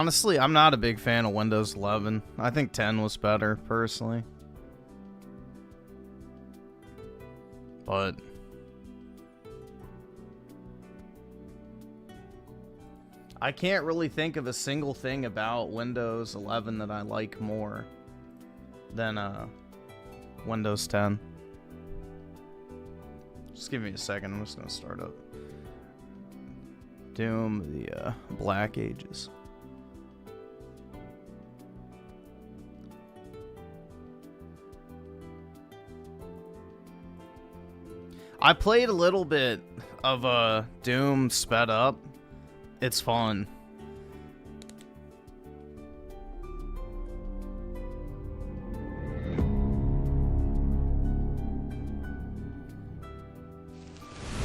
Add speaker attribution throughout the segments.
Speaker 1: Honestly, I'm not a big fan of Windows 11. I think 10 was better, personally. But I can't really think of a single thing about Windows 11 that I like more than Windows 10. Just give me a second. I'm just gonna start up Doom, the Black Ages. I played a little bit of Doom sped up. It's fun.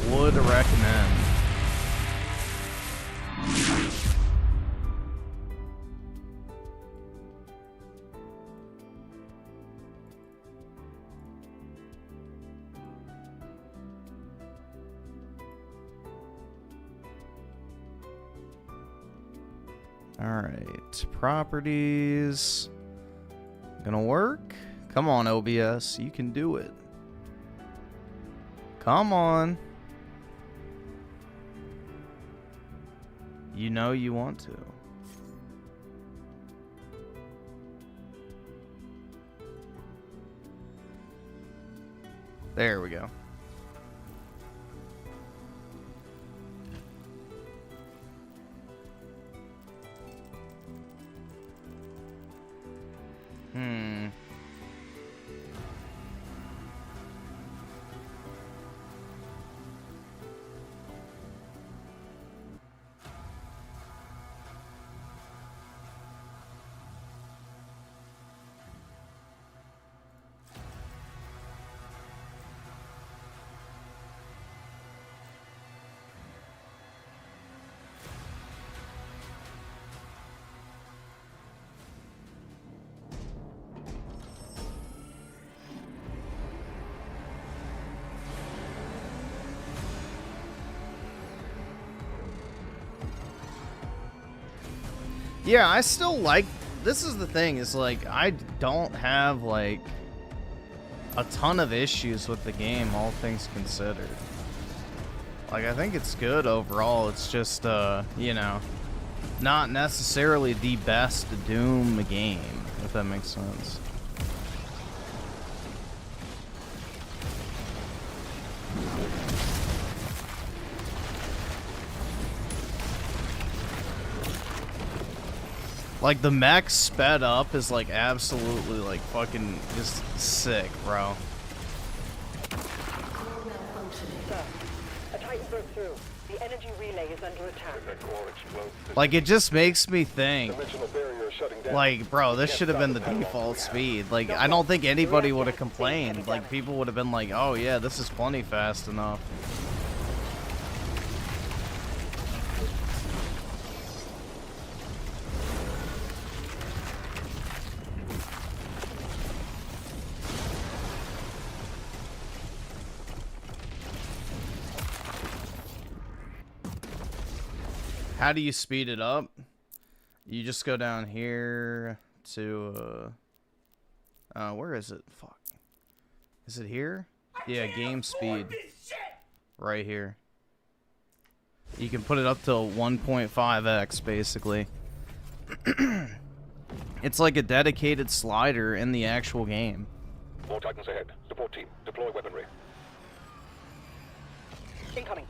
Speaker 1: Would recommend. Alright, properties. Gonna work? Come on, OBS, you can do it. Come on. You know you want to. There we go. Yeah, I still like, this is the thing, is like, I don't have like a ton of issues with the game, all things considered. Like, I think it's good overall. It's just, you know, not necessarily the best Doom game, if that makes sense. Like, the mech sped up is, like, absolutely, like, fucking just sick, bro.
Speaker 2: Sir, a Titan broke through. The energy relay is under attack.
Speaker 1: Like, it just makes me think, like, bro, this should have been the default speed. Like, I don't think anybody would have complained. Like, people would have been like, oh, yeah, this is plenty fast enough. How do you speed it up? You just go down here to, where is it? Fuck. Is it here? Yeah, game speed. Right here. You can put it up to 1.5x, basically. It's like a dedicated slider in the actual game.
Speaker 3: More Titans ahead. Support team, deploy weaponry.
Speaker 2: Incoming.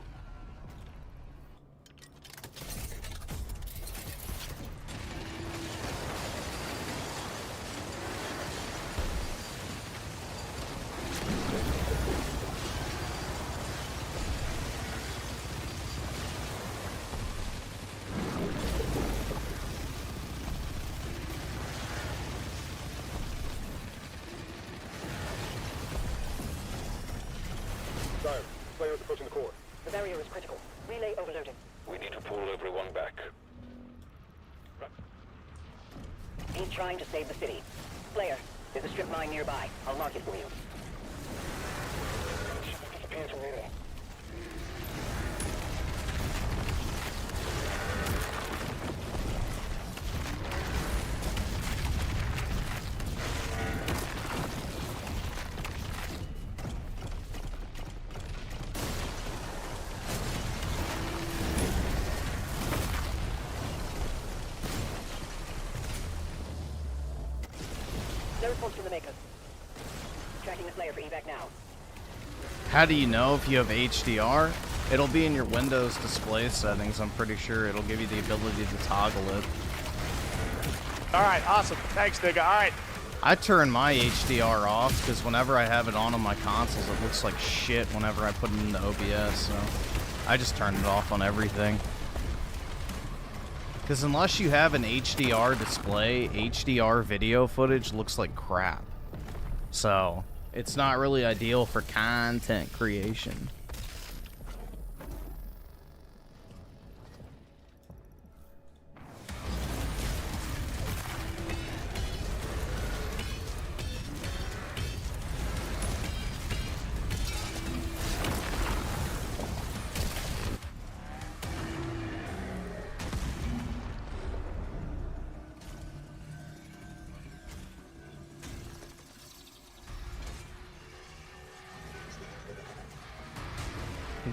Speaker 3: Sire, Slayer is approaching the core.
Speaker 2: The barrier is critical. Relay overloaded.
Speaker 3: We need to pull everyone back.
Speaker 2: He's trying to save the city. Slayer, there's a strip mine nearby. I'll mark it for you.
Speaker 3: Disappears from relay.
Speaker 2: reports from the makers. Tracking the Slayer for evac now.
Speaker 1: How do you know if you have HDR? It'll be in your Windows display settings. I'm pretty sure it'll give you the ability to toggle it.
Speaker 4: All right, awesome. Thanks, nigga. All right.
Speaker 1: I turn my HDR off because whenever I have it on my consoles, it looks like shit whenever I put it into OBS, so I just turn it off on everything. Because unless you have an HDR display, HDR video footage looks like crap. So, it's not really ideal for content creation.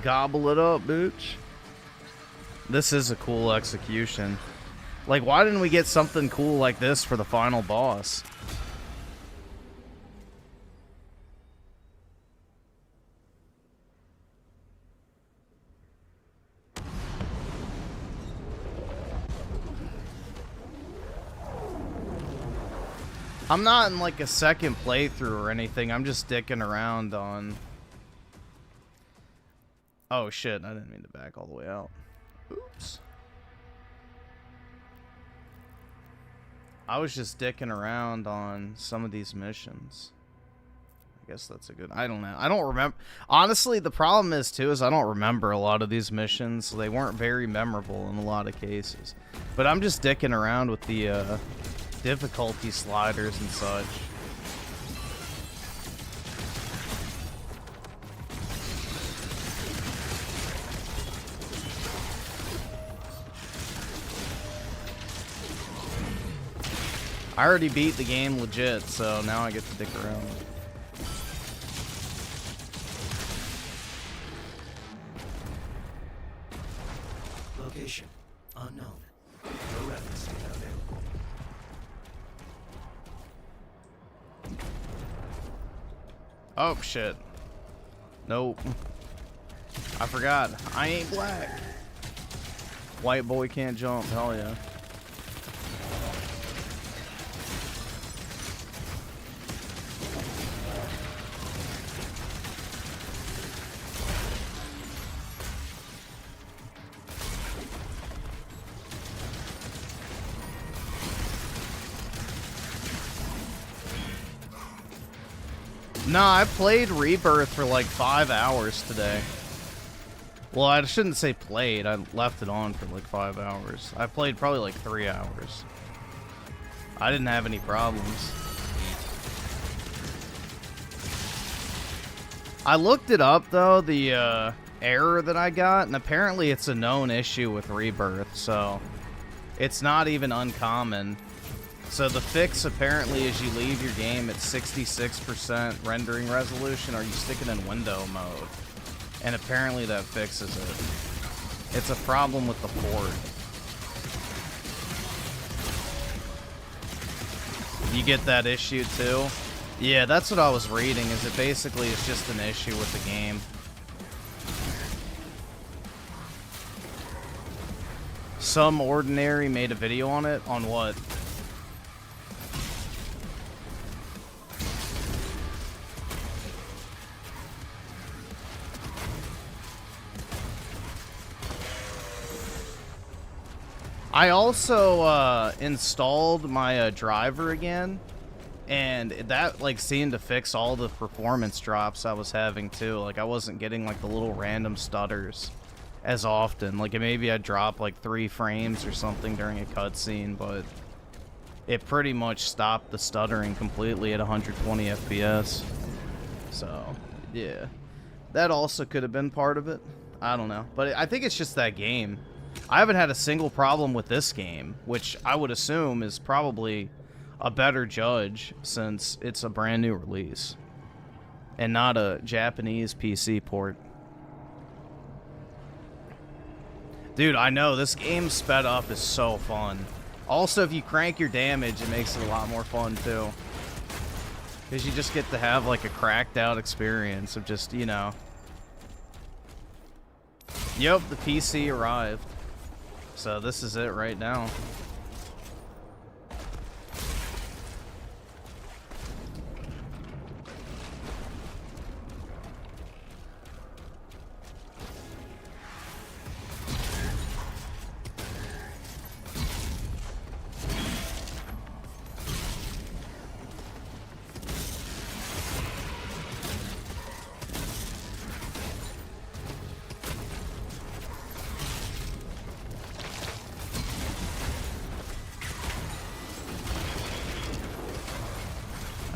Speaker 1: Gobble it up, bitch. This is a cool execution. Like, why didn't we get something cool like this for the final boss? I'm not in like a second playthrough or anything. I'm just dicking around on... Oh shit, I didn't mean to back all the way out. Oops. I was just dicking around on some of these missions. I guess that's a good... I don't know. I don't remember... Honestly, the problem is, too, is I don't remember a lot of these missions. They weren't very memorable in a lot of cases. But I'm just dicking around with the difficulty sliders and such. I already beat the game legit, so now I get to dick around.
Speaker 5: Location unknown. No reference data available.
Speaker 1: Oh shit. Nope. I forgot. I ain't black. White boy can't jump. Hell yeah. Nah, I played Rebirth for like 5 hours today. Well, I shouldn't say played. I left it on for like 5 hours. I played probably like 3 hours. I didn't have any problems. I looked it up, though, the error that I got, and apparently it's a known issue with Rebirth, so it's not even uncommon. So the fix apparently is you leave your game at 66% rendering resolution or you stick it in window mode. And apparently that fixes it. It's a problem with the port. You get that issue too? Yeah, that's what I was reading, is it basically is just an issue with the game. Some Ordinary made a video on it. On what? I also installed my driver again, and that like seemed to fix all the performance drops I was having too. Like I wasn't getting like the little random stutters as often. Like maybe I'd drop like 3 frames or something during a cutscene, but it pretty much stopped the stuttering completely at 120 FPS. So yeah, that also could have been part of it. I don't know, but I think it's just that game. I haven't had a single problem with this game, which I would assume is probably a better judge since it's a brand new release and not a Japanese PC port. Dude, I know, this game sped up is so fun. Also, if you crank your damage, it makes it a lot more fun too. Because you just get to have like a cracked out experience of just, you know. Yep, the PC arrived. So this is it right now.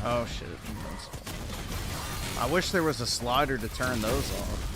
Speaker 1: Oh shit. I wish there was a slider to turn those off.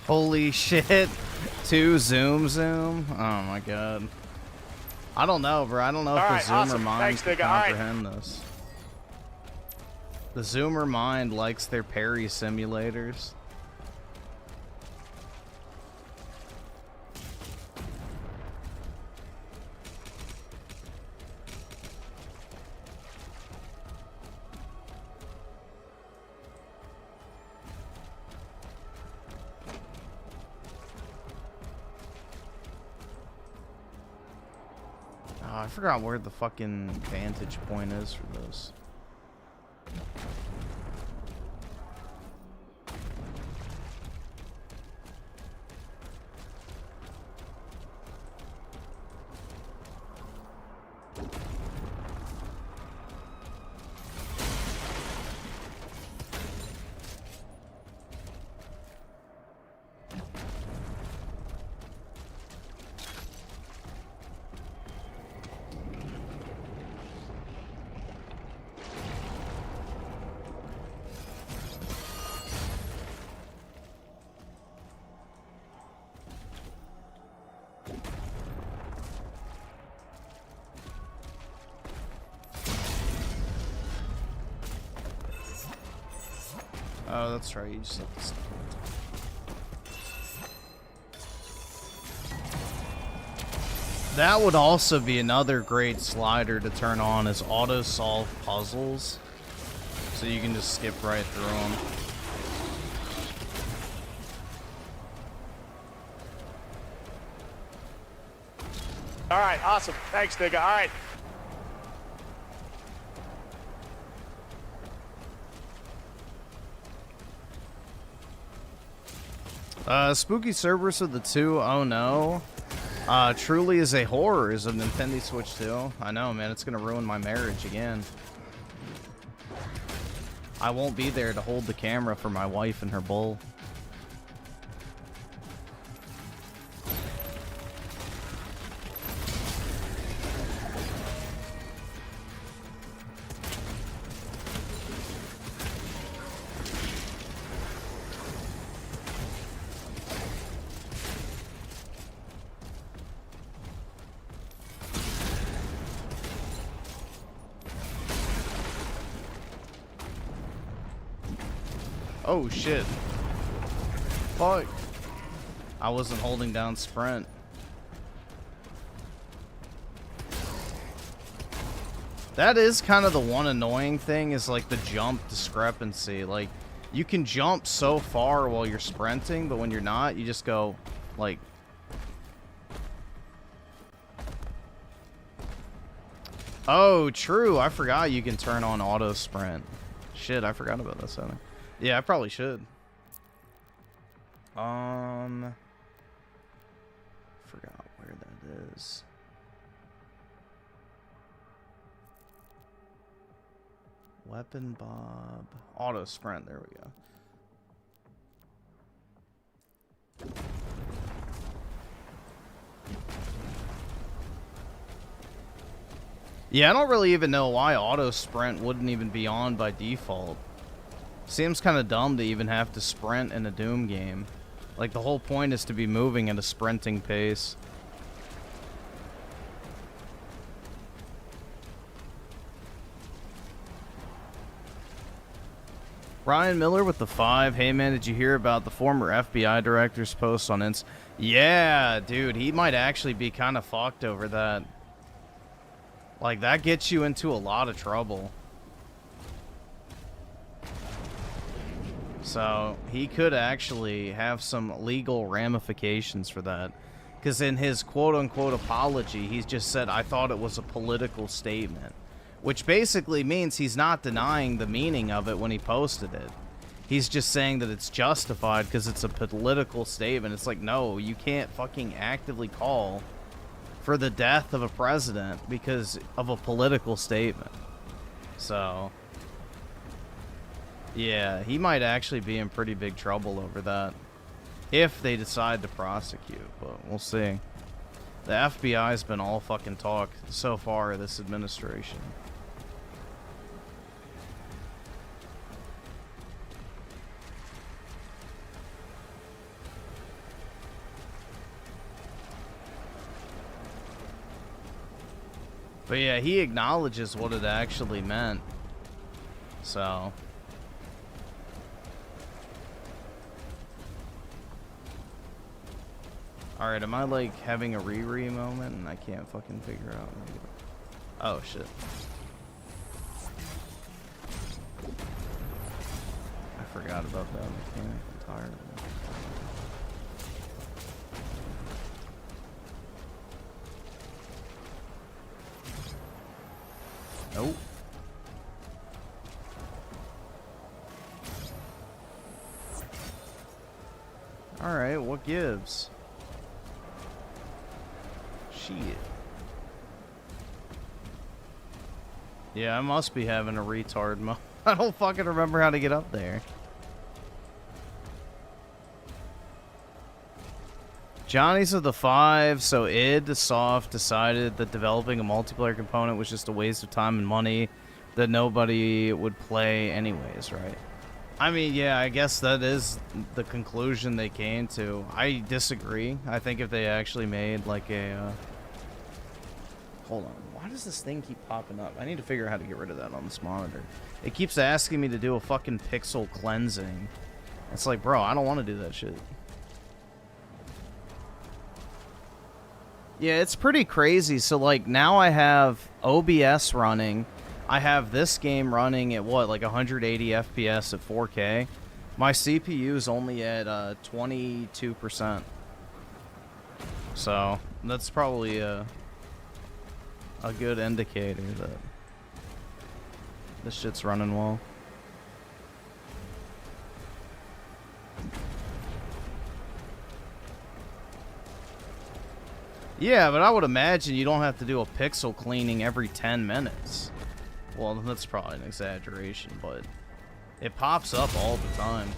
Speaker 1: Holy shit. 2 zoom. Oh my god. I don't know, bro. I don't know if the zoomer
Speaker 4: awesome.
Speaker 1: mind
Speaker 4: Thanks,
Speaker 1: can
Speaker 4: nigga. All right.
Speaker 1: comprehend this. The zoomer mind likes their parry simulators. I forgot where the fucking vantage point is for this. Oh, that's right. You just have to stop. That would also be another great slider to turn on is auto solve puzzles. So you can just skip right through them.
Speaker 4: All right, awesome. Thanks, nigga. All right.
Speaker 1: Spooky Cerberus of the 2, oh no. Truly is a horror is a Nintendo Switch 2. I know, man, it's gonna ruin my marriage again. I won't be there to hold the camera for my wife and her bull. Oh shit. Fuck. I wasn't holding down sprint. That is kind of the one annoying thing, is like the jump discrepancy. Like, you can jump so far while you're sprinting, but when you're not, you just go like... Oh, true. I forgot you can turn on auto sprint. Shit, I forgot about that setting. Yeah, I probably should. Forgot where that is. Weapon Bob. Auto sprint. There we go. Yeah, I don't really even know why auto sprint wouldn't even be on by default. Seems kind of dumb to even have to sprint in a Doom game. Like, the whole point is to be moving at a sprinting pace. Ryan Miller with the 5. Hey man, did you hear about the former FBI director's post on Inst? Yeah, dude, he might actually be kind of fucked over that. Like, that gets you into a lot of trouble. So, he could actually have some legal ramifications for that. Because in his quote-unquote apology, he's just said, I thought it was a political statement. Which basically means he's not denying the meaning of it when he posted it. He's just saying that it's justified because it's a political statement. It's like, no, you can't fucking actively call for the death of a president because of a political statement. So, yeah, he might actually be in pretty big trouble over that if they decide to prosecute, but we'll see. The FBI's been all fucking talk so far this administration. But yeah, he acknowledges what it actually meant. So. Alright, am I like having a Riri moment and I can't fucking figure out? Oh shit. I forgot about that mechanic entirely. Nope. Alright, what gives? Shit. Yeah, I must be having a retard mode. I don't fucking remember how to get up there. Johnny's of the 5, so id Soft decided that developing a multiplayer component was just a waste of time and money that nobody would play anyways, right? I mean, yeah, I guess that is the conclusion they came to. I disagree. I think if they actually made like a... Hold on. Why does this thing keep popping up? I need to figure out how to get rid of that on this monitor. It keeps asking me to do a fucking pixel cleansing. It's like, bro, I don't want to do that shit. Yeah, it's pretty crazy. So, like, now I have OBS running. I have this game running at, what, like 180 FPS at 4K. My CPU is only at 22%. So, that's probably a good indicator that this shit's running well. Yeah, but I would imagine you don't have to do a pixel cleaning every 10 minutes. Well, that's probably an exaggeration, but it pops up all the time.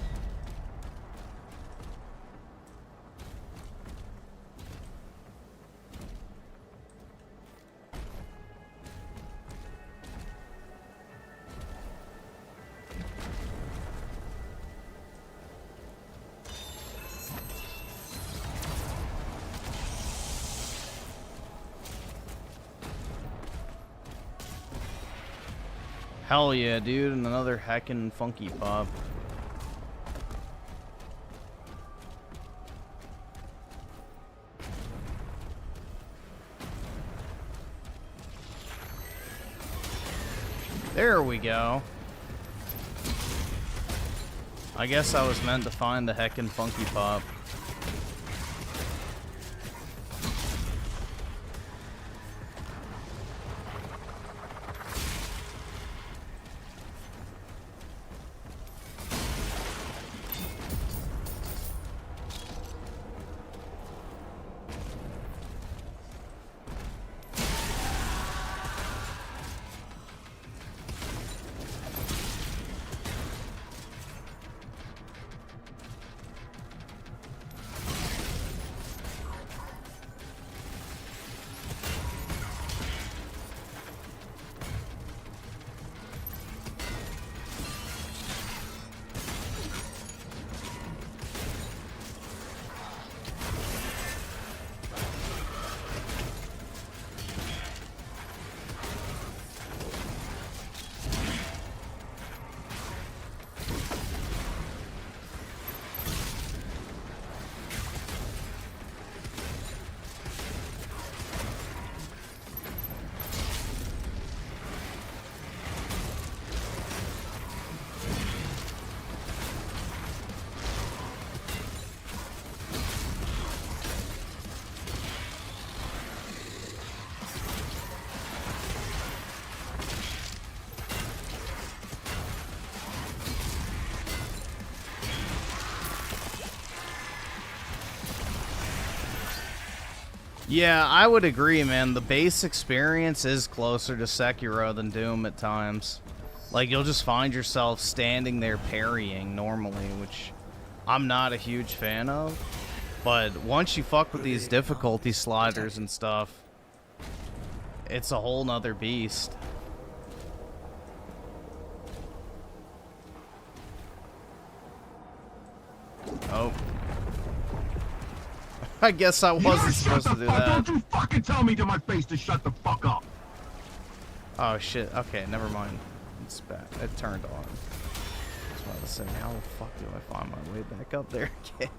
Speaker 1: Hell yeah, dude, and another heckin' funky pop. There we go. I guess I was meant to find the heckin' Funky Pop. Yeah, I would agree, man. The base experience is closer to Sekiro than Doom at times. Like, you'll just find yourself standing there parrying normally, which I'm not a huge fan of. But once you fuck with these difficulty sliders and stuff, it's a whole nother beast. Oh. I guess I wasn't supposed to do that.
Speaker 6: Don't you fucking tell me to my face to shut the fuck up.
Speaker 1: Oh shit. Okay, never mind. It's back. It turned on. I was about to say, how the fuck do I find my way back up there again?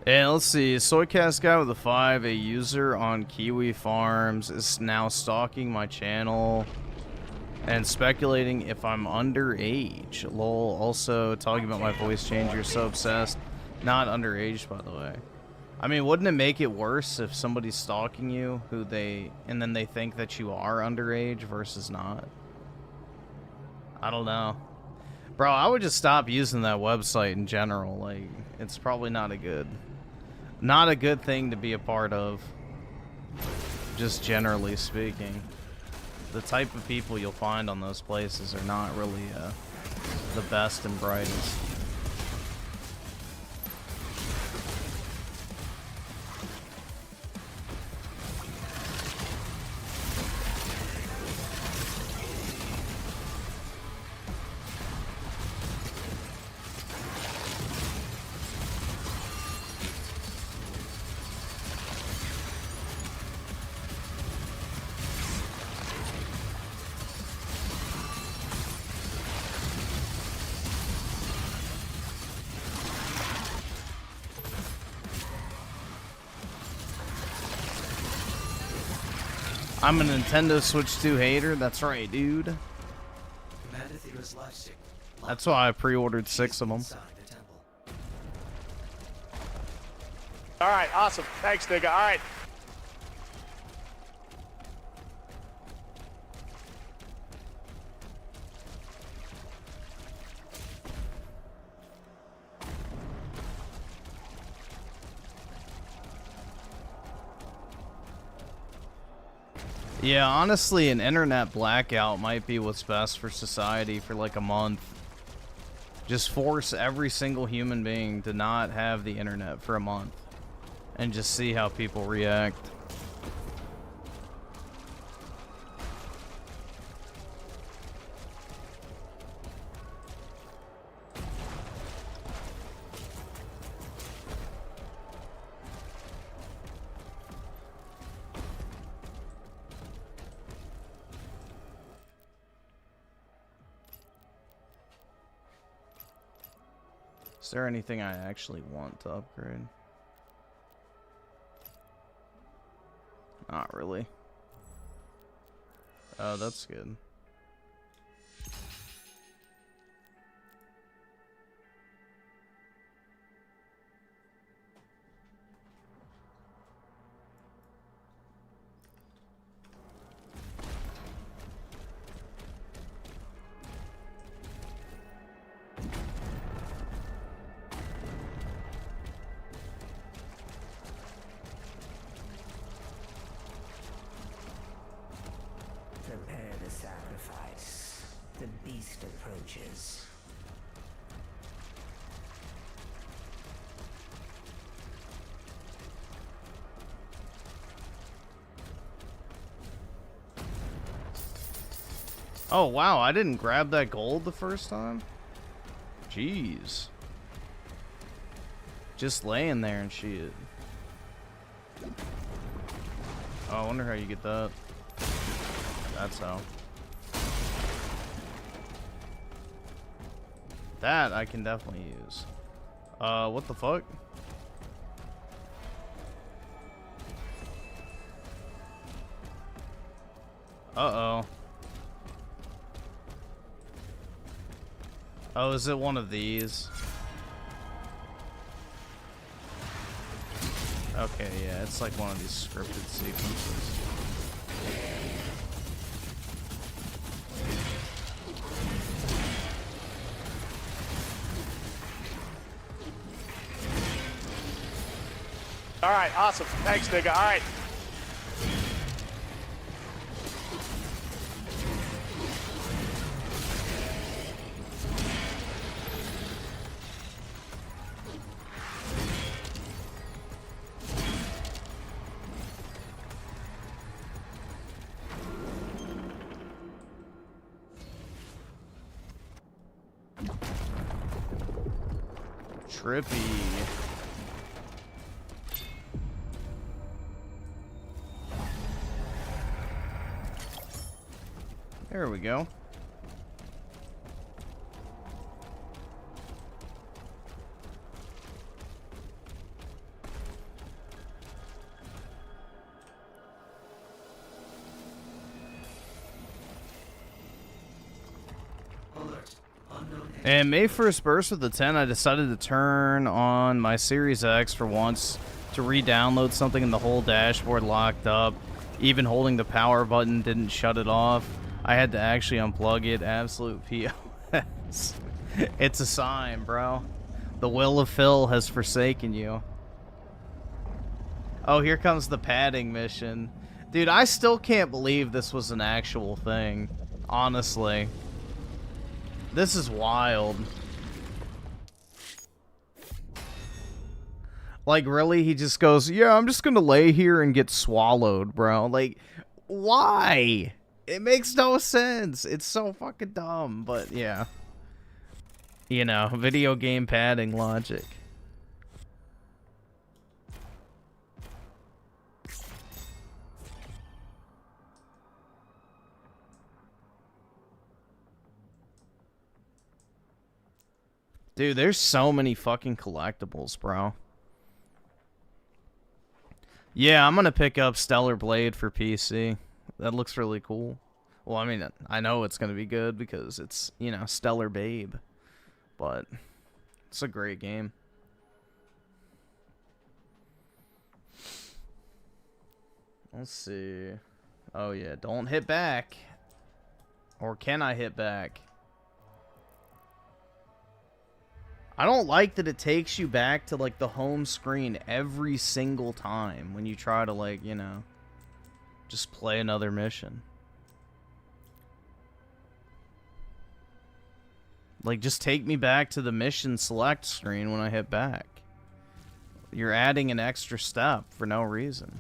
Speaker 1: And let's see, Soycast guy with a 5, a user on Kiwi Farms, is now stalking my channel and speculating if I'm underage. Lol, also talking about my voice changer, so obsessed. Not underage, by the way. I mean, wouldn't it make it worse if somebody's stalking you and then they think that you are underage versus not? I don't know. Bro, I would just stop using that website in general. Like, it's probably not a good thing to be a part of, just generally speaking. The type of people you'll find on those places are not really the best and brightest. I'm a Nintendo Switch 2 hater. That's right, dude. That's why I pre-ordered 6 of them.
Speaker 4: All right, awesome. Thanks, nigga. All right.
Speaker 1: Yeah, honestly, an internet blackout might be what's best for society for like a month. Just force every single human being to not have the internet for a month. and just see how people react. Is there anything I actually want to upgrade? Not really. Oh, that's good.
Speaker 7: Prepare the sacrifice. The beast approaches.
Speaker 1: Oh, wow, I didn't grab that gold the first time? Jeez. Just laying there and shit. Oh, I wonder how you get that. That's how. That I can definitely use. What the fuck? Uh-oh. Oh, is it one of these? Okay, yeah, it's like one of these scripted sequences.
Speaker 4: All right, awesome. Thanks, nigga. All right.
Speaker 1: Trippy. There we go. And May 1st burst with the 10, I decided to turn on my Series X for once to re-download something and the whole dashboard locked up. Even holding the power button didn't shut it off. I had to actually unplug it. Absolute POS. It's a sign, bro. The will of Phil has forsaken you. Oh, here comes the padding mission. Dude, I still can't believe this was an actual thing. Honestly. This is wild. Like, really? He just goes, yeah, I'm just gonna lay here and get swallowed, bro. Like, why? It makes no sense. It's so fucking dumb, but yeah. You know, video game padding logic. Dude, there's so many fucking collectibles, bro. Yeah, I'm gonna pick up Stellar Blade for PC. That looks really cool. Well, I mean, I know it's gonna be good because it's, you know, Stellar Babe. But it's a great game. Let's see. Oh, yeah, don't hit back. Or can I hit back? I don't like that it takes you back to, like, the home screen every single time when you try to, like, you know, just play another mission. Like, just take me back to the mission select screen when I hit back. You're adding an extra step for no reason.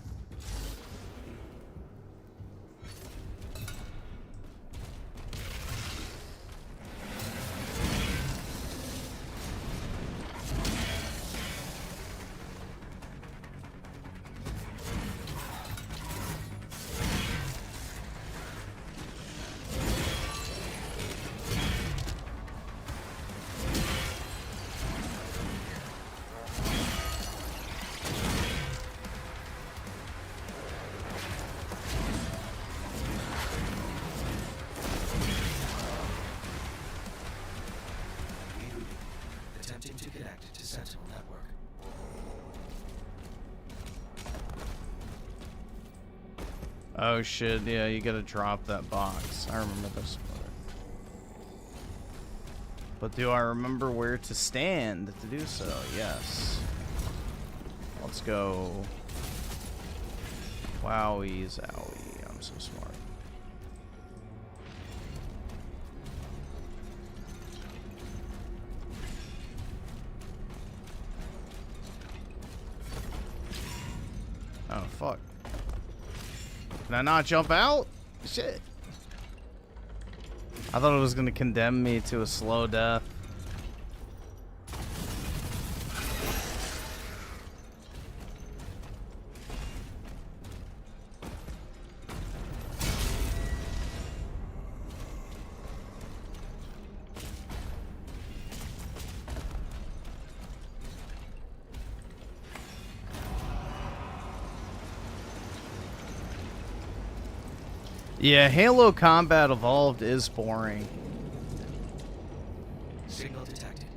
Speaker 5: Attempting to connect to Sentinel Network.
Speaker 1: Oh shit, yeah, you gotta drop that box. I remember this part. But do I remember where to stand to do so? Yes. Let's go. Wowie zowie. I'm so smart. Oh, fuck. Can I not jump out? Shit. I thought it was going to condemn me to a slow death. Yeah, Halo Combat Evolved is boring.
Speaker 5: Signal detected.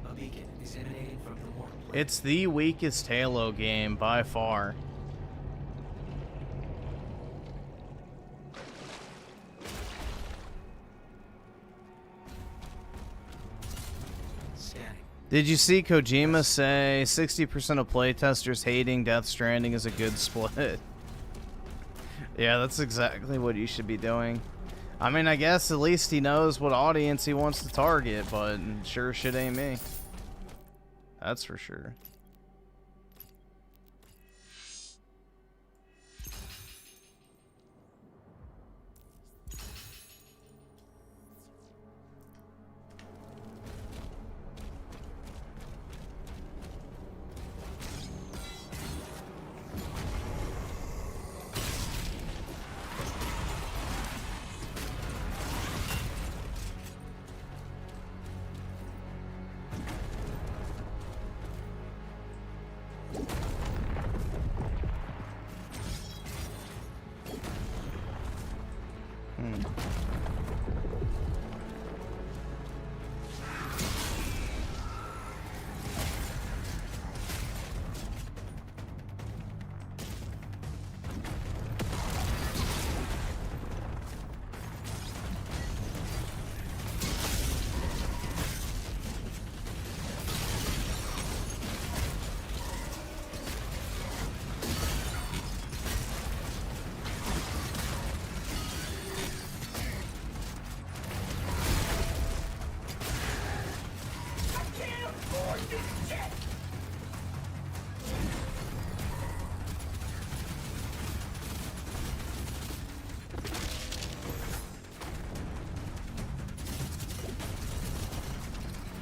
Speaker 5: A beacon is emanating from the warp plane.
Speaker 1: It's the weakest Halo game by far.
Speaker 5: Scanning.
Speaker 1: Did you see Kojima say 60% of playtesters hating Death Stranding is a good split? Yeah, that's exactly what you should be doing. I mean, I guess at least he knows what audience he wants to target, but sure shit ain't me. That's for sure.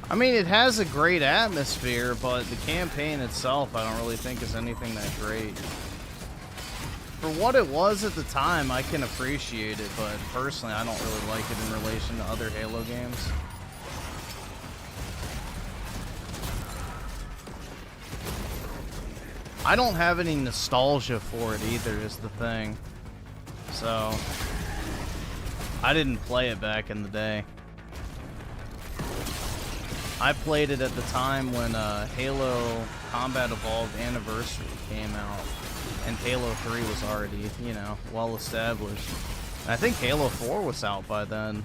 Speaker 1: I mean, it has a great atmosphere, but the campaign itself I don't really think is anything that great. For what it was at the time, I can appreciate it, but personally I don't really like it in relation to other Halo games. I don't have any nostalgia for it either, is the thing. So, I didn't play it back in the day. I played it at the time when Halo Combat Evolved Anniversary came out, and Halo 3 was already, you know, well established. And I think Halo 4 was out by then.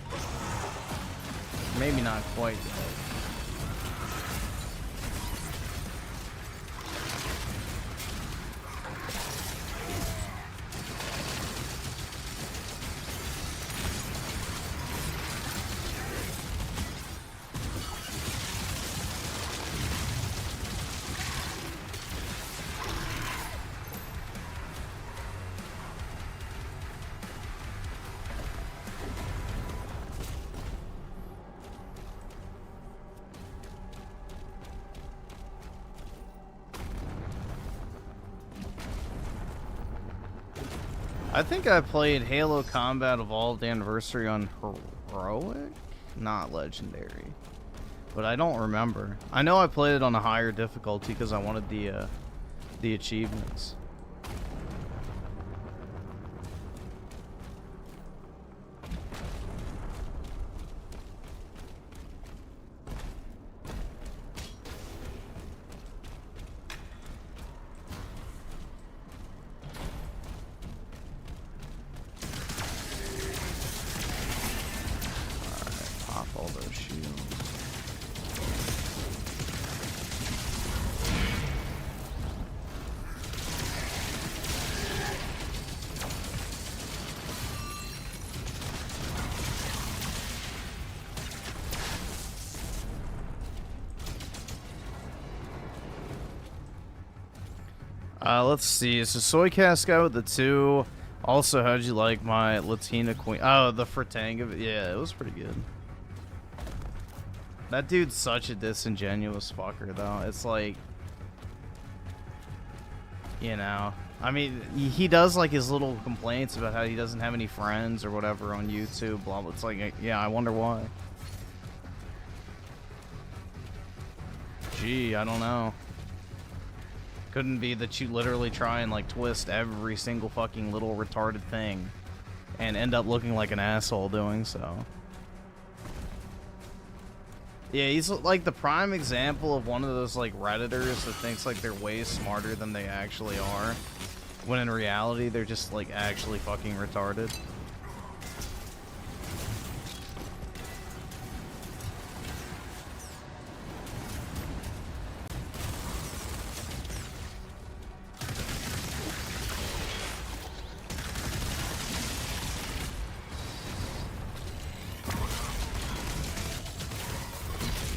Speaker 1: Maybe not quite yet. I think I played Halo Combat Evolved Anniversary on Heroic? Not Legendary. But I don't remember. I know I played it on a higher difficulty because I wanted the achievements. All those shields. Let's see. So Soycast guy with the 2. Also, how'd you like my Latina queen? Oh, the Fratanga. Yeah, it was pretty good. That dude's such a disingenuous fucker, though. It's like, you know, I mean, he does like his little complaints about how he doesn't have any friends or whatever on YouTube. Blah blah. It's like, yeah, I wonder why. Gee, I don't know. Couldn't be that you literally try and like twist every single fucking little retarded thing and end up looking like an asshole doing so. Yeah, he's like the prime example of one of those like Redditors that thinks like they're way smarter than they actually are, when in reality they're just like actually fucking retarded.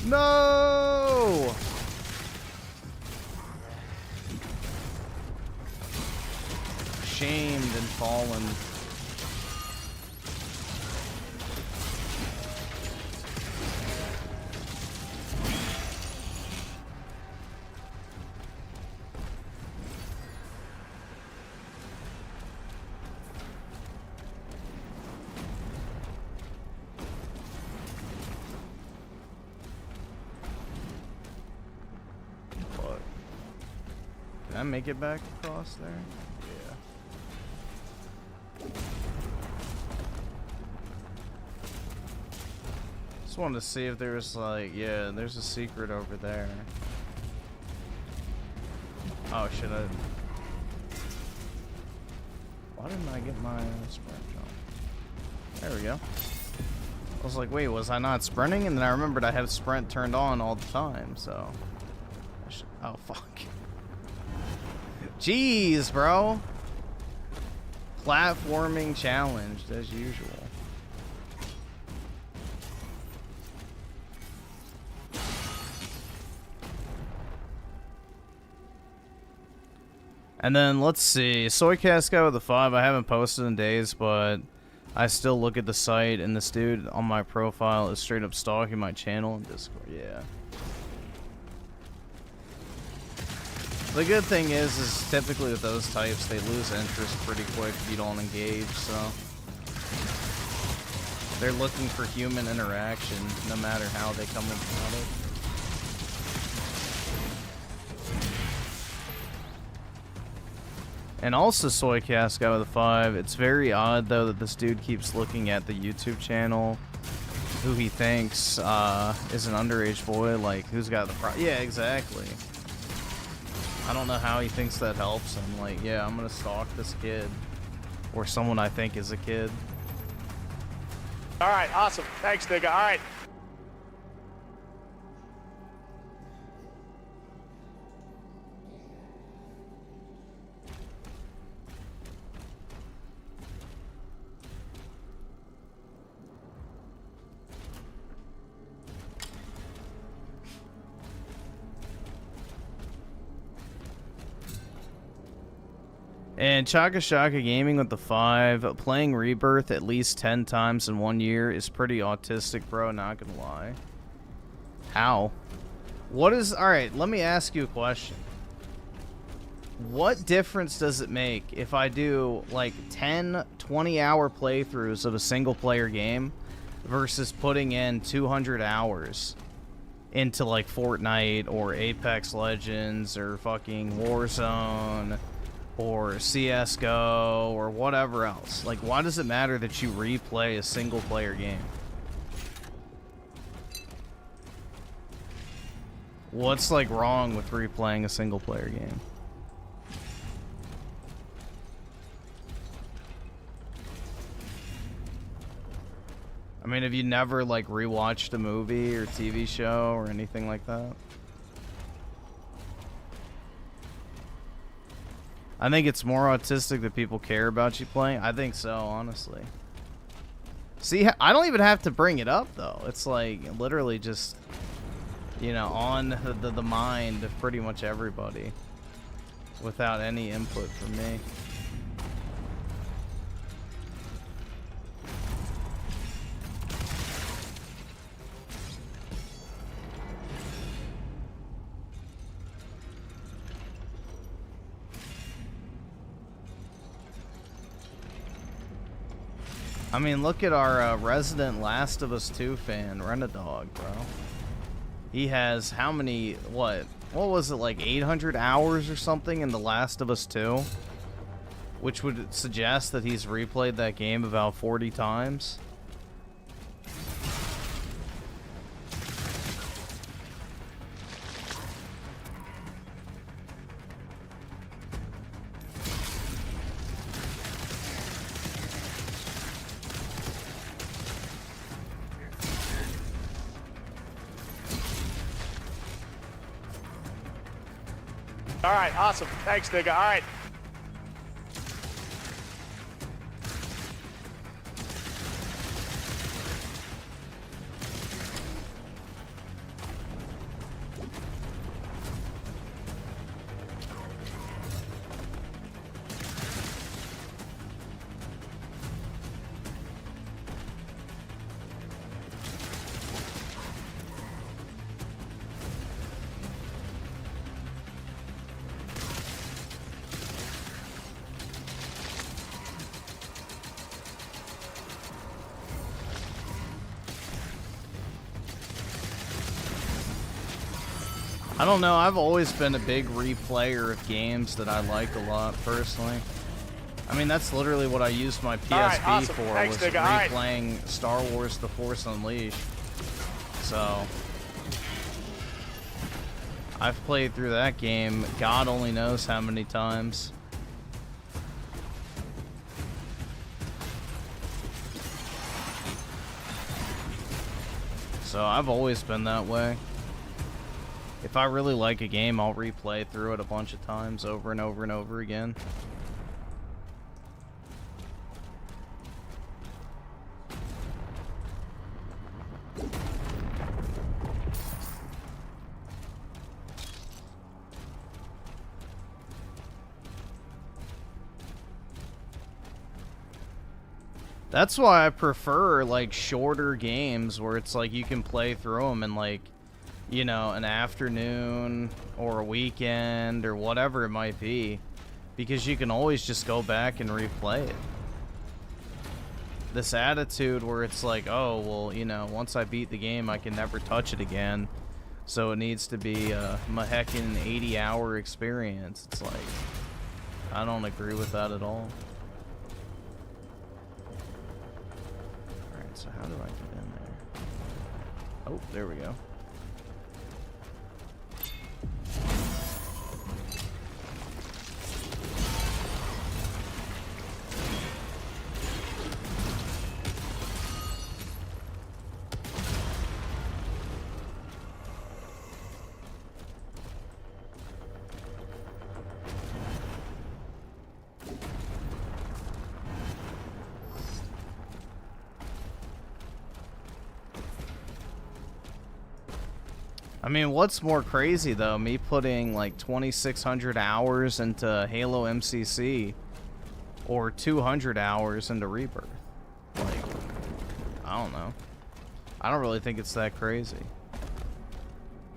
Speaker 1: No! Shamed and fallen. Can I make it back across there? Yeah. Just wanted to see if there was like, yeah, there's a secret over there. Oh shit, why didn't I get my sprint jump? There we go. I was like, wait, was I not sprinting? And then I remembered I have sprint turned on all the time, so. Oh, fuck. Jeez, bro. Platforming challenged as usual. And then let's see. Soycast guy with a 5. I haven't posted in days, but I still look at the site, and this dude on my profile is straight up stalking my channel and Discord. Yeah. The good thing is typically with those types, they lose interest pretty quick if you don't engage, so. They're looking for human interaction, no matter how they come about it. And also Soycast guy with a 5, it's very odd though that this dude keeps looking at the YouTube channel who he thinks is an underage boy, like who's got the yeah, exactly. I don't know how he thinks that helps him. Like, yeah, I'm gonna stalk this kid. Or someone I think is a kid.
Speaker 4: Alright, awesome. Thanks, nigga. Alright.
Speaker 1: And Chaka Shaka Gaming with the 5, playing Rebirth at least 10 times in 1 year is pretty autistic, bro, not gonna lie. How? What is... Alright, let me ask you a question. what difference does it make if I do like 10, 20-hour playthroughs of a single-player game versus putting in 200 hours into like Fortnite or Apex Legends or fucking Warzone or CSGO or whatever else? Like, why does it matter that you replay a single-player game? What's like wrong with replaying a single-player game? I mean, have you never, like, rewatched a movie or TV show or anything like that? I think it's more autistic that people care about you playing. I think so, honestly. See, I don't even have to bring it up, though. It's, like, literally just, you know, on the mind of pretty much everybody without any input from me. I mean, look at our resident Last of Us 2 fan, Renadog, bro. He has how many, what was it, like 800 hours or something in The Last of Us 2? Which would suggest that he's replayed that game about 40 times.
Speaker 4: All right, awesome. Thanks, nigga. All right.
Speaker 1: I don't know, I've always been a big replayer of games that I like a lot, personally. I mean, that's literally what I used my PSP
Speaker 4: awesome.
Speaker 1: for,
Speaker 4: Thanks,
Speaker 1: was
Speaker 4: nigga.
Speaker 1: replaying Star Wars The Force Unleashed. So, I've played through that game, God only knows how many times. So, I've always been that way. If I really like a game, I'll replay through it a bunch of times over and over and over again. That's why I prefer, like, shorter games where it's like you can play through them in, like, you know, an afternoon or a weekend or whatever it might be, because you can always just go back and replay it. This attitude where it's like, oh, well, you know, once I beat the game, I can never touch it again, so it needs to be a heckin' 80-hour experience. It's like, I don't agree with that at all. Alright, so how do I get in there? Oh, there we go. I mean, what's more crazy, though? Me putting, like, 2,600 hours into Halo MCC or 200 hours into Rebirth? Like, I don't know. I don't really think it's that crazy.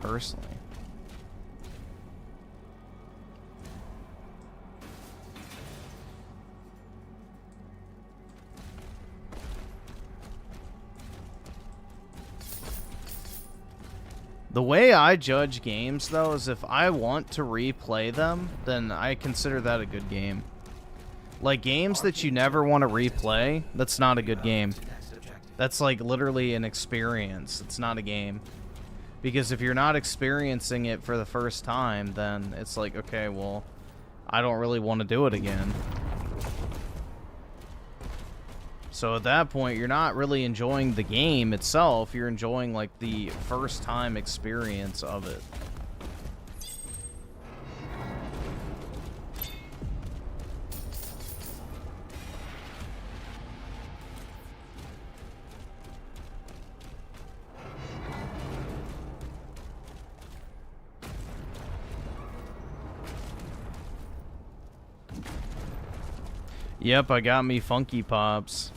Speaker 1: Personally. The way I judge games, though, is if I want to replay them, then I consider that a good game. Like, games that you never want to replay, that's not a good game. That's, like, literally an experience. It's not a game. Because if you're not experiencing it for the first time, then it's like, okay, well, I don't really want to do it again. So at that point, you're not really enjoying the game itself. You're enjoying, like, the first-time experience of it. Yep, I got me Funky Pops.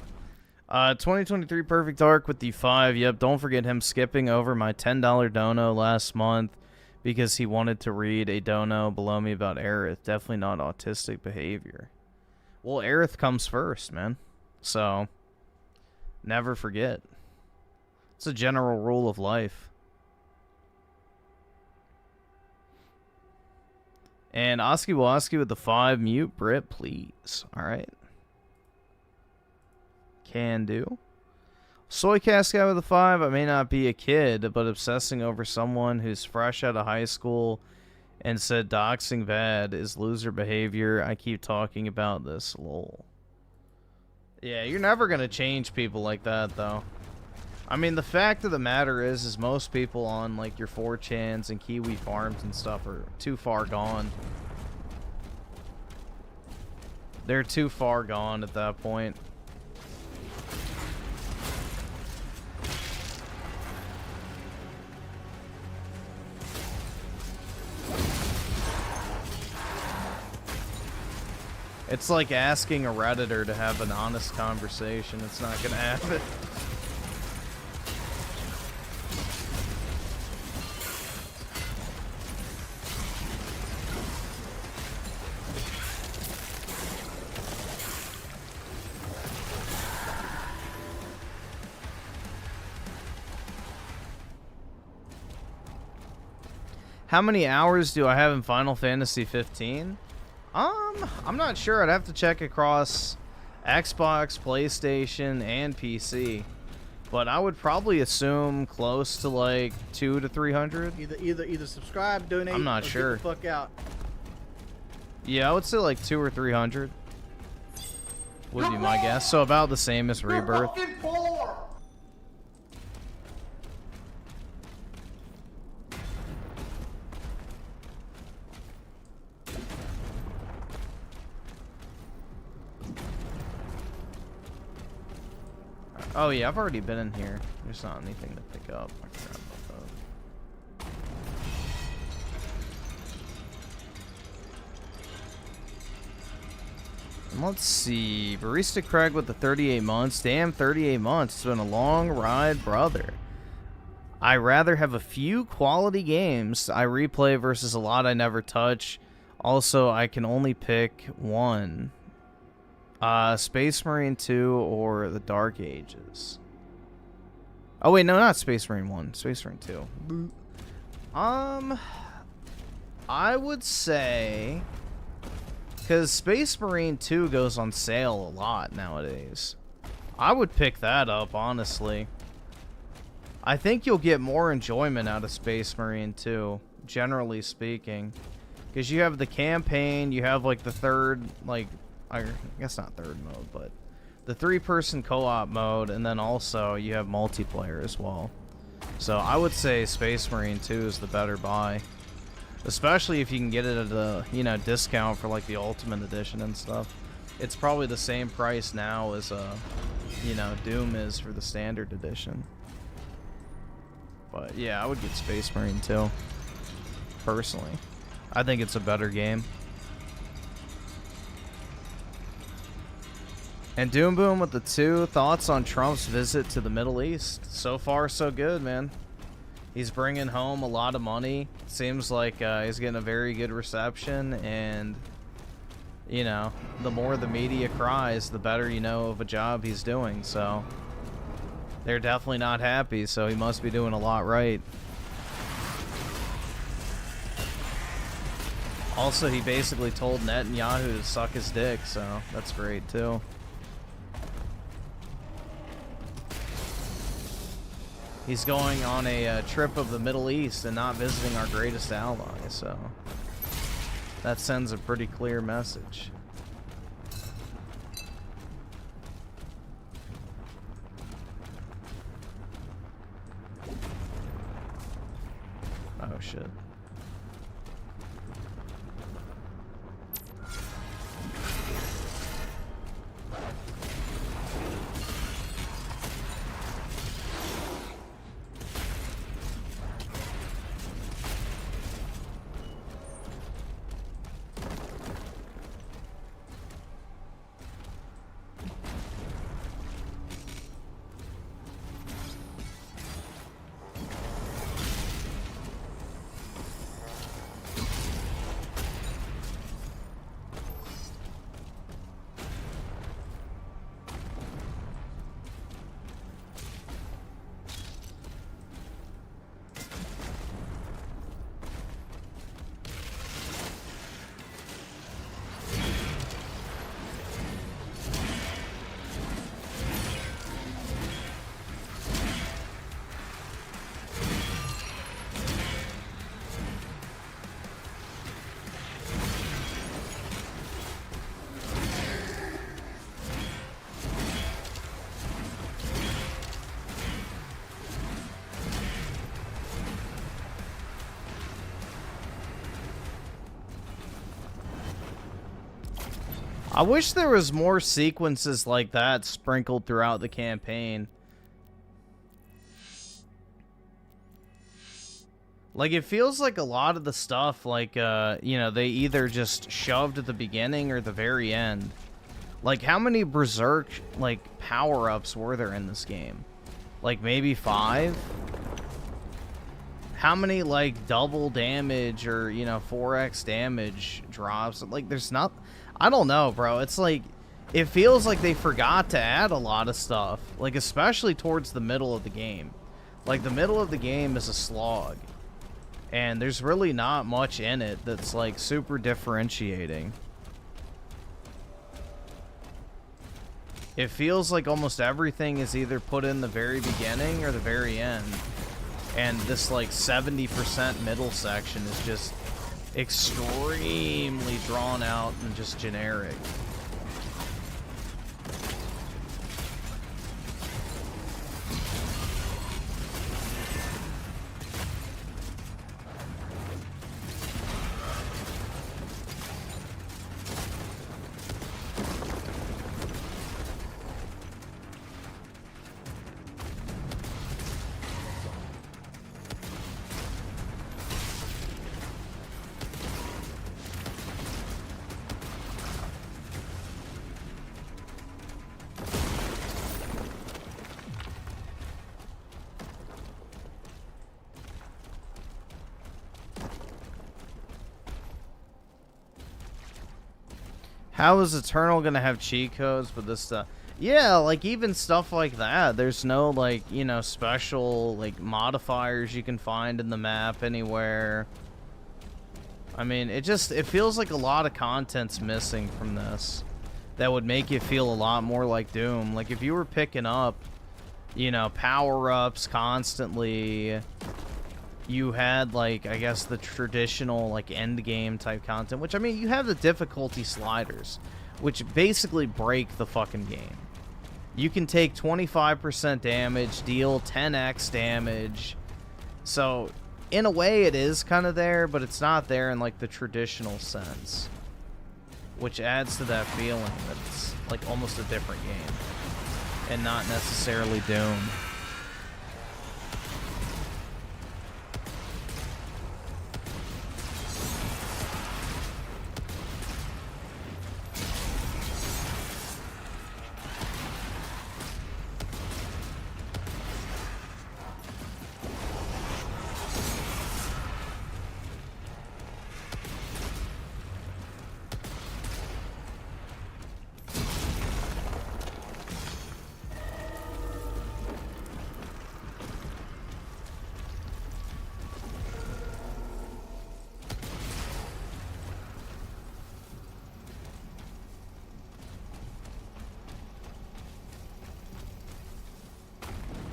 Speaker 1: 2023 Perfect Arc with the 5. Yep, don't forget him skipping over my $10 dono last month because he wanted to read a dono below me about Aerith. Definitely not autistic behavior. Well, Aerith comes first, man. So, never forget. It's a general rule of life. And Oski Woski with the 5. Mute Brit, please. Alright. Can do. Soy Cast guy with a 5. I may not be a kid, but obsessing over someone who's fresh out of high school and said doxing bad is loser behavior. I keep talking about this. Lol. Yeah, you're never going to change people like that, though. I mean, the fact of the matter is most people on, like, your 4chans and Kiwi farms and stuff are too far gone. They're too far gone at that point. It's like asking a Redditor to have an honest conversation. It's not gonna happen. How many hours do I have in Final Fantasy 15? I'm not sure. I'd have to check across Xbox, PlayStation, and PC. But I would probably assume close to like 200 to 300.
Speaker 8: Either subscribe, donate.
Speaker 1: I'm not
Speaker 8: or
Speaker 1: sure.
Speaker 8: Get the fuck out.
Speaker 1: Yeah, I would say like 200 or 300 would be my guess. So about the same as Rebirth. Oh yeah, I've already been in here. There's not anything to pick up. I forgot about that. Let's see. Barista Craig with the 38 months. Damn, 38 months. It's been a long ride, brother. I rather have a few quality games I replay versus a lot I never touch. Also, I can only pick one. Space Marine 2 or the Dark Ages. Oh wait, no, not Space Marine 1. Space Marine 2. I would say, because Space Marine 2 goes on sale a lot nowadays. I would pick that up, honestly. I think you'll get more enjoyment out of Space Marine 2, generally speaking. Because you have the campaign, you have like the third, like, I guess not third mode, but the 3-person co-op mode, and then also you have multiplayer as well. So I would say Space Marine 2 is the better buy, especially if you can get it at a, you know, discount for like the Ultimate Edition and stuff. It's probably the same price now as you know, Doom is for the Standard Edition. But yeah, I would get Space Marine 2 personally. I think it's a better game. And Doom Boom with the 2. Thoughts on Trump's visit to the Middle East? So far, so good, man. He's bringing home a lot of money. Seems like he's getting a very good reception. And, you know, the more the media cries, the better you know of a job he's doing. So, they're definitely not happy. So, he must be doing a lot right. Also, he basically told Netanyahu to suck his dick, so that's great too. He's going on a trip of the Middle East and not visiting our greatest ally, so that sends a pretty clear message. Oh shit. I wish there was more sequences like that sprinkled throughout the campaign. Like, it feels like a lot of the stuff, like, you know, they either just shoved at the beginning or the very end. Like, how many Berserk, like, power-ups were there in this game? Like, maybe 5? How many, like, double damage or, you know, 4x damage drops? Like, there's not... I don't know, bro. It's like, it feels like they forgot to add a lot of stuff. Like, especially towards the middle of the game. Like, the middle of the game is a slog. And there's really not much in it that's, like, super differentiating. It feels like almost everything is either put in the very beginning or the very end. And this, like, 70% middle section is just extremely drawn out and just generic. How is Eternal gonna have cheat codes for this stuff? Yeah, like, even stuff like that. There's no, like, you know, special, like, modifiers you can find in the map anywhere. I mean, it feels like a lot of content's missing from this that would make you feel a lot more like Doom. Like, if you were picking up, you know, power-ups constantly, you had, like, I guess the traditional, like, end game type content, which, I mean, you have the difficulty sliders, which basically break the fucking game. You can take 25% damage, deal 10x damage. So, in a way, it is kind of there, but it's not there in, like, the traditional sense, which adds to that feeling that it's, like, almost a different game and not necessarily Doom.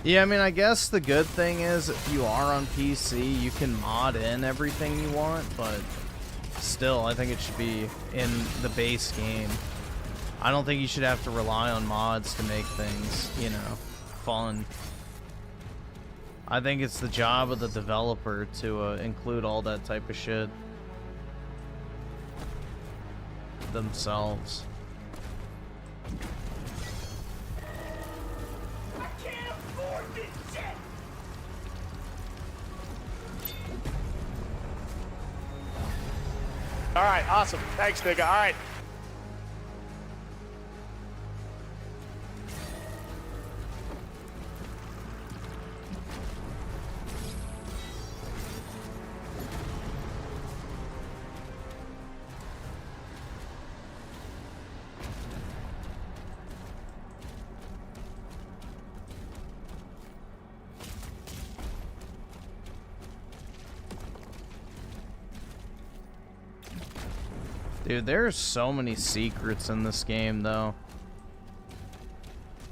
Speaker 1: Yeah, I mean, I guess the good thing is if you are on PC, you can mod in everything you want, but still, I think it should be in the base game. I don't think you should have to rely on mods to make things, you know, fun. I think it's the job of the developer to include all that type of shit themselves.
Speaker 4: All right, awesome. Thanks, nigga. All right.
Speaker 1: Dude, there's so many secrets in this game, though.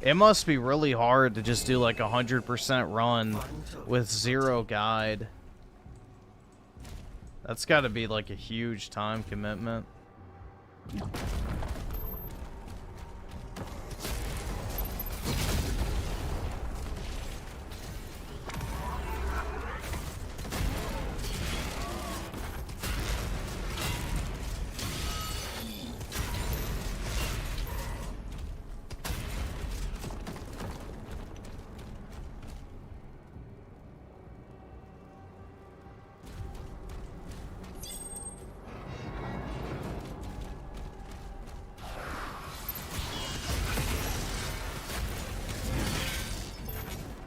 Speaker 1: It must be really hard to just do like 100% run with zero guide. That's got to be like a huge time commitment.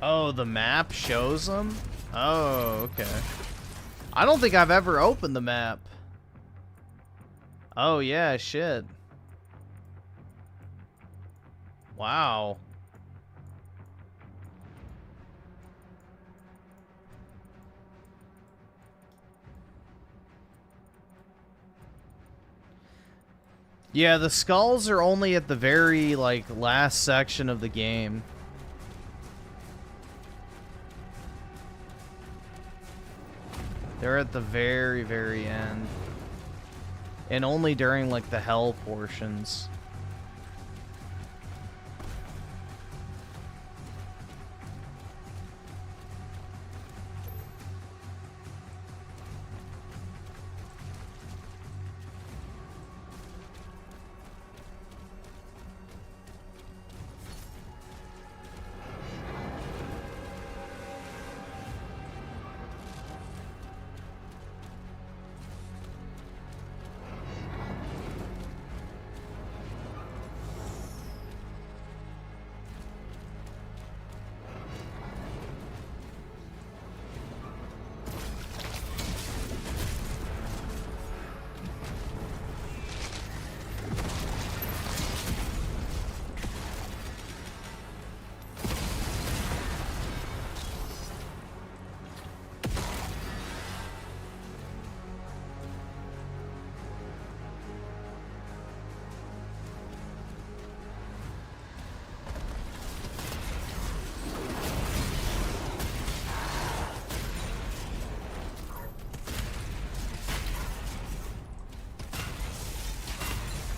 Speaker 1: Oh, the map shows them? Oh, okay. I don't think I've ever opened the map. Oh, yeah, shit. Wow. Yeah, the skulls are only at the very, like, last section of the game. They're at the very, very end. And only during, like, the hell portions.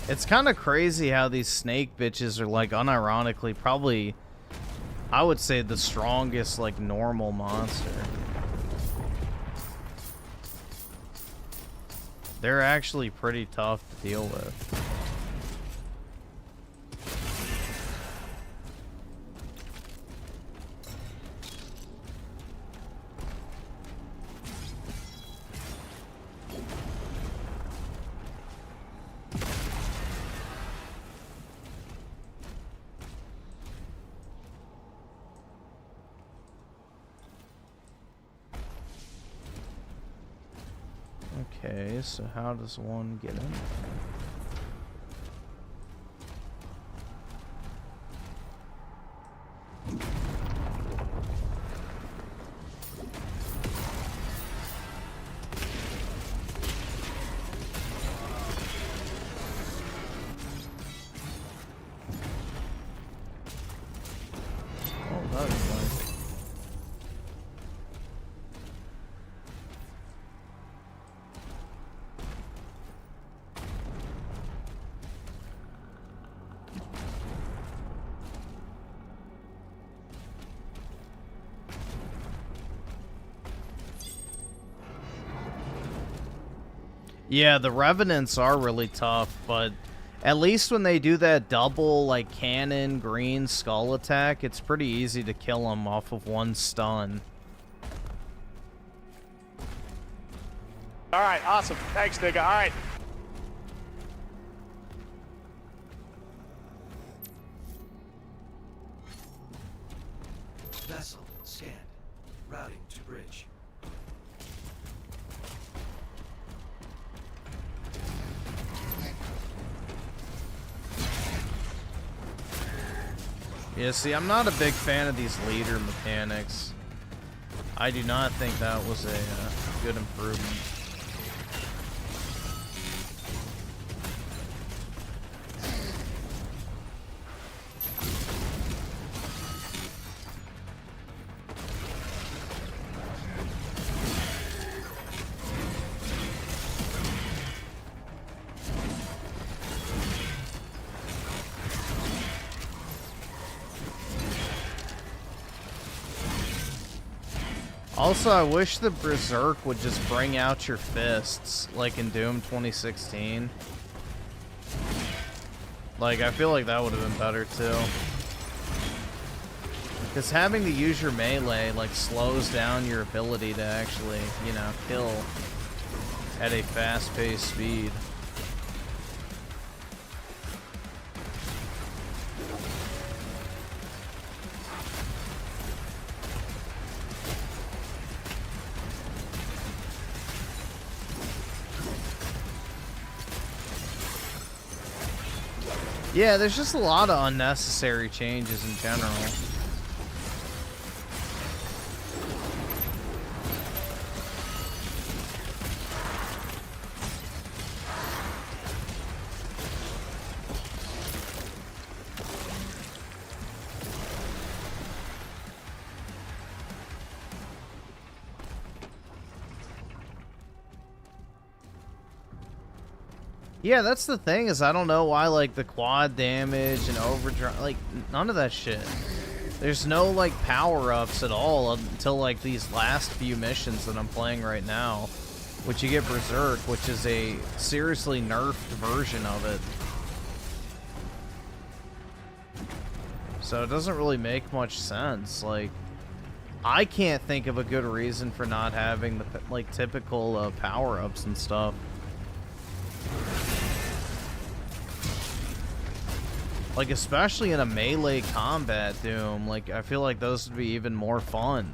Speaker 1: It's kind of crazy how these snake bitches are, like, unironically probably, I would say, the strongest, like, normal monster. They're actually pretty tough to deal with. Okay, so how does one get in there? Oh, that is nice. Yeah, the Revenants are really tough, but at least when they do that double, like, cannon green skull attack, it's pretty easy to kill them off of one stun.
Speaker 4: Alright, awesome. Thanks, nigga. Alright.
Speaker 5: Vessel scanned. Routing to bridge.
Speaker 1: Yeah, see, I'm not a big fan of these leader mechanics. I do not think that was a good improvement. Also, I wish the Berserk would just bring out your fists, like in Doom 2016. Like, I feel like that would have been better, too. Because having to use your melee, like, slows down your ability to actually, you know, kill at a fast-paced speed. Yeah, there's just a lot of unnecessary changes in general. Yeah, that's the thing, is I don't know why, like, the quad damage and overdrive, like, none of that shit. There's no, like, power-ups at all until, like, these last few missions that I'm playing right now. Which you get Berserk, which is a seriously nerfed version of it. So it doesn't really make much sense. Like, I can't think of a good reason for not having the, like, typical power-ups and stuff. Like, especially in a melee combat Doom, like, I feel like those would be even more fun.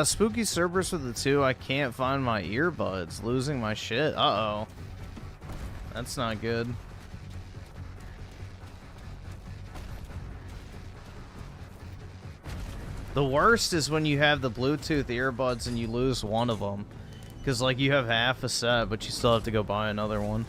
Speaker 1: Spooky Cerberus with the 2. I can't find my earbuds. Losing my shit. Uh-oh. That's not good. The worst is when you have the Bluetooth earbuds and you lose one of them. Because, like, you have half a set, but you still have to go buy another one.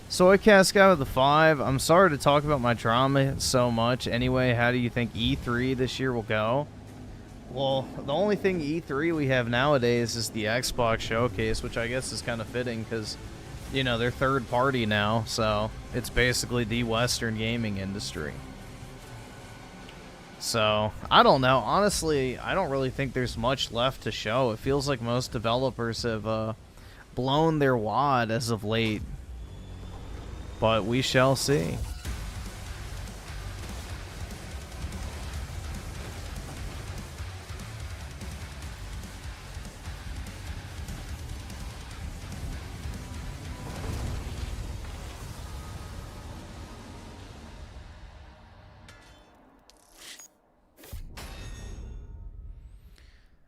Speaker 1: Soy Cast Guy with the 5. I'm sorry to talk about my drama so much. Anyway, how do you think E3 this year will go? Well, the only thing E3 we have nowadays is the Xbox Showcase, which I guess is kind of fitting because, you know, they're third party now, so it's basically the Western gaming industry. So, I don't know. Honestly, I don't really think there's much left to show. It feels like most developers have blown their wad as of late. But we shall see.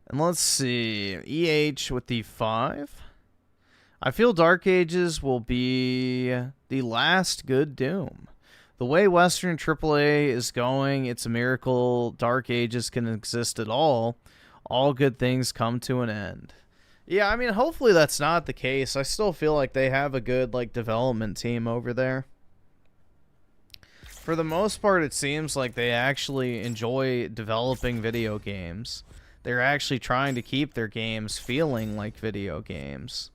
Speaker 1: And let's see, EH with the 5. I feel Dark Ages will be the last good Doom. The way Western AAA is going, it's a miracle Dark Ages can exist at all. All good things come to an end. Yeah, I mean, hopefully that's not the case. I still feel like they have a good, like, development team over there. For the most part, it seems like they actually enjoy developing video games. They're actually trying to keep their games feeling like video games.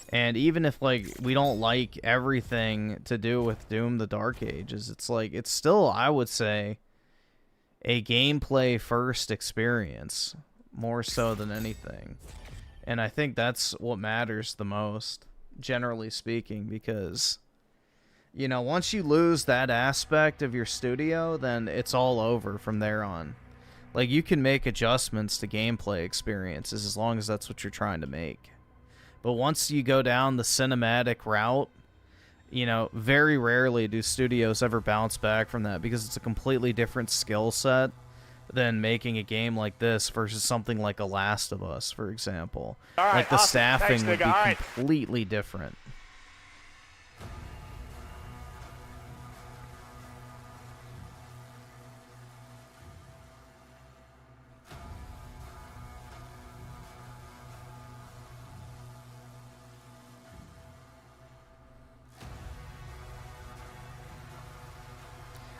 Speaker 1: And even if, like, we don't like everything to do with Doom the Dark Ages, it's like, it's still, I would say, a gameplay first experience, more so than anything. And I think that's what matters the most, generally speaking, because, you know, once you lose that aspect of your studio, then it's all over from there on. Like, you can make adjustments to gameplay experiences as long as that's what you're trying to make. But once you go down the cinematic route, you know, very rarely do studios ever bounce back from that because it's a completely different skill set than making a game like this versus something like A Last of Us, for example.
Speaker 4: All right,
Speaker 1: like, the
Speaker 4: awesome.
Speaker 1: staffing
Speaker 4: Thanks,
Speaker 1: would be
Speaker 4: nigga. All right.
Speaker 1: completely different.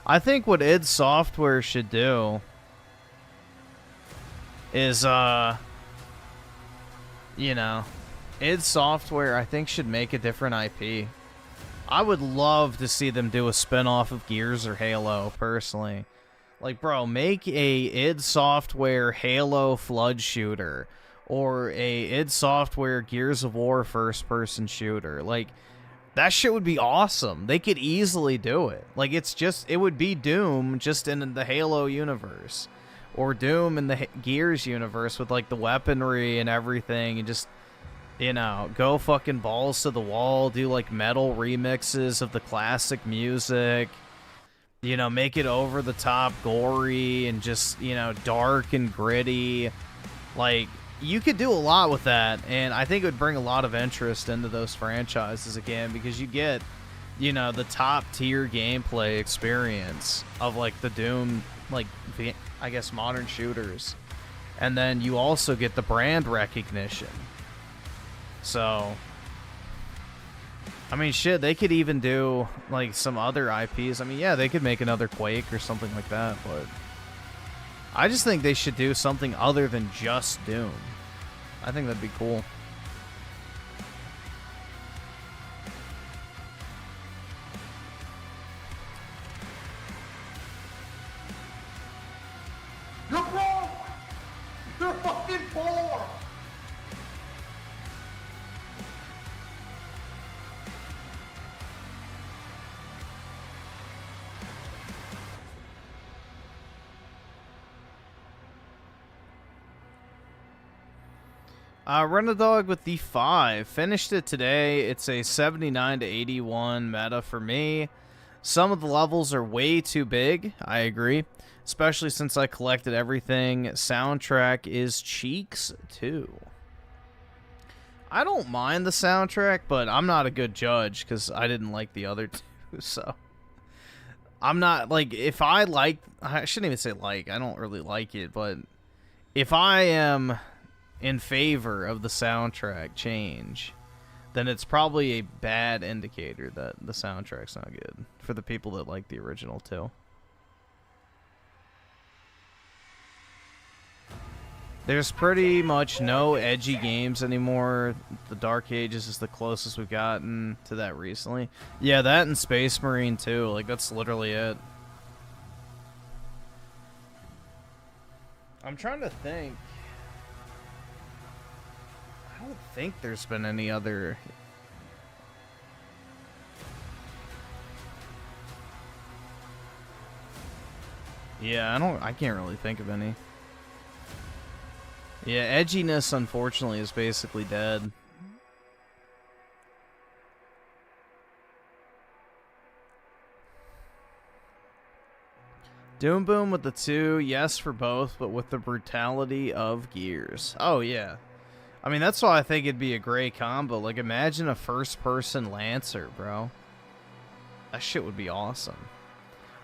Speaker 1: I think what id Software should do is, you know, id Software, I think, should make a different IP. I would love to see them do a spin-off of Gears or Halo, personally. Like, bro, make a id Software Halo Flood shooter, or a id Software Gears of War first-person shooter. Like, that shit would be awesome. They could easily do it. Like, it's just, it would be Doom just in the Halo universe. Or Doom in the Gears universe with, like, the weaponry and everything. And just, you know, go fucking balls to the wall. Do, like, metal remixes of the classic music. You know, make it over the top gory and just, you know, dark and gritty. Like, you could do a lot with that, and I think it would bring a lot of interest into those franchises again, because you get, you know, the top tier gameplay experience of, like, the Doom, like, I guess, modern shooters. And then you also get the brand recognition. So, I mean, shit, they could even do, like, some other IPs. I mean, yeah, they could make another Quake or something like that, but I just think they should do something other than just Doom. I think that'd be cool.
Speaker 6: You're broke! You're fucking poor!
Speaker 1: Renadog with the 5. Finished it today. It's a 79 to 81 meta for me. Some of the levels are way too big. I agree. Especially since I collected everything. Soundtrack is cheeks, too. I don't mind the soundtrack, but I'm not a good judge because I didn't like the other two, so... I'm not, like, if I like... I shouldn't even say like. I don't really like it, but... If I am in favor of the soundtrack change, then it's probably a bad indicator that the soundtrack's not good for the people that like the original, too. There's pretty much no edgy games anymore. The Dark Ages is the closest we've gotten to that recently. Yeah, that and Space Marine too. Like, that's literally it. I'm trying to think. I don't think there's been any other... Yeah, I can't really think of any. Yeah, edginess, unfortunately, is basically dead. Doom Boom with the 2, yes for both, but with the brutality of Gears. Oh, yeah. I mean, that's why I think it'd be a great combo. Like, imagine a first-person Lancer, bro. That shit would be awesome.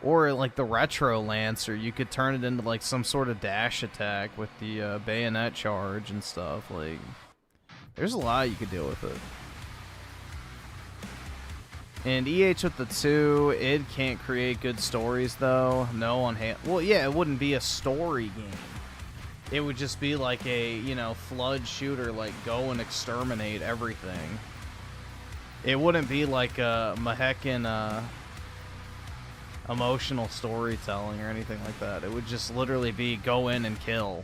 Speaker 1: Or, like, the Retro Lancer, you could turn it into, like, some sort of dash attack with the bayonet charge and stuff. Like, there's a lot you could do with it. And EH with the 2, it can't create good stories, though. No on hand. Well, yeah, it wouldn't be a story game. It would just be like a, you know, flood shooter, like, go and exterminate everything. It wouldn't be like a Maheckin, emotional storytelling or anything like that. It would just literally be go in and kill.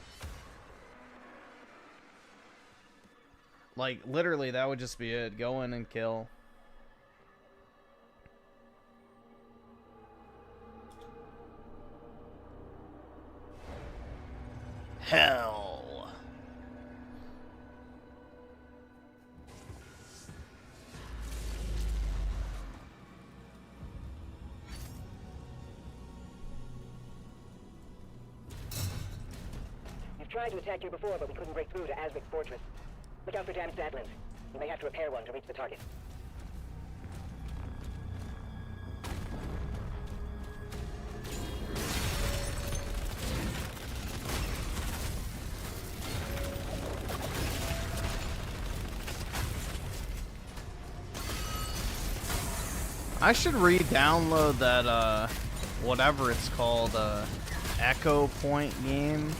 Speaker 1: Like, literally, that would just be it. Go in and kill. Hell.
Speaker 2: We've tried to attack you before, but we couldn't break through to Asvik's fortress. Look out for damaged Adlins. You may have to repair one to reach the target.
Speaker 1: I should re-download that, whatever it's called, Echo Point game.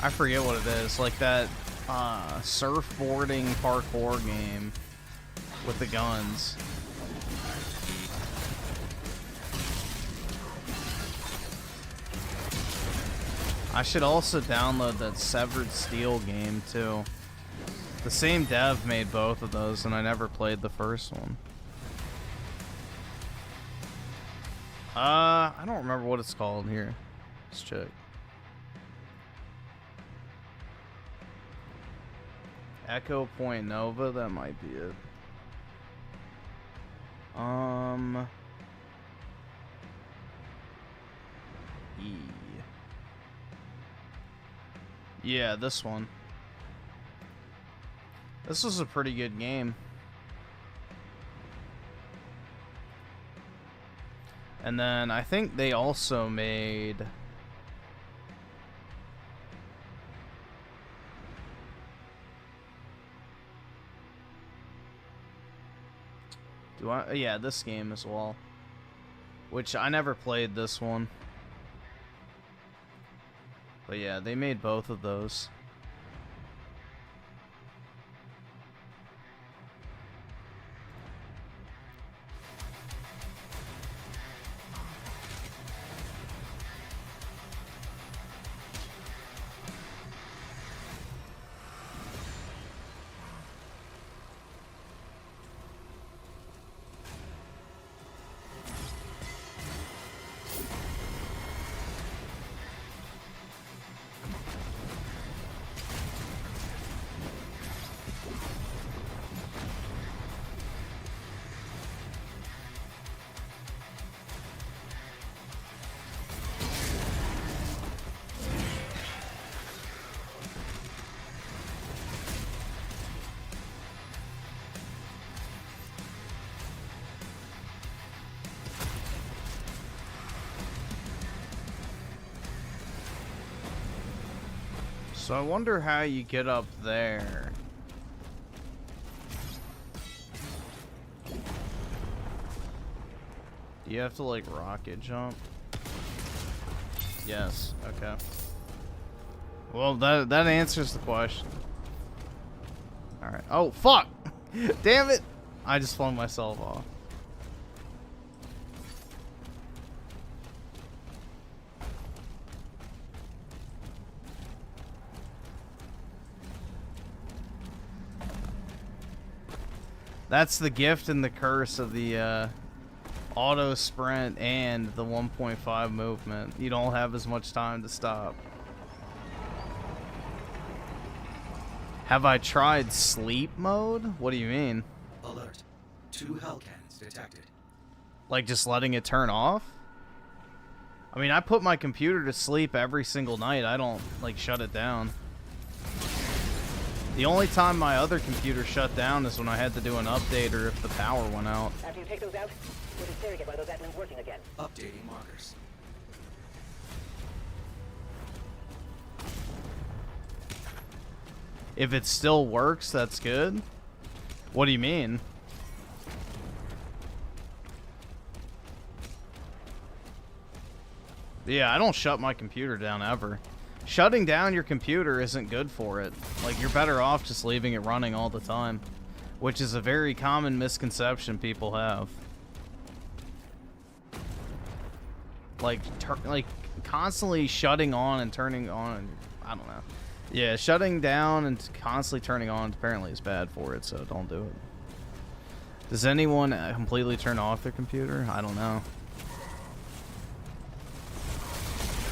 Speaker 1: I forget what it is. Like that, surfboarding parkour game with the guns. I should also download that Severed Steel game, too. The same dev made both of those, and I never played the first one. I don't remember what it's called here. Let's check. Echo Point Nova, that might be it. E. Yeah, this one. This was a pretty good game. And then I think they also made... Yeah, this game as well. Which I never played this one. But yeah, they made both of those. So I wonder how you get up there. Do you have to like rocket jump? Yes, okay. Well, that answers the question. Alright. Oh, fuck! Damn it! I just flung myself off. That's the gift and the curse of the auto sprint and the 1.5 movement. You don't have as much time to stop. Have I tried sleep mode? What do you mean?
Speaker 5: Alert. 2 hell cannons detected.
Speaker 1: Like just letting it turn off? I mean, I put my computer to sleep every single night. I don't like shut it down. The only time my other computer shut down is when I had to do an update or if the power went out.
Speaker 2: After you take those out, we'll interrogate why those admins working again.
Speaker 5: Updating markers.
Speaker 1: If it still works, that's good. What do you mean? Yeah, I don't shut my computer down ever. Shutting down your computer isn't good for it. Like, you're better off just leaving it running all the time, which is a very common misconception people have. Like, constantly shutting on and turning on. I don't know. Yeah, shutting down and constantly turning on apparently is bad for it, so don't do it. Does anyone completely turn off their computer? I don't know.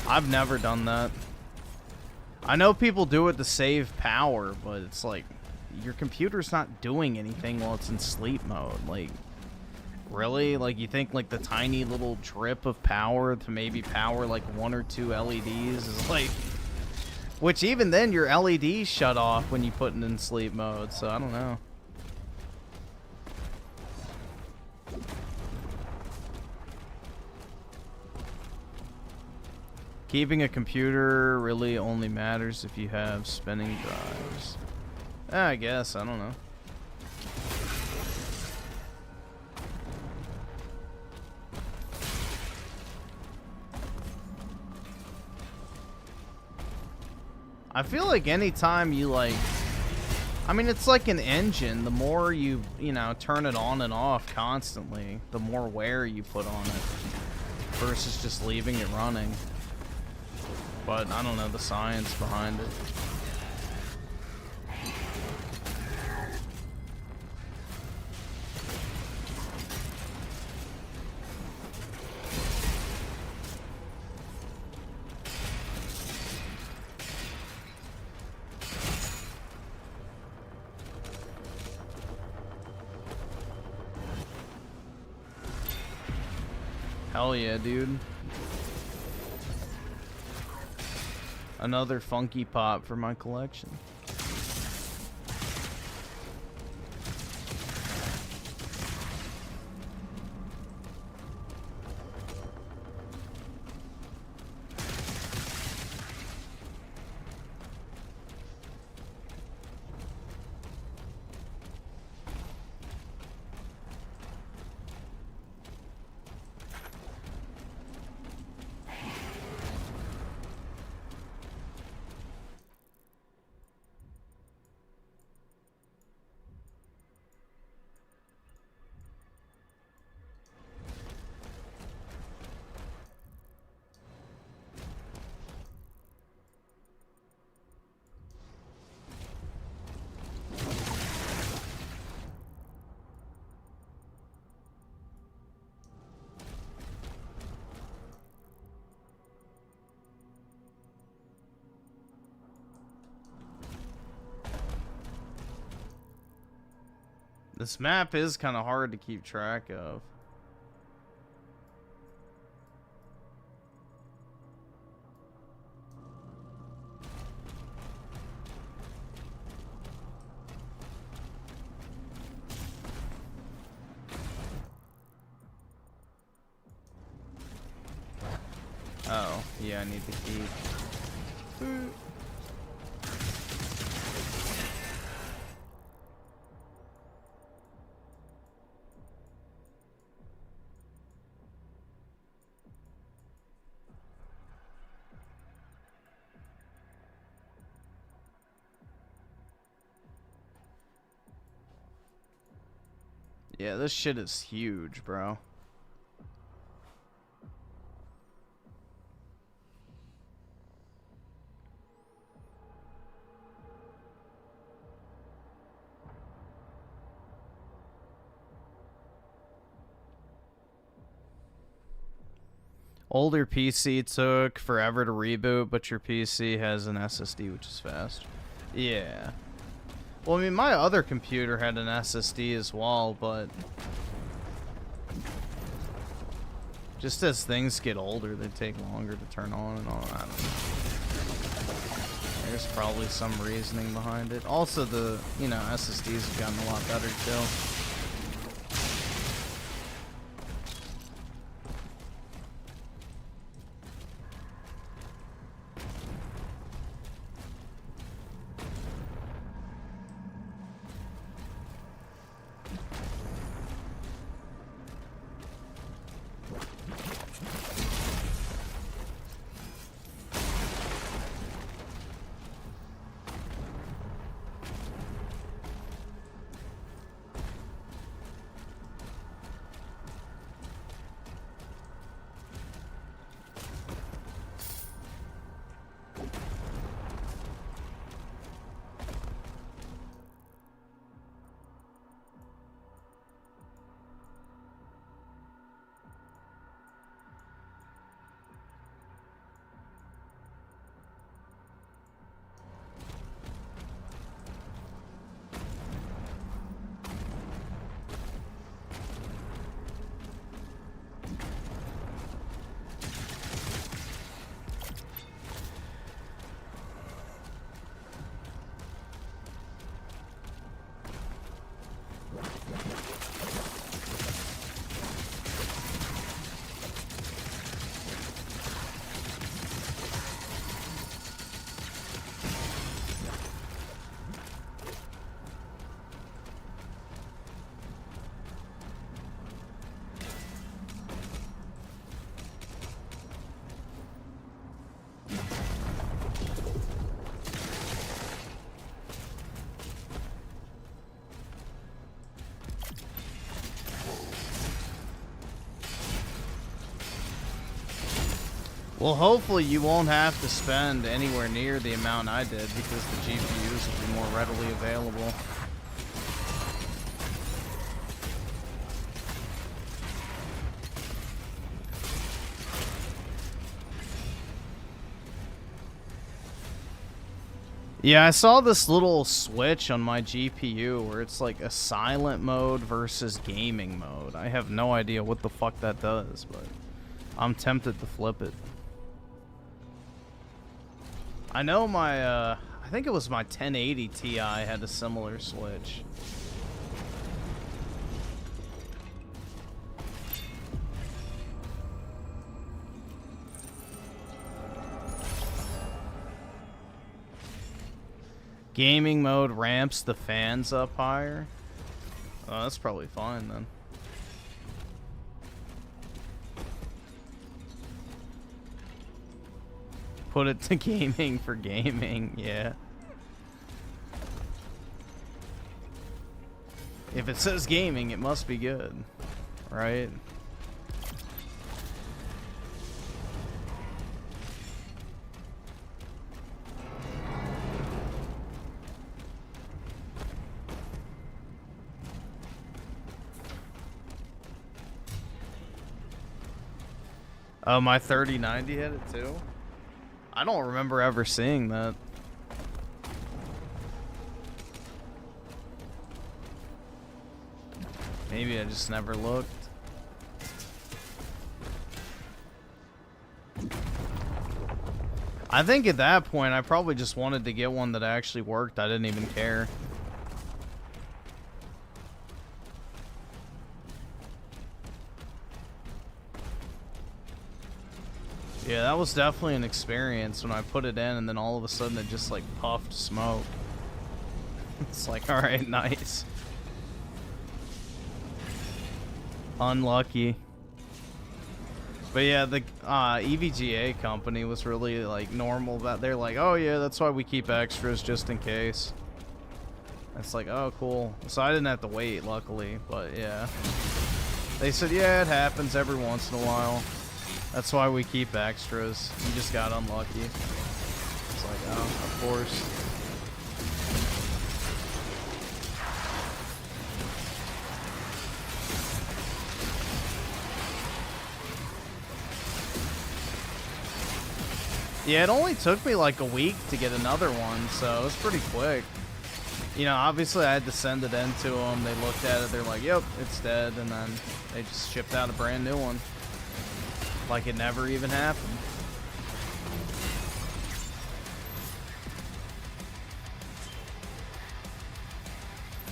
Speaker 1: I've never done that. I know people do it to save power, but it's like, your computer's not doing anything while it's in sleep mode. Like, really? Like, you think like the tiny little drip of power to maybe power like 1 or 2 LEDs is like... Which even then, your LEDs shut off when you put it in sleep mode, so I don't know. Keeping a computer really only matters if you have spinning drives. I guess, I don't know. I feel like anytime you like, I mean, it's like an engine. The more you know, turn it on and off constantly, the more wear you put on it versus just leaving it running. But I don't know the science behind it. Hell yeah, dude. Another funky pop for my collection. This map is kind of hard to keep track of. Oh, yeah, I need the key. Yeah, this shit is huge, bro. Older PC took forever to reboot, but your PC has an SSD, which is fast. Yeah. Well, I mean, my other computer had an SSD as well, but just as things get older, they take longer to turn on and all. I don't know. There's probably some reasoning behind it. Also, the, you know, SSDs have gotten a lot better too. Well, hopefully you won't have to spend anywhere near the amount I did because the GPUs will be more readily available. Yeah, I saw this little switch on my GPU where it's like a silent mode versus gaming mode. I have no idea what the fuck that does, but I'm tempted to flip it. I know my, I think it was my 1080 Ti had a similar switch. Gaming mode ramps the fans up higher. Oh, that's probably fine then. Put it to gaming for gaming, yeah. If it says gaming, it must be good, right? Oh, my 3090 had it too? I don't remember ever seeing that. Maybe I just never looked. I think at that point I probably just wanted to get one that actually worked. I didn't even care. Yeah, that was definitely an experience when I put it in and then all of a sudden it just like puffed smoke. It's like, alright, nice. Unlucky. But yeah, the EVGA company was really like normal about, they're like, oh yeah, that's why we keep extras just in case. It's like, oh, cool. So I didn't have to wait, luckily, but yeah. They said, yeah, it happens every once in a while. That's why we keep extras. You just got unlucky. It's like, oh, of course. Yeah, it only took me like a week to get another one, so it was pretty quick. You know, obviously I had to send it in to them. They looked at it, they're like, yep, it's dead, and then they just shipped out a brand new one. Like it never even happened.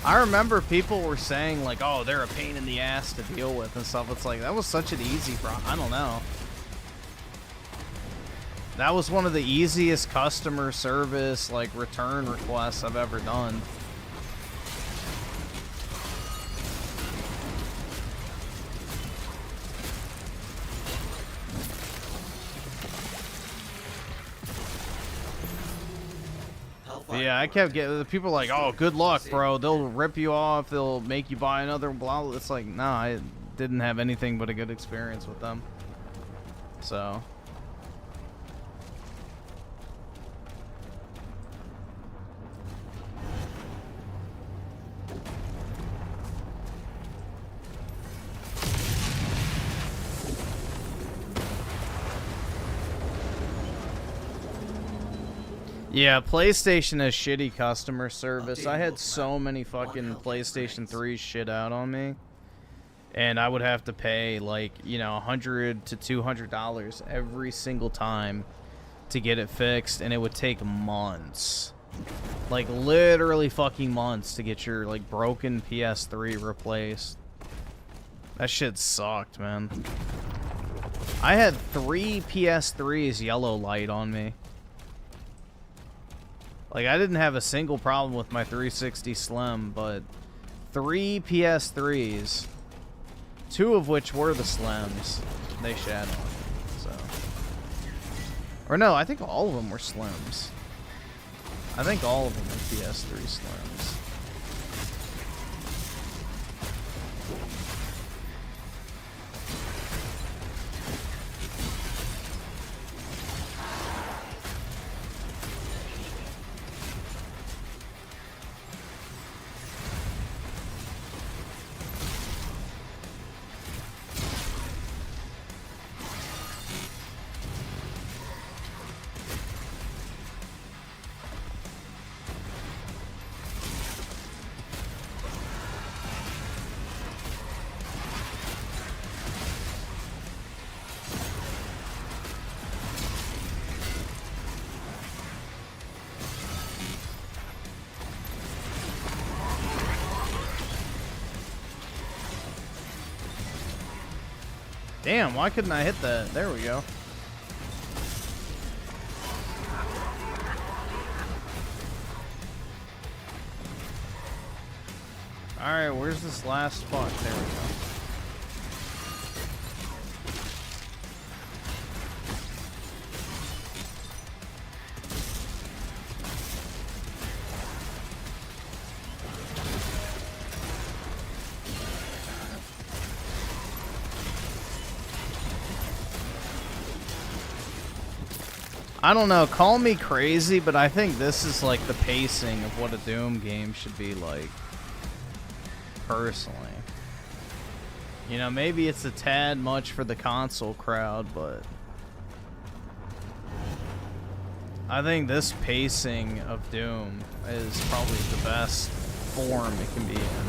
Speaker 1: I remember people were saying like, oh, they're a pain in the ass to deal with and stuff. It's like, that was such an easy problem. I don't know. That was one of the easiest customer service, like, return requests I've ever done. Yeah, I kept getting the people like, oh, good luck, bro. They'll rip you off. They'll make you buy another blah, blah. It's like, nah, I didn't have anything but a good experience with them. So... Yeah, PlayStation has shitty customer service. I had so many fucking PlayStation 3s shit out on me. And I would have to pay, like, you know, $100 to $200 every single time to get it fixed. And it would take months. Like, literally fucking months to get your, like, broken PS3 replaced. That shit sucked, man. I had 3 PS3s yellow light on me. Like, I didn't have a single problem with my 360 Slim, but 3 PS3s, 2 of which were the Slims, they shat on me, so. Or no, I think all of them were Slims. I think all of them were PS3 Slims. Damn, why couldn't I hit that? There we go. Alright, where's this last spot? There we go. I don't know, call me crazy, but I think this is like the pacing of what a Doom game should be like. Personally. You know, maybe it's a tad much for the console crowd, but I think this pacing of Doom is probably the best form it can be in.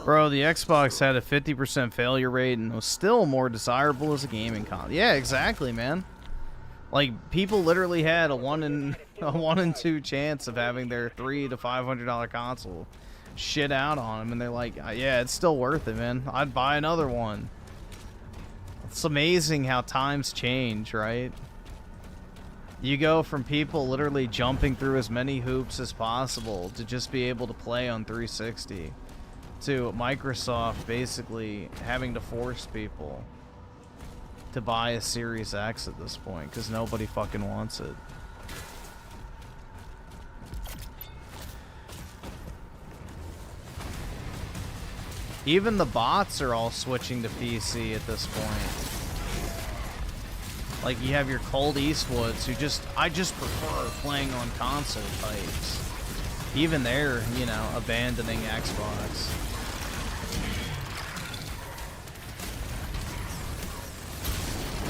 Speaker 1: Bro, the Xbox had a 50% failure rate and was still more desirable as a gaming console. Yeah, exactly, man. Like, people literally had a 1 in 2 chance of having their $300 to $500 console shit out on them, and they're like, yeah, it's still worth it, man. I'd buy another one. It's amazing how times change, right? You go from people literally jumping through as many hoops as possible to just be able to play on 360. To Microsoft basically having to force people to buy a Series X at this point because nobody fucking wants it. Even the bots are all switching to PC at this point. Like, you have your Cold Eastwoods who I just prefer playing on console types. Even they're, you know, abandoning Xbox.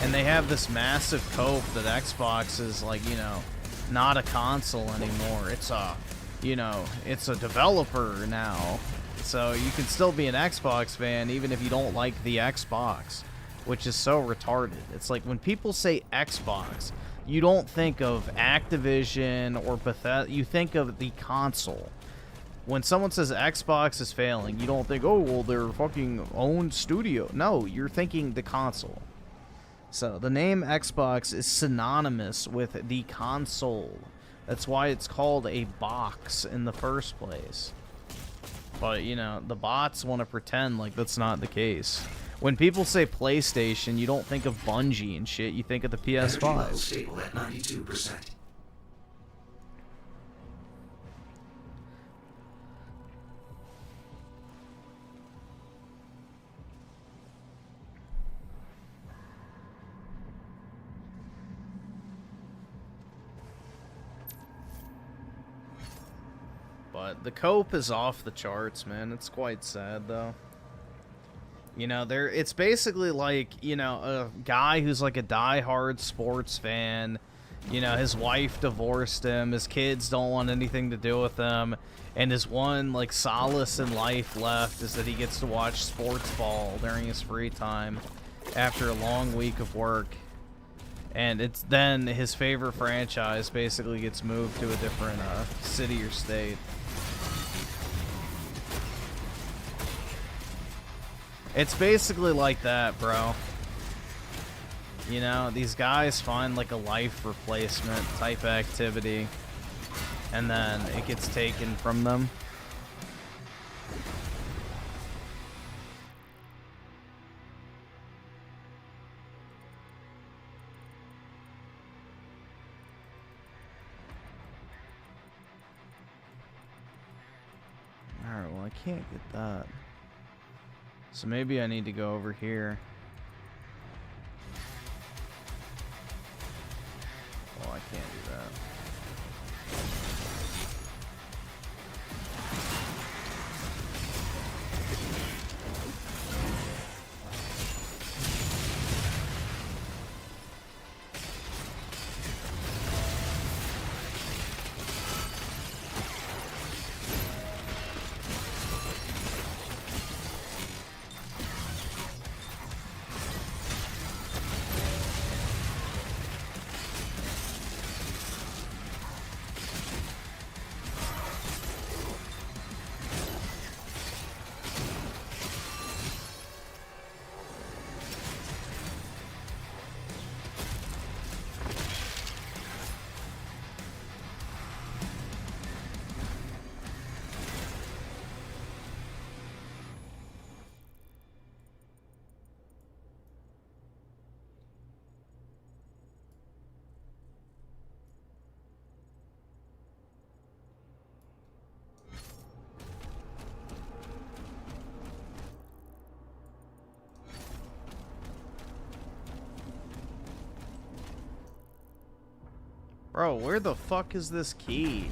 Speaker 1: And they have this massive cope that Xbox is, like, you know, not a console anymore. It's a, you know, it's a developer now. So you can still be an Xbox fan even if you don't like the Xbox, which is so retarded. It's like when people say Xbox, you don't think of Activision or Bethesda, you think of the console. When someone says Xbox is failing, you don't think, oh, well, they're fucking own studio. No, you're thinking the console. So the name Xbox is synonymous with the console. That's why it's called a box in the first place. But, you know, the bots want to pretend like that's not the case. When people say PlayStation, you don't think of Bungie and shit. You think of the PS5.
Speaker 5: Stable at 92%.
Speaker 1: But the cope is off the charts, man. It's quite sad, though. You know, it's basically like, you know, a guy who's like a diehard sports fan. You know, his wife divorced him. His kids don't want anything to do with him. And his one, like, solace in life left is that he gets to watch sports ball during his free time after a long week of work. And it's then his favorite franchise basically gets moved to a different city or state. It's basically like that, bro. You know, these guys find like a life replacement type activity, and then it gets taken from them. Alright, well, I can't get that. So maybe I need to go over here. Well, I can't do that. Bro, where the fuck is this key?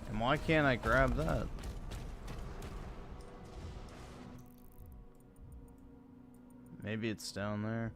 Speaker 1: And why can't I grab that? Maybe it's down there.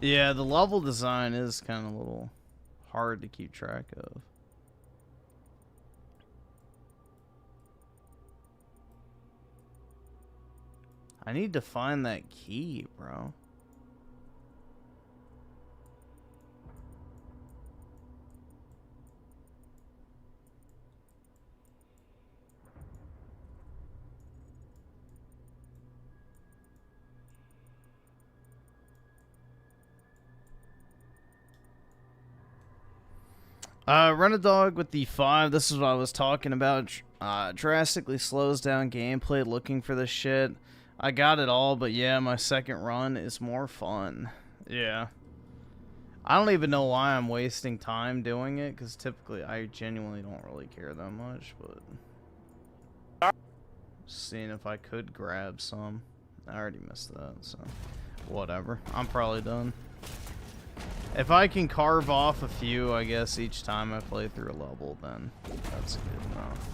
Speaker 1: Yeah, the level design is kind of a little hard to keep track of. I need to find that key, bro. Run a dog with the 5. This is what I was talking about. Drastically slows down gameplay looking for this shit. I got it all, but yeah, my second run is more fun. Yeah. I don't even know why I'm wasting time doing it, because typically I genuinely don't really care that much, but... Seeing if I could grab some. I already missed that, so... Whatever. I'm probably done. If I can carve off a few, I guess, each time I play through a level, then that's good enough.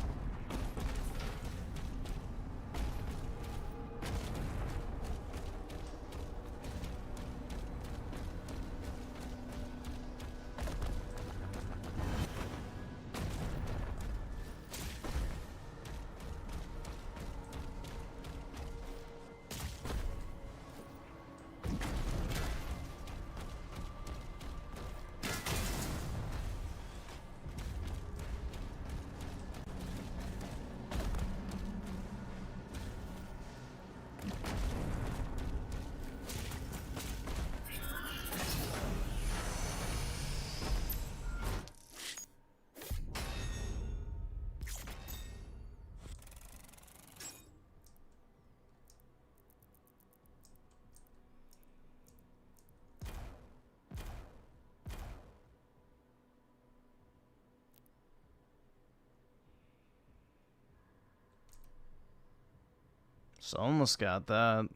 Speaker 1: So almost got that.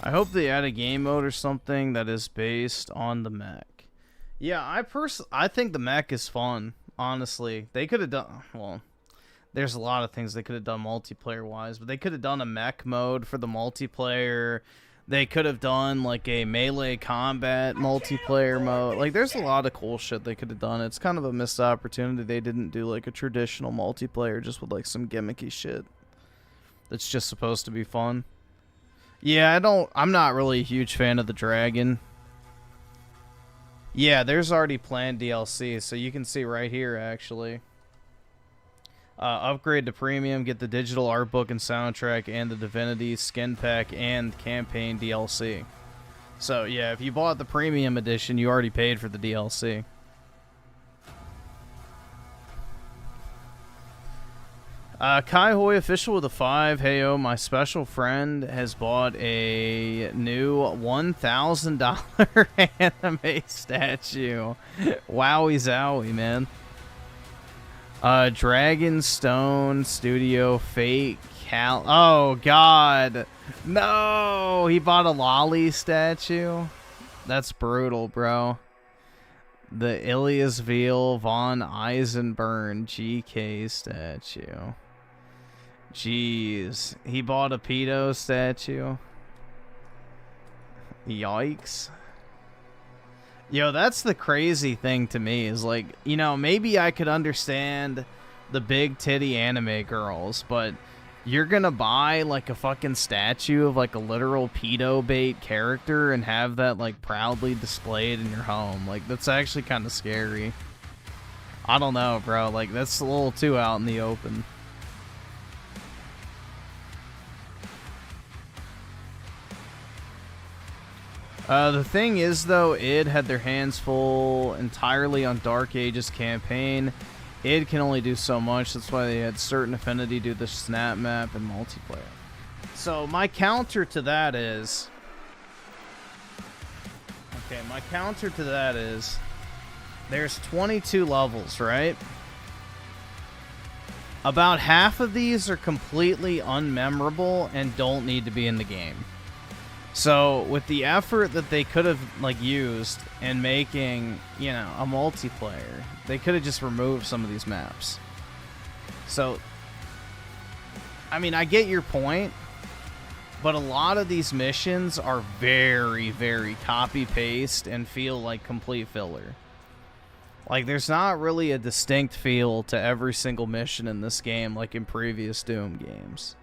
Speaker 1: I hope they add a game mode or something that is based on the mech. Yeah, I think the mech is fun, honestly. They could have done... Well, there's a lot of things they could have done multiplayer-wise, but they could have done a mech mode for the multiplayer. They could have done, like, a melee combat multiplayer mode. Like, there's a lot of cool shit they could have done. It's kind of a missed opportunity. They didn't do, like, a traditional multiplayer just with, like, some gimmicky shit that's just supposed to be fun. Yeah, I'm not really a huge fan of the dragon. Yeah, there's already planned DLC, so you can see right here, actually. Upgrade to premium, get the digital art book and soundtrack, and the Divinity skin pack and campaign DLC. So, yeah, if you bought the premium edition, you already paid for the DLC. Kai Hoi official with a 5. Heyo, my special friend has bought a new $1,000 anime statue. Wowie zowie, man. Dragonstone Studio Fate Cal. Oh, God. No! He bought a Lolly statue? That's brutal, bro. The Ilias Veal von Eisenburn GK statue. Jeez. He bought a pedo statue. Yikes. Yo, that's the crazy thing to me is like, you know, maybe I could understand the big titty anime girls, but you're gonna buy like a fucking statue of like a literal pedo bait character and have that like proudly displayed in your home. Like, that's actually kind of scary. I don't know, bro. Like, that's a little too out in the open. The thing is, though, id had their hands full entirely on Dark Ages campaign. Id can only do so much. That's why they had certain affinity to the snap map and multiplayer. So my counter to that is... Okay, my counter to that is... There's 22 levels, right? About half of these are completely unmemorable and don't need to be in the game. So, with the effort that they could have, like, used in making, you know, a multiplayer, they could have just removed some of these maps. So, I mean, I get your point, but a lot of these missions are very, very copy-paste and feel like complete filler. Like, there's not really a distinct feel to every single mission in this game like in previous Doom games.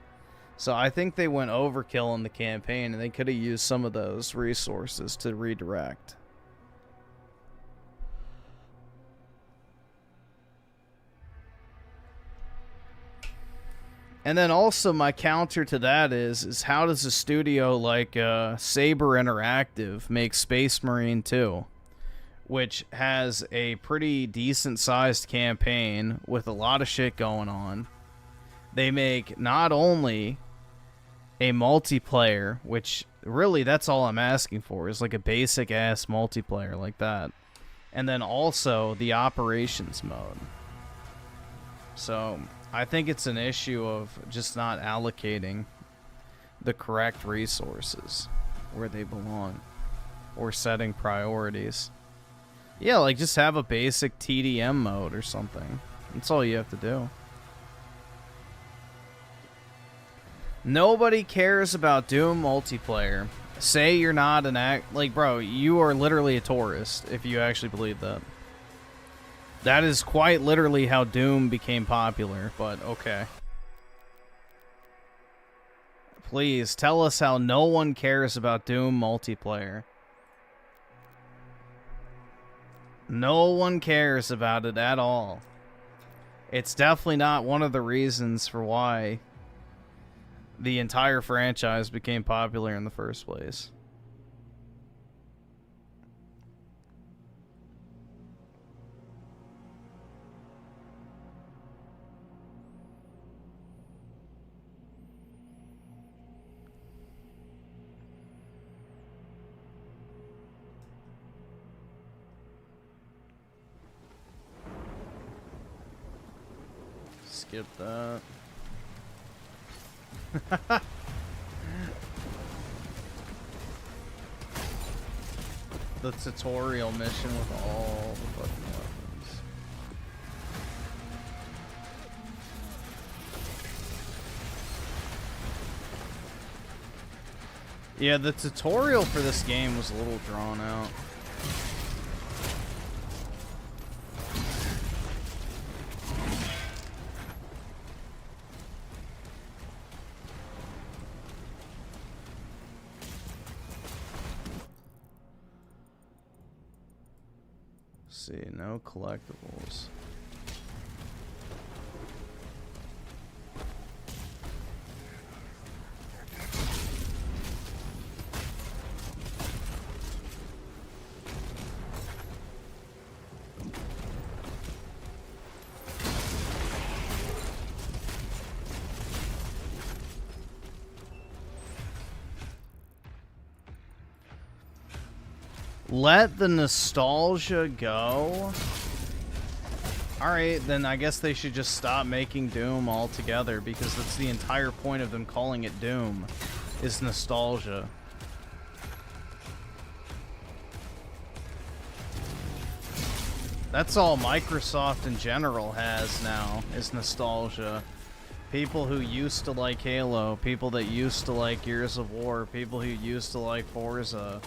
Speaker 1: So I think they went overkill in the campaign, and they could have used some of those resources to redirect. And then also my counter to that is how does a studio like Saber Interactive make Space Marine 2, which has a pretty decent-sized campaign with a lot of shit going on? They make not only a multiplayer, which really that's all I'm asking for, is like a basic-ass multiplayer like that, and then also the operations mode. So I think it's an issue of just not allocating the correct resources where they belong, or setting priorities. Yeah, like just have a basic TDM mode or something. That's all you have to do. Nobody cares about Doom multiplayer. Say you're not an like, bro, you are literally a tourist if you actually believe that. That is quite literally how Doom became popular, but okay. Please, tell us how no one cares about Doom multiplayer. No one cares about it at all. It's definitely not one of the reasons for why the entire franchise became popular in the first place. Skip that. The tutorial mission with all the fucking weapons. Yeah, the tutorial for this game was a little drawn out. See, no collectibles. Let the nostalgia go? Alright, then I guess they should just stop making Doom altogether, because that's the entire point of them calling it Doom, is nostalgia. That's all Microsoft in general has now, is nostalgia. People who used to like Halo, people that used to like Gears of War, people who used to like Forza.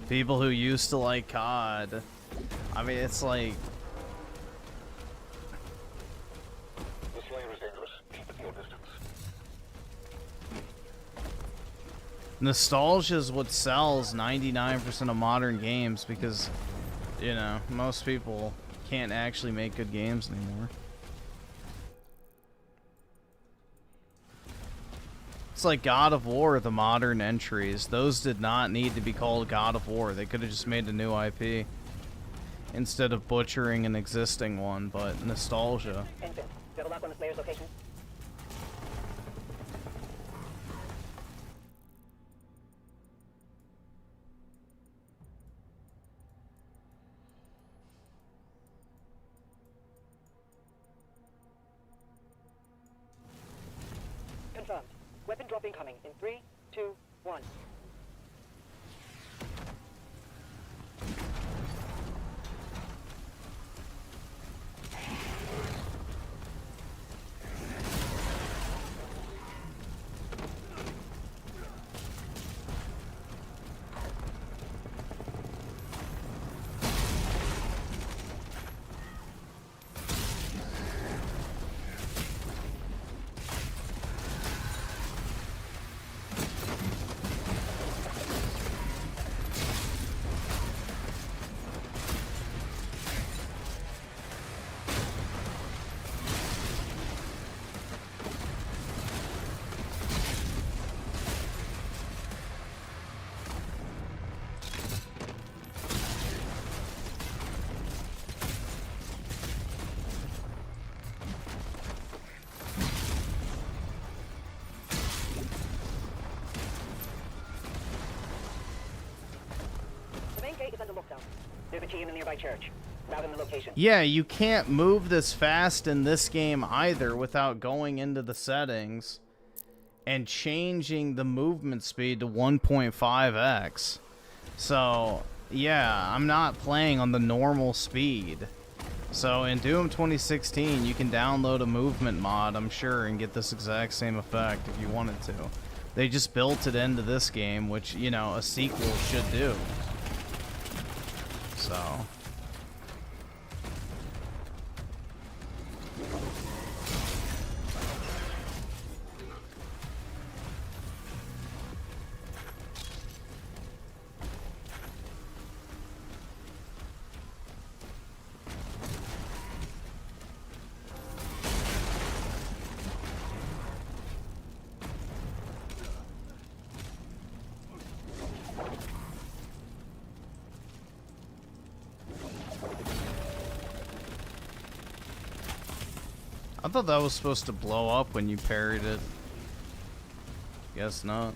Speaker 1: People who used to like COD. I mean, it's like...
Speaker 3: The Slayer is dangerous. Keep at your distance.
Speaker 1: Nostalgia is what sells 99% of modern games because, you know, most people can't actually make good games anymore. It's like God of War, the modern entries. Those did not need to be called God of War. They could have just made a new IP instead of butchering an existing one, but nostalgia.
Speaker 2: Ensign, double up on the Slayer's location. Weapon drop incoming in 3, 2, 1. The main gate is under lockdown. There's a key in the nearby church. Route in the location.
Speaker 1: Yeah, you can't move this fast in this game either without going into the settings and changing the movement speed to 1.5x. So, yeah, I'm not playing on the normal speed. So in Doom 2016, you can download a movement mod, I'm sure, and get this exact same effect if you wanted to. They just built it into this game, which, you know, a sequel should do. So... I thought that was supposed to blow up when you parried it. Guess not.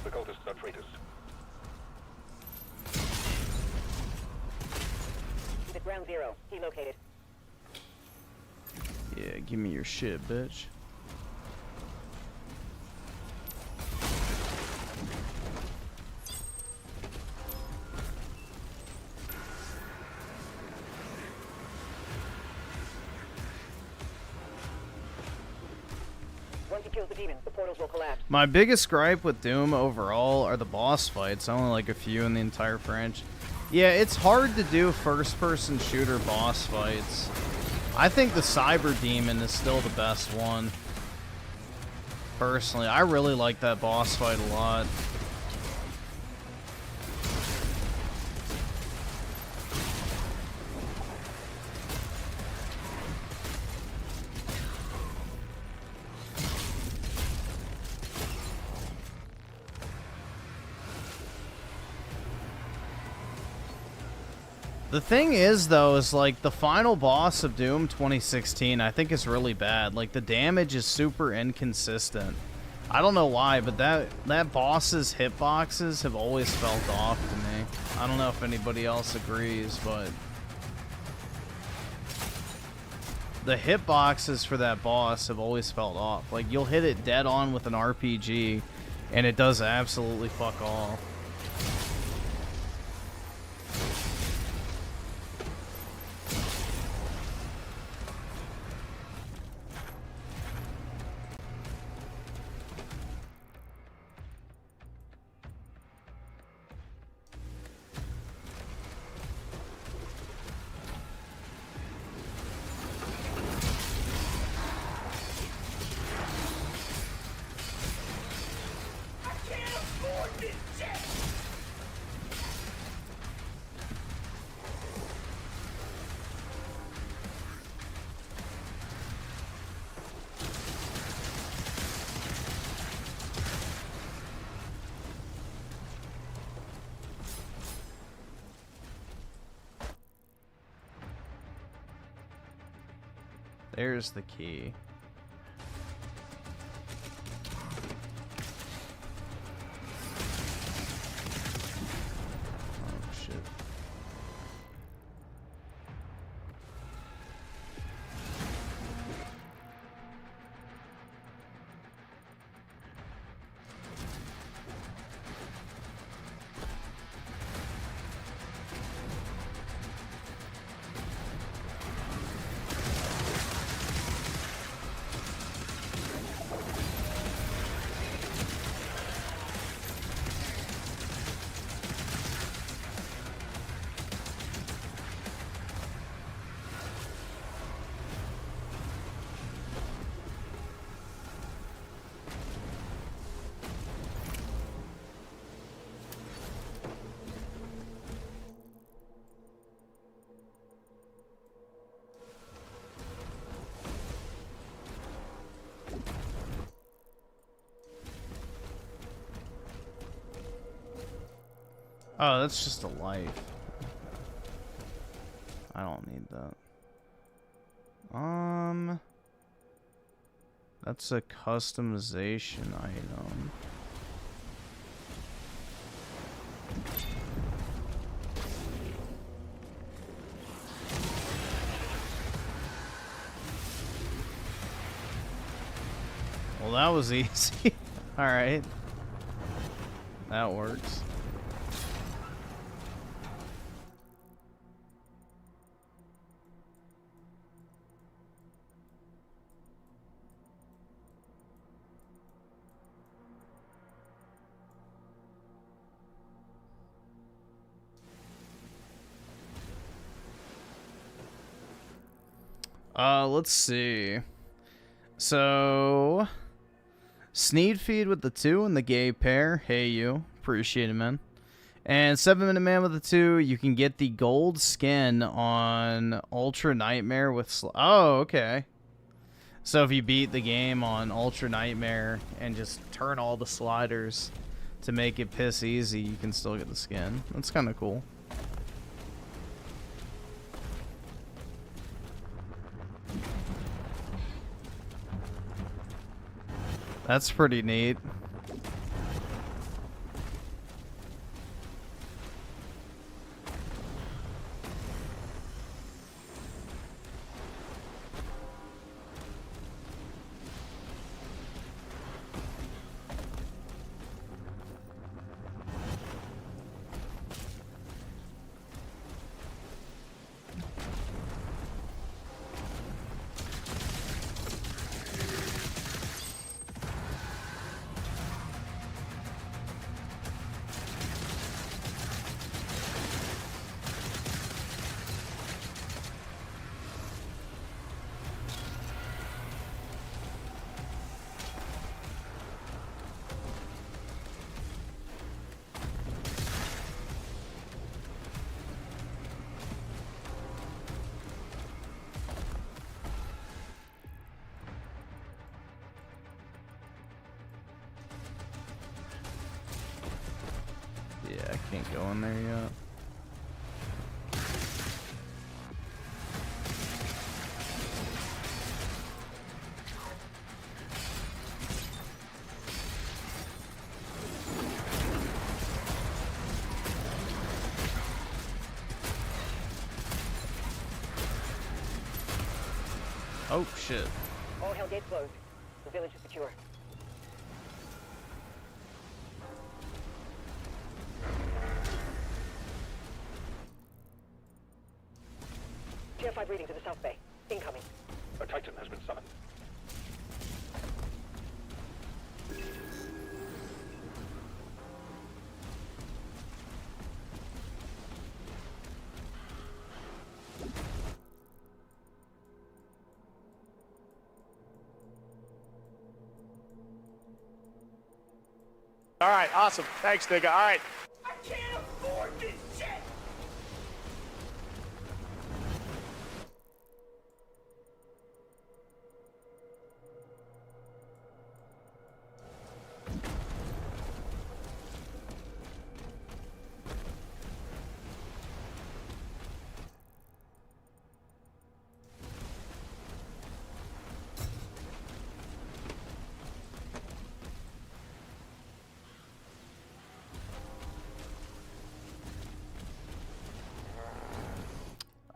Speaker 3: The cultists are traitors.
Speaker 2: He's at ground zero. He located.
Speaker 1: Yeah, give me your shit, bitch.
Speaker 2: Once he kills the demon, the portals will collapse.
Speaker 1: My biggest gripe with Doom overall are the boss fights. Only like a few in the entire franchise. Yeah, it's hard to do first-person shooter boss fights. I think the Cyber Demon is still the best one. Personally, I really like that boss fight a lot. The thing is, though, is like the final boss of Doom 2016, I think is really bad. Like the damage is super inconsistent. I don't know why, but that boss's hitboxes have always felt off to me. I don't know if anybody else agrees, but the hitboxes for that boss have always felt off. Like you'll hit it dead on with an RPG, and it does absolutely fuck all.
Speaker 7: I can't afford this shit!
Speaker 1: There's the key. Oh, shit. Oh, that's just a life. I don't need that. That's a customization item. Well, that was easy. All right. That works. Let's see. So, Sneed Feed with the 2 and the gay pair. Hey, you. Appreciate it, man. And 7-Minute Man with the 2. You can get the gold skin on Ultra Nightmare with... Oh, okay. So if you beat the game on Ultra Nightmare and just turn all the sliders to make it piss easy, you can still get the skin. That's kind of cool. That's pretty neat. Yeah, I can't go in there yet. Oh, shit.
Speaker 2: All hell gates closed. The village is secure. Tier 5 reading to the South Bay. Incoming.
Speaker 3: A Titan has been summoned.
Speaker 4: All right, awesome. Thanks, nigga. All right.
Speaker 6: I can't afford this shit!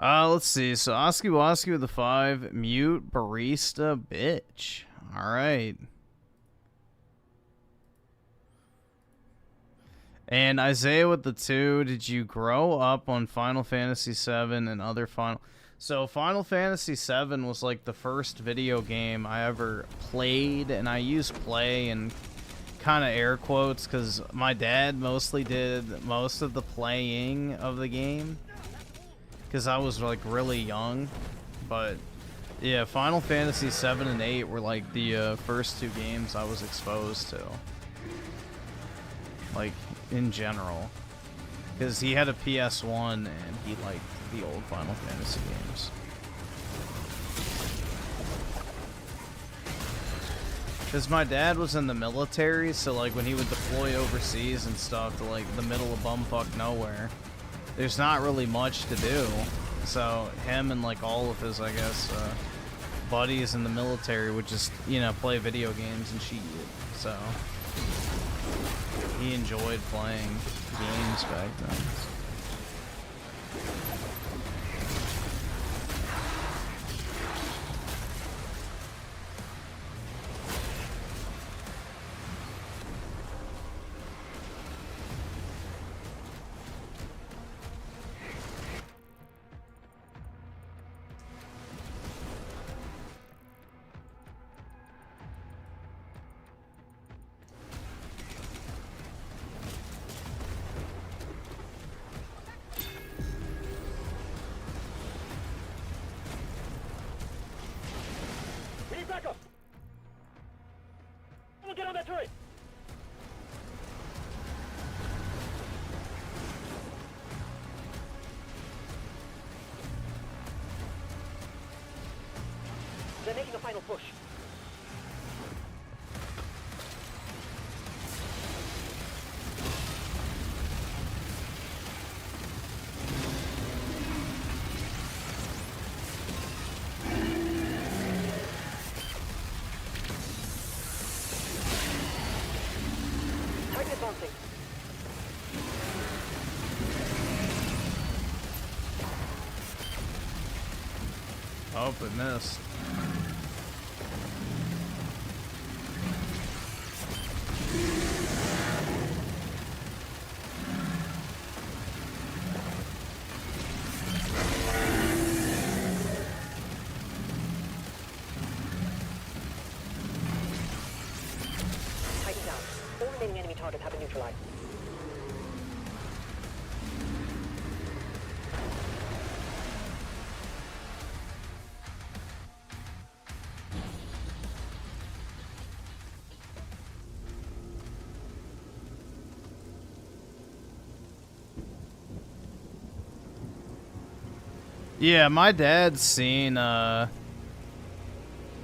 Speaker 1: Let's see. So Oski Woski with the 5. Mute barista bitch. All right. And Isaiah with the 2. Did you grow up on Final Fantasy 7 and other Final? So Final Fantasy 7 was like the first video game I ever played, and I use play and kind of air quotes because my dad mostly did most of the playing of the game because I was like really young. But yeah, Final Fantasy 7 and 8 were like the first 2 games I was exposed to, like in general, because he had a PS1 and he liked the old Final Fantasy games. Because my dad was in the military, so like when he would deploy overseas and stuff to like the middle of bumfuck nowhere, there's not really much to do. So him and like all of his, I guess, buddies in the military would just, you know, play video games and cheat. So he enjoyed playing games back then.
Speaker 4: Get on that turret! They're making a final push.
Speaker 1: Oh, it missed.
Speaker 2: Tighten down. All remaining enemy targets have been neutralized.
Speaker 1: Yeah, my dad's seen, my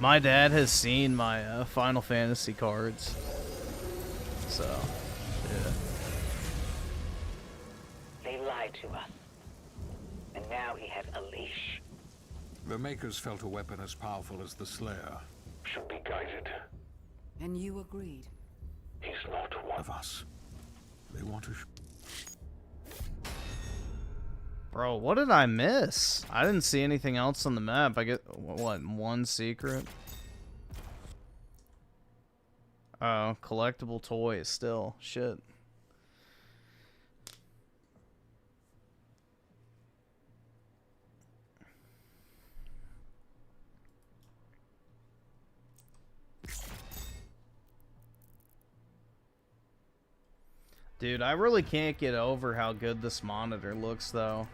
Speaker 1: dad has seen my, Final Fantasy cards. So, yeah.
Speaker 2: They lied to us. And now he has a leash.
Speaker 9: The Makers felt a weapon as powerful as the Slayer.
Speaker 3: Should be guided.
Speaker 10: And you agreed.
Speaker 3: He's not one
Speaker 9: Of us. They want to...
Speaker 1: Bro, what did I miss? I didn't see anything else on the map. I get, what, one secret? Oh, collectible toys still. Shit. Dude, I really can't get over how good this monitor looks, though.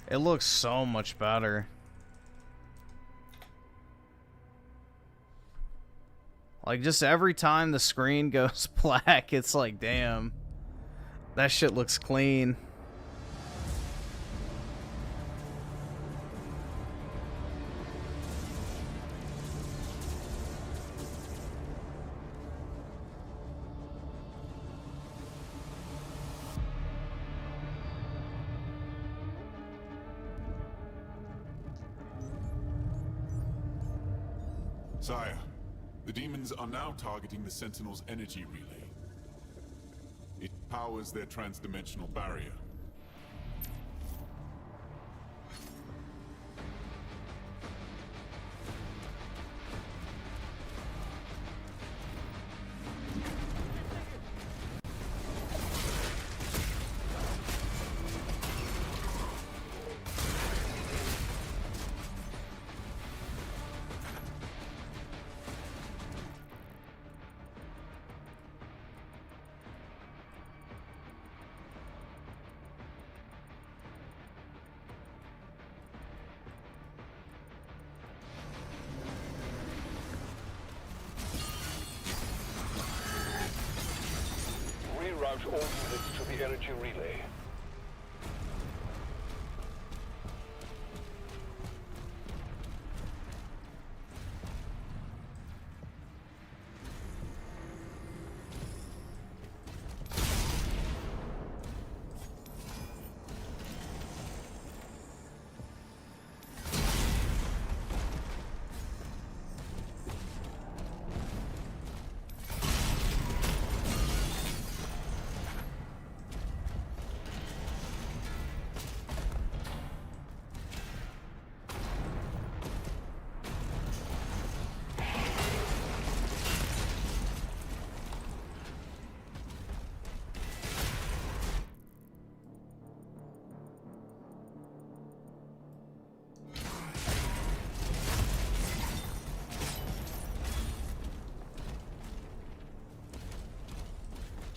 Speaker 1: It looks so much better. Like, just every time the screen goes black, it's like, damn. That shit looks clean.
Speaker 11: Sire, the demons are now targeting the Sentinel's energy relay. It powers their transdimensional barrier.
Speaker 3: Route all units to the energy relay.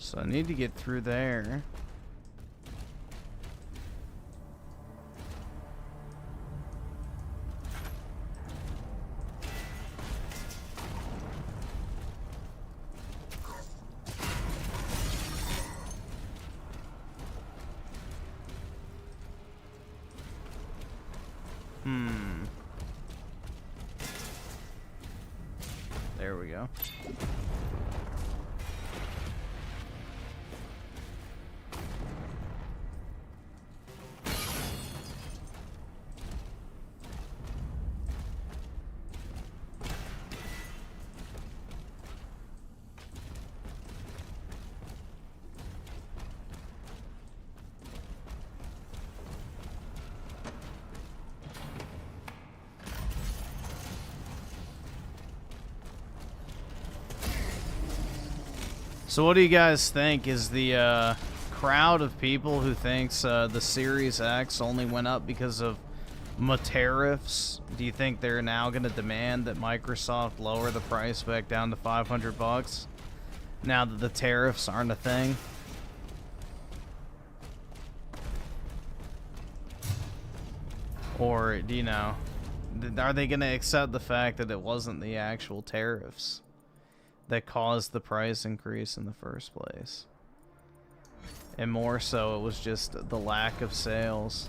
Speaker 1: So I need to get through there. There we go. So what do you guys think? Is the crowd of people who thinks the Series X only went up because of tariffs, do you think they're now going to demand that Microsoft lower the price back down to $500 now that the tariffs aren't a thing? Or, do you know, are they going to accept the fact that it wasn't the actual tariffs that caused the price increase in the first place? And more so, it was just the lack of sales.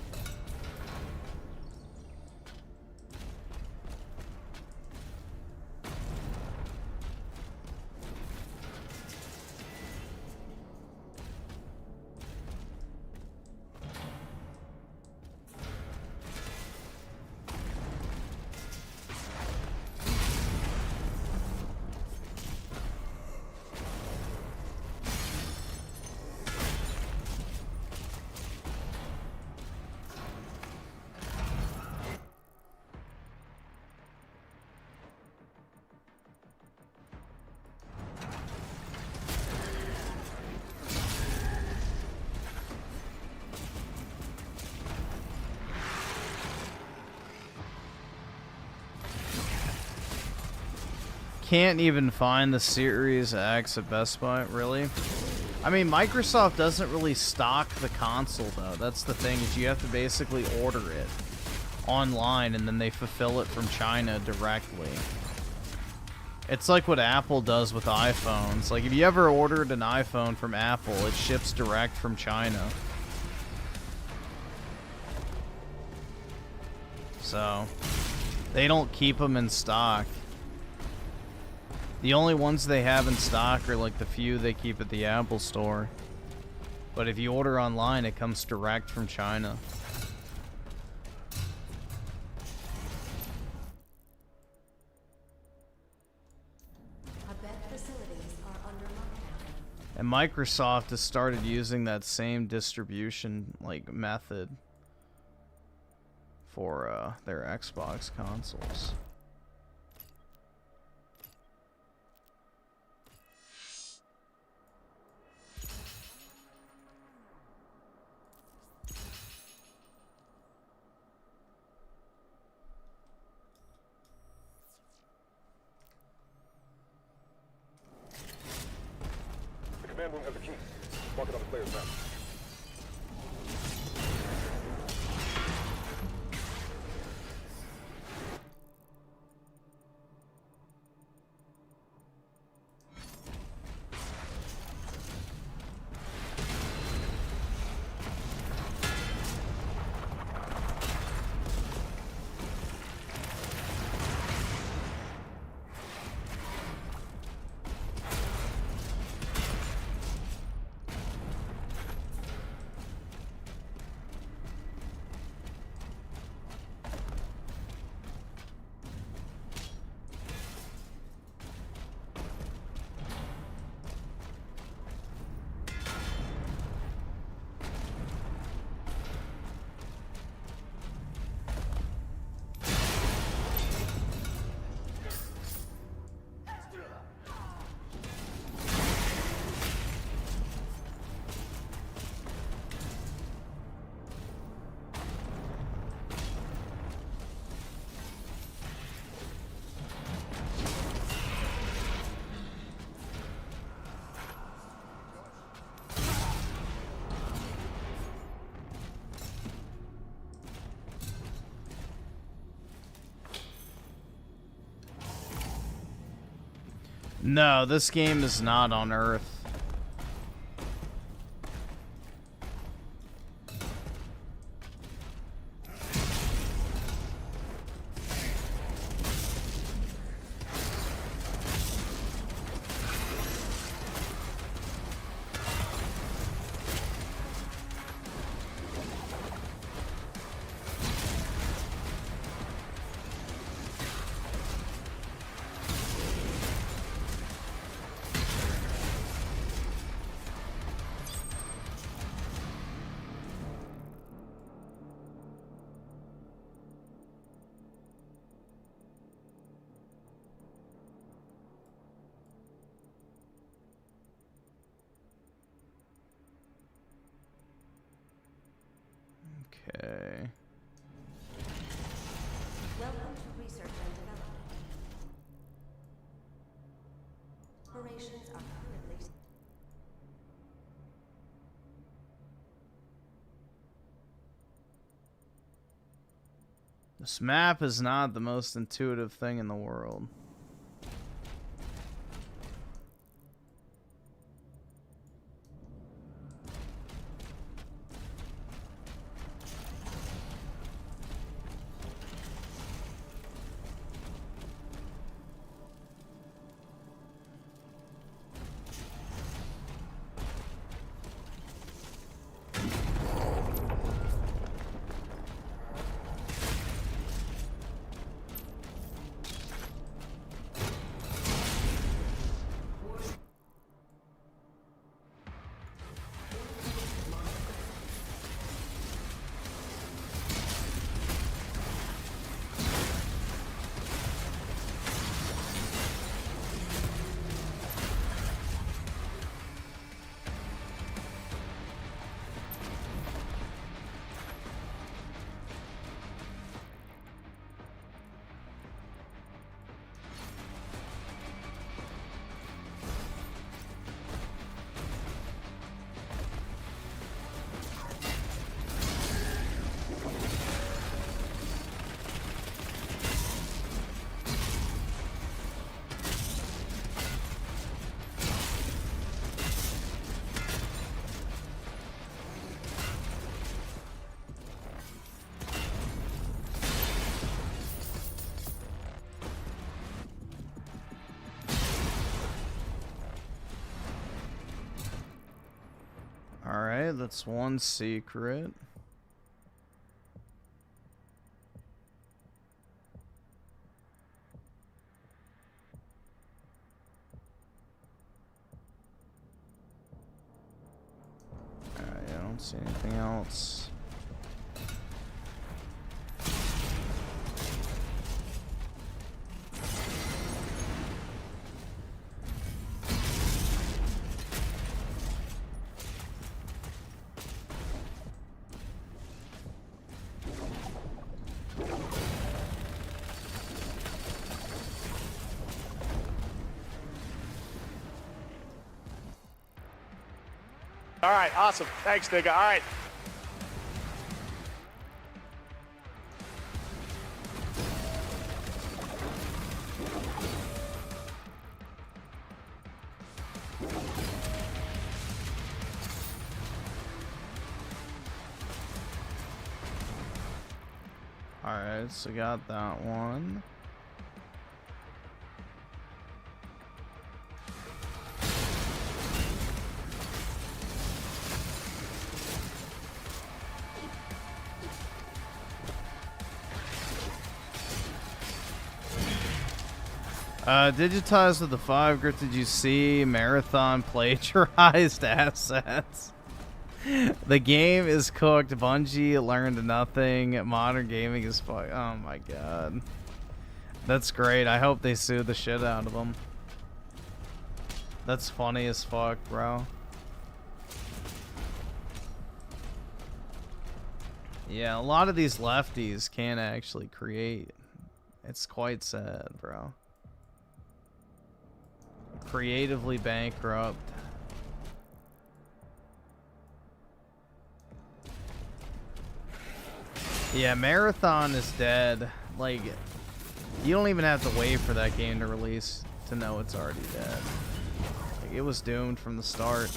Speaker 1: Can't even find the Series X at Best Buy, really? I mean, Microsoft doesn't really stock the console, though. That's the thing, is you have to basically order it online, and then they fulfill it from China directly. It's like what Apple does with iPhones. Like, if you ever ordered an iPhone from Apple, it ships direct from China. So, they don't keep them in stock. The only ones they have in stock are like the few they keep at the Apple Store. But if you order online, it comes direct from China. And Microsoft has started using that same distribution method for their Xbox consoles.
Speaker 3: The command room has a key. Mark it on the player's map.
Speaker 1: No, this game is not on Earth. Okay.
Speaker 10: Welcome to research and development. Operations are currently...
Speaker 1: This map is not the most intuitive thing in the world. Alright, that's one secret. Alright, I don't see anything else.
Speaker 4: All right, awesome. Thanks, nigga. All right.
Speaker 1: Alright, so got that one. Digitized with the 5 grip. Did you see Marathon plagiarized assets? The game is cooked. Bungie learned nothing. Modern gaming is fuck. Oh my god. That's great. I hope they sue the shit out of them. That's funny as fuck, bro. Yeah, a lot of these lefties can't actually create. It's quite sad, bro. Creatively bankrupt. Yeah, Marathon is dead. Like, you don't even have to wait for that game to release to know it's already dead. Like, it was doomed from the start.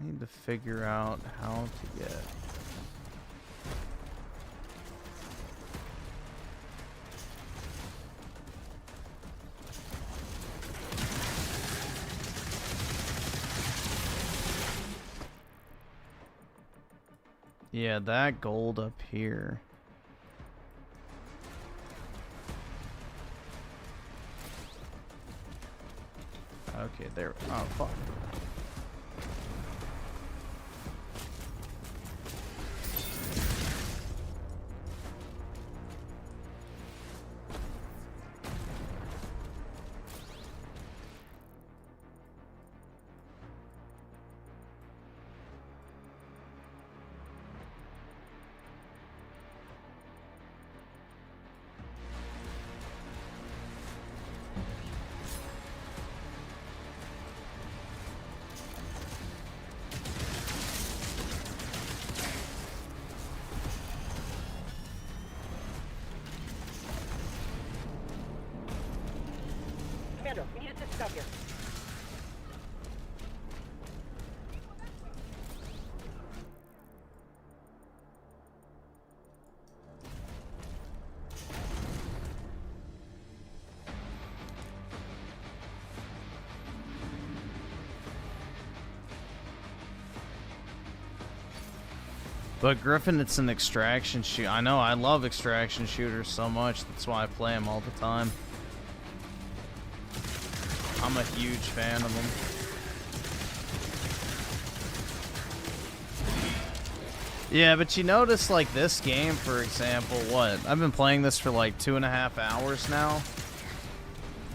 Speaker 1: I need to figure out how to get. Yeah, that gold up here. Okay, there. Oh, fuck.
Speaker 2: Commander, we need assistance out here.
Speaker 1: But Griffin, it's an extraction shoot. I know, I love extraction shooters so much. That's why I play them all the time. I'm a huge fan of them. Yeah, but you notice, like, this game, for example, what? I've been playing this for, like, 2.5 hours now.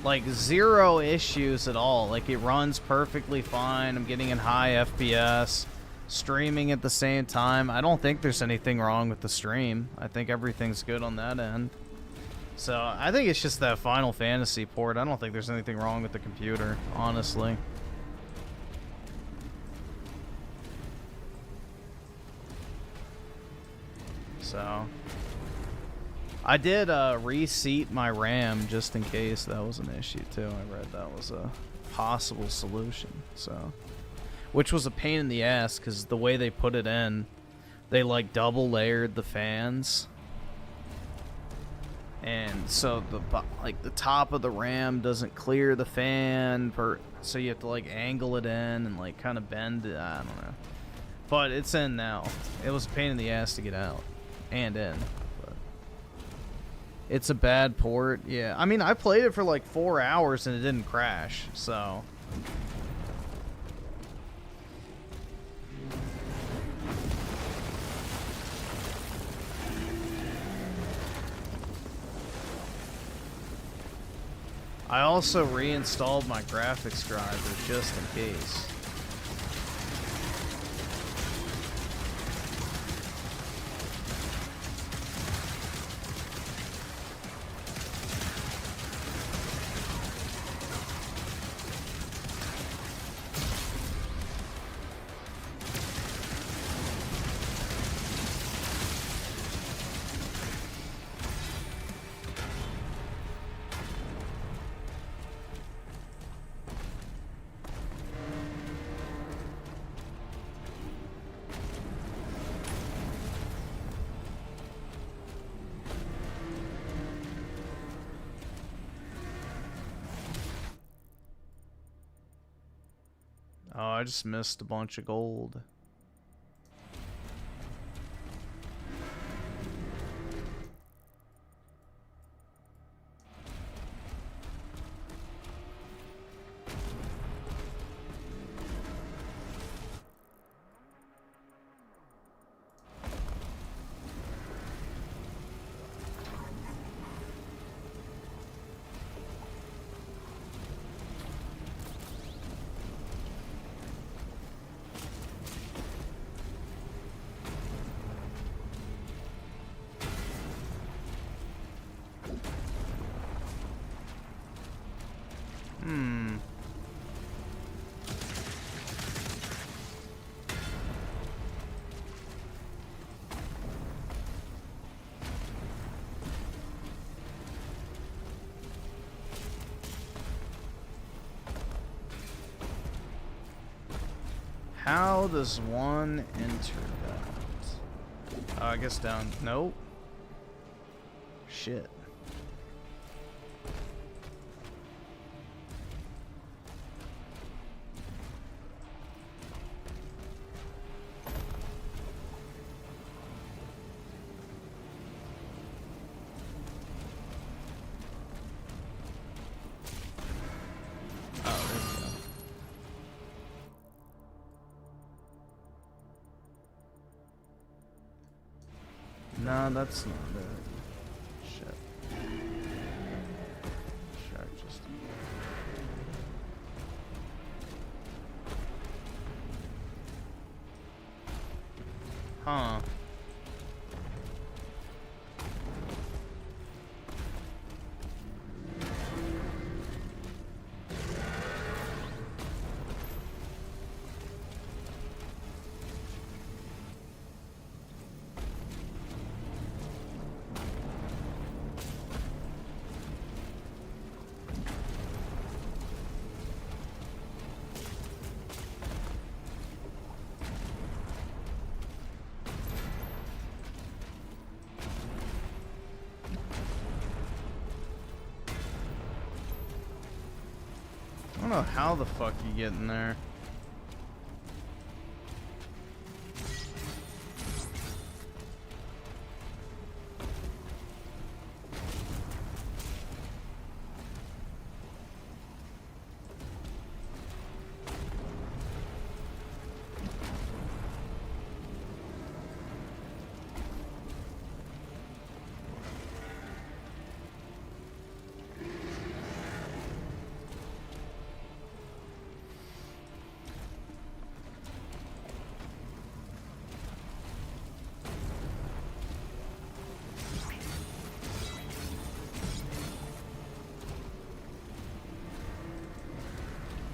Speaker 1: Like, 0 issues at all. Like, it runs perfectly fine. I'm getting in high FPS. Streaming at the same time. I don't think there's anything wrong with the stream. I think everything's good on that end. So, I think it's just that Final Fantasy port. I don't think there's anything wrong with the computer, honestly. So, I did reseat my RAM just in case that was an issue too. I read that was a possible solution. So, which was a pain in the ass because the way they put it in, they like double layered the fans. And so the top of the RAM doesn't clear the fan, so you have to like angle it in and like kind of bend it. I don't know, but it's in now. It was a pain in the ass to get out and in, but it's a bad port. Yeah, I mean I played it for like 4 hours and it didn't crash. So. I also reinstalled my graphics driver just in case. Oh, I just missed a bunch of gold. How does one enter that? I guess down. Nope. Shit. No, that's not it. Shit. Shark just. Huh. I don't know how the fuck you get in there.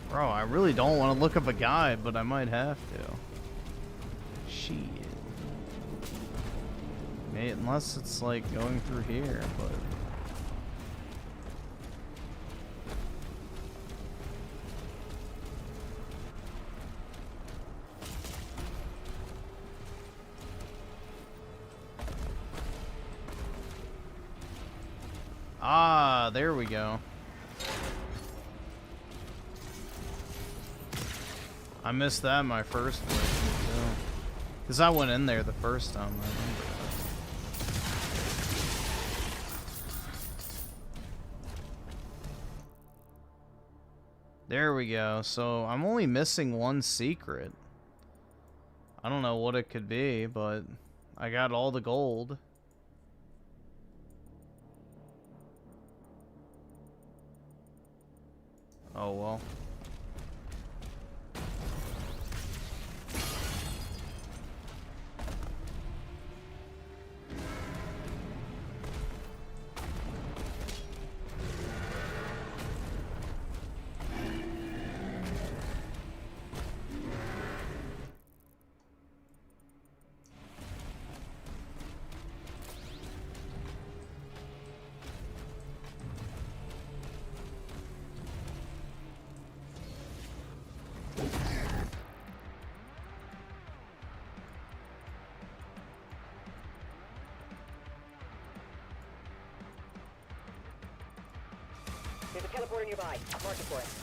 Speaker 1: Bro, I really don't want to look up a guide, but I might have to. Shit. Unless it's like going through here, but... Ah, there we go. I missed that my first playthrough too. Because I went in there the first time, I remember that. There we go. So I'm only missing one secret. I don't know what it could be, but I got all the gold. Oh well.
Speaker 2: There's a teleporter nearby. Mark it for us.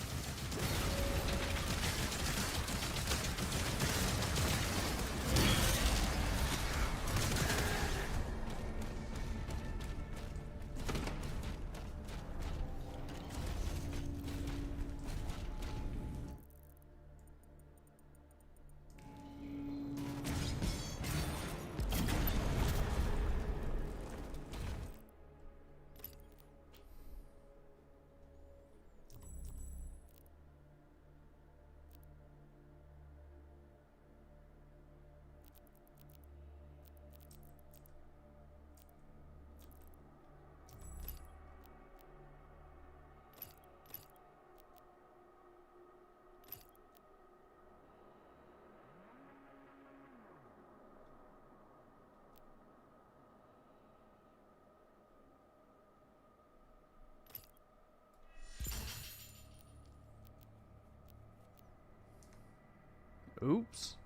Speaker 1: Oops.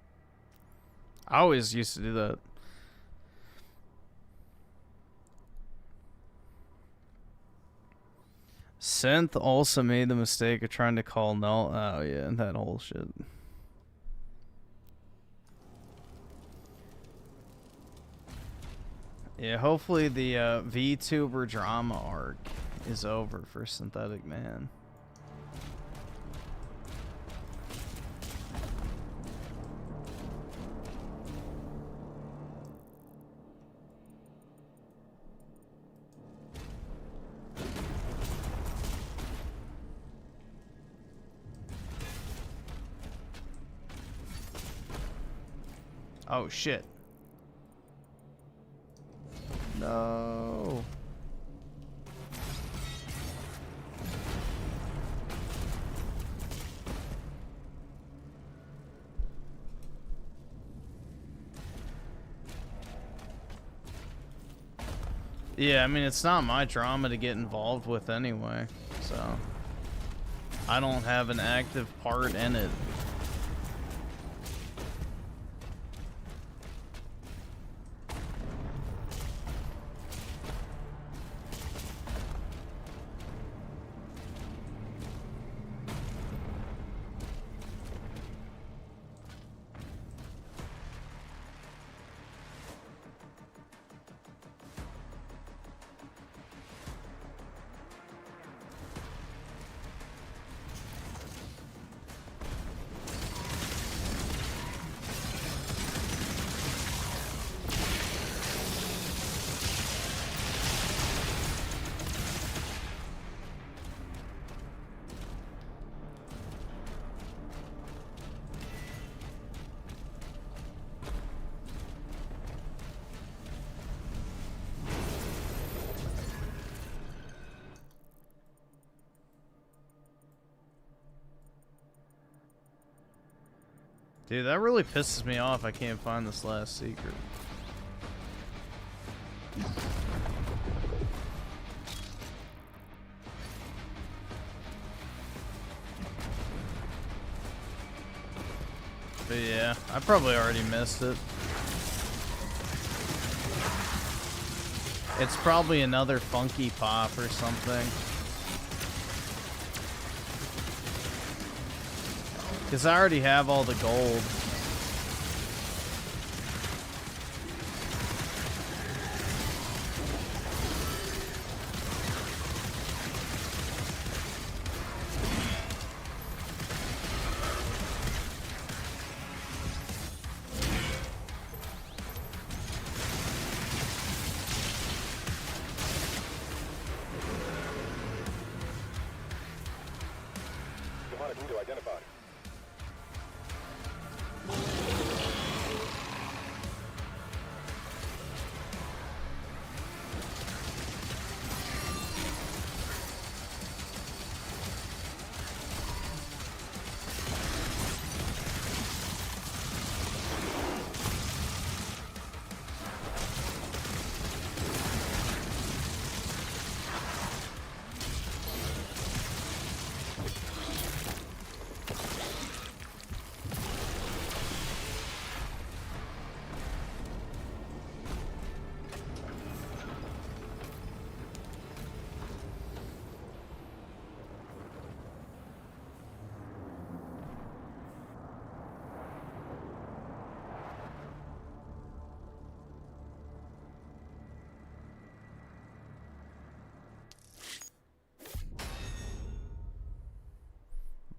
Speaker 1: I always used to do that. Synth also made the mistake of trying to call null. Oh yeah, that whole shit. Yeah, hopefully the VTuber drama arc is over for Synthetic Man. Oh shit. No. Yeah, I mean, it's not my drama to get involved with anyway, so I don't have an active part in it. Dude, that really pisses me off. I can't find this last secret. But yeah, I probably already missed it. It's probably another funky pop or something. Because I already have all the gold.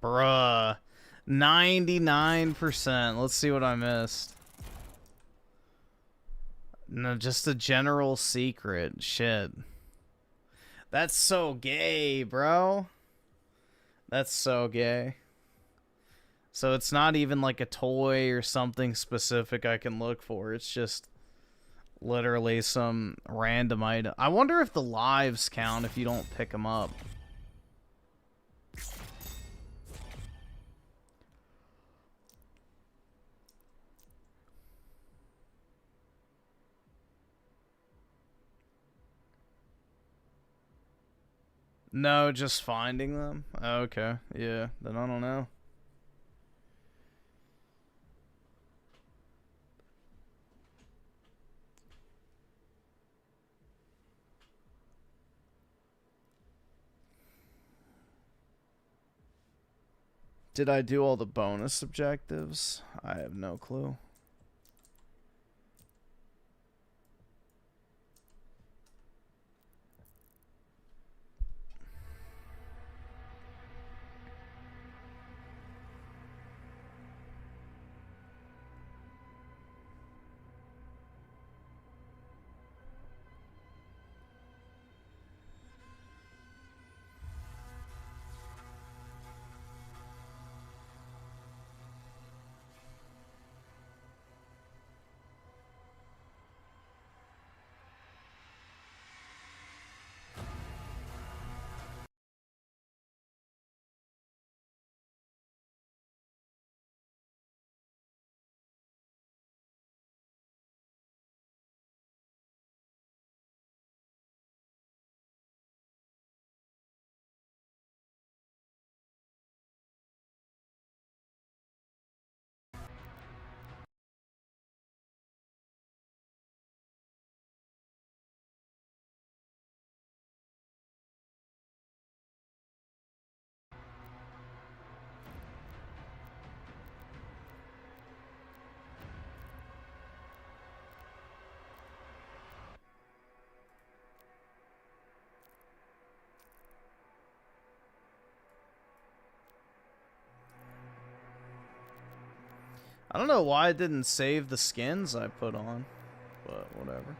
Speaker 1: Bruh. 99%. Let's see what I missed. No, just a general secret. Shit. That's so gay, bro. That's so gay. So it's not even like a toy or something specific I can look for. It's just literally some random item. I wonder if the lives count if you don't pick them up. No, just finding them? Okay, yeah, then I don't know. Did I do all the bonus objectives? I have no clue. I don't know why I didn't save the skins I put on, but whatever.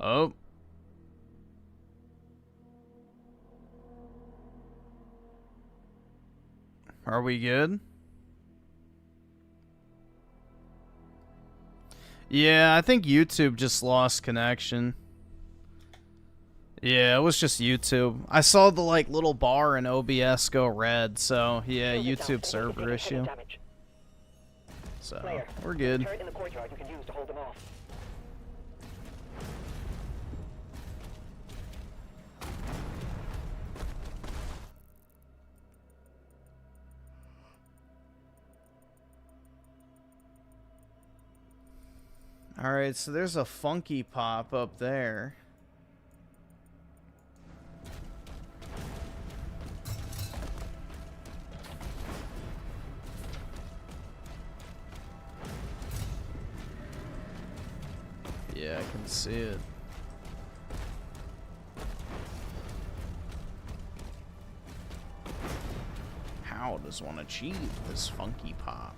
Speaker 1: Oh. Are we good? Yeah, I think YouTube just lost connection. Yeah, it was just YouTube. I saw the like little bar in OBS go red, so yeah, YouTube server issue. So we're good.
Speaker 2: Turret in the courtyard you can use to hold them off.
Speaker 1: Alright, so there's a funky pop up there. Yeah, I can see it. How does one achieve this funky pop?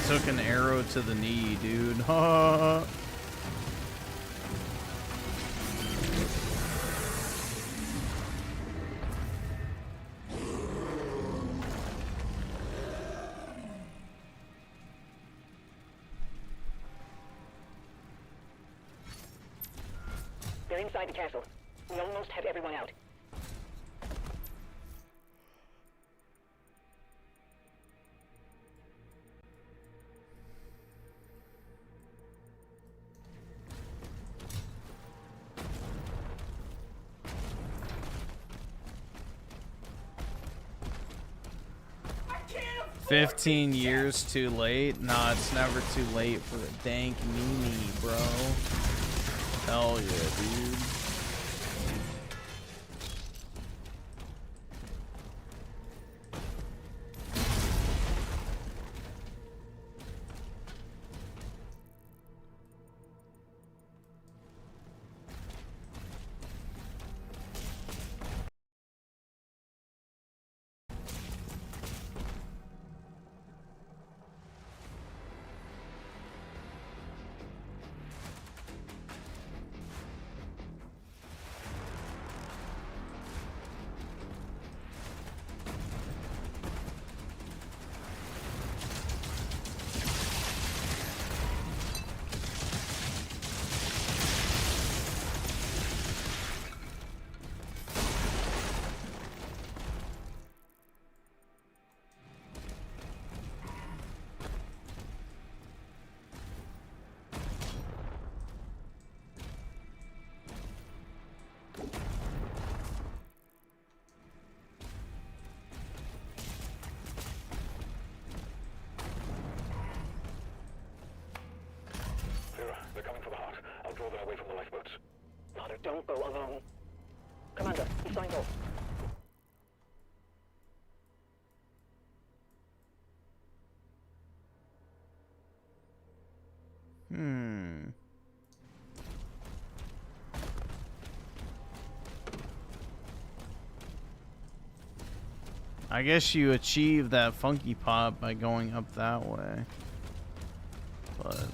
Speaker 1: Took an arrow to the knee, dude.
Speaker 2: They're inside the castle. We almost have everyone out.
Speaker 6: I can't afford
Speaker 1: 15 years too late? Nah, it's never too late for a dank meme, bro. Hell yeah, dude.
Speaker 2: behind us. He's signed off.
Speaker 1: I guess you achieve that funky pop by going up that way. But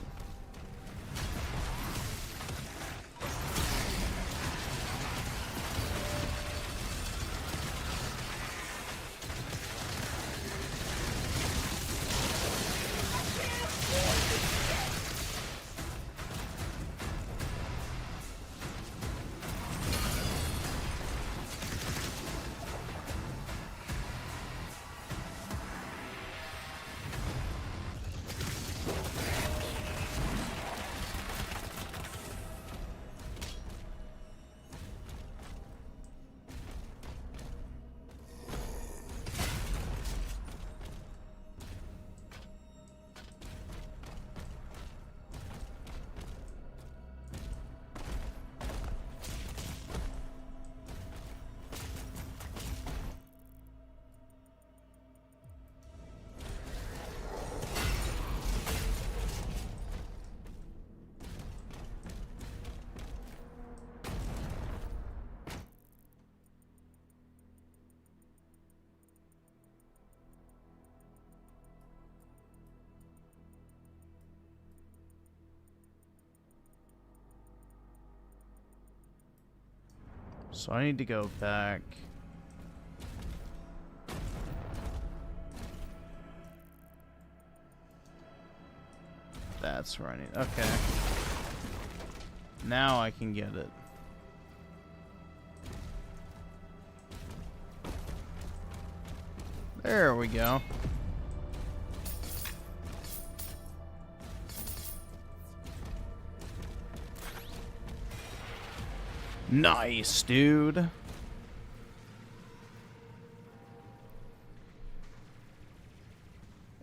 Speaker 1: so I need to go back. That's where I need. Okay. Now I can get it. There we go. Nice, dude.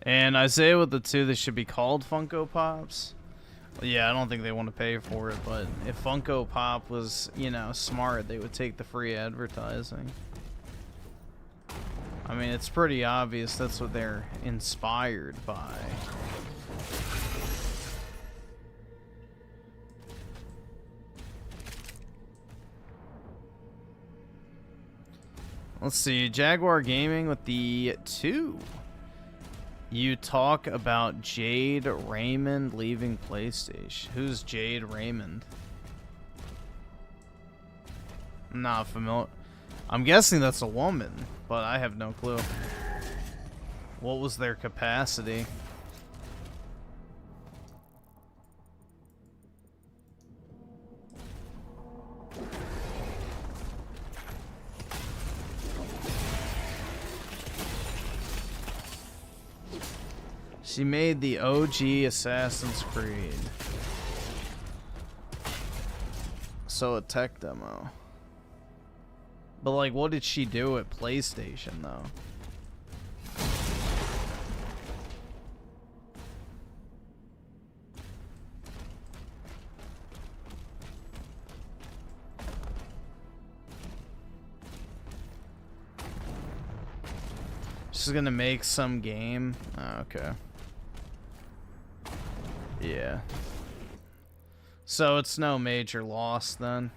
Speaker 1: And Isaiah with the 2, they should be called Funko Pops. Yeah, I don't think they want to pay for it, but if Funko Pop was, you know, smart, they would take the free advertising. I mean, it's pretty obvious that's what they're inspired by. Let's see, Jaguar Gaming with the 2. You talk about Jade Raymond leaving PlayStation. Who's Jade Raymond? I'm not familiar. I'm guessing that's a woman, but I have no clue. What was their capacity? She made the OG Assassin's Creed. So a tech demo. But like, what did she do at PlayStation though? She's gonna make some game. Oh, okay. Yeah. So it's no major loss then.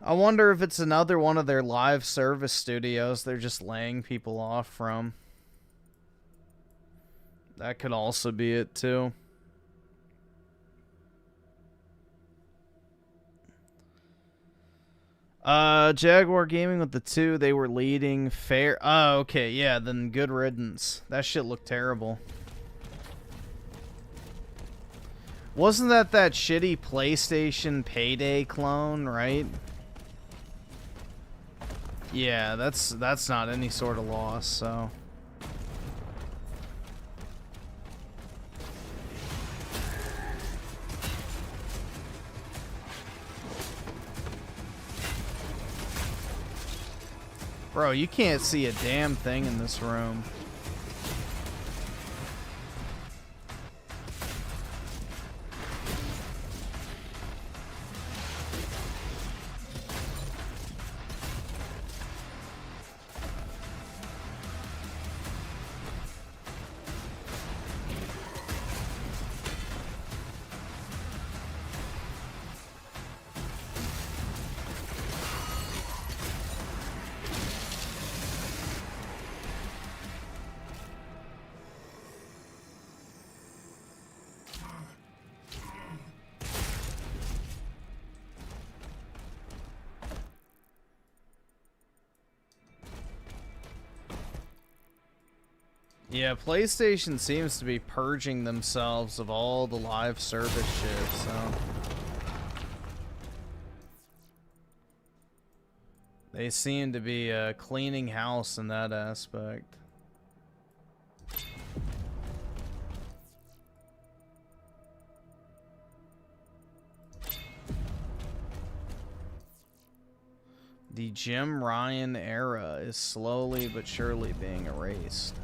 Speaker 1: I wonder if it's another one of their live service studios they're just laying people off from. That could also be it too. Jaguar Gaming with the 2, they were leading. Fair. Oh, okay, yeah, then good riddance. That shit looked terrible. Wasn't that shitty PlayStation Payday clone, right? Yeah, that's not any sort of loss, so. Bro, you can't see a damn thing in this room. Yeah, PlayStation seems to be purging themselves of all the live service shit, so. They seem to be cleaning house in that aspect. The Jim Ryan era is slowly but surely being erased.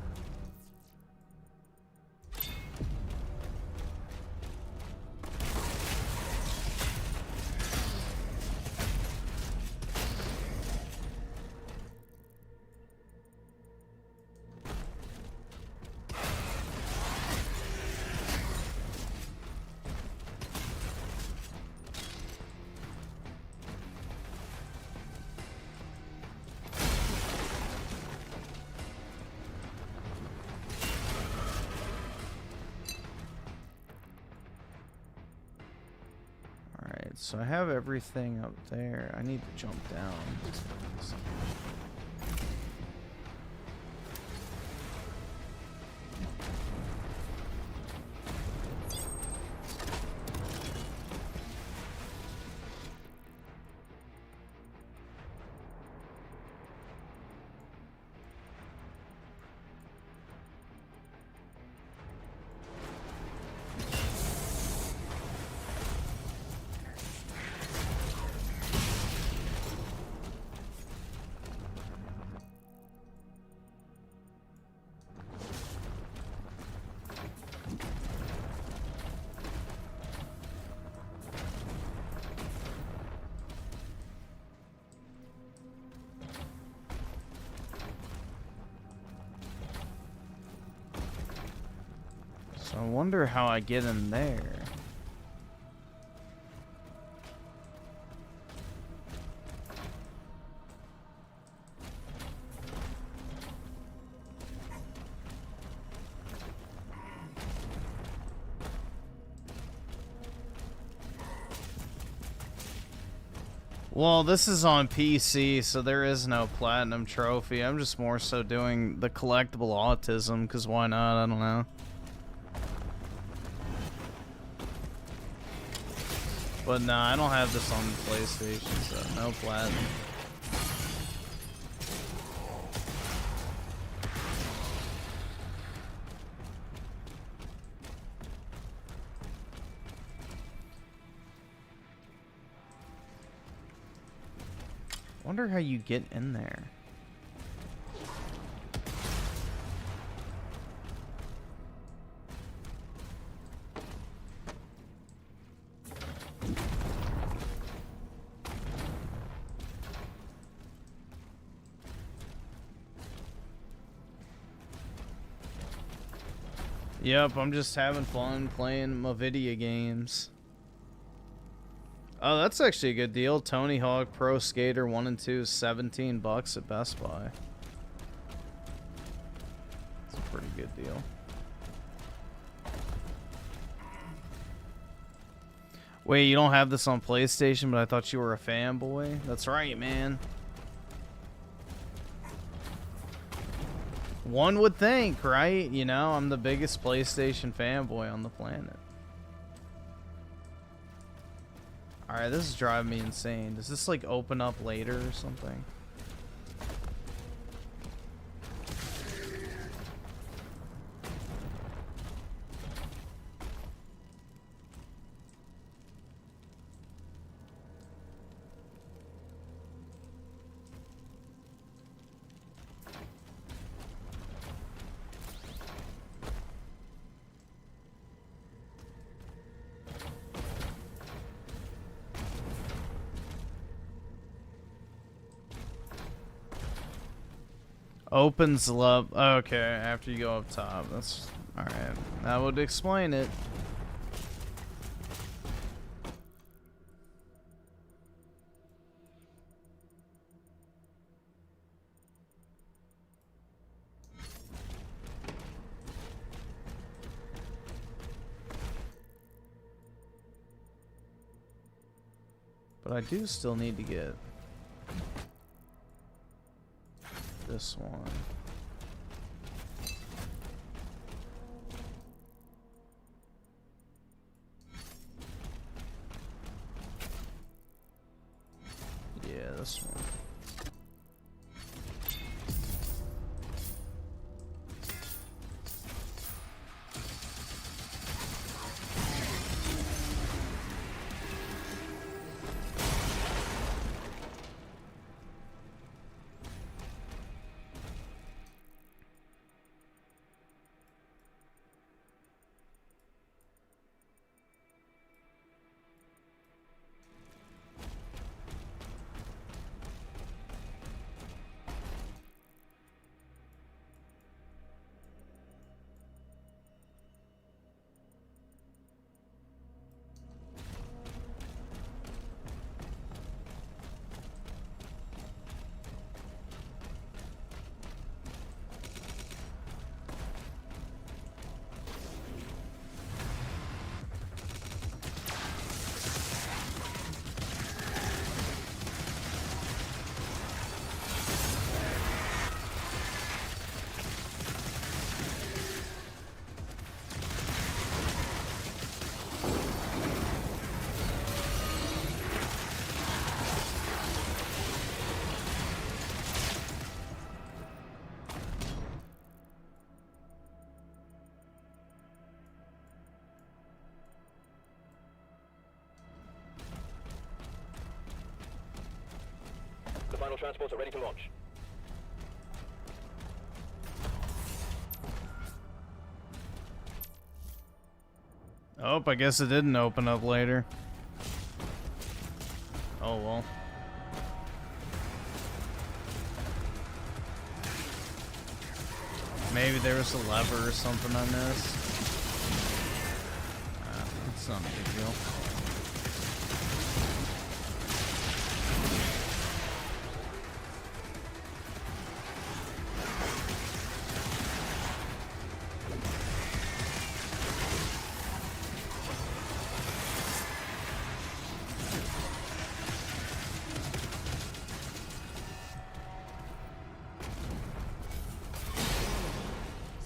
Speaker 1: So I have everything up there. I need to jump down. So I wonder how I get in there. Well, this is on PC, so there is no platinum trophy. I'm just more so doing the collectible autism, because why not? I don't know. But nah, I don't have this on the PlayStation, so no platinum. Wonder how you get in there. Yep, I'm just having fun playing my video games. Oh, that's actually a good deal. Tony Hawk Pro Skater 1 and 2 is $17 at Best Buy. It's a pretty good deal. Wait, you don't have this on PlayStation, but I thought you were a fanboy? That's right, man. One would think, right? You know, I'm the biggest PlayStation fanboy on the planet. Alright, this is driving me insane. Does this, like, open up later or something? Opens love. Okay, after you go up top. That's alright. That would explain it. But I do still need to get this one. Yeah, this one.
Speaker 3: The final transports are ready to launch.
Speaker 1: Oh, I guess it didn't open up later. Oh well. Maybe there was a lever or something I missed. It's not a big deal.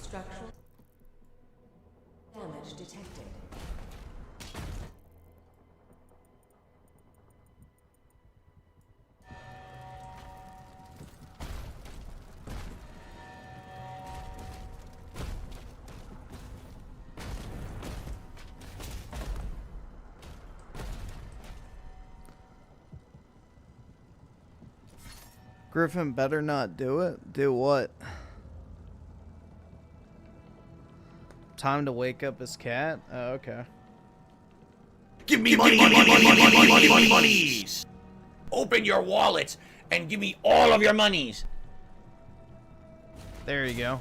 Speaker 10: Structural damage detected.
Speaker 1: Griffin better not do it. Do what? Time to wake up his cat? Oh, okay.
Speaker 6: Give me monies! Open your wallets and give me all of your monies.
Speaker 1: There you go.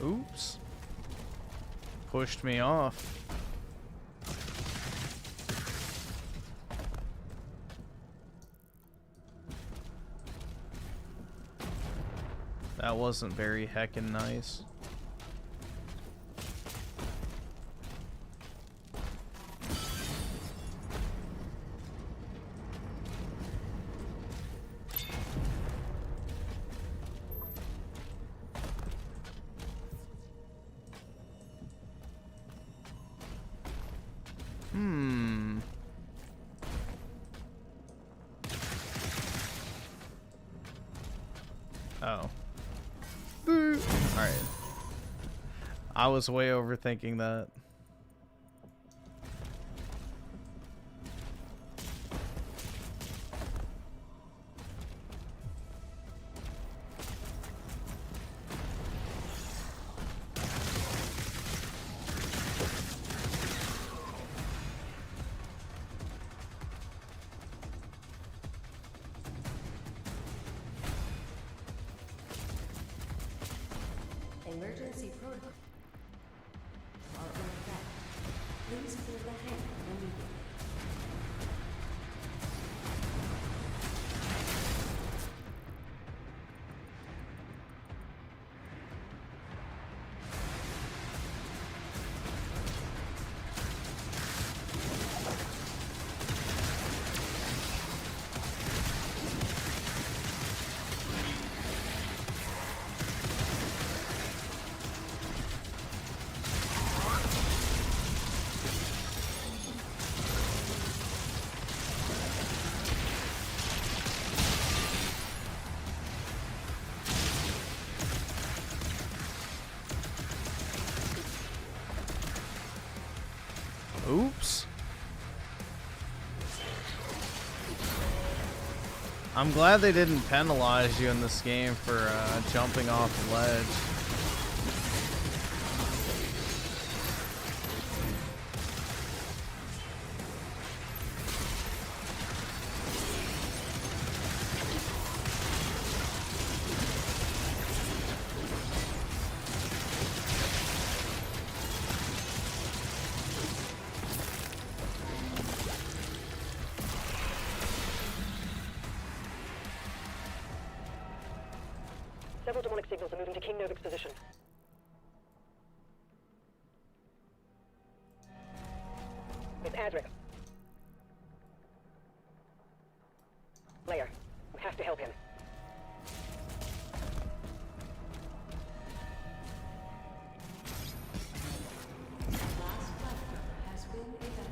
Speaker 1: Oops. Pushed me off. That wasn't very heckin' nice. Oh. Boo. Alright. I was way overthinking that.
Speaker 10: Emergency protocol are in effect. Please clear the hangar immediately.
Speaker 1: Oops. I'm glad they didn't penalize you in this game for jumping off the ledge.
Speaker 2: Several demonic signals are moving to King Novik's position. It's Adric. Layer, you have to help him.
Speaker 10: Last platform has been evacuated.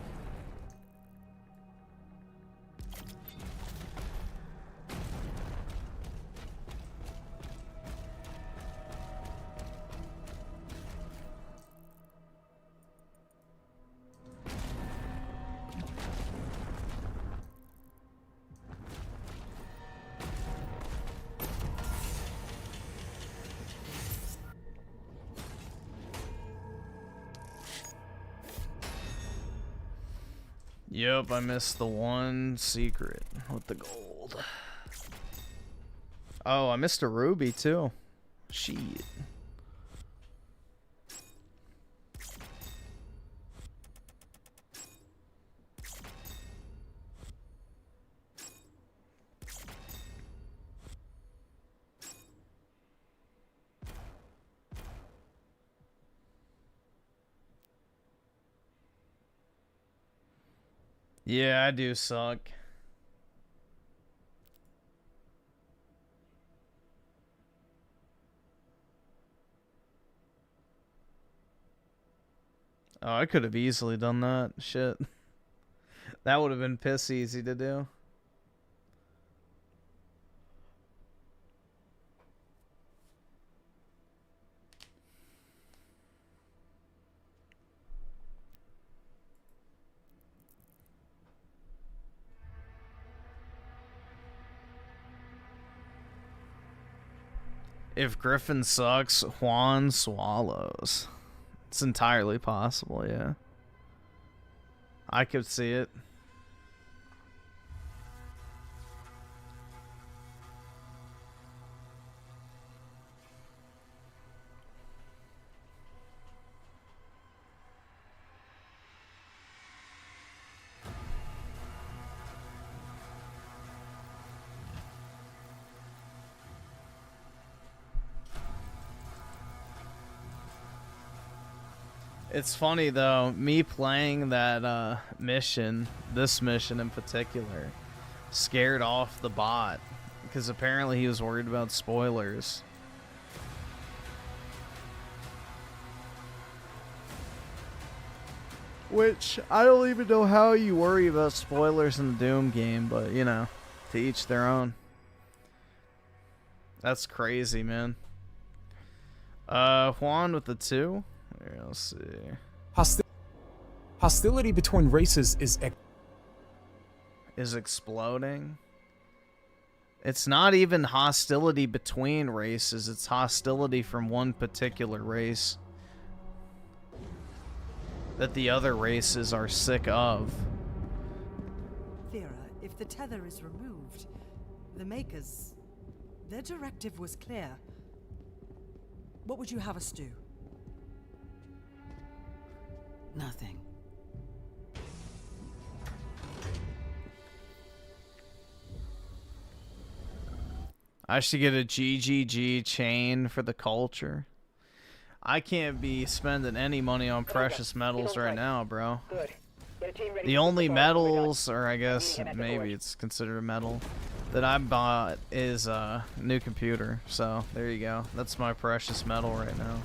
Speaker 1: Yep, I missed the one secret with the gold. Oh, I missed a ruby too. Shit. Yeah, I do suck. Oh, I could have easily done that. Shit. That would have been piss easy to do. If Griffin sucks, Juan swallows. It's entirely possible, yeah. I could see it. It's funny though, me playing that mission, this mission in particular, scared off the bot because apparently he was worried about spoilers. Which I don't even know how you worry about spoilers in the Doom game, but you know, to each their own. That's crazy, man. Juan with the 2. Here, let's see.
Speaker 12: Hostility between races
Speaker 1: is exploding. It's not even hostility between races, it's hostility from one particular race that the other races are sick of.
Speaker 13: Vera, if the tether is removed, the Makers, their directive was clear. What would you have us do? Nothing.
Speaker 1: I should get a GGG chain for the culture. I can't be spending any money on precious metals right now, bro. The only metals, or I guess maybe it's considered a metal, that I bought is a new computer. So there you go. That's my precious metal right now.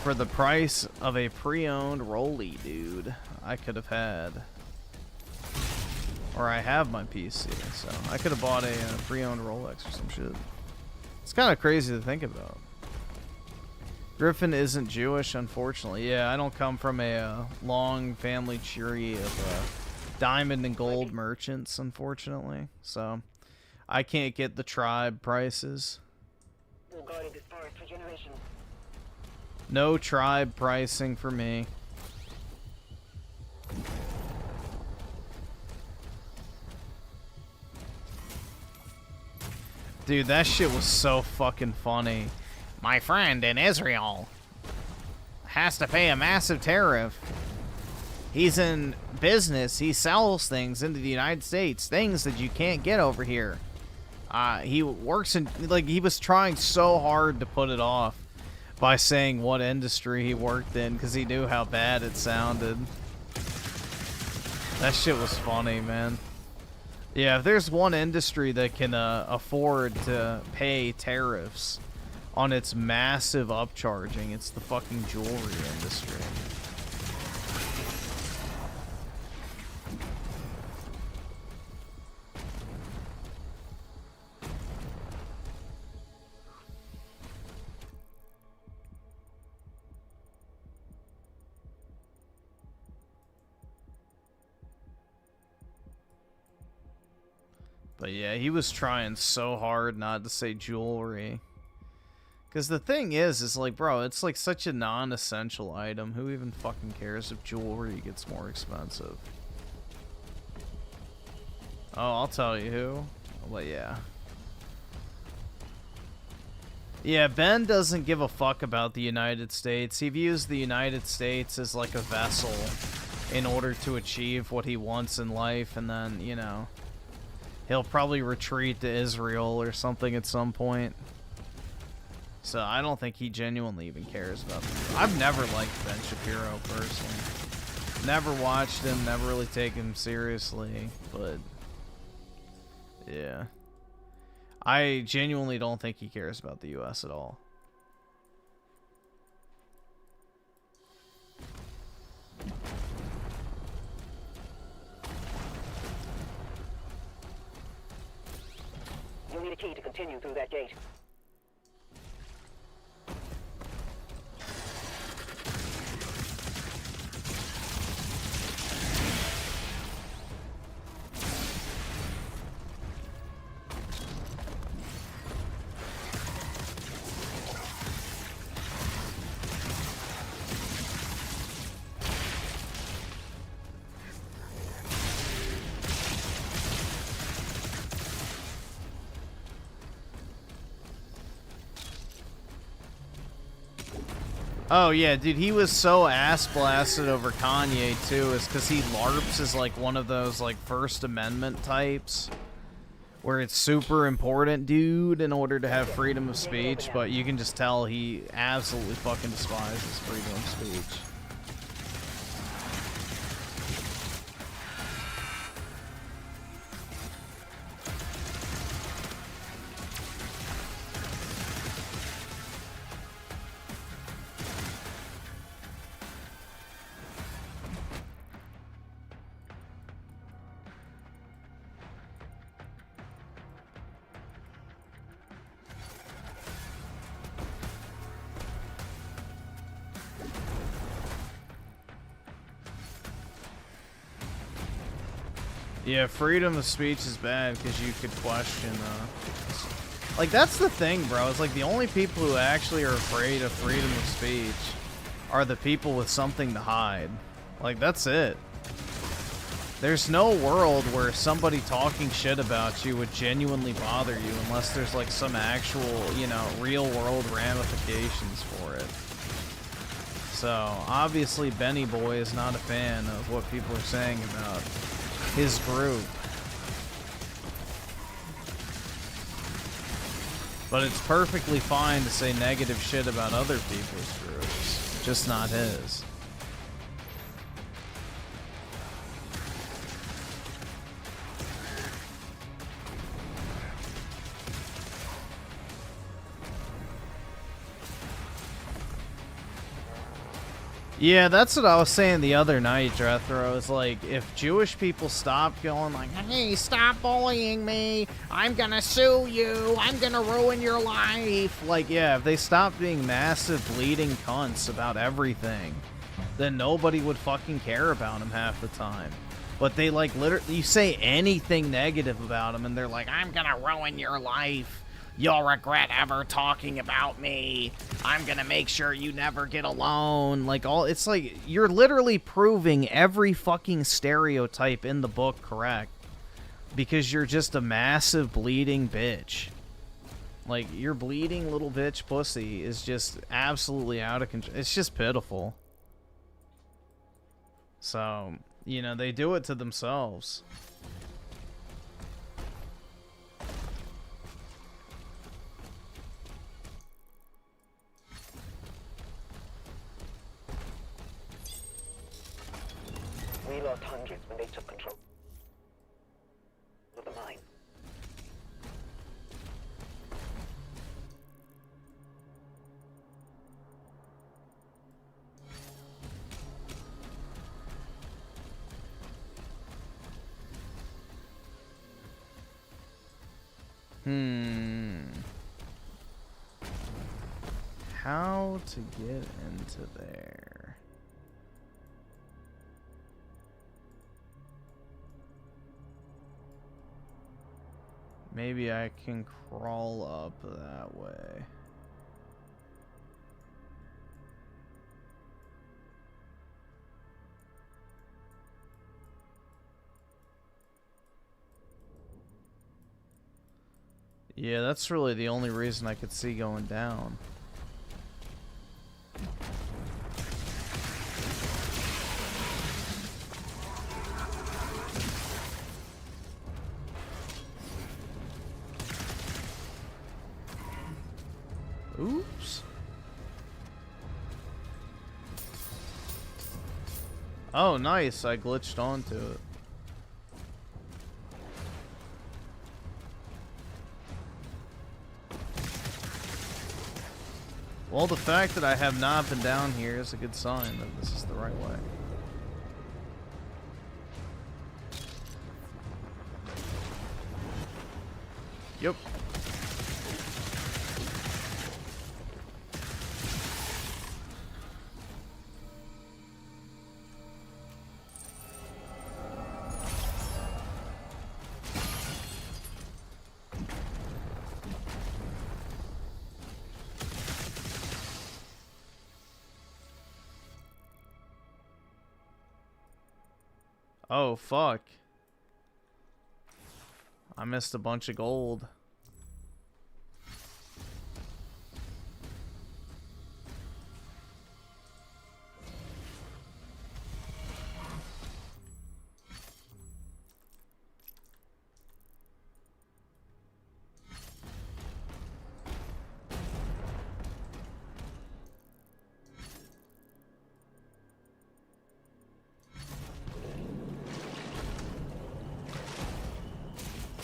Speaker 1: For the price of a pre-owned Rolly, dude, I could have had, or I have my PC, so I could have bought a pre-owned Rolex or some shit. It's kind of crazy to think about. Griffin isn't Jewish, unfortunately. Yeah, I don't come from a long family tree of diamond and gold merchants, unfortunately. So I can't get the tribe prices. No tribe pricing for me. Dude, that shit was so fucking funny. My friend in Israel has to pay a massive tariff. He's in business. He sells things into the United States. Things that you can't get over here. He works in, like, he was trying so hard to put it off by saying what industry he worked in because he knew how bad it sounded. That shit was funny, man. Yeah, if there's one industry that can afford to pay tariffs on its massive upcharging, it's the fucking jewelry industry. But yeah, he was trying so hard not to say jewelry. Because the thing is like, bro, it's like such a non-essential item. Who even fucking cares if jewelry gets more expensive? Oh, I'll tell you who. But yeah. Yeah, Ben doesn't give a fuck about the United States. He views the United States as like a vessel in order to achieve what he wants in life, and then, you know, he'll probably retreat to Israel or something at some point. So I don't think he genuinely even cares about them. I've never liked Ben Shapiro personally. Never watched him, never really taken him seriously, but yeah. I genuinely don't think he cares about the US at all.
Speaker 2: You'll need a key to continue through that gate.
Speaker 1: Oh yeah, dude, he was so ass blasted over Kanye too, is because he LARPs as like one of those like First Amendment types, where it's super important, dude, in order to have freedom of speech, but you can just tell he absolutely fucking despises freedom of speech. Yeah, freedom of speech is bad because you could question, like, that's the thing, bro. It's like the only people who actually are afraid of freedom of speech are the people with something to hide. Like, that's it. There's no world where somebody talking shit about you would genuinely bother you unless there's, like, some actual, you know, real-world ramifications for it. So, obviously, Benny Boy is not a fan of what people are saying about his group. But it's perfectly fine to say negative shit about other people's groups, just not his. Yeah, that's what I was saying the other night, Jethro. Is like, if Jewish people stopped going like, hey, stop bullying me, I'm gonna sue you, I'm gonna ruin your life. Like, yeah, if they stopped being massive bleeding cunts about everything, then nobody would fucking care about them half the time. But they, like, literally, you say anything negative about them, and they're like, I'm gonna ruin your life. You'll regret ever talking about me. I'm gonna make sure you never get alone. Like, all, it's like, you're literally proving every fucking stereotype in the book correct. Because you're just a massive bleeding bitch. Like, your bleeding little bitch pussy is just absolutely out of control. It's just pitiful. So, you know, they do it to themselves.
Speaker 2: We lost hundreds when they took control of the mine.
Speaker 1: How to get into there? Maybe I can crawl up that way. Yeah, that's really the only reason I could see going down. Oops. Oh, nice. I glitched onto it. Well, the fact that I have not been down here is a good sign that this is the right way. Yep. Oh, fuck. I missed a bunch of gold.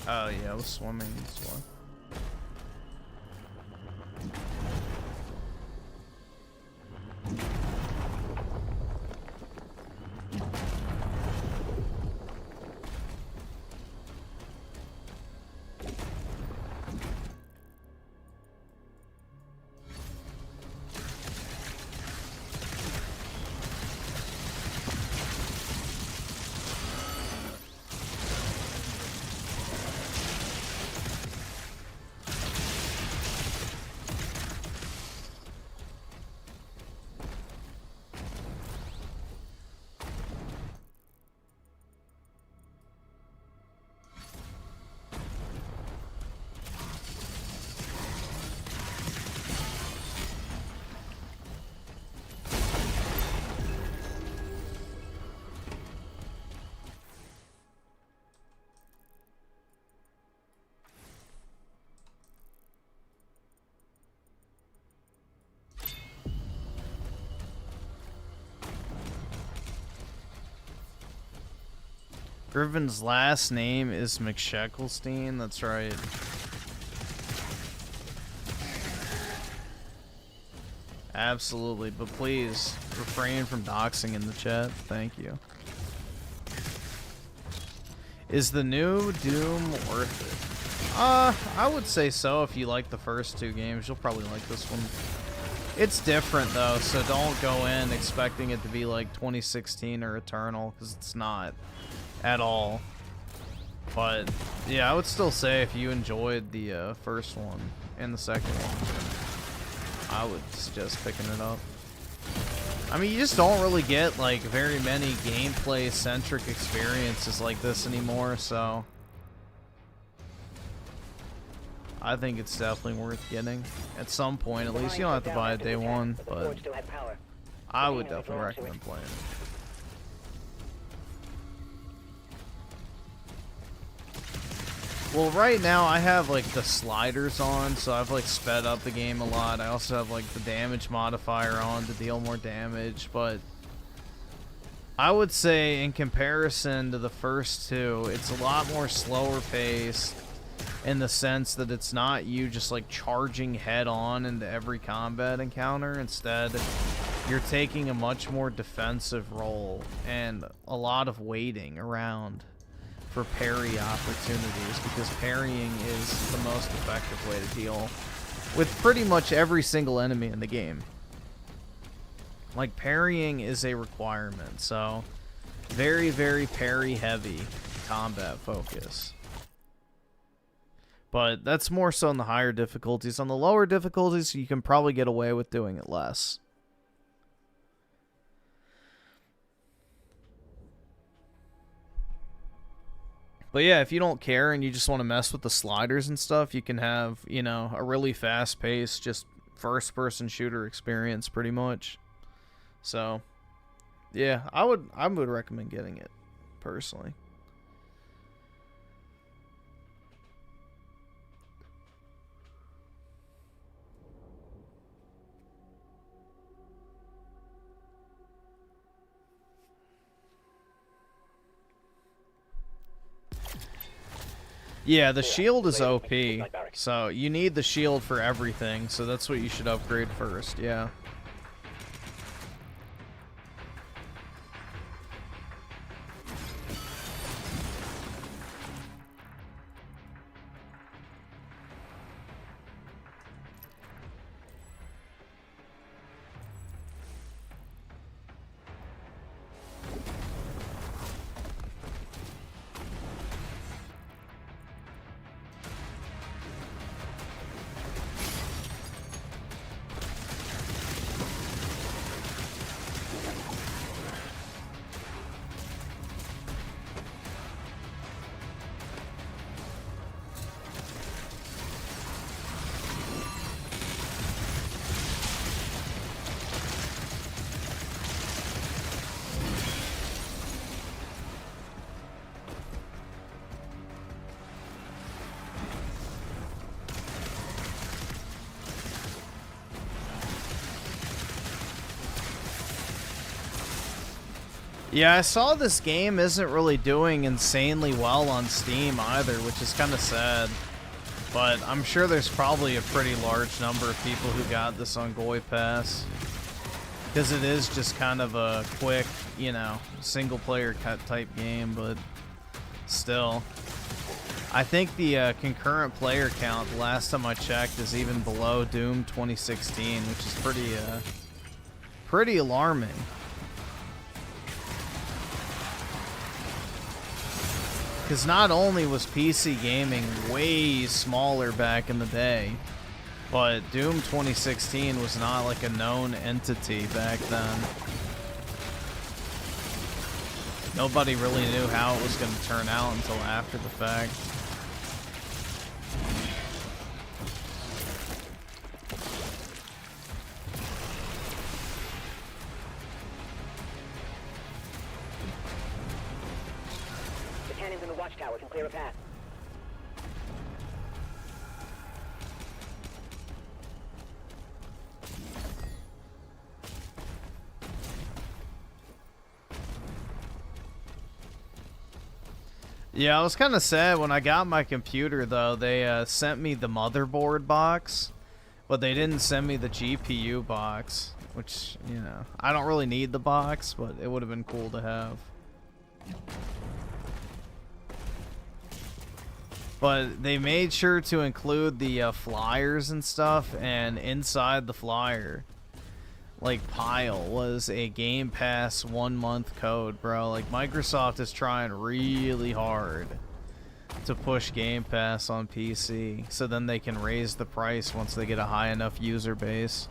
Speaker 1: Oh yeah, I was swimming this one. Griffin's last name is McSheckelstein. That's right. Absolutely, but please refrain from doxing in the chat. Thank you. Is the new Doom worth it? I would say so. If you like the first two games, you'll probably like this one. It's different though, so don't go in expecting it to be like 2016 or Eternal, because it's not at all. But yeah, I would still say if you enjoyed the first one and the second one, I would suggest picking it up. I mean, you just don't really get like very many gameplay centric experiences like this anymore, so I think it's definitely worth getting at some point. At least you don't have to buy it day one, but I would definitely recommend playing it. Well, right now I have like the sliders on, so I've like sped up the game a lot. I also have like the damage modifier on to deal more damage, but I would say in comparison to the first two, it's a lot more slower paced in the sense that it's not you just like charging head on into every combat encounter. Instead, you're taking a much more defensive role and a lot of waiting around for parry opportunities, because parrying is the most effective way to deal with pretty much every single enemy in the game. Like, parrying is a requirement, so very, very parry heavy combat focus. But that's more so in the higher difficulties. On the lower difficulties, you can probably get away with doing it less. But yeah, if you don't care and you just want to mess with the sliders and stuff, you can have, you know, a really fast-paced, just first-person shooter experience, pretty much. So, yeah, I would recommend getting it, personally. Yeah, the shield is OP, so you need the shield for everything, so that's what you should upgrade first, yeah. Yeah, I saw this game isn't really doing insanely well on Steam either, which is kind of sad. But I'm sure there's probably a pretty large number of people who got this on Goy Pass. Because it is just kind of a quick, you know, single-player type game, but still. I think the concurrent player count, the last time I checked, is even below Doom 2016, which is pretty alarming. Because not only was PC gaming way smaller back in the day, but Doom 2016 was not like a known entity back then. Nobody really knew how it was going to turn out until after the fact.
Speaker 2: The cannons in the watchtower can clear a path.
Speaker 1: Yeah, I was kind of sad when I got my computer, though. They sent me the motherboard box, but they didn't send me the GPU box, which, you know, I don't really need the box, but it would have been cool to have. But they made sure to include the flyers and stuff, and inside the flyer, like, pile was a Game Pass 1-month code, bro. Like, Microsoft is trying really hard to push Game Pass on PC, so then they can raise the price once they get a high enough user base.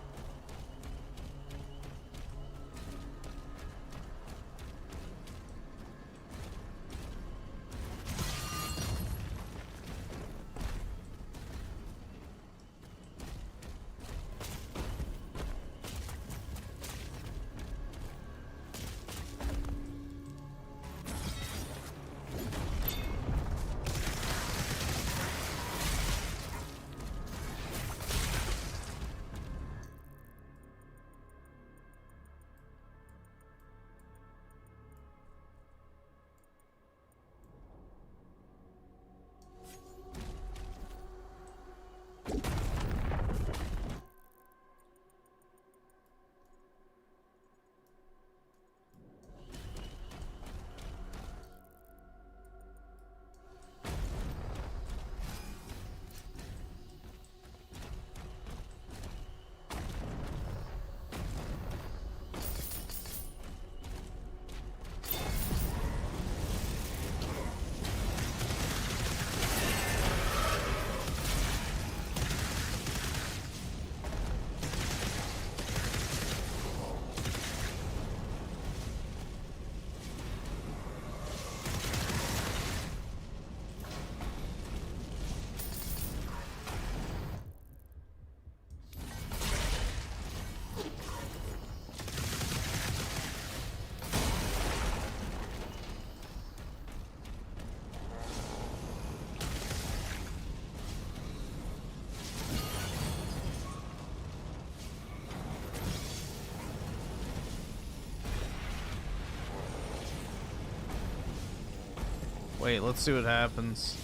Speaker 1: Wait, let's see what happens.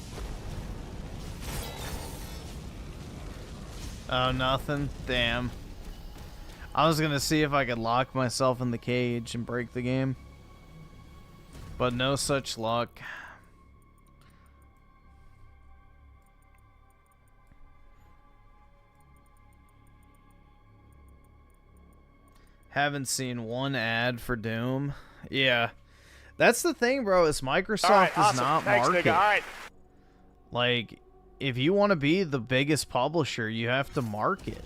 Speaker 1: Oh, nothing? Damn. I was gonna see if I could lock myself in the cage and break the game. But no such luck. Haven't seen one ad for Doom. Yeah. That's the thing, bro, is Microsoft does not market.
Speaker 4: Nigga. All right.
Speaker 1: Like, if you want to be the biggest publisher, you have to market.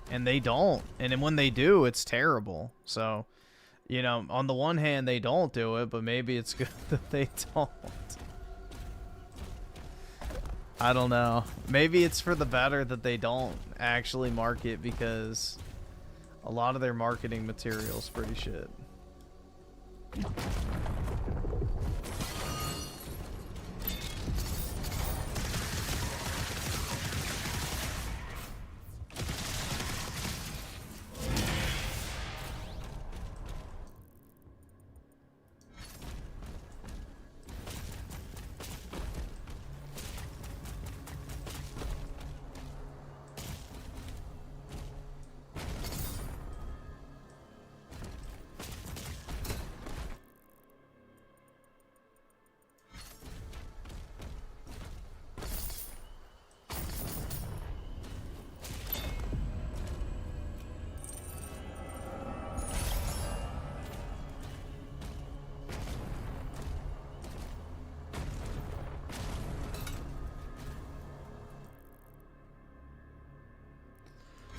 Speaker 1: And they don't. And then when they do, it's terrible. So, you know, on the one hand, they don't do it, but maybe it's good that they don't. I don't know. Maybe it's for the better that they don't actually market, because a lot of their marketing material's pretty shit.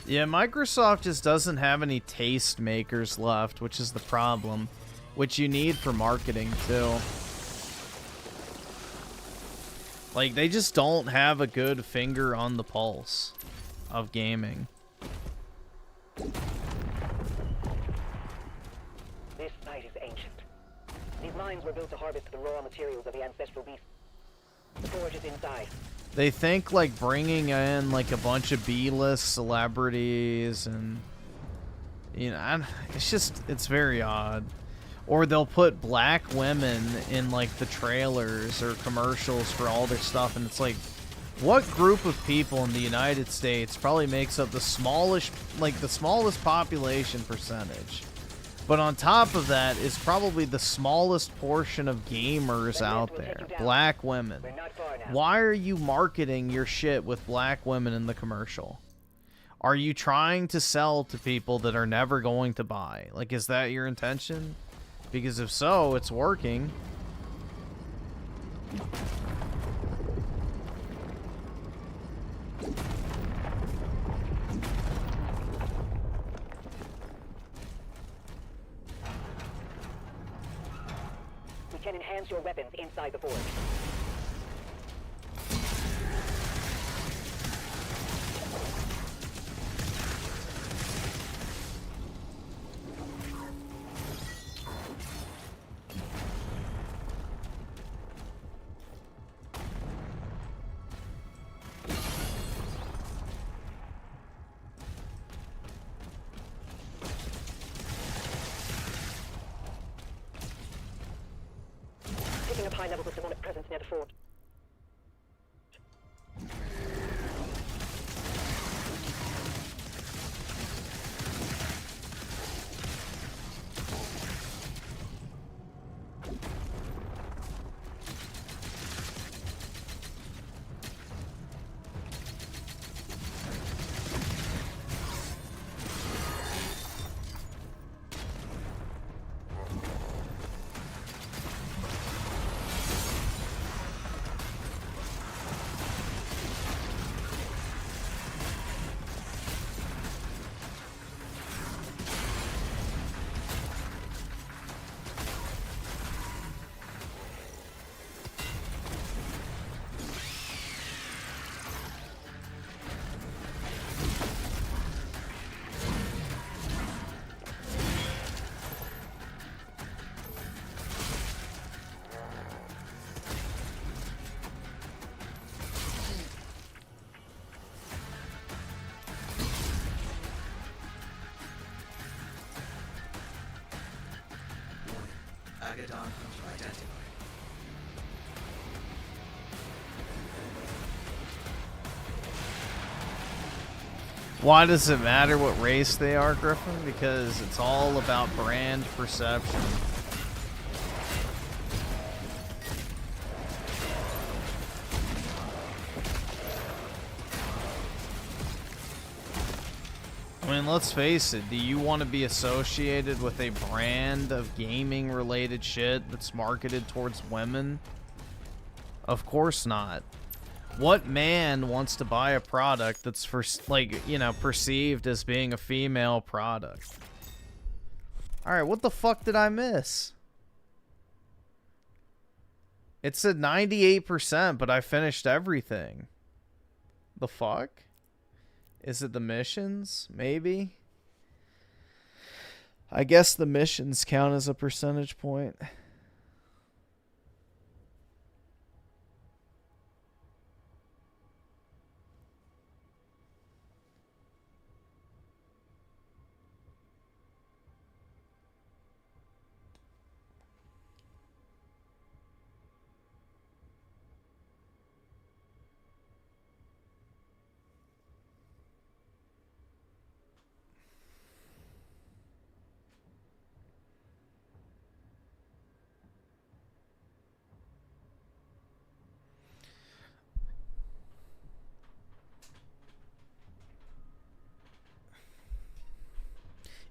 Speaker 1: Yeah, Microsoft just doesn't have any taste makers left, which is the problem, which you need for marketing too. Like, they just don't have a good finger on the pulse of gaming.
Speaker 2: This site is ancient. These mines were built to harvest the raw materials of the ancestral beast. The forge is inside.
Speaker 1: They think, like, bringing in, like, a bunch of B-list celebrities and, you know, it's just, it's very odd. Or they'll put black women in, like, the trailers or commercials for all their stuff, and it's like, what group of people in the United States probably makes up the smallest, like, the smallest population percentage? But on top of that is probably the smallest portion of gamers out there. Black women. Why are you marketing your shit with black women in the commercial? Are you trying to sell to people that are never going to buy? Like, is that your intention? Because if so, it's working.
Speaker 2: We can enhance your weapons inside the forge. Picking up high levels of demonic presence near the fort.
Speaker 5: Agadon identified.
Speaker 1: Why does it matter what race they are, Griffin? Because it's all about brand perception. I mean, let's face it, do you want to be associated with a brand of gaming related shit that's marketed towards women? Of course not. What man wants to buy a product that's for, like, you know, perceived as being a female product? Alright, what the fuck did I miss? It said 98%, but I finished everything. The fuck? Is it the missions? Maybe? I guess the missions count as a percentage point.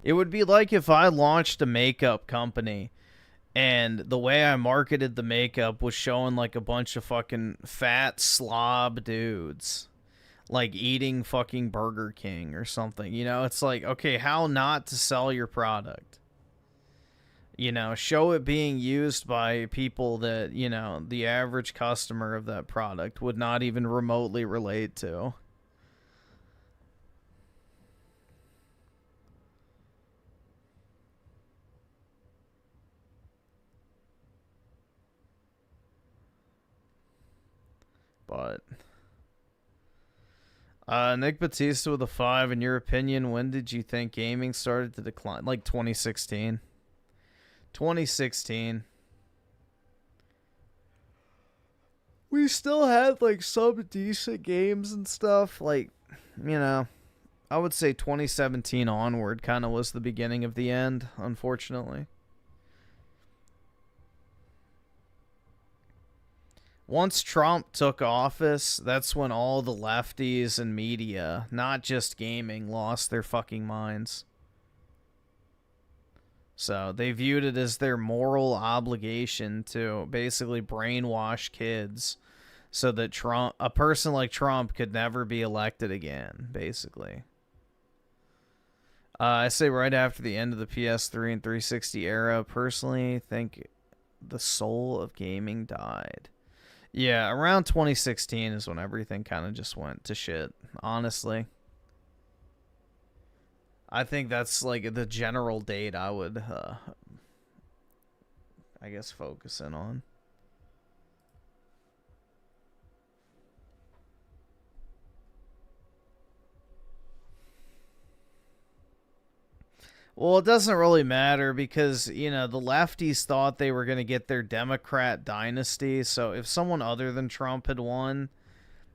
Speaker 1: It would be like if I launched a makeup company and the way I marketed the makeup was showing like a bunch of fucking fat slob dudes. like eating fucking Burger King or something. You know, it's like, okay, how not to sell your product? You know, show it being used by people that, you know, the average customer of that product would not even remotely relate to. But Nick Batista with a 5. In your opinion, when did you think gaming started to decline? Like 2016. 2016. We still had like some decent games and stuff. Like, you know, I would say 2017 onward kind of was the beginning of the end, unfortunately. Once Trump took office, that's when all the lefties and media, not just gaming, lost their fucking minds. So they viewed it as their moral obligation to basically brainwash kids so that a person like Trump could never be elected again, basically. I say right after the end of the PS3 and 360 era, personally think the soul of gaming died. Yeah, around 2016 is when everything kind of just went to shit, honestly. I think that's like the general date I would, I guess, focus in on. Well, it doesn't really matter because, you know, the lefties thought they were going to get their Democrat dynasty. So if someone other than Trump had won,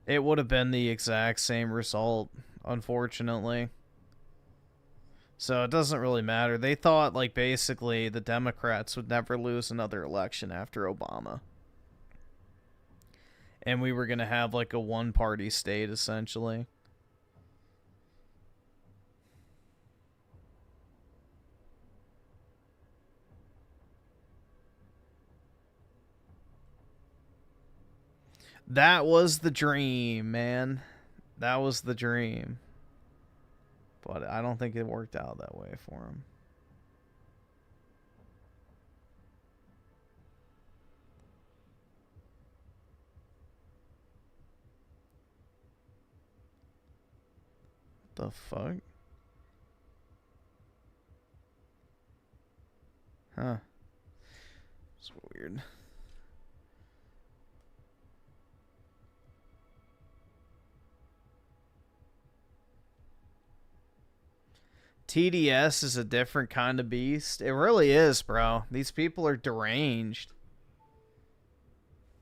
Speaker 1: it would have been the exact same result, unfortunately. So it doesn't really matter. They thought, like, basically the Democrats would never lose another election after Obama. And we were going to have, like, a one-party state, essentially. That was the dream, man. That was the dream. But I don't think it worked out that way for him. The fuck? Huh. It's weird. TDS is a different kind of beast. It really is, bro. These people are deranged.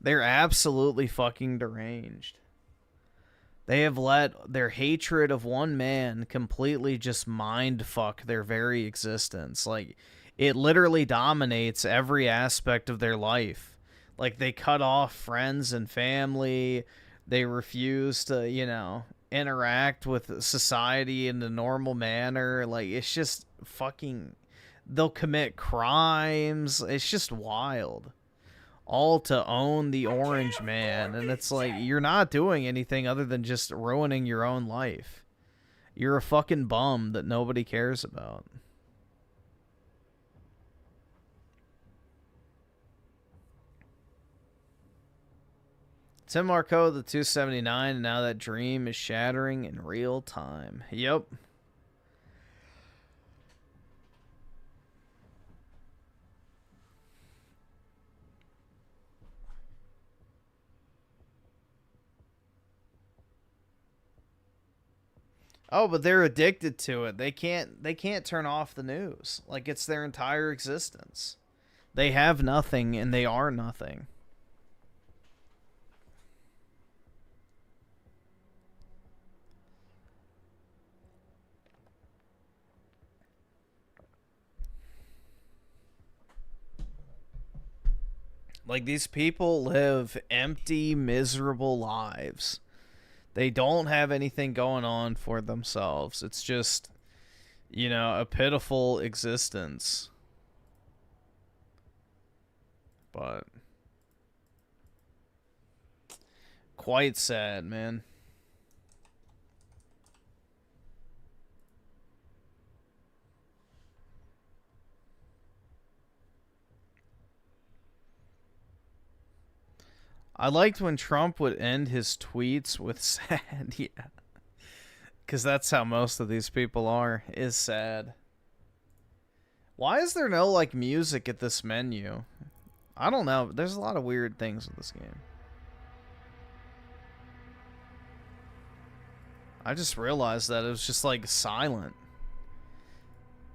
Speaker 1: They're absolutely fucking deranged. They have let their hatred of one man completely just mind fuck their very existence. Like, it literally dominates every aspect of their life. Like, they cut off friends and family. They refuse to, you know, interact with society in a normal manner. Like, it's just fucking, they'll commit crimes. It's just wild, all to own the orange man. And it's like, you're not doing anything other than just ruining your own life. You're a fucking bum that nobody cares about. Tim Marco, the 279, and now that dream is shattering in real time. Yep. Oh, but they're addicted to it. They can't turn off the news. Like, it's their entire existence. They have nothing and they are nothing. Like, these people live empty, miserable lives. They don't have anything going on for themselves. It's just, you know, a pitiful existence. But quite sad, man. I liked when Trump would end his tweets with sad, yeah. Because that's how most of these people are, is sad. Why is there no, like, music at this menu? I don't know. There's a lot of weird things with this game. I just realized that it was just, like, silent.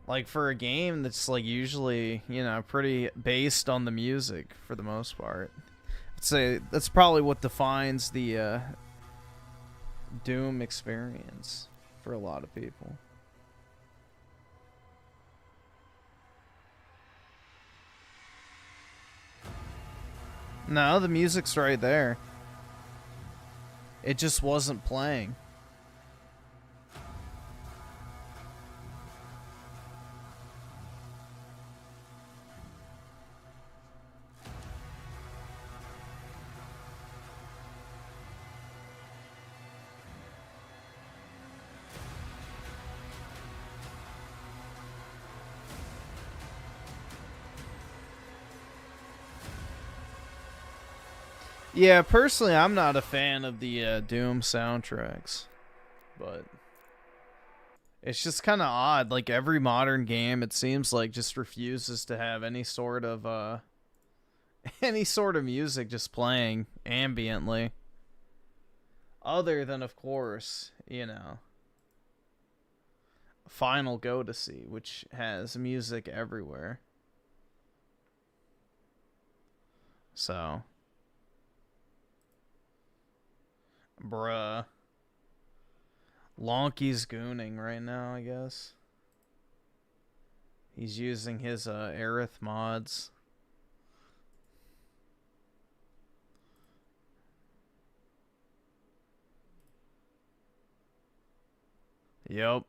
Speaker 1: Like, for a game that's, like, usually, you know, pretty based on the music for the most part. I'd say that's probably what defines the Doom experience for a lot of people. No, the music's right there. It just wasn't playing. Yeah, personally, I'm not a fan of the Doom soundtracks, but it's just kind of odd. Like, every modern game, it seems like, just refuses to have any sort of music just playing ambiently, other than, of course, you know, Final Fantasy, which has music everywhere. So, bruh. Lonky's gooning right now, I guess. He's using his Aerith mods. Yep.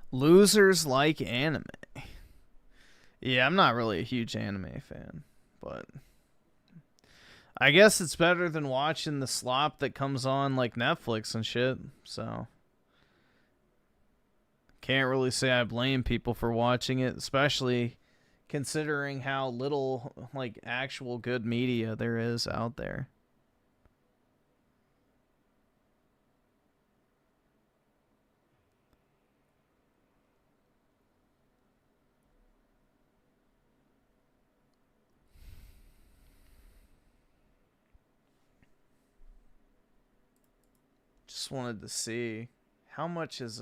Speaker 1: Losers like anime. Yeah, I'm not really a huge anime fan, but I guess it's better than watching the slop that comes on like Netflix and shit, so can't really say I blame people for watching it, especially considering how little like actual good media there is out there. Just wanted to see how much is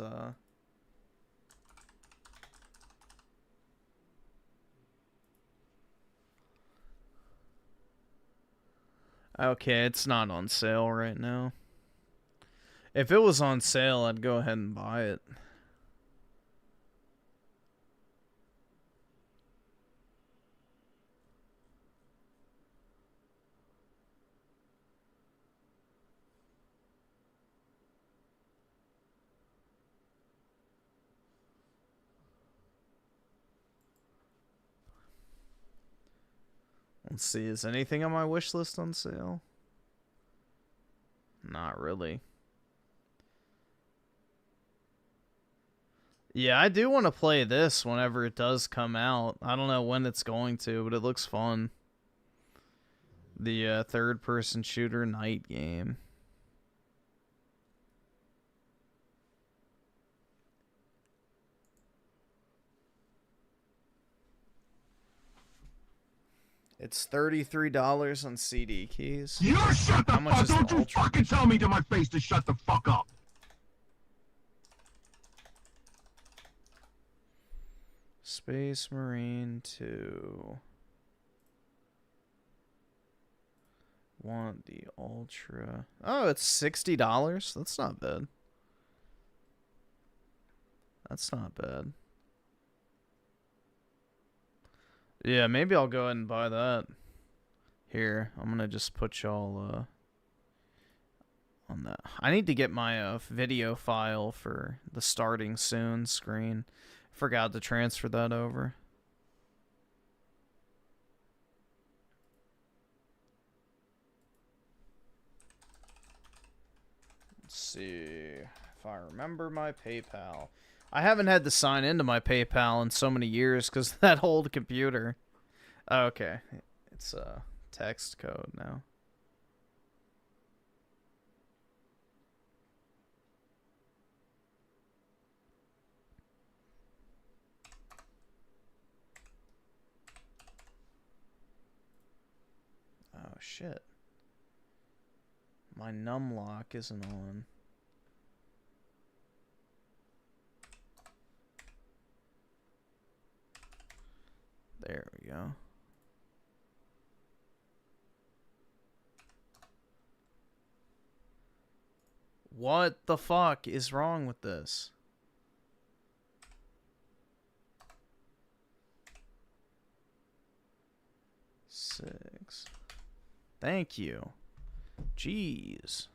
Speaker 1: okay, it's not on sale right now. If it was on sale, I'd go ahead and buy it. Let's see, is anything on my wish list on sale? Not really. Yeah, I do want to play this whenever it does come out. I don't know when it's going to, but it looks fun. The third-person shooter night game. It's $33 on CD keys.
Speaker 3: You shut the
Speaker 1: How much
Speaker 3: fuck!
Speaker 1: is the
Speaker 3: Don't you
Speaker 1: Ultra?
Speaker 3: fucking tell me to my face to shut the fuck up!
Speaker 1: Space Marine 2. Want the Ultra. Oh, it's $60. That's not bad. That's not bad. Yeah, maybe I'll go ahead and buy that. Here, I'm gonna just put y'all on that. I need to get my video file for the starting soon screen. Forgot to transfer that over. Let's see if I remember my PayPal. I haven't had to sign into my PayPal in so many years because of that old computer. Okay, it's text code now. Oh shit. My num lock isn't on. There we go. What the fuck is wrong with this? Six. Thank you. Jeez.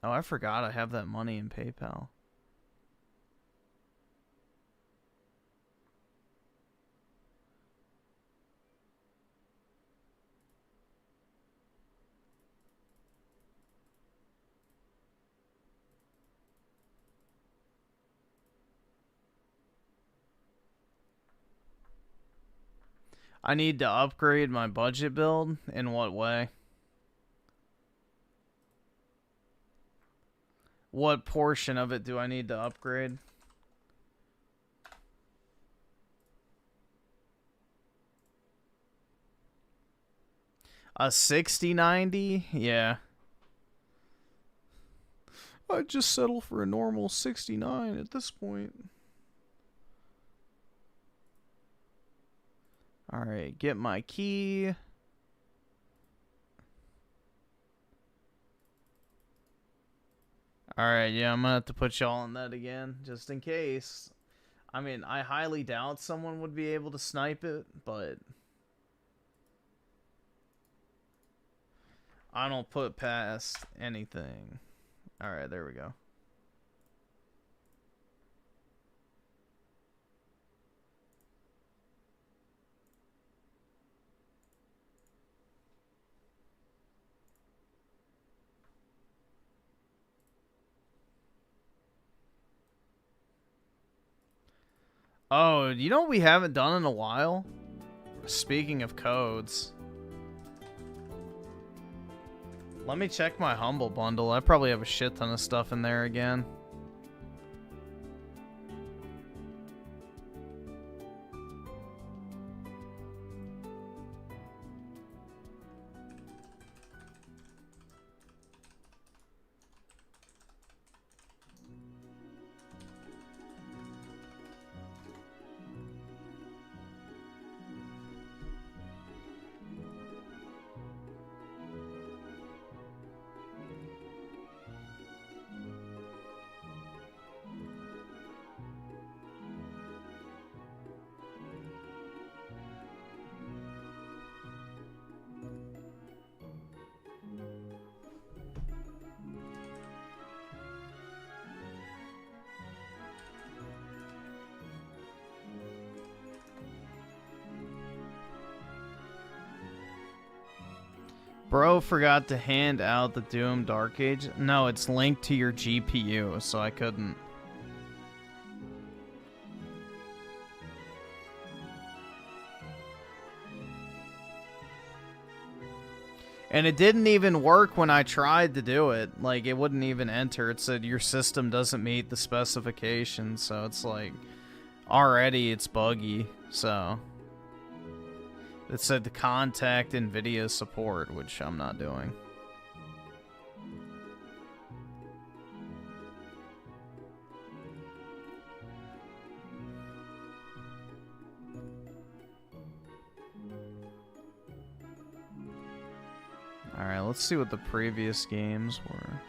Speaker 1: Oh, I forgot I have that money in PayPal. I need to upgrade my budget build? In what way? What portion of it do I need to upgrade? A 6090? Yeah. I'd just settle for a normal 69 at this point. Alright, get my key. Alright, yeah, I'm gonna have to put y'all on that again, just in case. I mean, I highly doubt someone would be able to snipe it, but I don't put past anything. Alright, there we go. Oh, you know what we haven't done in a while? Speaking of codes. Let me check my Humble Bundle. I probably have a shit ton of stuff in there again. Bro forgot to hand out the Doom Dark Age. No, it's linked to your GPU, so I couldn't. And it didn't even work when I tried to do it. Like, it wouldn't even enter. It said your system doesn't meet the specifications, so it's like, already it's buggy, so. It said to contact NVIDIA support, which I'm not doing. Alright, let's see what the previous games were.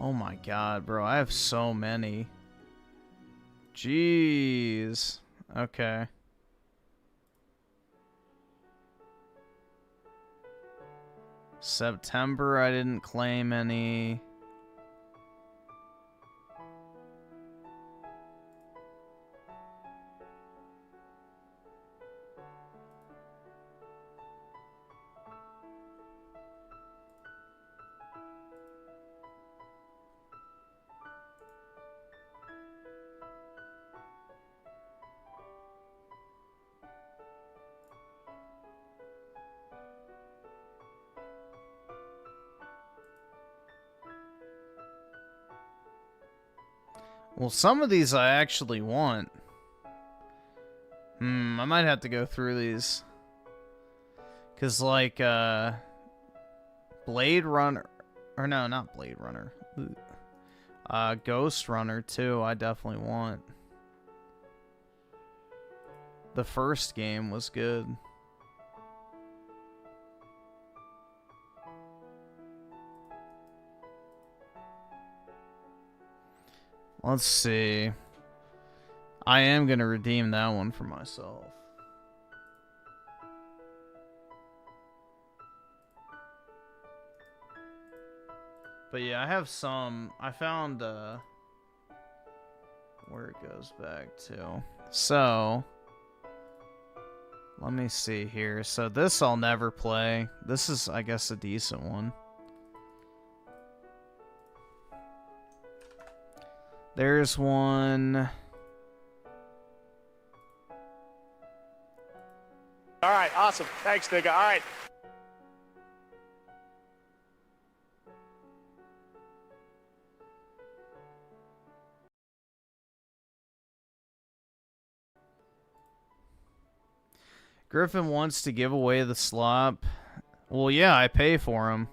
Speaker 1: Oh my god, bro. I have so many. Jeez. Okay. September, I didn't claim any. Well, some of these I actually want. I might have to go through these. Because, like, Blade Runner... Or no, not Blade Runner. Ghost Runner, too, I definitely want. The first game was good. Let's see. I am going to redeem that one for myself. But yeah, I have some. I found where it goes back to. So, let me see here. So this I'll never play. This is, I guess, a decent one. There's one.
Speaker 4: All right, awesome. Thanks, nigga. All right.
Speaker 1: Griffin wants to give away the slop. Well, yeah, I pay for him.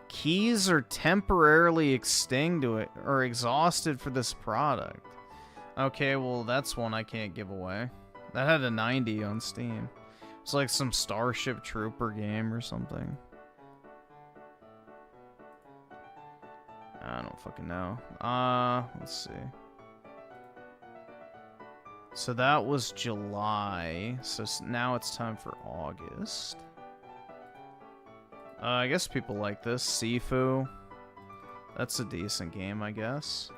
Speaker 1: Keys are temporarily extinguished or exhausted for this product. Okay, well, that's one I can't give away. That had a 90 on Steam. It's like some Starship Trooper game or something. I don't fucking know. Let's see. So that was July. So now it's time for August. I guess people like this. Sifu. That's a decent game, I guess.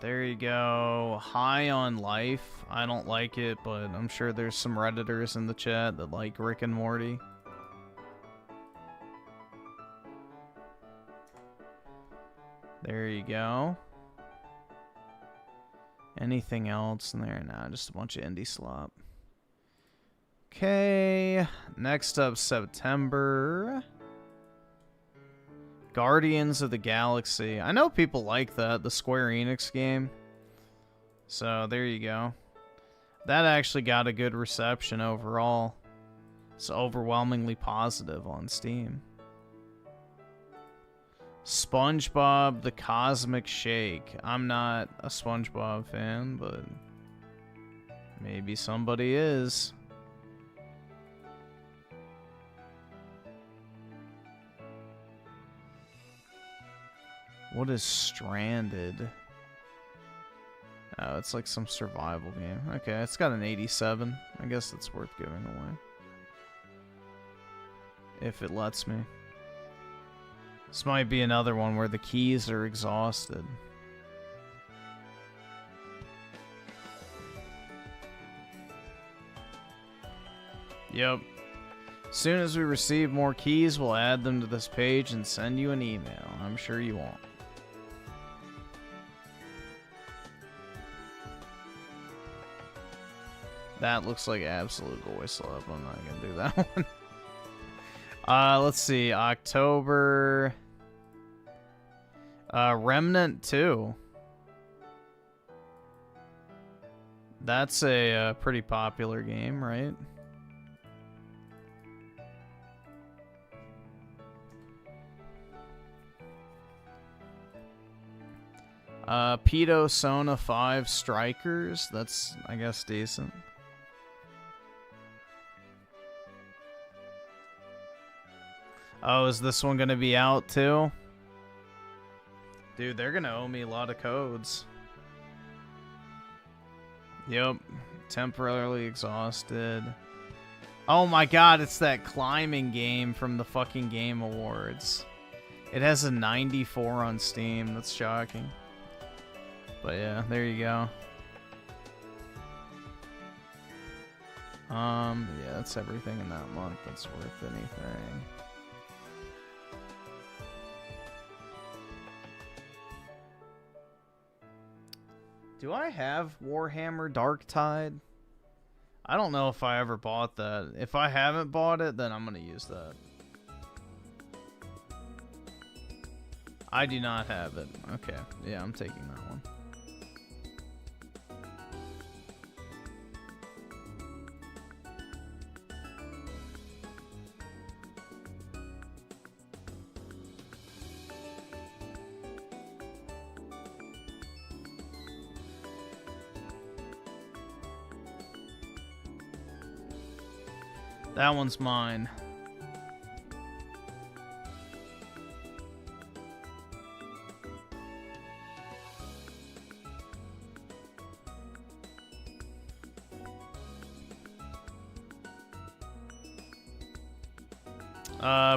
Speaker 1: There you go. High on Life. I don't like it, but I'm sure there's some Redditors in the chat that like Rick and Morty. There you go. Anything else in there? Nah, just a bunch of indie slop. Okay, next up, September. Guardians of the Galaxy. I know people like that, the Square Enix game. So, there you go. That actually got a good reception overall. It's overwhelmingly positive on Steam. SpongeBob the Cosmic Shake. I'm not a SpongeBob fan, but maybe somebody is. What is Stranded? Oh, it's like some survival game. Okay, it's got an 87. I guess that's worth giving away. If it lets me. This might be another one where the keys are exhausted. Yep. As soon as we receive more keys, we'll add them to this page and send you an email. I'm sure you won't. That looks like absolute voice slap. I'm not gonna do that one. Let's see. October. Remnant 2. That's a pretty popular game, right? Pedo Sona 5 Strikers. That's, I guess, decent. Oh, is this one gonna be out too? Dude, they're gonna owe me a lot of codes. Yep. Temporarily exhausted. Oh my god, it's that climbing game from the fucking Game Awards. It has a 94 on Steam. That's shocking. But yeah, there you go. Yeah, that's everything in that month that's worth anything. Do I have Warhammer Darktide? I don't know if I ever bought that. If I haven't bought it, then I'm gonna use that. I do not have it. Okay, yeah, I'm taking that one. That one's mine.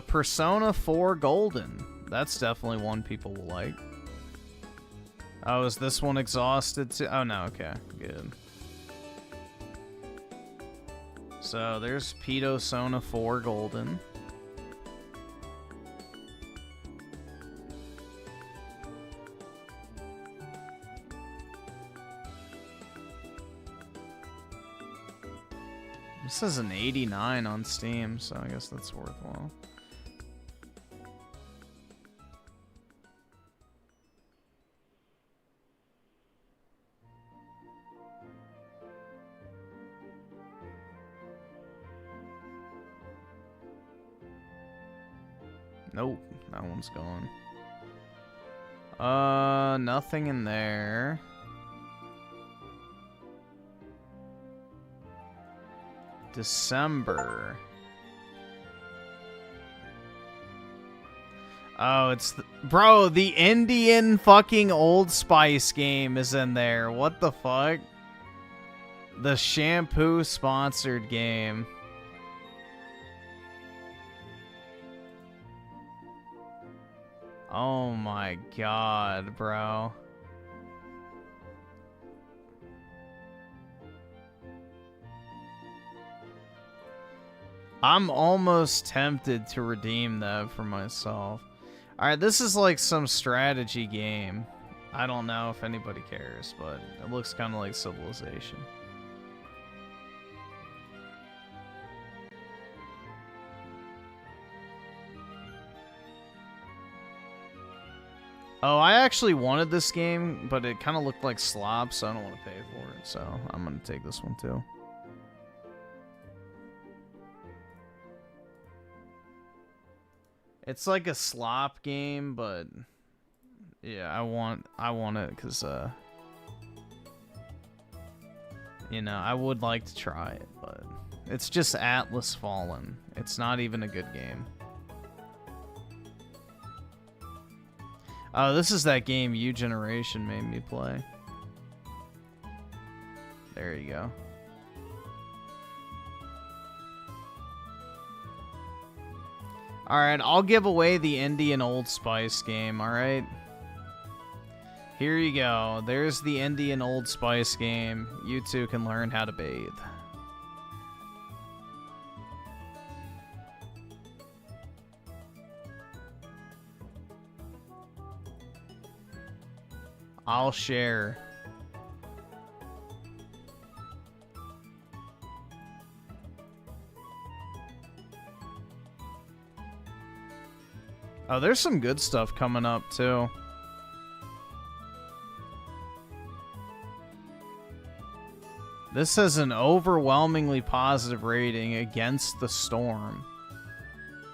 Speaker 1: Persona 4 Golden. That's definitely one people will like. Oh, is this one exhausted too? Oh, no, okay. Good. So there's Pedo Sona 4 Golden. This is an 89 on Steam, so I guess that's worthwhile. Nope, that one's gone. Nothing in there. December. Oh, it's bro, the Indian fucking Old Spice game is in there. What the fuck? The shampoo sponsored game. Oh my god, bro. I'm almost tempted to redeem that for myself. Alright, this is like some strategy game. I don't know if anybody cares, but it looks kind of like Civilization. Oh, I actually wanted this game, but it kind of looked like slop, so I don't want to pay for it. So I'm going to take this one too. It's like a slop game, but yeah, I want it because you know, I would like to try it, but it's just Atlas Fallen. It's not even a good game. Oh, this is that game U Generation made me play. There you go. Alright, I'll give away the Indian Old Spice game, alright? Here you go. There's the Indian Old Spice game. You two can learn how to bathe. I'll share. Oh, there's some good stuff coming up, too. This has an overwhelmingly positive rating against the storm.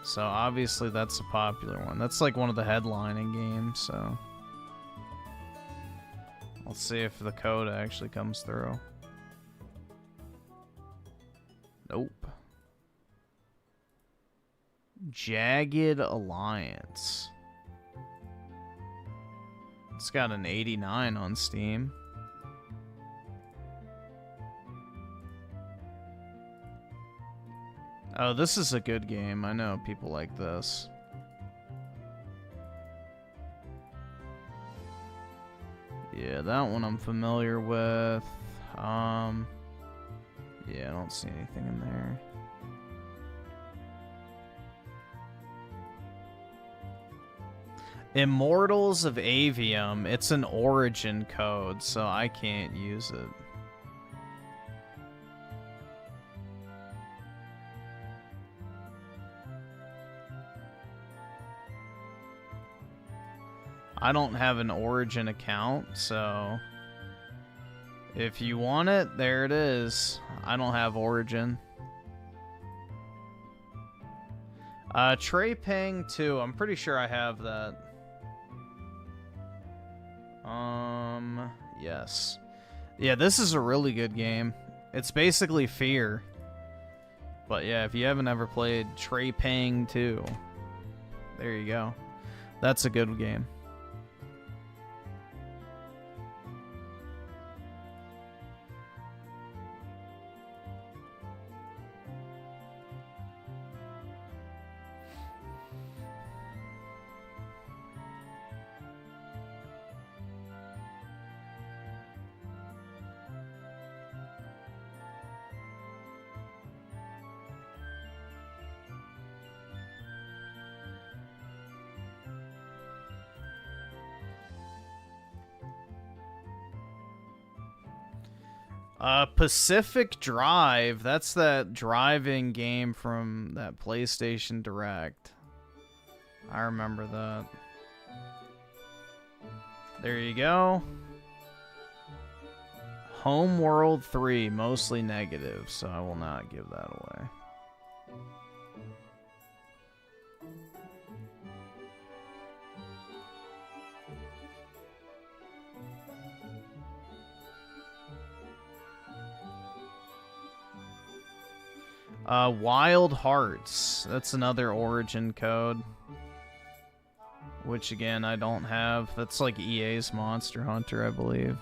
Speaker 1: So obviously that's a popular one. That's like one of the headlining games, so. Let's see if the code actually comes through. Nope. Jagged Alliance. It's got an 89 on Steam. Oh, this is a good game. I know people like this. Yeah, that one I'm familiar with. Yeah, I don't see anything in there. Immortals of Avium. It's an origin code, so I can't use it. I don't have an Origin account, so if you want it, there it is. I don't have Origin. Trey Pang 2, I'm pretty sure I have that. Yes. Yeah, this is a really good game. It's basically Fear. But yeah, if you haven't ever played Trey Pang 2, there you go. That's a good game. Pacific Drive. That's that driving game from that PlayStation Direct. I remember that. There you go. Homeworld 3, mostly negative, so I will not give that away. Wild Hearts. That's another Origin code. Which, again, I don't have. That's like EA's Monster Hunter, I believe.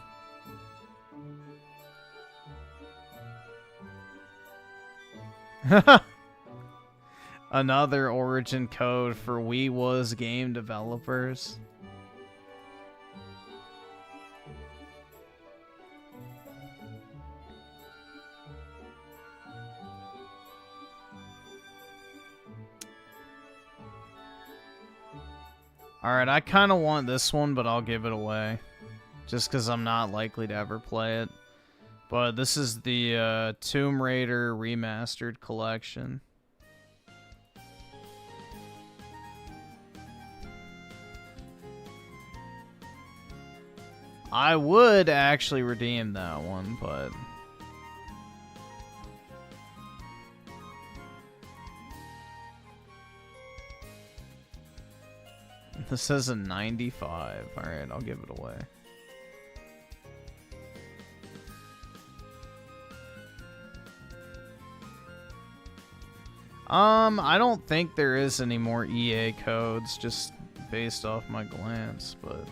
Speaker 1: Another Origin code for We Was game developers. Alright, I kind of want this one, but I'll give it away. Just because I'm not likely to ever play it. But this is the Tomb Raider Remastered Collection. I would actually redeem that one, but... This says a 95. Alright, I'll give it away. I don't think there is any more EA codes, just based off my glance, but...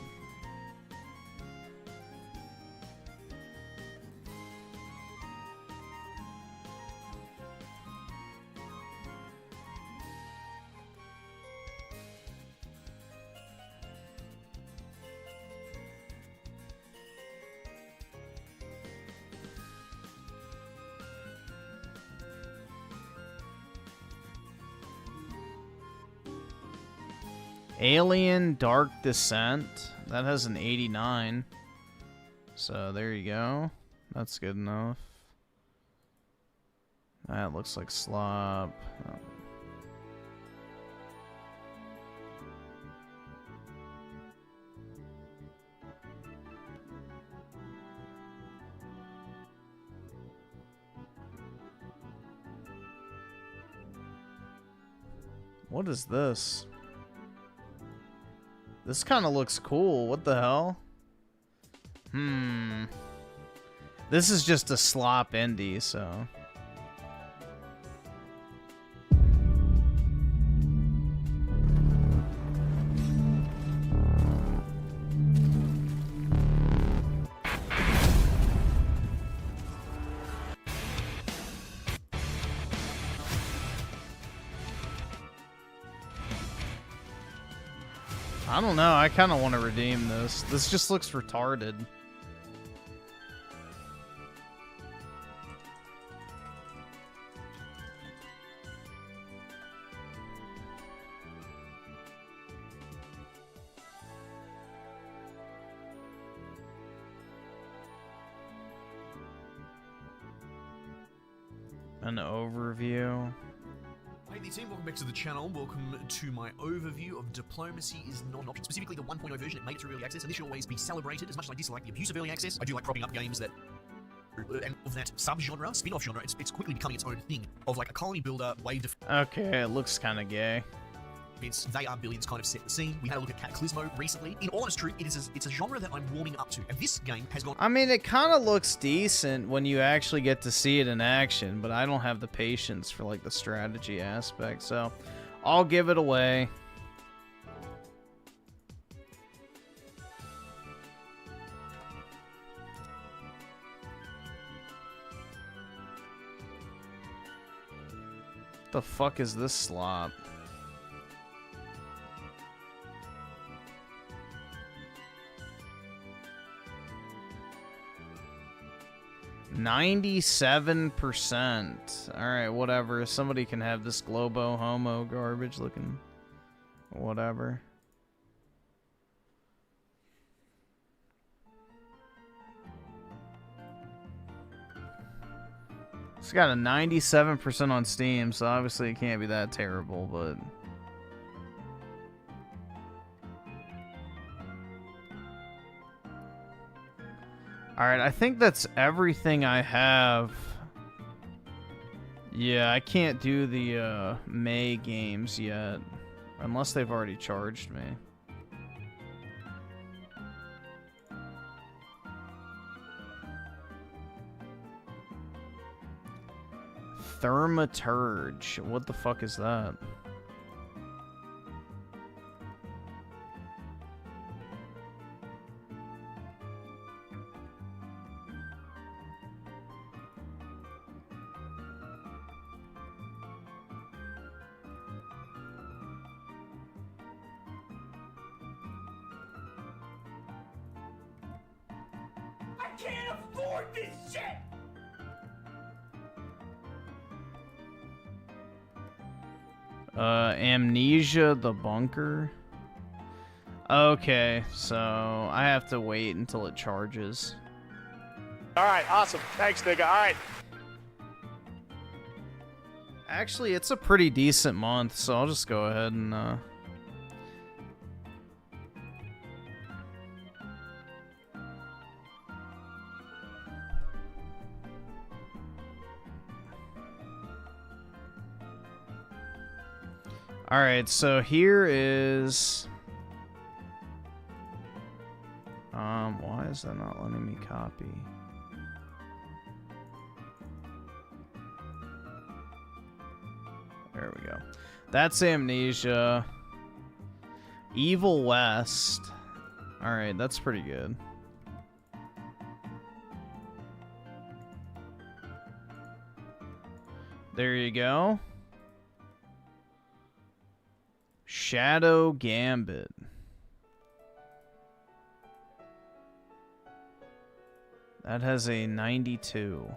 Speaker 1: Alien Dark Descent. That has an 89. So there you go. That's good enough. That looks like slop. Oh. What is this? This kind of looks cool. What the hell? This is just a slop indie, so. I don't know. I kind of want to redeem this. This just looks retarded. An overview.
Speaker 14: Hey there team, welcome back to the channel. Welcome to my overview of Diplomacy is Not an Option. Specifically the 1.0 version, it made it through early access, and this should always be celebrated. As much as I dislike the abuse of early access, I do like propping up games that, and of that sub-genre, spin-off genre, it's quickly becoming its own thing, of like a colony builder, wave defense.
Speaker 1: Okay, it looks kind of gay.
Speaker 14: They Are Billions kind of set the scene. We had a look at Cataclysmo recently. In all honest truth, it's a genre that I'm warming up to, and this game has gone...
Speaker 1: I mean, it kind of looks decent when you actually get to see it in action, but I don't have the patience for, like, the strategy aspect, so I'll give it away. What the fuck is this slop? %. Alright, whatever. Somebody can have this Globo Homo garbage looking. Whatever. It's got a 97% on Steam, so obviously it can't be that terrible, but... Alright, I think that's everything I have. Yeah, I can't do the May games yet. Unless they've already charged me. Thermaturge. What the fuck is that?
Speaker 6: I can't afford this shit!
Speaker 1: Amnesia the Bunker. Okay, so I have to wait until it charges.
Speaker 4: Alright, awesome. Thanks, nigga. Alright.
Speaker 1: Actually, it's a pretty decent month, so I'll just go ahead and Alright, so here is... why is that not letting me copy? There we go. That's Amnesia. Evil West. Alright, that's pretty good. There you go. Shadow Gambit. That has a 92.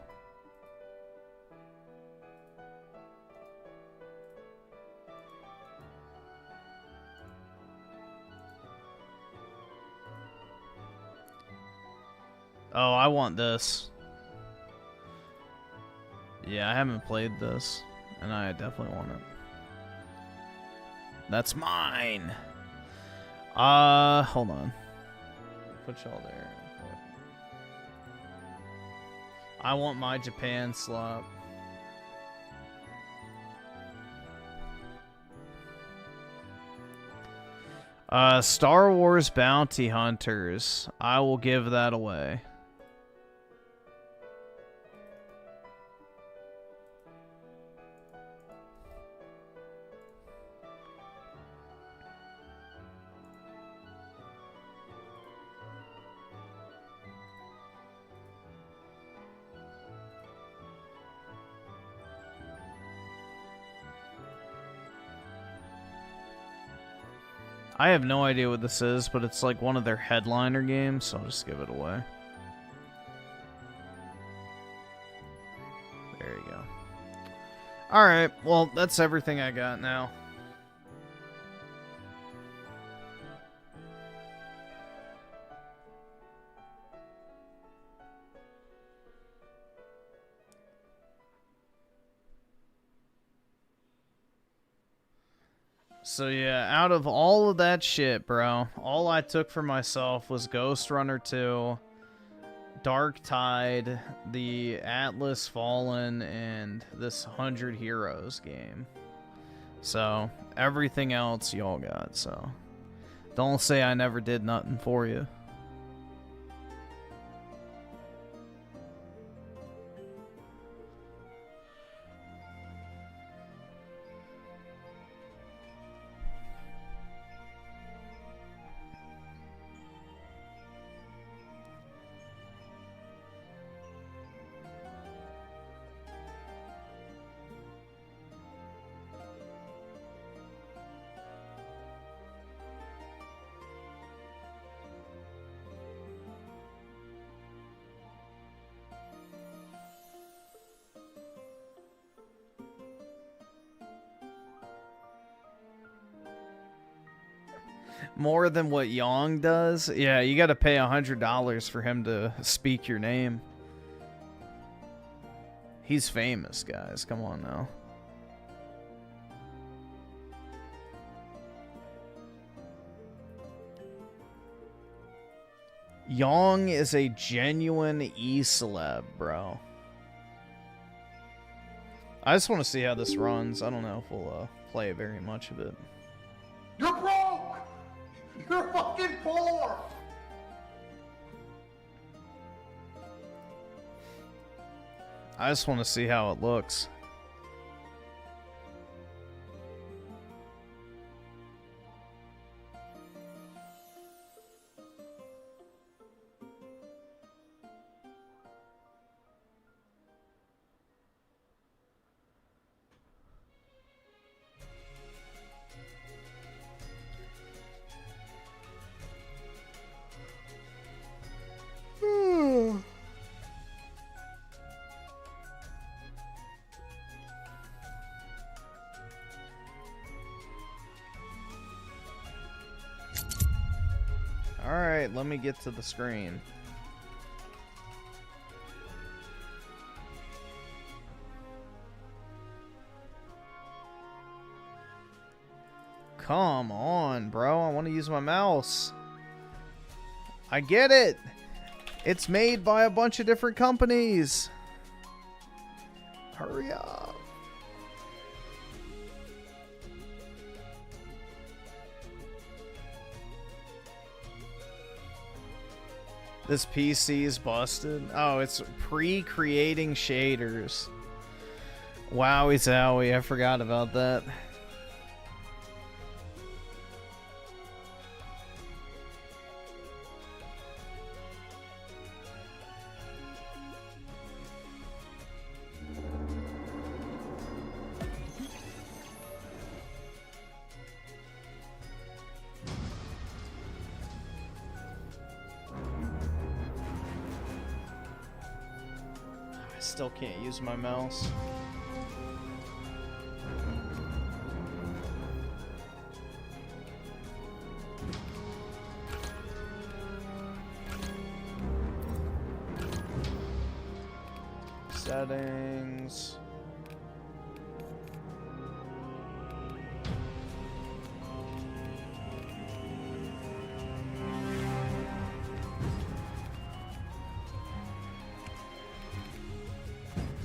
Speaker 1: Oh, I want this. Yeah, I haven't played this, and I definitely want it. That's mine. Hold on. Put y'all there. I want my Japan slop. Star Wars Bounty Hunters. I will give that away. I have no idea what this is, but it's like one of their headliner games, so I'll just give it away. There you go. Alright, well, that's everything I got now. So yeah, out of all of that shit, bro, all I took for myself was Ghost Runner 2, Dark Tide, the Atlas Fallen, and this 100 Heroes game. So everything else y'all got, so don't say I never did nothing for you. More than what Yong does? Yeah, you gotta pay $100 for him to speak your name. He's famous, guys. Come on now. Yong is a genuine e-celeb, bro. I just want to see how this runs. I don't know if we'll play very much of it.
Speaker 6: You're broke! You're fucking poor!
Speaker 1: I just want to see how it looks. Alright, let me get to the screen. Come on, bro. I want to use my mouse. I get it. It's made by a bunch of different companies. Hurry up. This PC is busted. Oh, it's pre-creating shaders. Wowie zowie, I forgot about that. Still can't use my mouse. Settings.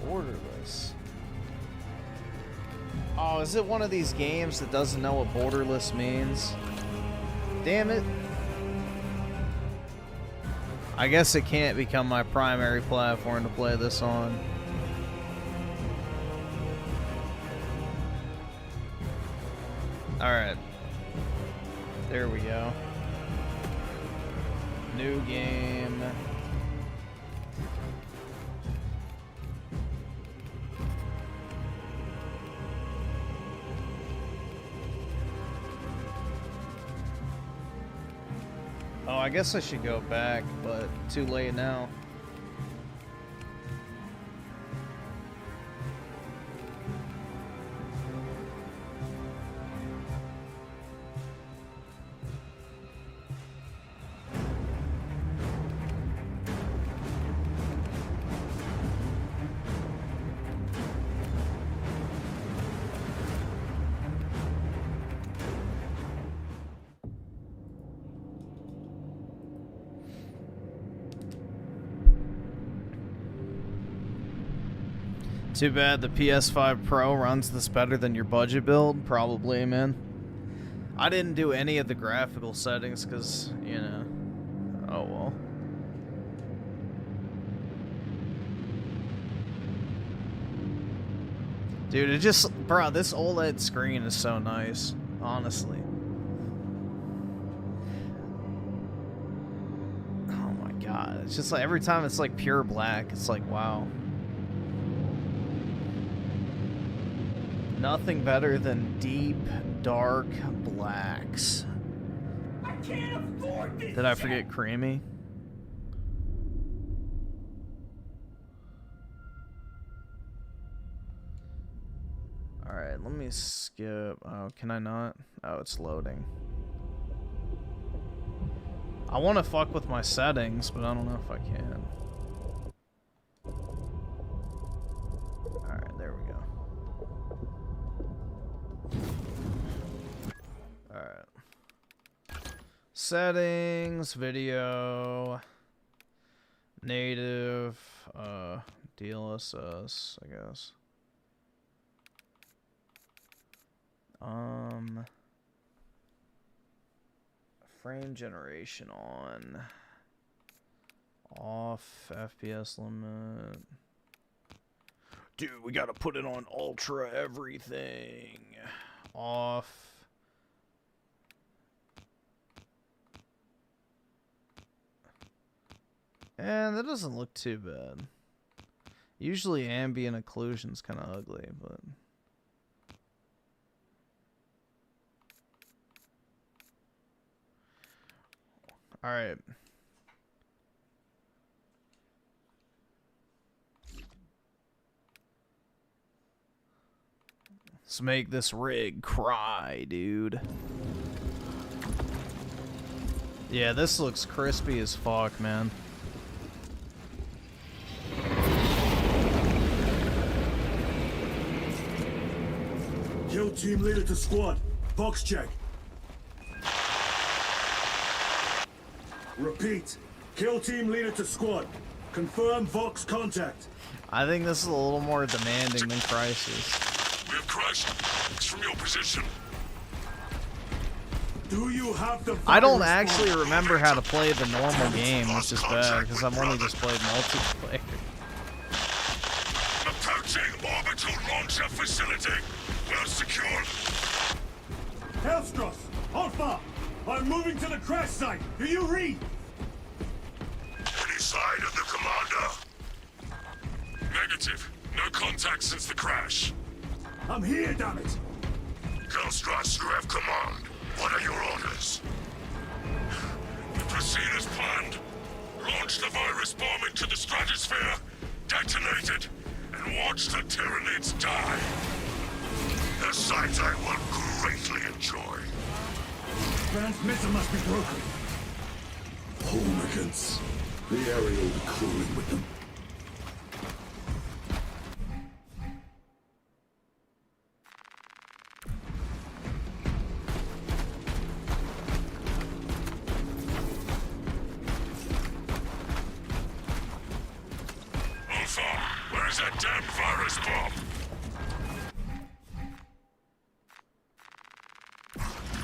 Speaker 1: Borderless. Oh, is it one of these games that doesn't know what borderless means? damn it. I guess it can't become my primary platform to play this on. Alright. There we go. New game. Oh, I guess I should go back, but too late now. Too bad the PS5 Pro runs this better than your budget build. Probably, man. I didn't do any of the graphical settings because, you know. Oh, well. Dude, it just... Bro, this OLED screen is so nice. Honestly. Oh my god. It's just like every time it's like pure black, it's like, wow. Nothing better than deep, dark blacks.
Speaker 6: I can't afford this.
Speaker 1: Did I forget creamy? Alright, let me skip. Oh, can I not? Oh, it's loading. I want to fuck with my settings, but I don't know if I can. Alright, there we go. Alright. Settings, video, native, DLSS, I guess. Frame generation on. Off, FPS limit. Dude, we gotta put it on ultra everything. Off. And that doesn't look too bad. Usually ambient occlusion's kind of ugly, but... Alright. Let's make this rig cry, dude. Yeah, this looks crispy as fuck, man.
Speaker 15: Kill team leader to squad. Box check. Repeat. Kill team leader to squad. Confirm Vox contact.
Speaker 1: I think this is a little more demanding than Crisis.
Speaker 11: We have crashed. It's from your position.
Speaker 15: Do you have the
Speaker 1: I don't actually remember how to play the normal game, which is bad, because I've only just played multiplayer.
Speaker 11: Approaching orbital launcher facility. Well secured.
Speaker 15: Hellstross, Alpha! I'm moving to the crash site. Do you read?
Speaker 11: Any side of the commander? Negative. No contact since the crash.
Speaker 15: I'm here, damn it!
Speaker 11: Hellstross, you have command. What are your orders? Proceed as planned. Launch the virus bomb into the stratosphere, detonate it, and watch the Tyranids die. A sight I will greatly enjoy.
Speaker 15: Transmitter must be broken.
Speaker 11: Hooligans. The area will be cooling with them. Alpha, where is that damn virus bomb?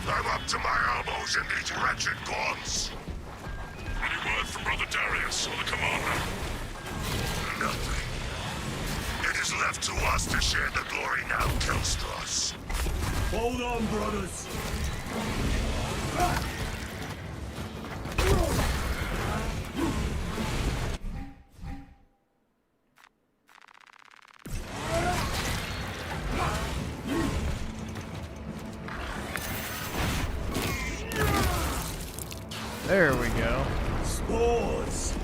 Speaker 11: I'm up to my elbows in these wretched gods. Any word from Brother Darius or the commander? Nothing. It is left to us to share the glory now, Kelstros.
Speaker 15: Hold on, brothers.
Speaker 1: There we go.
Speaker 15: Spores.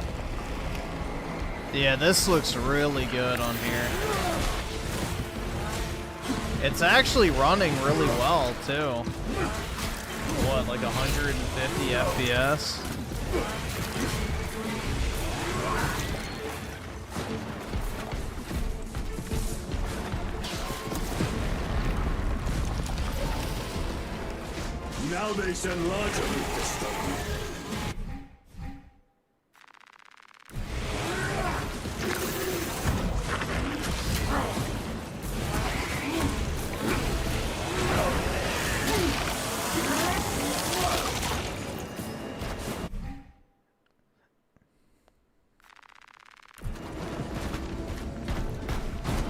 Speaker 1: Yeah, this looks really good on here. It's actually running really well, too. What, like 150 FPS?
Speaker 15: Now they send larger meat to stop.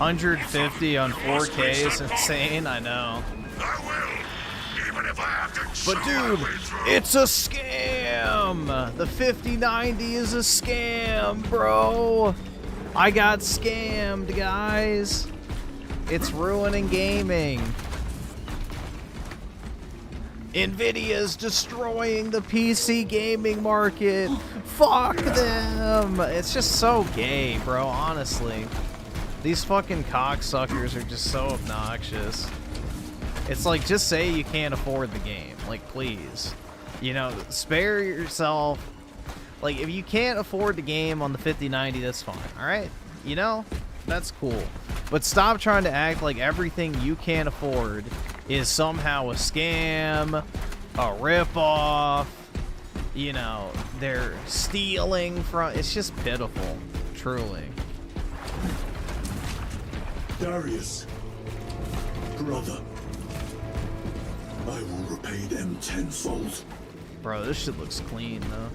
Speaker 1: 150 on 4K is insane, I know. But dude, it's a scam! The 5090 is a scam, bro! I got scammed, guys! It's ruining gaming. Nvidia's destroying the PC gaming market. Fuck them! It's just so gay, bro, honestly. These fucking cocksuckers are just so obnoxious. It's like, just say you can't afford the game. Like, please. You know, spare yourself. Like, if you can't afford the game on the 5090, that's fine, alright? You know? That's cool. But stop trying to act like everything you can't afford is somehow a scam, a ripoff. You know, they're stealing from... It's just pitiful. Truly.
Speaker 15: Darius, brother, I will repay them tenfold.
Speaker 1: Bro, this shit looks clean, though.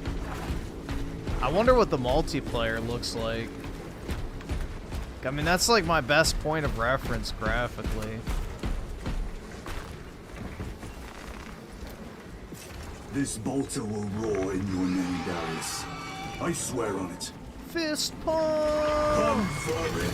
Speaker 1: I wonder what the multiplayer looks like. I mean, that's like my best point of reference graphically.
Speaker 15: This bolter will roar in your name, Darius. I swear on it.
Speaker 1: Fist pump!
Speaker 15: Come, vermin!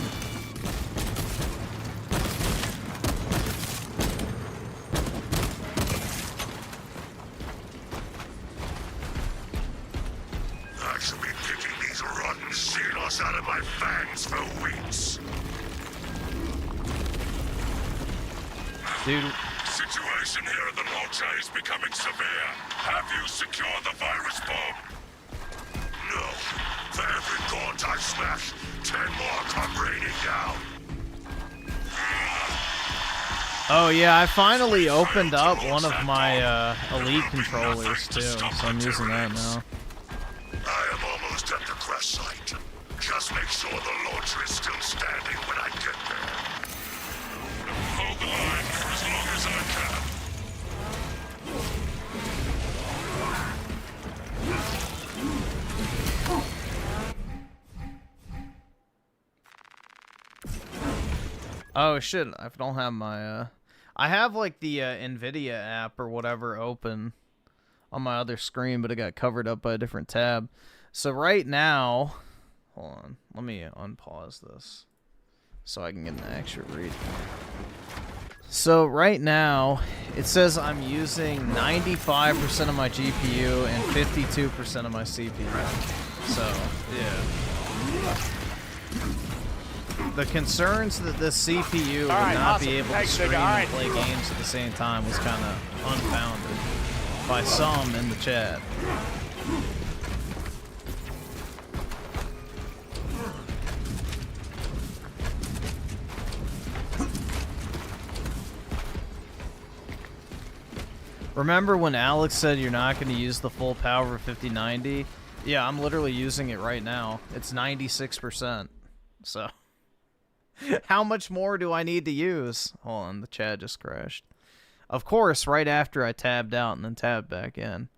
Speaker 11: Out of my fangs for weeks.
Speaker 1: Dude.
Speaker 11: Situation here at the Locha is becoming severe. Have you secured the virus bomb? No. For every gaunt I smash, 10 more come raining down.
Speaker 1: Oh yeah, I finally opened up one of my Elite controllers too, so I'm using that now.
Speaker 11: I am almost at the crash site. Just make sure the launcher is still standing when I get there. Hold the line for as long as I
Speaker 1: can. Oh shit, I don't have my I have like the Nvidia app or whatever open on my other screen, but it got covered up by a different tab. So right now, hold on, let me unpause this so I can get an accurate read. So right now, it says I'm using 95% of my GPU and 52% of my CPU. So, yeah. The concerns that this CPU would not be able to stream and play games at the same time was kind of unfounded by some in the chat. Remember when Alex said you're not going to use the full power of 5090? Yeah, I'm literally using it right now. It's 96%. So, how much more do I need to use? Hold on, the chat just crashed. Of course, right after I tabbed out and then tabbed back in.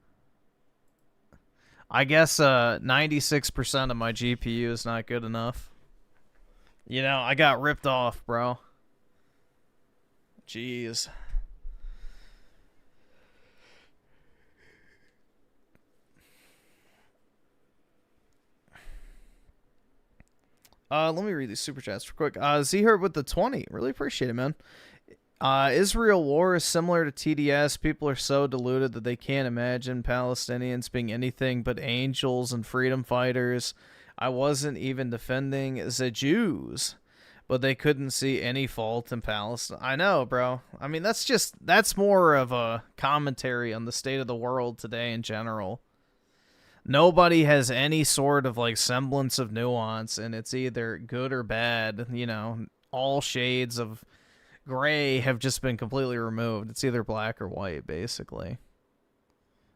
Speaker 1: I guess 96% of my GPU is not good enough. You know, I got ripped off, bro. Jeez. Let me read these super chats real quick. Z-Herb with the 20. Really appreciate it, man. Israel war is similar to TDS. People are so deluded that they can't imagine Palestinians being anything but angels and freedom fighters. I wasn't even defending the Jews, but they couldn't see any fault in Palestine. I know, bro. I mean, that's more of a commentary on the state of the world today in general. Nobody has any sort of like semblance of nuance, and it's either good or bad. You know, all shades of gray have just been completely removed. It's either black or white, basically.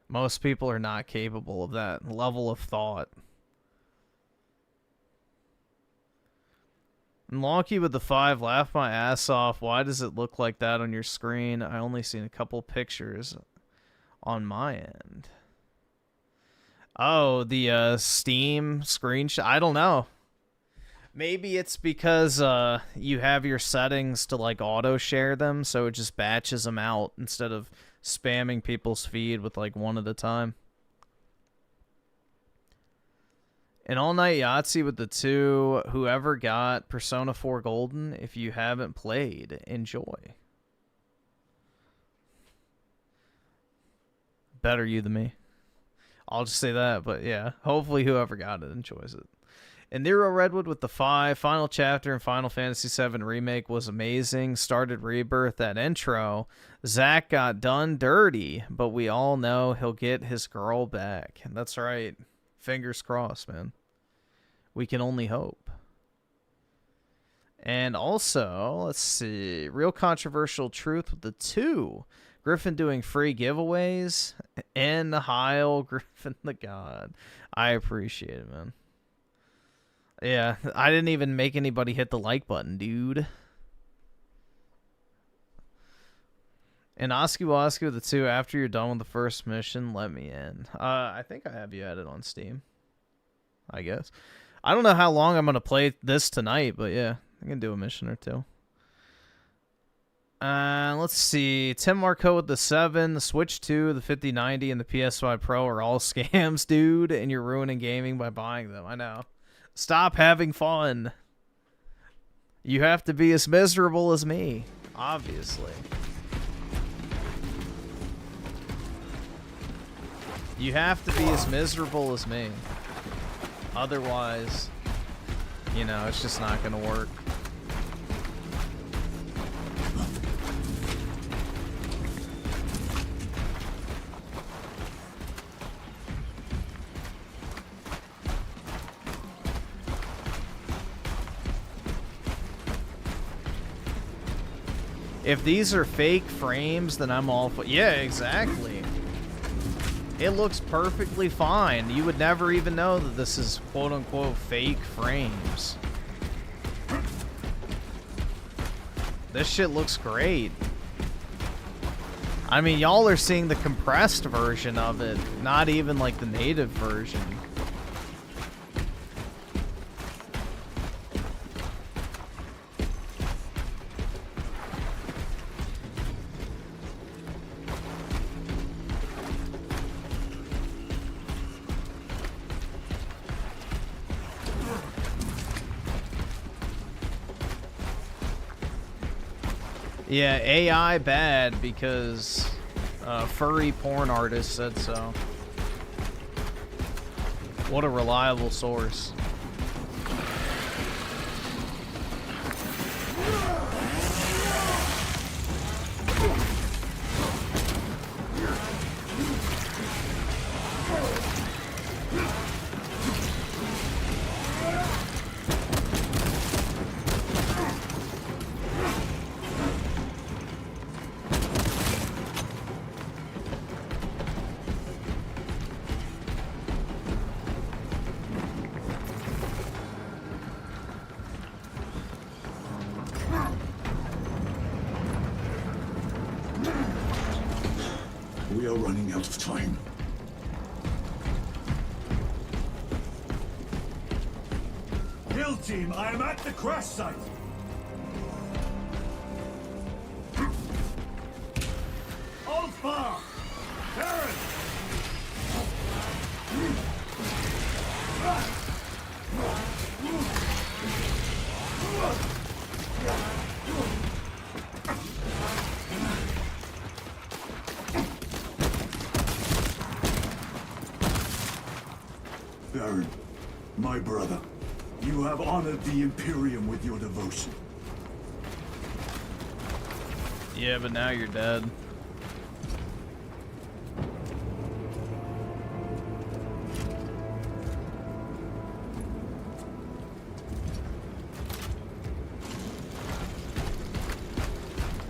Speaker 1: Most people are not capable of that level of thought. And Lonky with the 5, laugh my ass off. Why does it look like that on your screen? I only seen a couple pictures on my end. Oh, the Steam screenshot. I don't know. Maybe it's because you have your settings to like auto share them, so it just batches them out instead of spamming people's feed with like one at a time. And All Night Yahtzee with the 2. Whoever got Persona 4 Golden, if you haven't played, enjoy. Better you than me. I'll just say that, but yeah. Hopefully whoever got it enjoys it. And Nero Redwood with the 5. Final chapter in Final Fantasy VII Remake was amazing. Started Rebirth, that intro. Zack got done dirty, but we all know he'll get his girl back. That's right. Fingers crossed, man. We can only hope. And also, let's see. Real Controversial Truth with the 2. Griffin doing free giveaways. And Heil Griffin the God. I appreciate it, man. Yeah, I didn't even make anybody hit the like button, dude. And Osky with the 2. After you're done with the first mission, let me in. I think I have you added on Steam. I guess. I don't know how long I'm going to play this tonight, but yeah, I can do a mission or 2. Let's see. Tim Marco with the 7, the Switch 2, the 5090, and the PS5 Pro are all scams, dude, and you're ruining gaming by buying them. I know. Stop having fun. You have to be as miserable as me, obviously. You have to be as miserable as me. Otherwise, you know, it's just not going to work. If these are fake frames, then I'm all for... Yeah, exactly. It looks perfectly fine. You would never even know that this is quote-unquote fake frames. This shit looks great. I mean, y'all are seeing the compressed version of it, not even like the native version. Yeah, AI bad because furry porn artist said so. What a reliable source.
Speaker 15: We are running out of time. Kill team, I am at the crash site. Alpha! Terran! Baron, my brother, you have honored the Imperium with your devotion.
Speaker 1: Yeah, but now you're dead.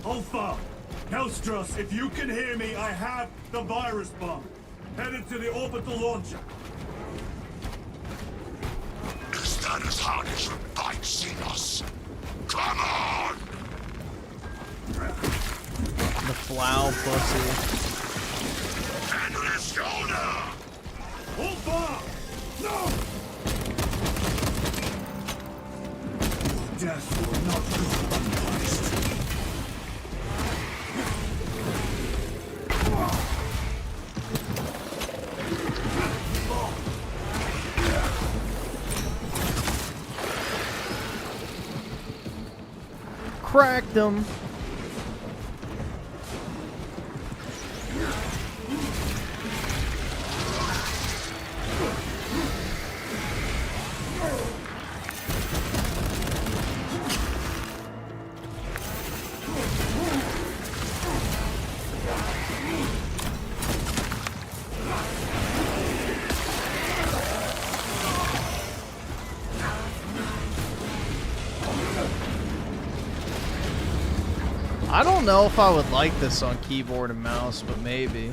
Speaker 15: Alpha! Hellstros, if you can hear me, I have the virus bomb. Headed to the orbital launcher.
Speaker 11: Is that as hard as your bite, Xenos? Come on!
Speaker 1: The flow pussy.
Speaker 11: Endless shoulder!
Speaker 15: Alpha! No! Your death will not go unpunished.
Speaker 1: Cracked him. I don't know if I would like this on keyboard and mouse, but maybe.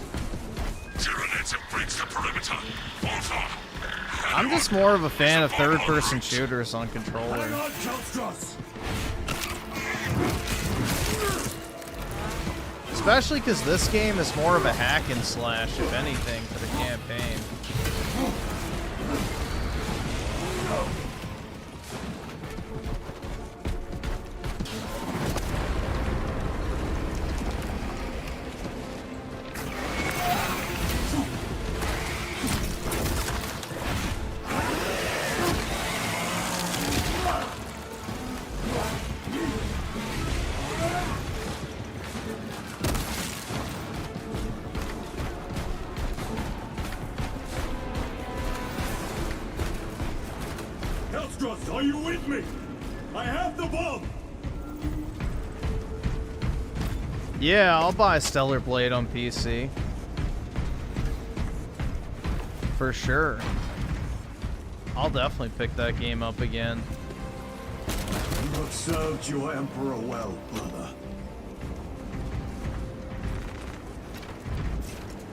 Speaker 11: Tyranids have breached the perimeter. Alpha!
Speaker 1: I'm just more of a fan of third-person shooters on controller.
Speaker 15: Hang on, Hellstros!
Speaker 1: Especially because this game is more of a hack and slash, if anything, for the campaign.
Speaker 15: Hellstros, are you with me? I have the bomb!
Speaker 1: Yeah, I'll buy Stellar Blade on PC. For sure. I'll definitely pick that game up again.
Speaker 15: You have served your Emperor well, brother.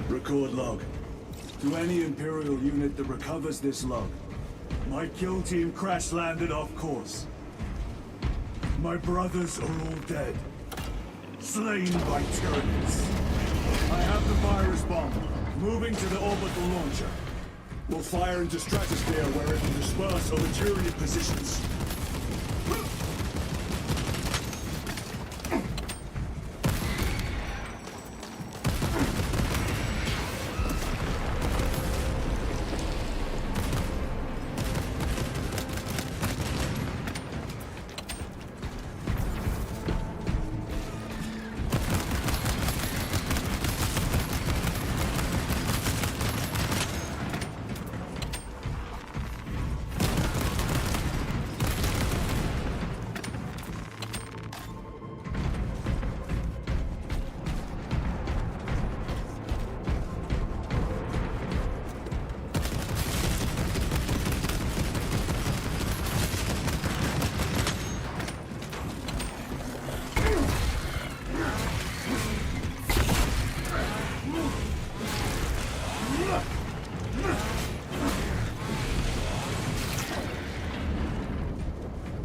Speaker 15: Record log. To any Imperial unit that recovers this log, my kill team crash landed off course. My brothers are all dead. Slain by Tyranids. I have the virus bomb. Moving to the orbital launcher. We'll fire into stratosphere where it will disperse over Tyranid positions.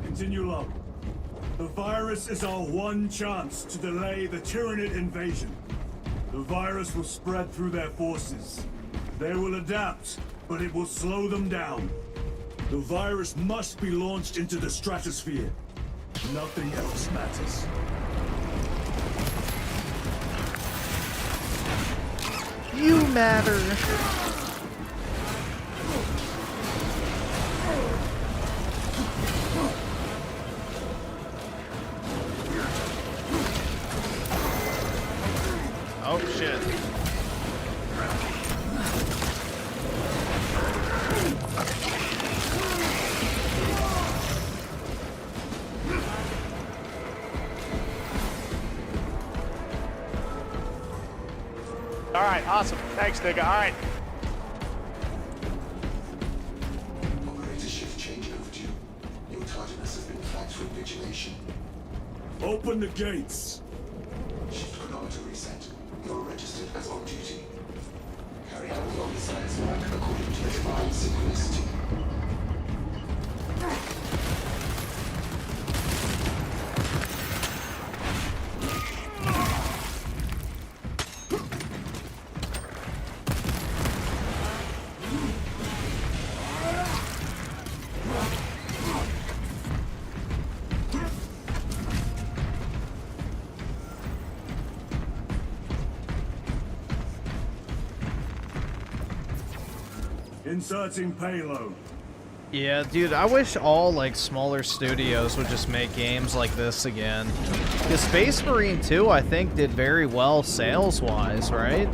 Speaker 15: Continue log. The virus is our one chance to delay the Tyranid invasion. The virus will spread through their forces. They will adapt, but it will slow them down. The virus must be launched into the stratosphere. Nothing else matters.
Speaker 1: You matter. Oh shit.
Speaker 4: All right, awesome. Thanks, nigga. All right.
Speaker 11: Operator shift change overdue. Your tardiness has been flagged for invigilation.
Speaker 15: Open the gates.
Speaker 11: Shift chronometer reset. You're registered as on duty. Carry out the on-science work according to the divine synchronicity.
Speaker 15: Inserting payload.
Speaker 1: Yeah, dude, I wish all, like, smaller studios would just make games like this again. Because Space Marine 2, I think, did very well sales-wise, right?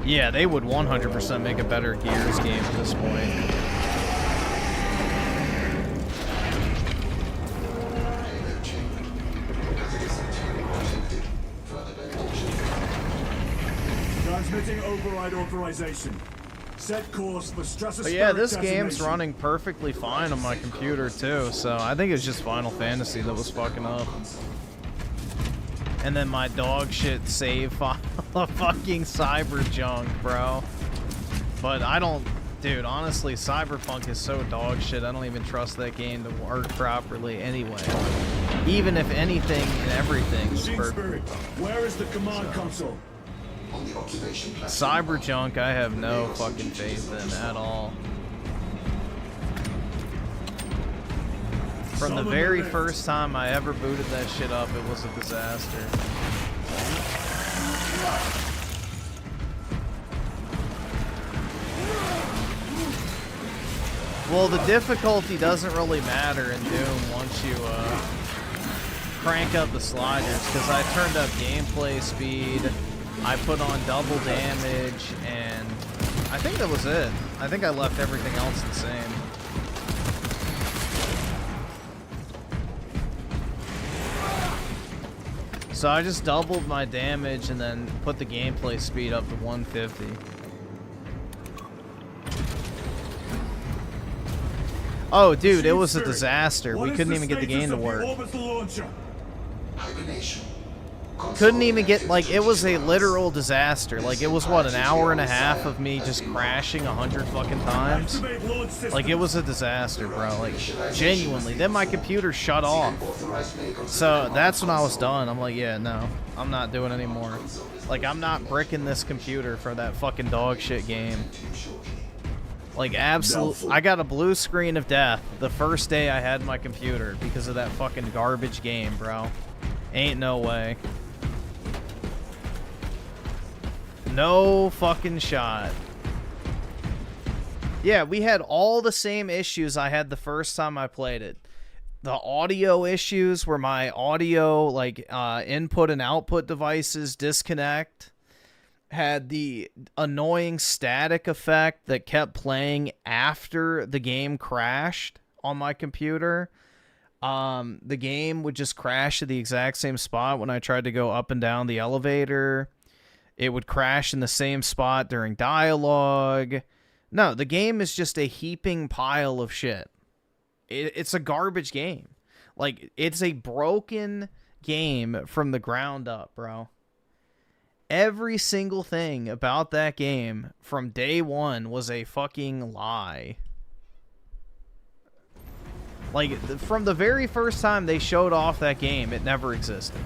Speaker 1: Yeah, they would 100% make a better Gears game at this point.
Speaker 15: Transmitting override authorization. Set course for stratospheric
Speaker 1: But yeah, this
Speaker 15: detonation.
Speaker 1: game's running perfectly fine on my computer too, so I think it's just Final Fantasy that was fucking up. And then my dog shit save file of fucking cyber junk, bro. But I don't, dude, honestly, Cyberpunk is so dog shit, I don't even trust that game to work properly anyway. Even if anything and everything is perfect.
Speaker 15: Where is the command console?
Speaker 11: On the observation platform.
Speaker 1: Cyber junk, I have no fucking faith in at all. From the very first time I ever booted that shit up, it was a disaster. Well, the difficulty doesn't really matter in Doom once you crank up the sliders, because I turned up gameplay speed, I put on double damage, and I think that was it. I think I left everything else the same. So I just doubled my damage and then put the gameplay speed up to 150. Oh, dude, it was a disaster. We couldn't even get the game to work.
Speaker 11: Hibernation.
Speaker 1: Couldn't even get, like, it was a literal disaster. Like, it was, what, an hour and a half of me just crashing 100 fucking times? Like, it was a disaster, bro. Like, genuinely. Then my computer shut off. So, that's when I was done. I'm like, yeah, no. I'm not doing anymore. Like, I'm not bricking this computer for that fucking dog shit game. Like, absolute. I got a blue screen of death the first day I had my computer because of that fucking garbage game, bro. Ain't no way. No fucking shot. Yeah, we had all the same issues I had the first time I played it. The audio issues where my audio, like, input and output devices disconnect. Had the annoying static effect that kept playing after the game crashed on my computer. The game would just crash at the exact same spot when I tried to go up and down the elevator. It would crash in the same spot during dialogue. No, the game is just a heaping pile of shit. It's a garbage game. Like, it's a broken game from the ground up, bro. Every single thing about that game from day one was a fucking lie. Like, from the very first time they showed off that game, it never existed.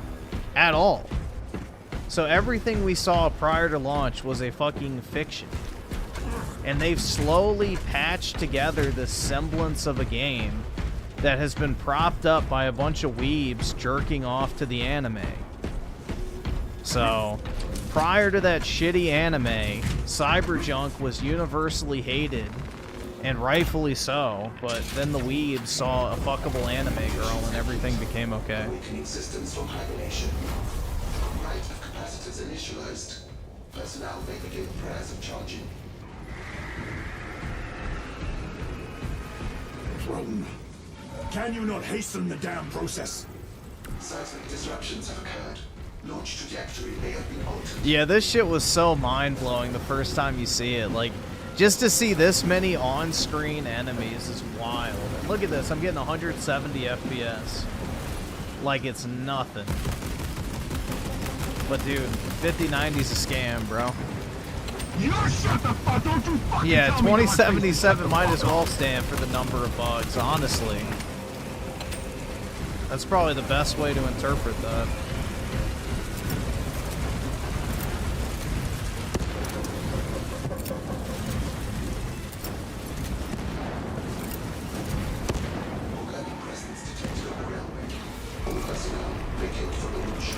Speaker 1: at all. So everything we saw prior to launch was a fucking fiction. And they've slowly patched together this semblance of a game that has been propped up by a bunch of weebs jerking off to the anime. So, prior to that shitty anime, Cyberjunk was universally hated, and rightfully so, but then the weebs saw a fuckable anime girl and everything became okay.
Speaker 11: Awakening systems from hibernation. Right of capacitors initialized. Personnel may begin prayers of charging.
Speaker 15: Run. Can you not hasten the damn process?
Speaker 11: Seismic disruptions have occurred. Launch trajectory may have been altered.
Speaker 1: Yeah, this shit was so mind-blowing the first time you see it. Like, just to see this many on-screen enemies is wild. And look at this, I'm getting 170 FPS. Like it's nothing. But dude, 5090's a scam, bro. Yeah, 2077 might as well stand for the number of bugs, honestly. That's probably the best way to interpret that.
Speaker 11: Organic presence detected on the railway. All personnel vacate for launch.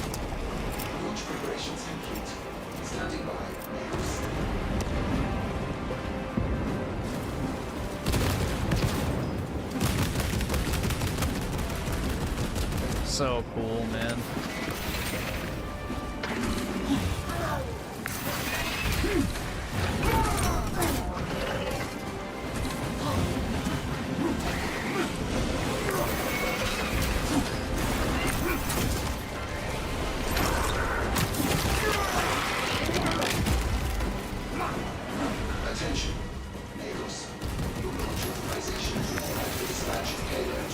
Speaker 11: Launch preparations complete. Standing by. News.
Speaker 1: So cool, man.
Speaker 11: Attention. Neighbors. Your launch authorization is required for dispatch of payload.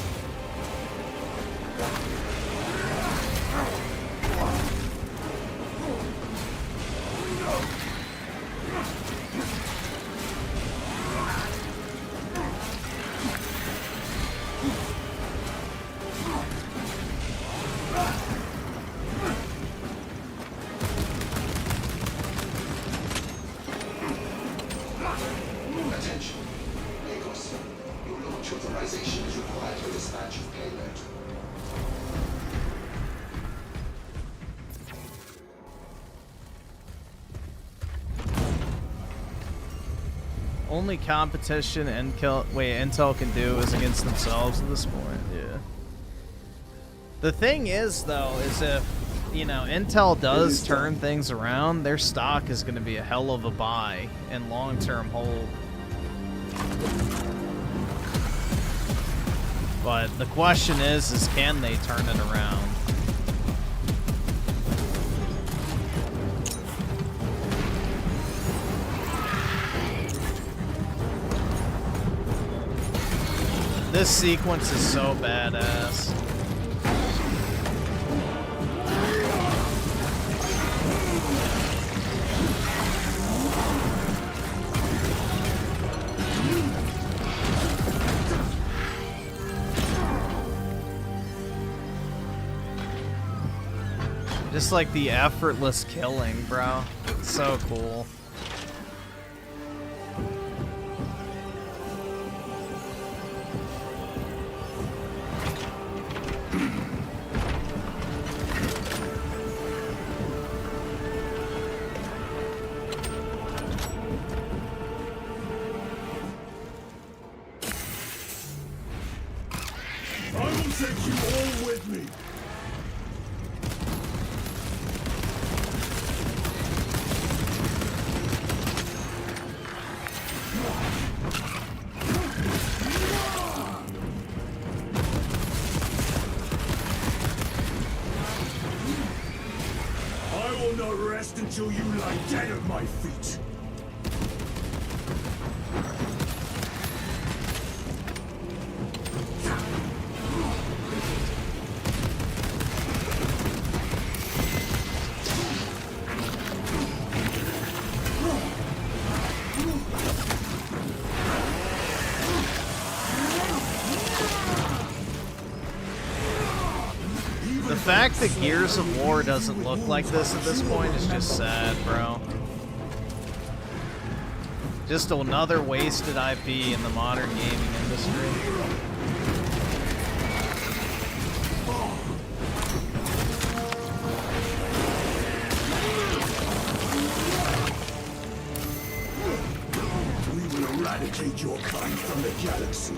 Speaker 11: Attention. Lagos. Your launch authorization is required for dispatch of payload.
Speaker 1: Only competition Intel can do is against themselves at this point, yeah. The thing is, though, is if, you know, Intel does turn things around, their stock is going to be a hell of a buy and long-term hold. But the question is can they turn it around? This sequence is so badass. Just like the effortless killing, bro. It's so cool.
Speaker 15: I will take you all with me. I will not rest until you lie dead at my feet.
Speaker 1: The fact that Gears of War doesn't look like this at this point is just sad, bro. Just another wasted IP in the modern gaming industry.
Speaker 15: We will eradicate your kind from the galaxy.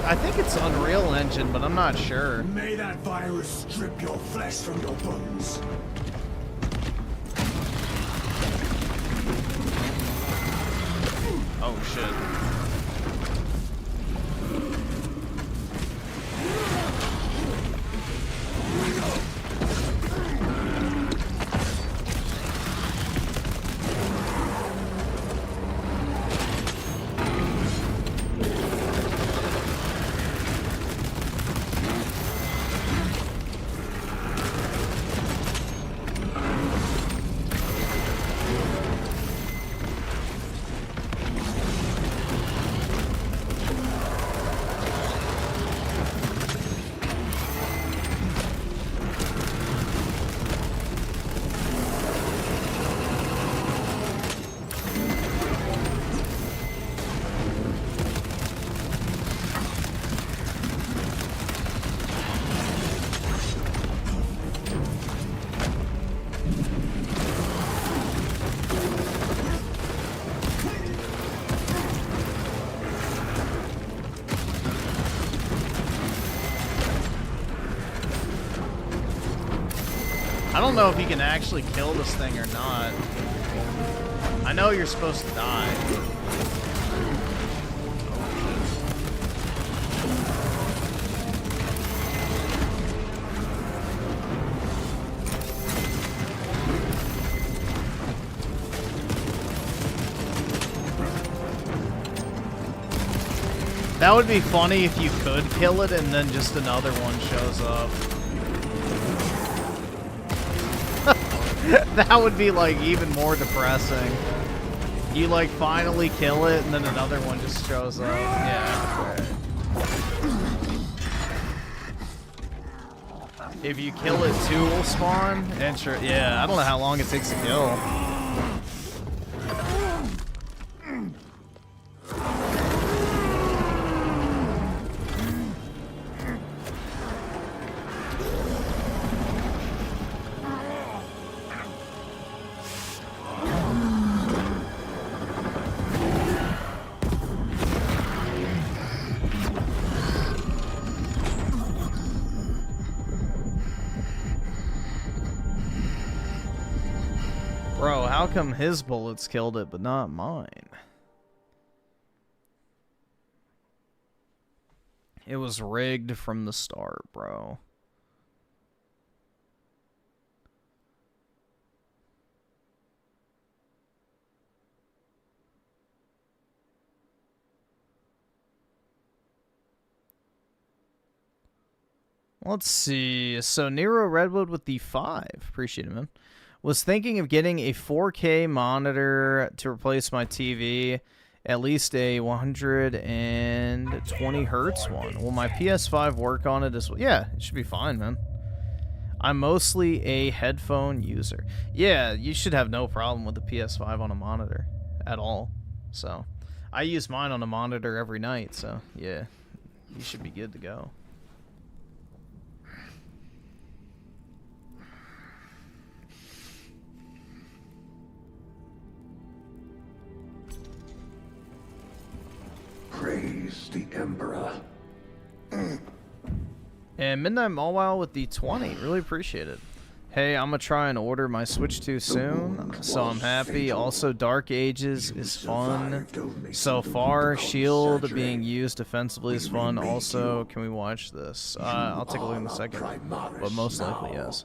Speaker 1: I think it's Unreal Engine, but I'm not sure.
Speaker 15: May that virus strip your flesh from your bones.
Speaker 1: Oh shit. I don't know if you can actually kill this thing or not. I know you're supposed to die. That would be funny if you could kill it and then just another one shows up. That would be like even more depressing. You like finally kill it and then another one just shows up. Yeah. If you kill it, two will spawn. And sure, yeah, I don't know how long it takes to kill. Bro, how come his bullets killed it, but not mine? It was rigged from the start, bro. Let's see. So, Nero Redwood with the 5. Appreciate it, man. Was thinking of getting a 4K monitor to replace my TV, at least a 120 hertz one. Will my PS5 work on it as well? Yeah, it should be fine, man. I'm mostly a headphone user. Yeah, you should have no problem with the PS5 on a monitor at all. So, I use mine on a monitor every night, so yeah, you should be good to go.
Speaker 15: Praise the Emperor.
Speaker 1: And Midnight Mallwile with the 20. Really appreciate it. Hey, I'm gonna try and order my Switch 2 soon, so I'm happy. Also, Dark Ages is fun so far. Shield being used defensively is fun. Also, can we watch this? I'll take a look in a second, but most likely yes.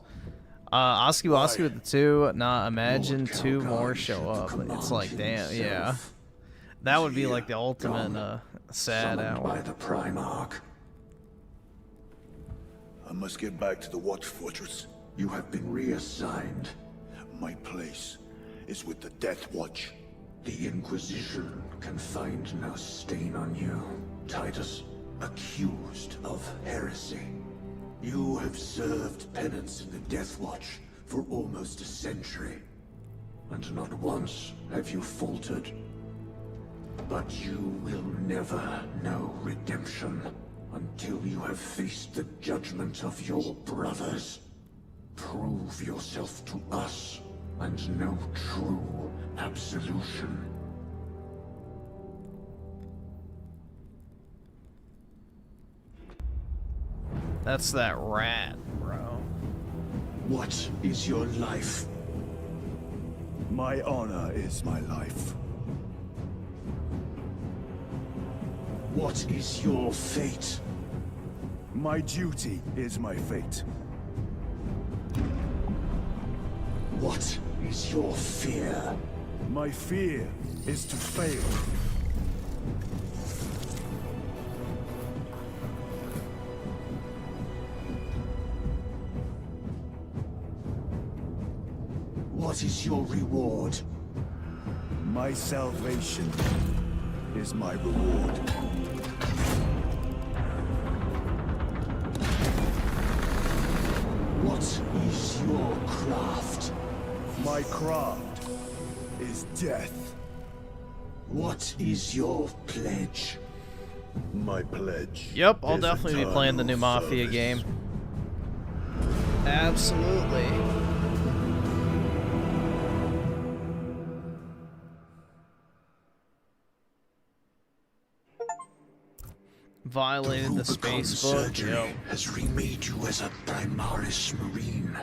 Speaker 1: Oski Woski with the 2. Nah, imagine 2 more show up. It's like, damn, yeah. That would be like the ultimate sad hour.
Speaker 15: By the Primarch. I must get back to the Watch Fortress. You have been reassigned. My place is with the Death Watch. The Inquisition can find no stain on you, Titus, accused of heresy. You have served penance in the Death Watch for almost a century, and not once have you faltered. But you will never know redemption until you have faced the judgment of your brothers. Prove yourself to us, and know true absolution.
Speaker 1: That's that rat, bro.
Speaker 15: What is your life? My honor is my life. What is your fate? My duty is my fate. What is your fear? My fear is to fail. What is your reward? My salvation is my reward. What is your craft? My craft is death. What is your pledge? My pledge.
Speaker 1: Yep, I'll definitely be playing the new Mafia game. Absolutely. Violated the space book.
Speaker 15: Surgery has remade you as a Primaris Marine.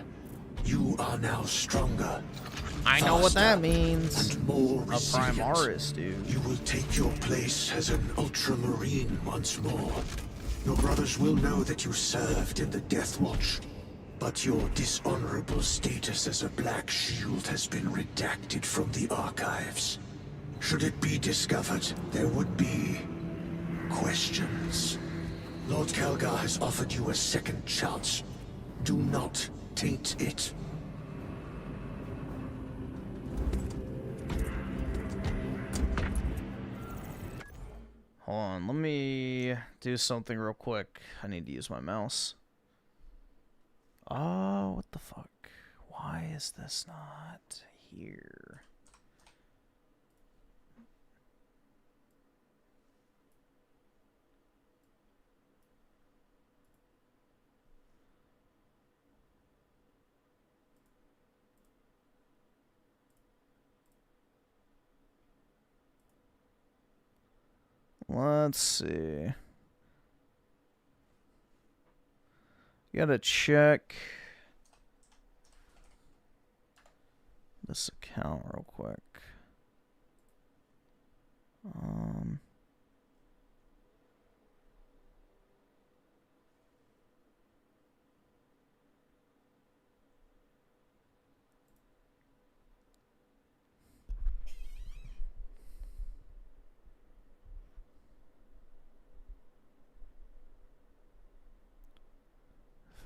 Speaker 15: You are now stronger.
Speaker 1: I know what that means.
Speaker 15: And more
Speaker 1: a
Speaker 15: resilient.
Speaker 1: Primaris, dude.
Speaker 15: You will take your place as an Ultramarine once more. Your brothers will know that you served in the Death Watch, but your dishonorable status as a Black Shield has been redacted from the archives. Should it be discovered, there would be questions. Lord Calgar has offered you a second chance. Do not taint it.
Speaker 1: Hold on, let me do something real quick. I need to use my mouse. Oh, what the fuck? Why is this not here? Let's see. Gotta check this account real quick.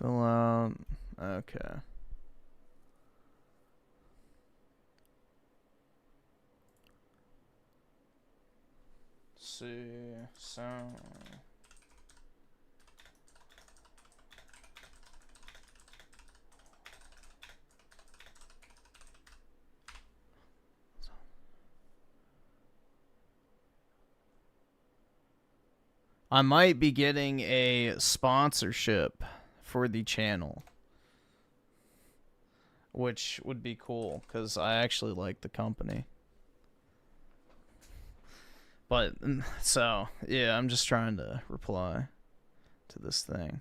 Speaker 1: Fill out. Okay. See. So. I might be getting a sponsorship for the channel, which would be cool because I actually like the company. But so yeah, I'm just trying to reply to this thing.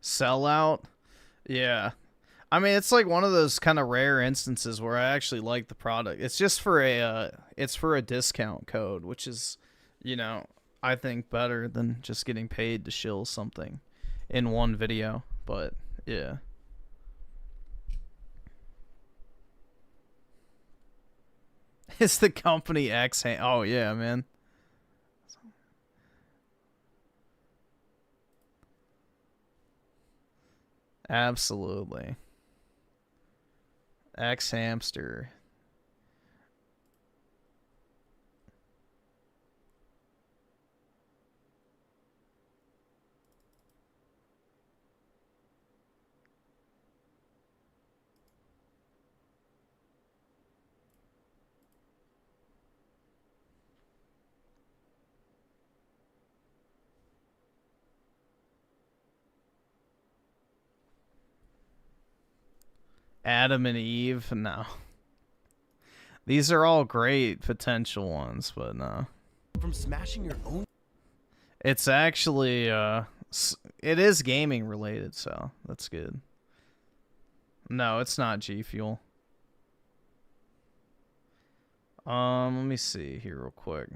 Speaker 1: Sellout? Yeah. I mean, it's like one of those kind of rare instances where I actually like the product. It's just for a it's for a discount code, which is, you know, I think better than just getting paid to shill something in one video. But yeah. It's the company X. Oh yeah, man. Absolutely. X Hamster. Adam and Eve, no. These are all great potential ones, but no.
Speaker 16: From smashing your own.
Speaker 1: It's actually, it is gaming related, so that's good. No, it's not G Fuel. Let me see here real quick.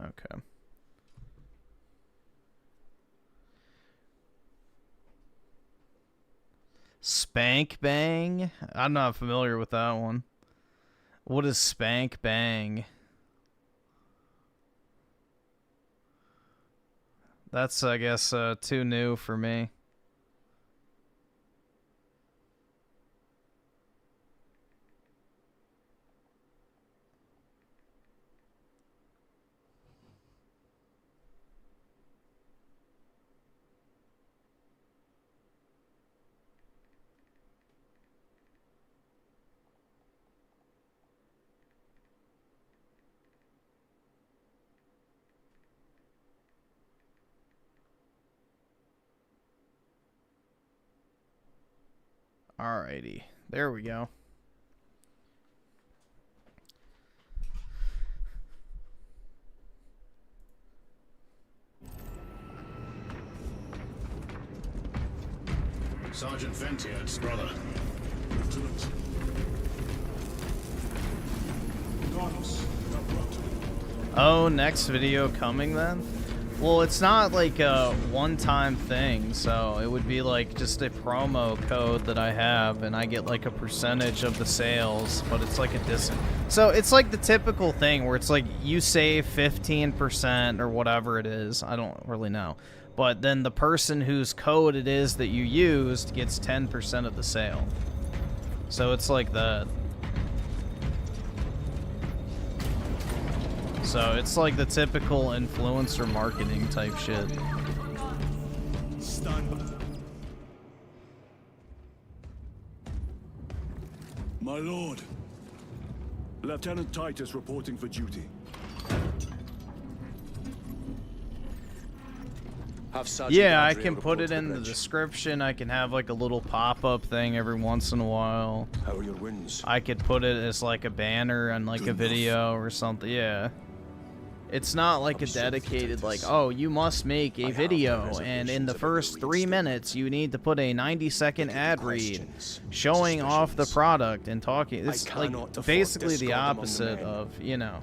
Speaker 1: Okay. Spank Bang? I'm not familiar with that one. What is Spank Bang? That's, I guess, too new for me. Alrighty, there we go.
Speaker 11: Sergeant Ventiad's brother.
Speaker 1: Oh, next video coming then? Well, it's not like a one-time thing, so it would be like just a promo code that I have, and I get like a percentage of the sales, but it's like a discount. So it's like the typical thing where it's like you save 15% or whatever it is. I don't really know. But then the person whose code it is that you used gets 10% of the sale. So it's like that. So it's like the typical influencer marketing type shit.
Speaker 15: My lord, Lieutenant Titus reporting for duty.
Speaker 1: Yeah, I can put it in the description. I can have like a little pop-up thing every once in a while.
Speaker 15: How are your wins?
Speaker 1: I could put it as like a banner on like a video or something. Yeah. It's not like a dedicated like, oh, you must make a video, and in the first 3 minutes you need to put a 90-second ad read showing off the product and talking. It's like basically the opposite of, you know.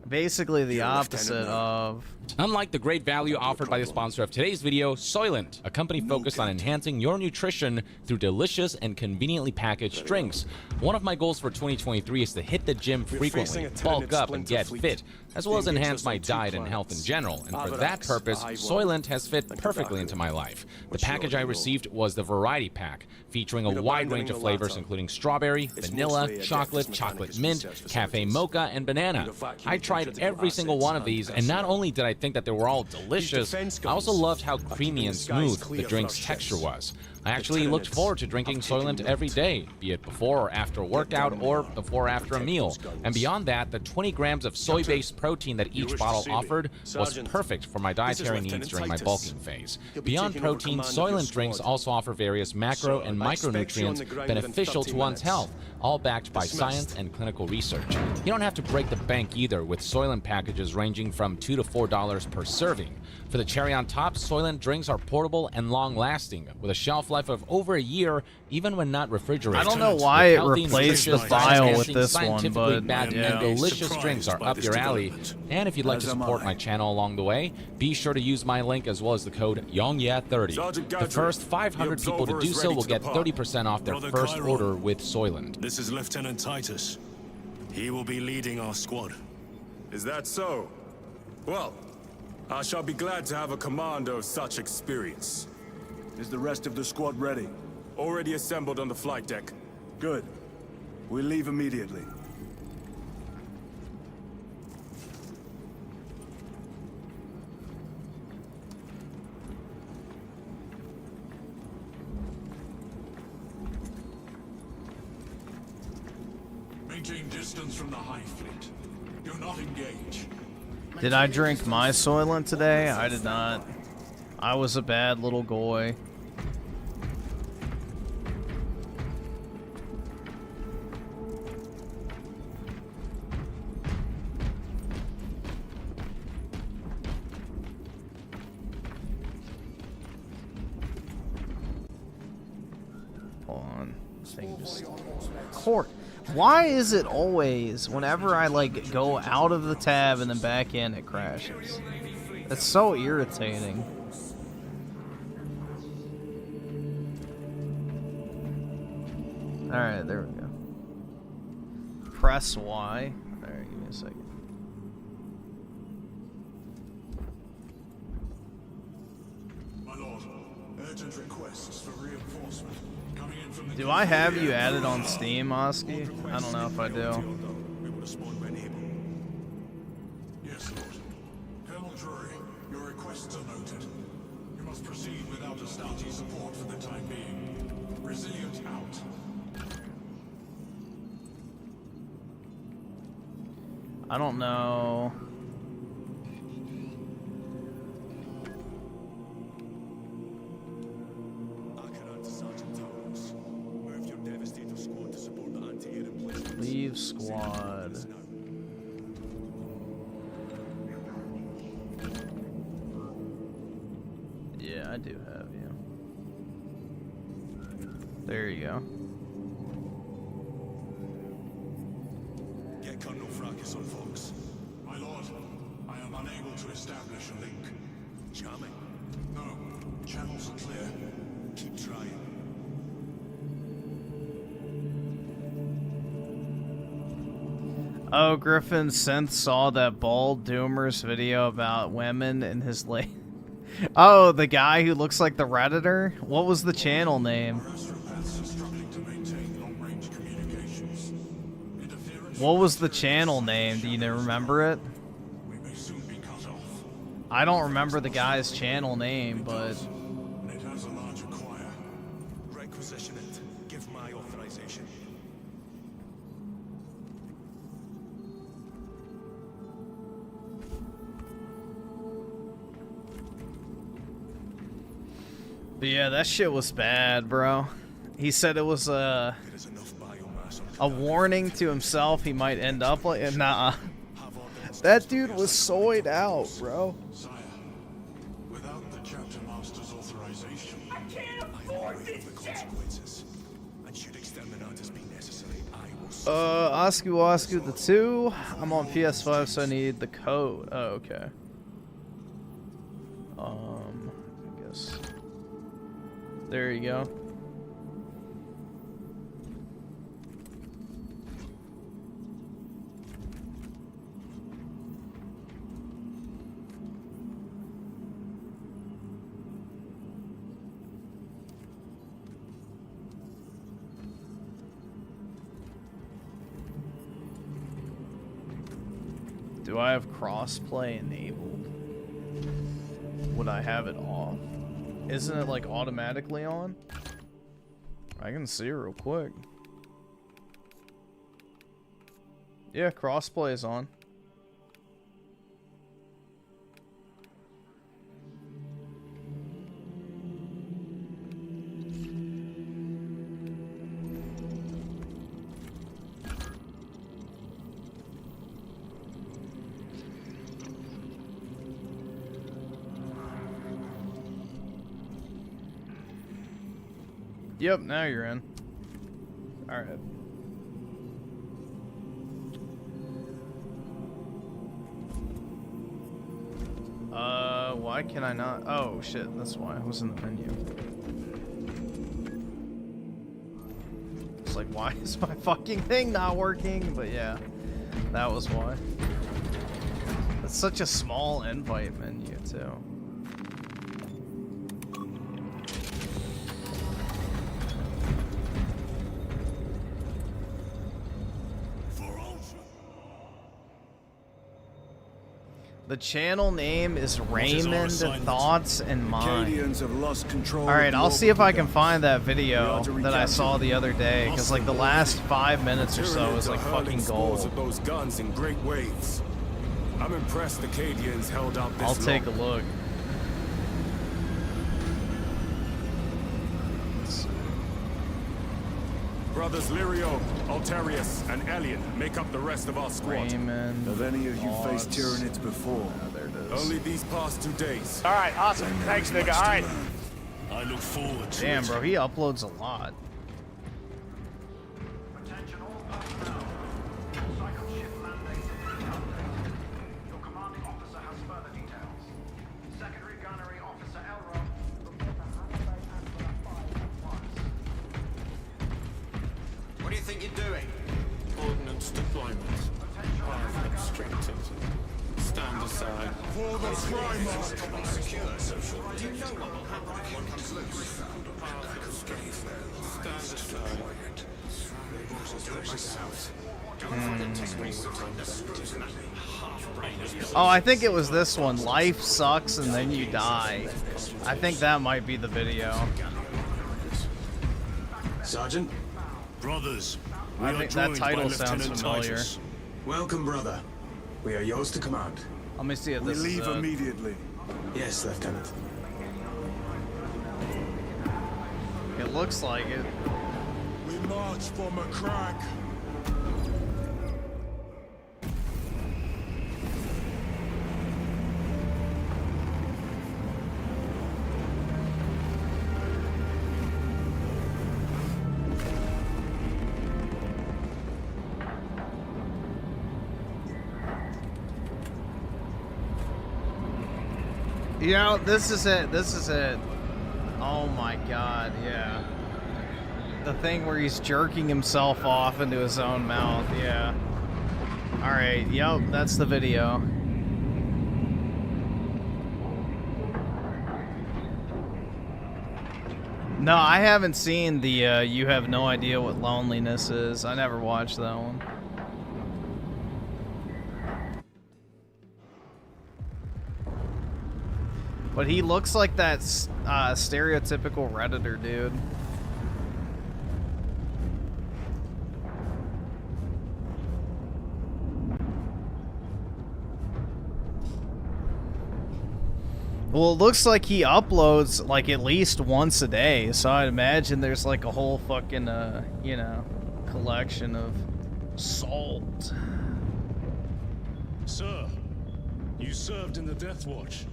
Speaker 1: Basically the opposite of...
Speaker 17: Unlike the great value offered by the sponsor of today's video, shilln, a company focused on enhancing your nutrition through delicious and conveniently packaged drinks. One of my goals for 2023 is to hit the gym frequently, bulk up, and get fit, as well as enhance my diet and health in general. And for that purpose, shilln has fit perfectly into my life. The package I received was the variety pack, featuring a wide range of flavors including strawberry, vanilla, chocolate, chocolate mint, cafe mocha, and banana. I tried every single one of these, and not only did I think that they were all delicious, I also loved how creamy and smooth the drink's texture was. I actually looked forward to drinking Soylent every day, be it before or after a workout or before or after a meal. And beyond that, the 20 grams of soy-based protein that each bottle offered was perfect for my dietary needs during my bulking phase. Beyond protein, Soylent drinks also offer various macro and micronutrients beneficial to one's health, all backed by science and clinical research. You don't have to break the bank either, with Soylent packages ranging from $2 to $4 per serving. For the cherry on top, Soylent drinks are portable and long-lasting, with a shelf life of over a year, even when not refrigerated.
Speaker 1: I don't know why it replaced the file with this one, but
Speaker 17: bad and delicious drinks are up your alley. And if you'd like to support my channel along the way, be sure to use my link as well as the code YONGYA30. The first 500 people to do so will get 30% off their first order with Soylent.
Speaker 11: This is Lieutenant Titus. He will be leading our squad. Is that so? Well, I shall be glad to have a commander of such experience.
Speaker 15: Is the rest of the squad ready?
Speaker 11: Already assembled on the flight deck.
Speaker 15: Good. We'll leave immediately.
Speaker 11: Maintain distance from the High Fleet. Do not engage.
Speaker 1: Did I drink my Soylent today? I did not. I was a bad little goy. Hold on. This thing just... Court. Why is it always, whenever I, like, go out of the tab and then back in, it crashes? It's so irritating. Alright, there we go. Press Y. Alright, give me a second.
Speaker 11: My lord, urgent requests for reinforcement.
Speaker 1: Do I have you added on Steam, Oski? I don't know if I do.
Speaker 11: We will respond when able. Yes, Lord. Colonel Drury, your requests are noted. You must proceed without Astarte support for the time being. Resilient out.
Speaker 1: I don't know. Leave squad. Yeah, I do have you. There you go.
Speaker 11: Get Colonel Fracas on Fox. My lord, I am unable to establish a link. Charming. No, channels are clear. Keep trying.
Speaker 1: Oh, Griffin since saw that Bald Doomer's video about women in his lane. Oh, the guy who looks like the Redditor? What was the channel name? What was the channel name? Do you remember it? I don't remember the guy's channel name, but...
Speaker 11: It has a larger choir. Requisition it. Give my authorization.
Speaker 1: But yeah, that shit was bad, bro. He said it was a warning to himself he might end up like... Nah. That dude was soyed out, bro.
Speaker 11: Sire, without the chapter master's authorization, I can't afford this consequences. And should exterminate as be necessary, I will...
Speaker 1: Oscu Wascu the 2. I'm on PS5, so I need the code. Oh, okay. I guess... There you go. Do I have crossplay enabled? Would I have it off? Isn't it like automatically on? I can see real quick. Yeah, crossplay is on. Yep, now you're in. Alright. Why can I not? Oh, shit, that's why I was in the menu. It's like, why is my fucking thing not working? But yeah, that was why. That's such a small invite menu, too. The channel name is Raymond Thoughts and Mind. Alright, I'll see if I can find that video that I saw the other day, because like the last 5 minutes or so is like fucking gold.
Speaker 18: Those guns in great waves. I'm impressed the Cadians held out this
Speaker 1: I'll take a look.
Speaker 18: Brothers Lirio, Altarius, and Alien make up the rest of our squad.
Speaker 1: Raymond,
Speaker 15: have any of you faced Tyranids before?
Speaker 1: There it is.
Speaker 18: Only these past 2 days.
Speaker 4: All right, awesome. Thanks, nigga. All right.
Speaker 18: I look forward to
Speaker 1: Damn,
Speaker 18: it.
Speaker 1: bro, he uploads a lot.
Speaker 18: What do you think you're doing? Ordnance deployment. Path obstructed. Stand aside. For the Primus! Do you know what will happen if one comes loose? Path obstructed. Stand aside.
Speaker 1: Oh, I think it was this one. Life sucks and then you die. I think that might be the video.
Speaker 18: Sergeant? Brothers, we
Speaker 1: I
Speaker 18: are
Speaker 1: think that
Speaker 18: joined
Speaker 1: title
Speaker 18: by
Speaker 1: sounds
Speaker 18: Lieutenant
Speaker 1: familiar.
Speaker 18: Titus. Welcome, brother. We are yours to command.
Speaker 1: Let me see if this
Speaker 15: We
Speaker 1: is
Speaker 15: leave immediately.
Speaker 18: Yes, Lieutenant.
Speaker 1: It looks like it.
Speaker 18: We march for McCrack.
Speaker 1: You know, this is it. This is it. Oh my god, yeah. The thing where he's jerking himself off into his own mouth, yeah. Alright, yep, that's the video. No, I haven't seen the You Have No Idea What Loneliness Is. I never watched that one. But he looks like that stereotypical Redditor dude. Well, it looks like he uploads like at least once a day, so I'd imagine there's like a whole fucking, you know, collection of salt.
Speaker 18: Sir, you served in the Death Watch.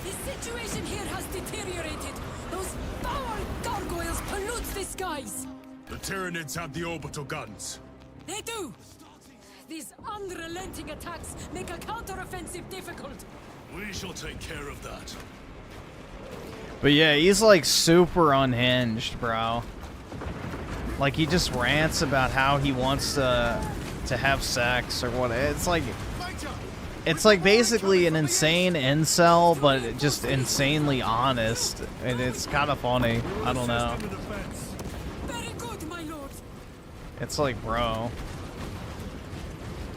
Speaker 10: The situation here has deteriorated. Those foul gargoyles pollute the skies.
Speaker 18: The Tyranids have the orbital guns.
Speaker 10: They do. These unrelenting attacks make a counteroffensive difficult.
Speaker 18: We shall take care of that.
Speaker 1: But yeah, he's like super unhinged, bro. Like he just rants about how he wants to have sex or what. It's like basically an insane incel, but just insanely honest, and it's kind of funny. I don't know.
Speaker 10: Very good, my lord.
Speaker 1: It's like, bro.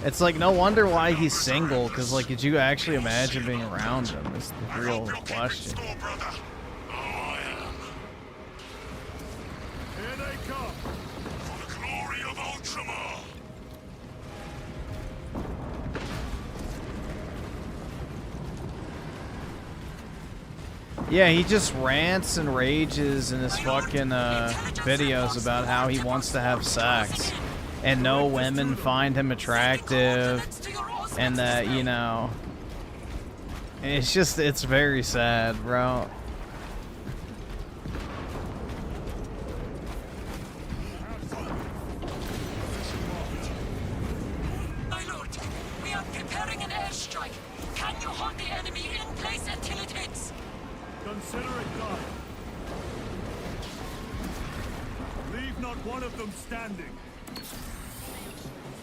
Speaker 1: It's like no wonder why he's single, because like, could you actually imagine being around him? Is the real question. Yeah, he just rants and rages in his fucking videos about how he wants to have sex. And no women find him attractive. And that, you know... It's just, it's very sad, bro.
Speaker 10: My lord, we are preparing an airstrike. Can you hold the enemy in place until it hits?
Speaker 15: Consider it done. Leave not one of them standing.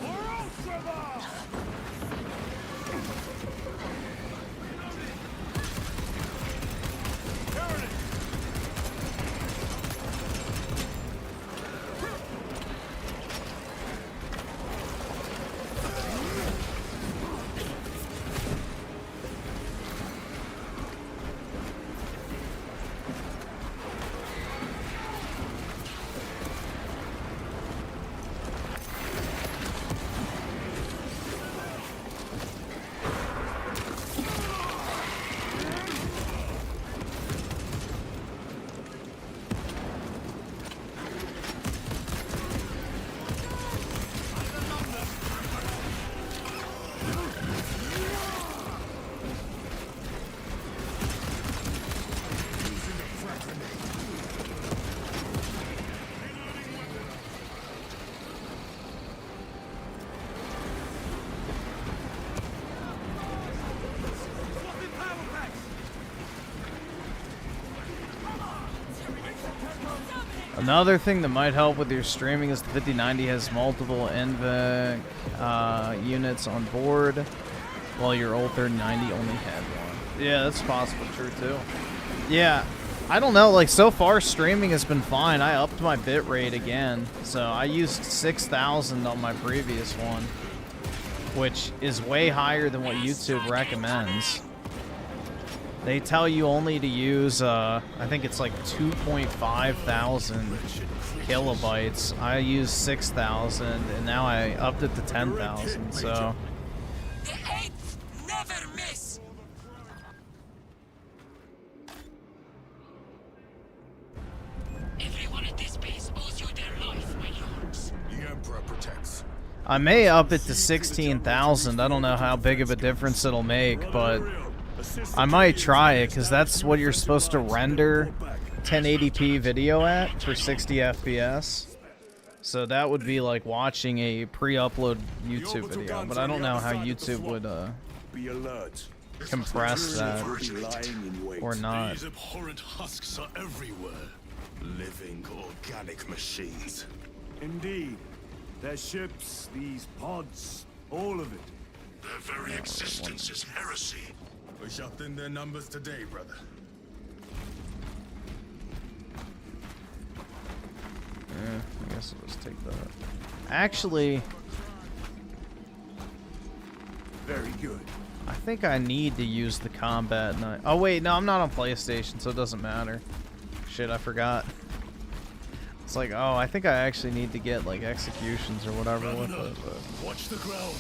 Speaker 15: For Ultramar!
Speaker 1: Another thing that might help with your streaming is the 5090 has multiple NVIC units on board, while your old 3090 only had one. Yeah, that's possible, true too. Yeah, I don't know, like so far streaming has been fine. I upped my bitrate again, so I used 6,000 on my previous one, which is way higher than what YouTube recommends. They tell you only to use, I think it's like 2,500 kilobytes. I used 6,000, and now I upped it to 10,000, so...
Speaker 10: The eighth never miss! Everyone at this base owes you their life, my lords.
Speaker 11: The Emperor protects.
Speaker 1: I may up it to 16,000. I don't know how big of a difference it'll make, but... I might try it, because that's what you're supposed to render 1080p video at for 60 FPS. So that would be like watching a pre-upload YouTube video, but I don't know how YouTube would compress that or not.
Speaker 11: These abhorrent husks are everywhere. Living organic machines.
Speaker 15: Indeed. Their ships, these pods, all of it.
Speaker 11: Their very existence is heresy. We shall thin their numbers today, brother.
Speaker 1: Yeah, I guess I'll just take that. Actually...
Speaker 15: Very good.
Speaker 1: I think I need to use the combat knife. Oh wait, no, I'm not on PlayStation, so it doesn't matter. Shit, I forgot. It's like, oh, I think I actually need to get like executions or whatever with it. But...
Speaker 11: Watch the ground.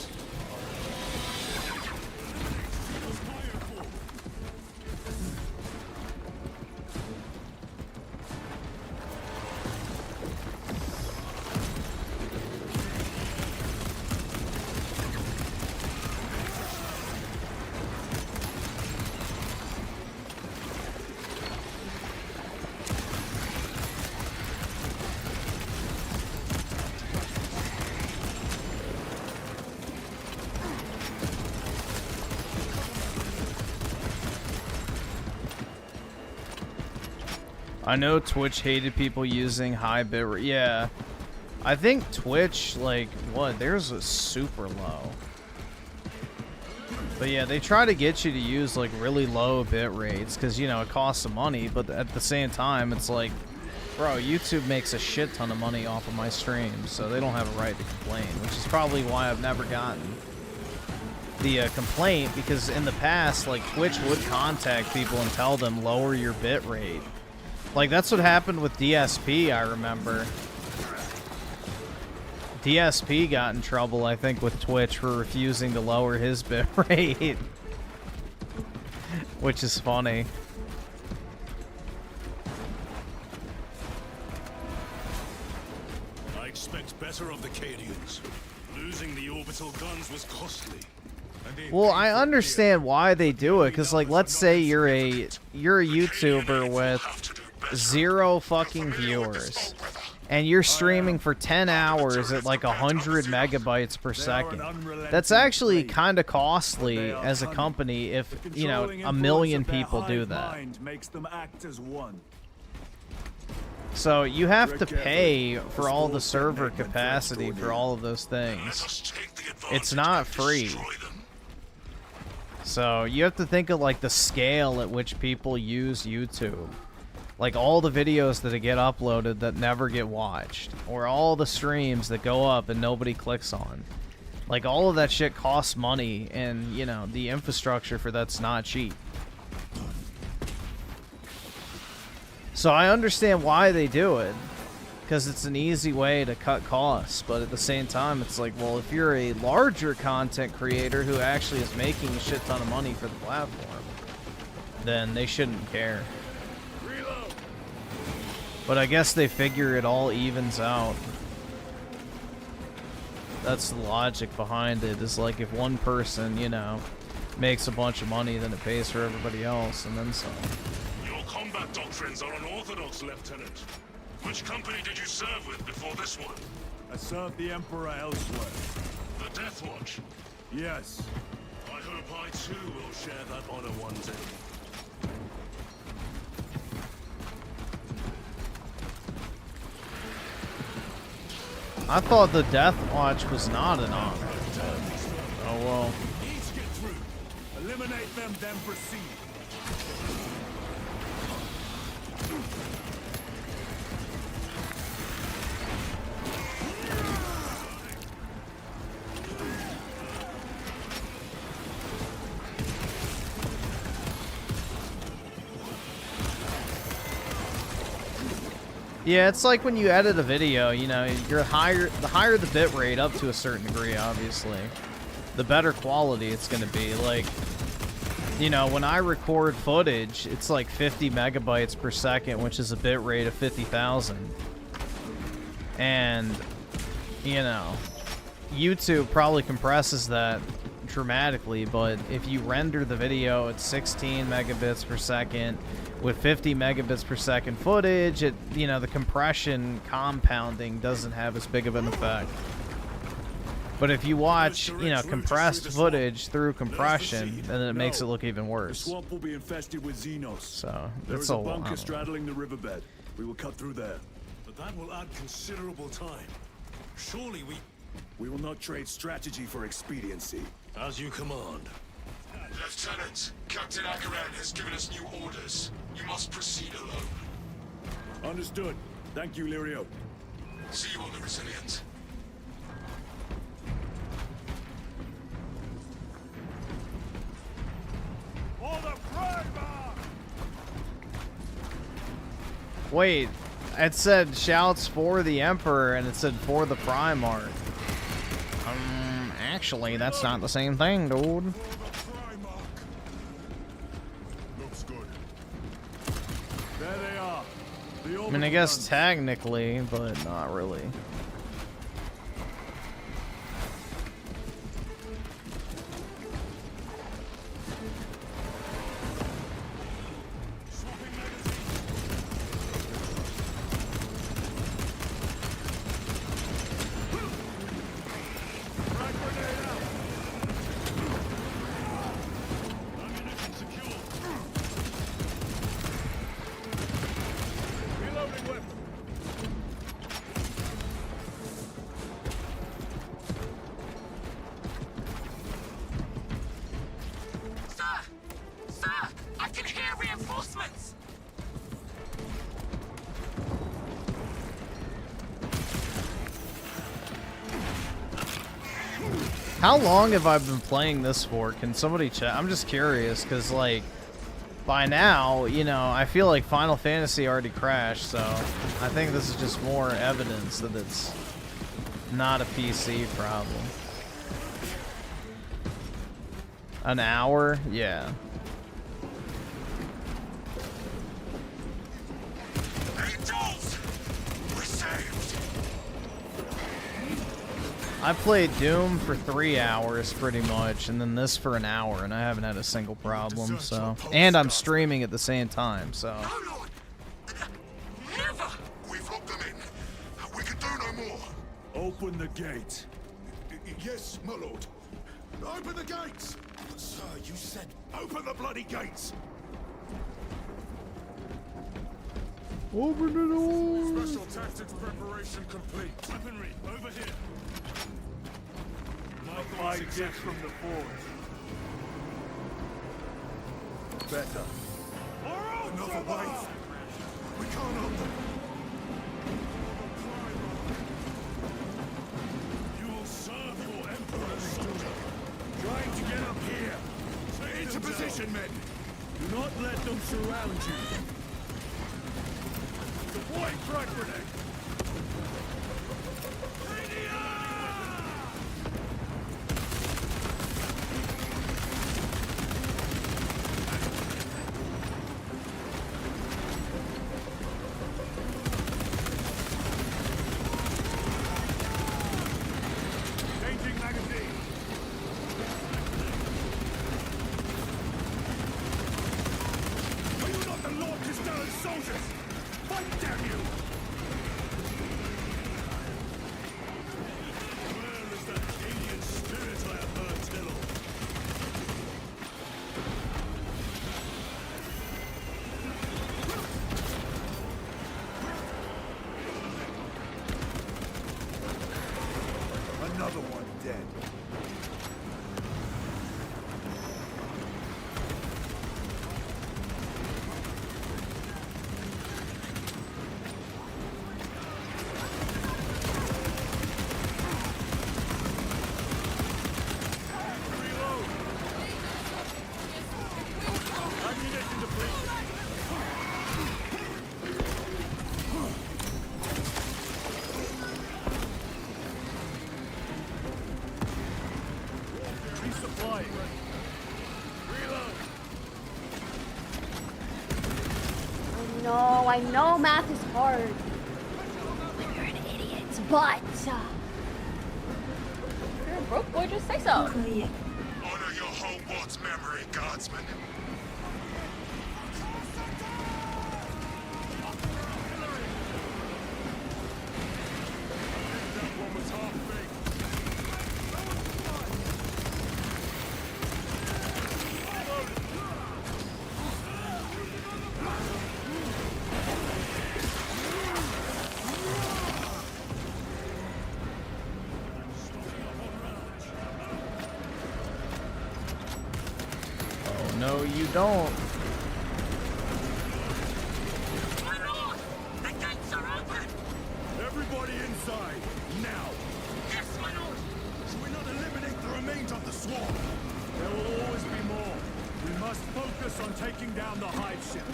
Speaker 1: I know Twitch hated people using high bitrate. Yeah. I think Twitch, like, what? Theirs was super low. But yeah, they try to get you to use, like, really low bit rates because, you know, it costs some money. But at the same time, it's like, bro, YouTube makes a shit ton of money off of my streams, so they don't have a right to complain, which is probably why I've never gotten the complaint, because in the past, like, Twitch would contact people and tell them, lower your bit rate. Like, that's what happened with DSP, I remember. DSP got in trouble, I think, with Twitch for refusing to lower his bit rate. Which is funny.
Speaker 11: better of the Cadians. Losing the orbital guns was costly.
Speaker 1: Well, I understand why they do it, because, like, let's say you're a YouTuber with 0 fucking viewers, and you're streaming for 10 hours at like 100 megabytes per second. That's actually kind of costly as a company if, you know, 1 million people do that. So you have to pay for all the server capacity for all of those things. It's not free. So you have to think of like the scale at which people use YouTube. Like all the videos that get uploaded that never get watched, or all the streams that go up and nobody clicks on. Like all of that shit costs money, and you know, the infrastructure for that's not cheap. So I understand why they do it, because it's an easy way to cut costs, but at the same time it's like, well, if you're a larger content creator who actually is making a shit ton of money for the platform, then they shouldn't care. But I guess they figure it all evens out. That's the logic behind it, is like if one person, you know, makes a bunch of money, then it pays for everybody else, and then some.
Speaker 11: Your combat doctrines are unorthodox, Lieutenant. Which company did you serve with before this one?
Speaker 15: I served the Emperor elsewhere.
Speaker 11: The Death Watch?
Speaker 15: Yes.
Speaker 11: I hope I too will share that honor one day.
Speaker 1: I thought the Death Watch was not an honor. Oh well.
Speaker 15: Each get through. Eliminate them, then proceed.
Speaker 1: Yeah, it's like when you edit a video, you know, the higher the bit rate up to a certain degree, obviously, the better quality it's going to be. Like, you know, when I record footage, it's like 50 megabytes per second, which is a bit rate of 50,000. And, you know, YouTube probably compresses that dramatically, but if you render the video at 16 megabits per second with 50 megabits per second footage, it, you know, the compression compounding doesn't have as big of an effect. But if you watch, you know, compressed footage through compression, then it makes it look even worse.
Speaker 15: The swamp will be infested with Xenos.
Speaker 1: So
Speaker 15: There
Speaker 1: that's
Speaker 15: is a
Speaker 1: a
Speaker 15: bunker straddling the riverbed. We will cut through there.
Speaker 11: But that will add considerable time. Surely
Speaker 15: we will not trade strategy for expediency.
Speaker 11: As you command.
Speaker 3: Lieutenant, Captain Akaran has given us new orders. You must proceed alone.
Speaker 15: Understood. Thank you, Lirio.
Speaker 3: See you on the Resilient.
Speaker 1: Wait, it said shouts for the Emperor, and it said for the Primarch. Actually, that's not the same thing, dude.
Speaker 15: Looks good. There they are.
Speaker 1: I mean, I guess technically, but not really. How long have I been playing this for? Can somebody check? I'm just curious, because, like, by now, you know, I feel like Final Fantasy already crashed, so I think this is just more evidence that it's not a PC problem. An hour? Yeah.
Speaker 11: Angels! We're saved!
Speaker 1: I played Doom for 3 hours pretty much, and then this for an hour, and I haven't had a single problem. So, and I'm streaming at the same time. So.
Speaker 11: Never! We've locked them in. We can do no more.
Speaker 15: Open the gate.
Speaker 11: Yes, my lord. Open the gates! Sir, you said open the bloody gates!
Speaker 1: Open the door!
Speaker 11: Special tactics preparation complete. Weaponry, over here.
Speaker 15: My gifts from the forge. Better.
Speaker 11: Another wave. We can't help them. You will serve your emperor, soldier.
Speaker 15: Trying to get up here.
Speaker 11: Into position, men.
Speaker 15: Do not let them surround you.
Speaker 11: Deploy frag grenade. Changing magazine. Are you not the Lord Castellan's soldiers? Fight, damn you! Where is that alien spirit I have heard tell of?
Speaker 15: Another one dead.
Speaker 11: Ammunition depleted. Resupplying. Reload.
Speaker 19: No, I know math is hard. You're an idiot, but if you're a broke boy, just say so.
Speaker 11: Honor your whole world's memory, guardsman. That one was half baked.
Speaker 1: Oh no, you don't.
Speaker 11: The gates are open! Everybody inside, now! Yes, my lord! Should we not eliminate the remains of the swarm? There will always be more. We must focus on taking down the hive ship.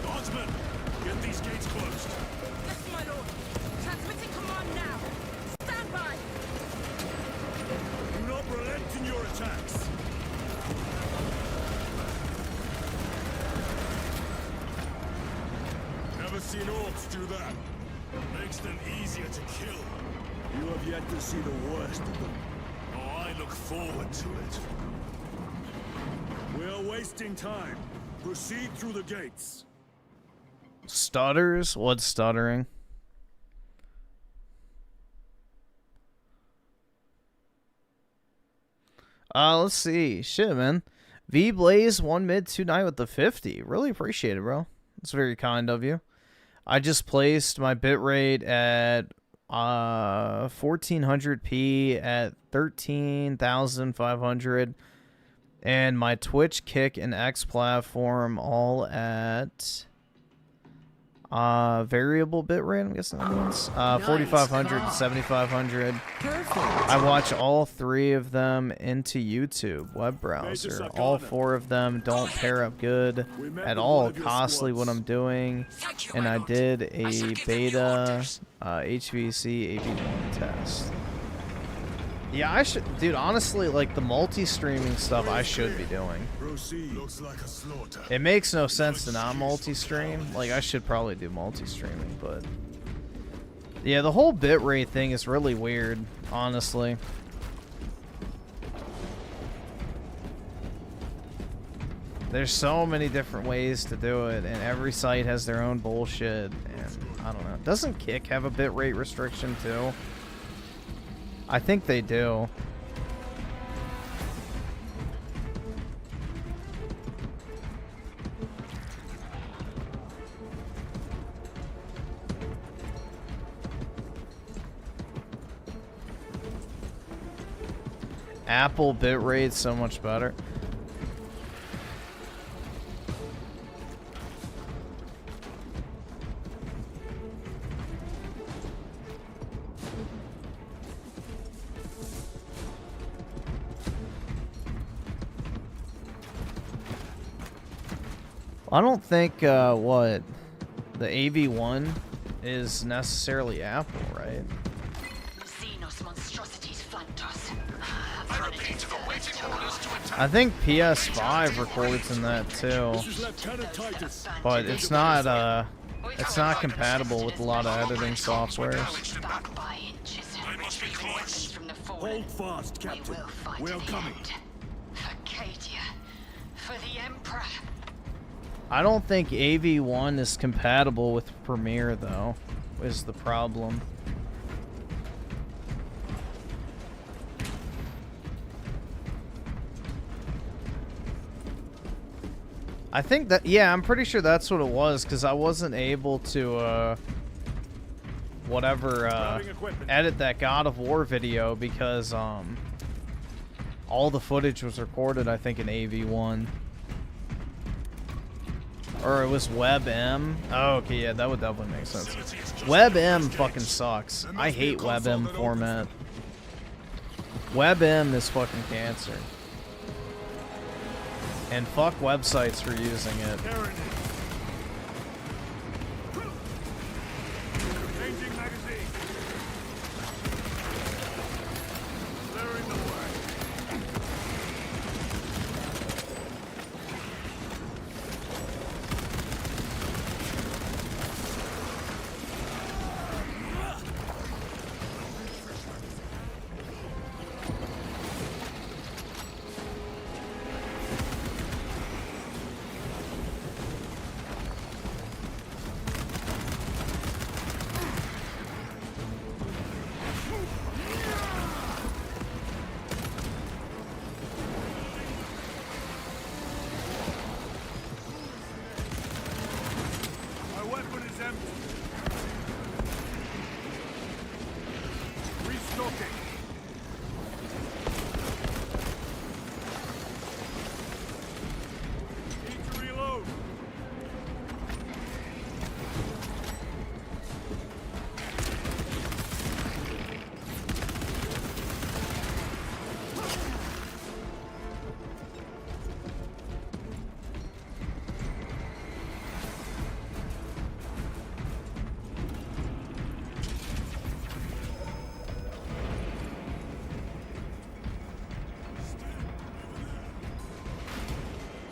Speaker 11: Guardsmen, get these gates closed.
Speaker 10: Yes, my lord. Transmitting command now. Stand by.
Speaker 11: Do not relent in your attacks. Never seen orcs do that. Makes them easier to kill.
Speaker 15: You have yet to see the worst of them.
Speaker 11: Oh, I look forward to it. We're wasting time. Proceed through the gates.
Speaker 1: Stutters? What's stuttering? Let's see. Shit, man. V-Blaze, 1 mid, 2 night with the 50. Really appreciate it, bro. It's very kind of you. I just placed my bitrate at 1400p at 13,500. And my Twitch, Kick, and X platform all at variable bitrate, I'm guessing that means. 4,500 to 7,500.
Speaker 10: Perfect.
Speaker 1: I watch all 3 of them into YouTube web browser. All 4 of them don't pair up good at all. Costly what I'm doing. And I did a beta HVC AP1 test. Yeah, I should, dude, honestly, like the multi-streaming stuff I should be doing.
Speaker 15: Proceed. Looks like a slaughter.
Speaker 1: It makes no sense to not multi-stream. Like, I should probably do multi-streaming, but... Yeah, the whole bitrate thing is really weird, honestly. There's so many different ways to do it, and every site has their own bullshit, and I don't know. Doesn't Kick have a bitrate restriction, too? I think they do. Apple bitrate's so much better. I don't think what the AV1 is necessarily Apple, right? I think PS5 records in that too, but it's not compatible with a lot of editing softwares.
Speaker 15: Hold fast, Captain. We are coming.
Speaker 10: For the Emperor.
Speaker 1: I don't think AV1 is compatible with Premiere though, is the problem. I think that, yeah, I'm pretty sure that's what it was, because I wasn't able to, edit that God of War video, because, all the footage was recorded, I think, in AV1. Or it was WebM. Oh, okay, yeah, that would definitely make sense. WebM fucking sucks. I hate WebM format. WebM is fucking cancer. And fuck websites for using it.
Speaker 15: Changing magazine. Clearing the way.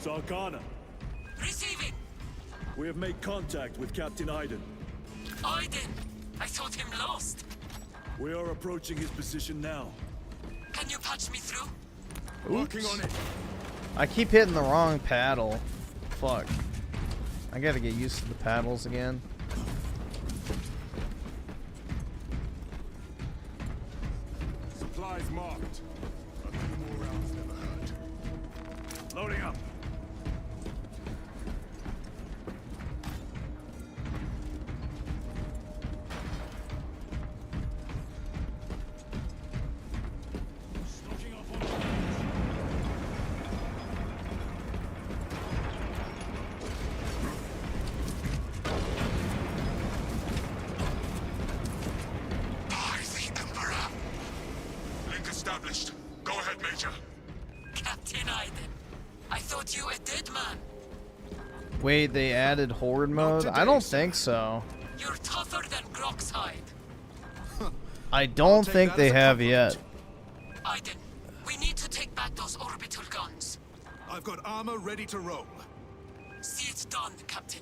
Speaker 15: Arcana.
Speaker 10: Receiving.
Speaker 15: We have made contact with Captain Iden.
Speaker 10: Iden? I thought him lost.
Speaker 15: We are approaching his position now.
Speaker 10: Can you patch me through?
Speaker 15: Working on it.
Speaker 1: I keep hitting the wrong paddle. Fuck. I gotta get used to the paddles again.
Speaker 15: Supplies marked. A few more rounds never hurt. Loading up.
Speaker 3: Go ahead, Major.
Speaker 10: Captain Iden, I thought you a dead man.
Speaker 1: Wait, they added horde mode? I don't think so.
Speaker 10: You're tougher than Grok's hide.
Speaker 1: I don't think they have yet.
Speaker 10: Iden, we need to take back those orbital guns.
Speaker 15: I've
Speaker 11: got armor ready to roll.
Speaker 10: See it done, Captain.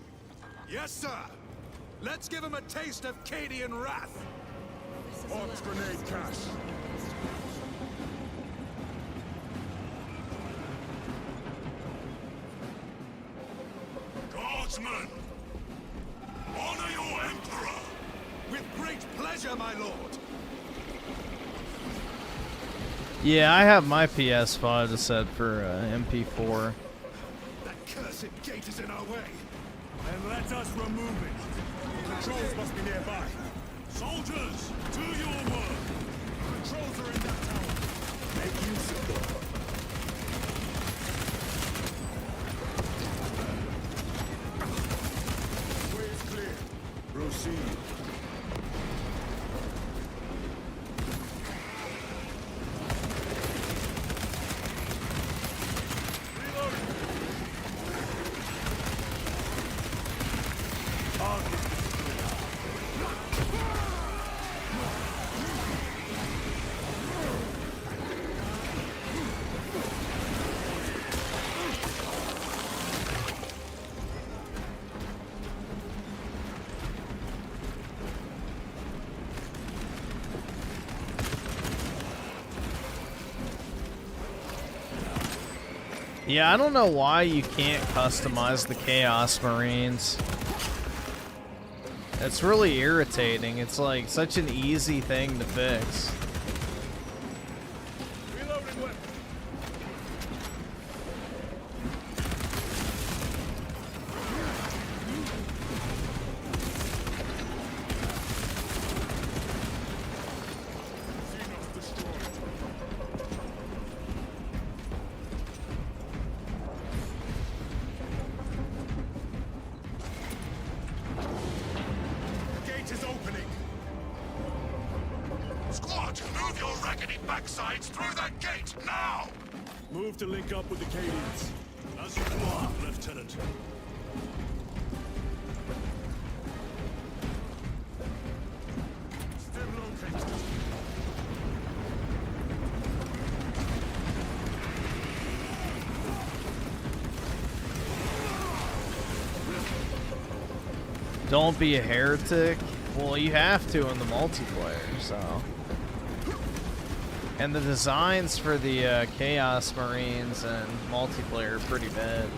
Speaker 11: Yes, sir. Let's give him a taste of Cadian wrath. Arms grenade cache. Guardsmen! Honor your Emperor! With great pleasure, my lord!
Speaker 1: Yeah, I have my PS5 set for MP4.
Speaker 11: That cursed gate is in our way. Then let us remove it. Controls must be nearby. Soldiers, do your work. Controls are in that tower. Make use of them. Way is clear. Proceed.
Speaker 1: Yeah, I don't know why you can't customize the Chaos Marines. It's really irritating. It's like such an easy thing to fix.
Speaker 11: Reloading weapon. Move to link up with the Cadians. As you command, Lieutenant. Stim located.
Speaker 1: Don't be a heretic. Well, you have to in the multiplayer, so. And the designs for the Chaos Marines and multiplayer are pretty bad.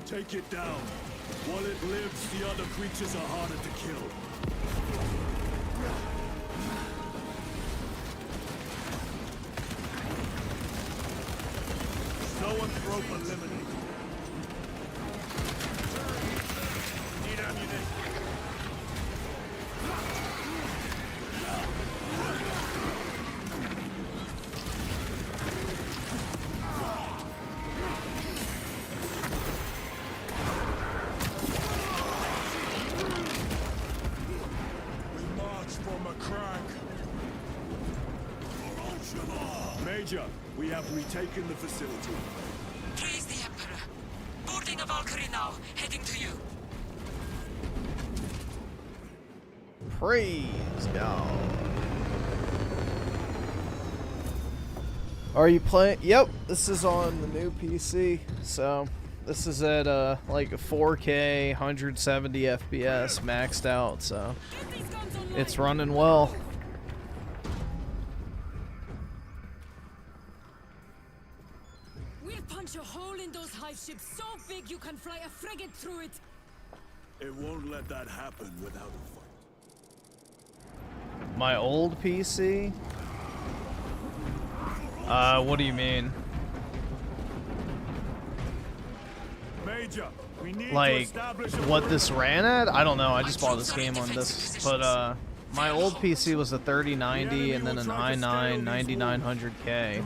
Speaker 15: Take it down. While it lives, the other creatures are harder to kill. Zoanthrope eliminated. Need ammunition. have retaken the facility.
Speaker 10: Praise the Emperor. Boarding a Valkyrie now, heading to you.
Speaker 1: Praise God. Are you playing? Yep, this is on the new PC. So this is at like a 4K, 170 FPS maxed out. So it's running well.
Speaker 10: We'll punch a hole in those hive ships so big you can fly a frigate through it.
Speaker 15: It won't let that happen without a fight.
Speaker 1: My old PC? What do you mean?
Speaker 15: Major, we need
Speaker 1: Like,
Speaker 15: to establish
Speaker 1: what this ran at? I don't know, I just bought this game on this. But, my old PC was a 3090 and then an i9 9900K.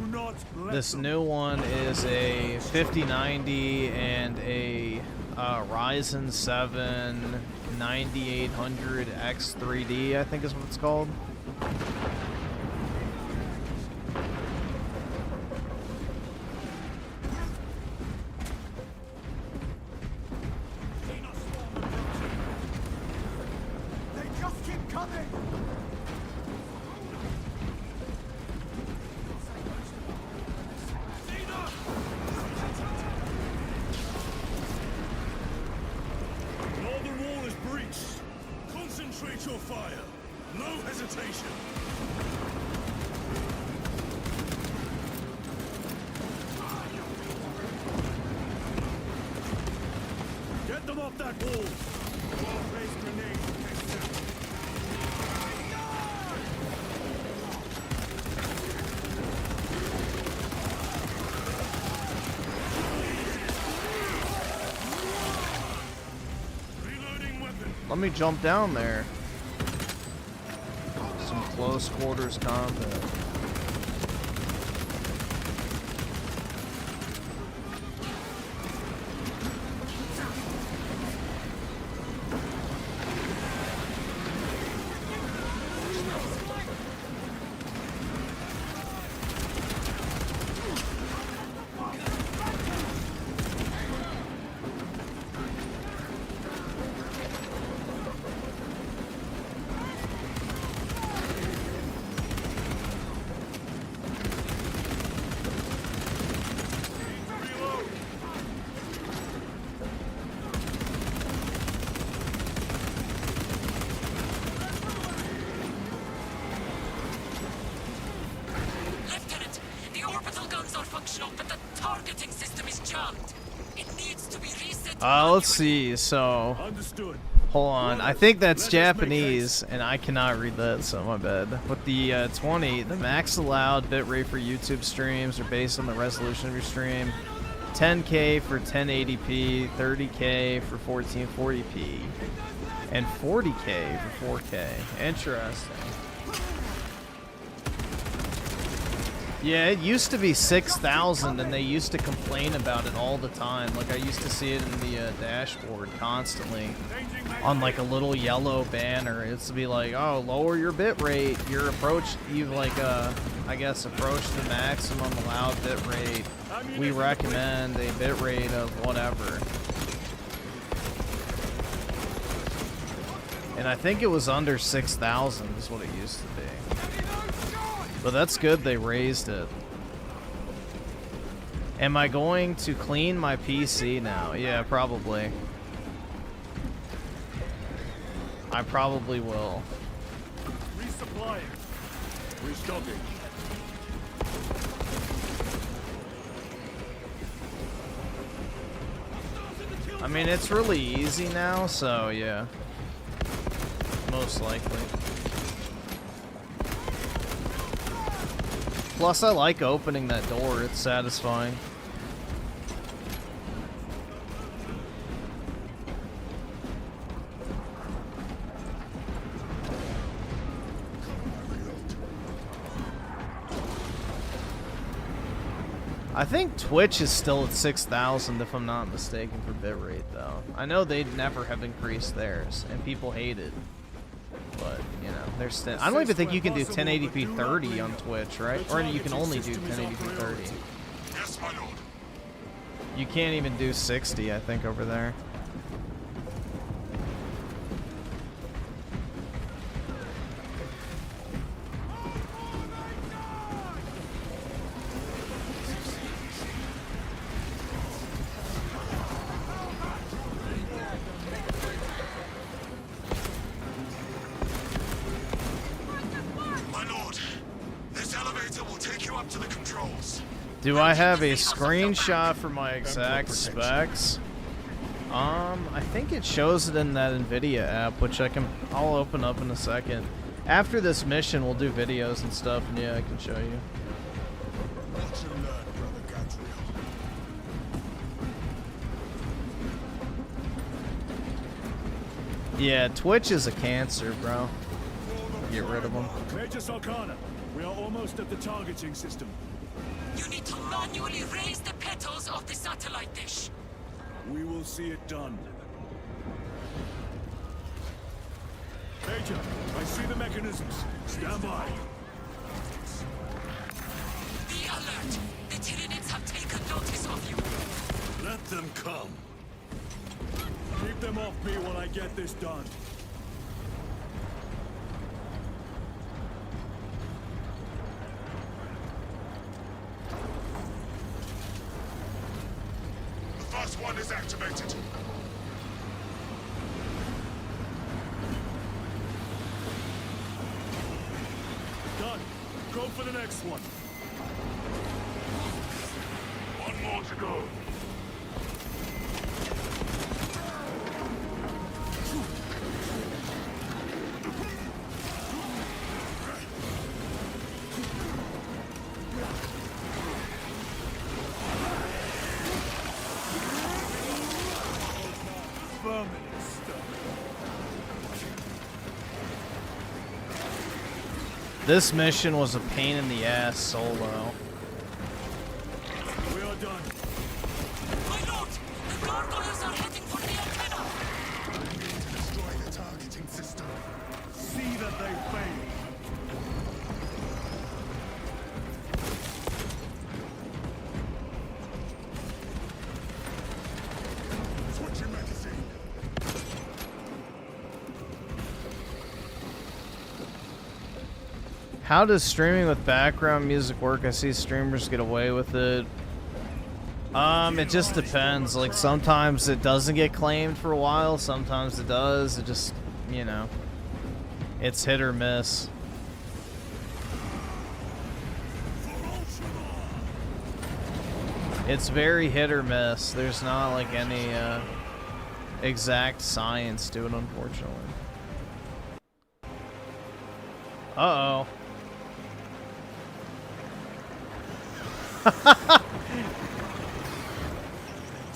Speaker 1: This new one is a 5090 and a Ryzen 7 9800X3D, I think is what it's called.
Speaker 15: They just keep coming. Northern wall is breached. Concentrate your fire. No hesitation. Get them off that wall. Well-placed grenade.
Speaker 1: Let me jump down there. Some close quarters combat.
Speaker 10: Lieutenant, the orbital guns are functional, but the targeting system is jammed. It needs to be reset.
Speaker 1: Let's see, so... Hold on, I think that's Japanese, and I cannot read that, so my bad. With the 20, the max allowed bitrate for YouTube streams are based on the resolution of your stream. 10K for 1080p, 30K for 1440p, and 40K for 4K. Interesting. Yeah, it used to be 6,000, and they used to complain about it all the time. Like, I used to see it in the dashboard constantly on, like, a little yellow banner. It's to be like, oh, lower your bit rate. You've, like, I guess, approached the maximum allowed bit rate. We recommend a bit rate of whatever. And I think it was under 6,000 is what it used to be. But that's good they raised it. Am I going to clean my PC now? Yeah, probably. I probably will.
Speaker 15: Resupplying. Restocking.
Speaker 1: I mean, it's really easy now, so yeah. Most likely. Plus, I like opening that door. It's satisfying. I think Twitch is still at 6,000 if I'm not mistaken for bitrate though. I know they'd never have increased theirs and people hate it. But, you know, there's I don't even think you can do 1080p 30 on Twitch, right? Or you can only do 1080p 30.
Speaker 3: Yes, my lord.
Speaker 1: You can't even do 60, I think, over there. Do I have a screenshot for my exact specs? I think it shows it in that NVIDIA app, which I'll open up in a second. After this mission, we'll do videos and stuff, and yeah, I can show you. Yeah, Twitch is a cancer, bro. Get rid of them.
Speaker 15: Major Sarkana, we are almost at the targeting system.
Speaker 10: You need to manually raise the petals of the satellite dish.
Speaker 15: We will see it done. Major, I see the mechanisms. Stand by.
Speaker 10: Be alert. The Tyranids have taken notice of you.
Speaker 15: Let them come. Keep them off me while I get this done.
Speaker 3: First one is activated.
Speaker 15: Done. Go for the next one.
Speaker 3: One more to go.
Speaker 1: This mission was a pain in the ass solo.
Speaker 15: We are done.
Speaker 10: My lord, the gargoyles are heading for the antenna.
Speaker 3: I need to destroy the targeting system.
Speaker 15: See that they fail.
Speaker 3: Switching magazine.
Speaker 1: How does streaming with background music work? I see streamers get away with it. It just depends. Like, sometimes it doesn't get claimed for a while, sometimes it does. It just, you know, it's hit or miss. It's very hit or miss. There's not like any exact science to it, unfortunately. Uh-oh.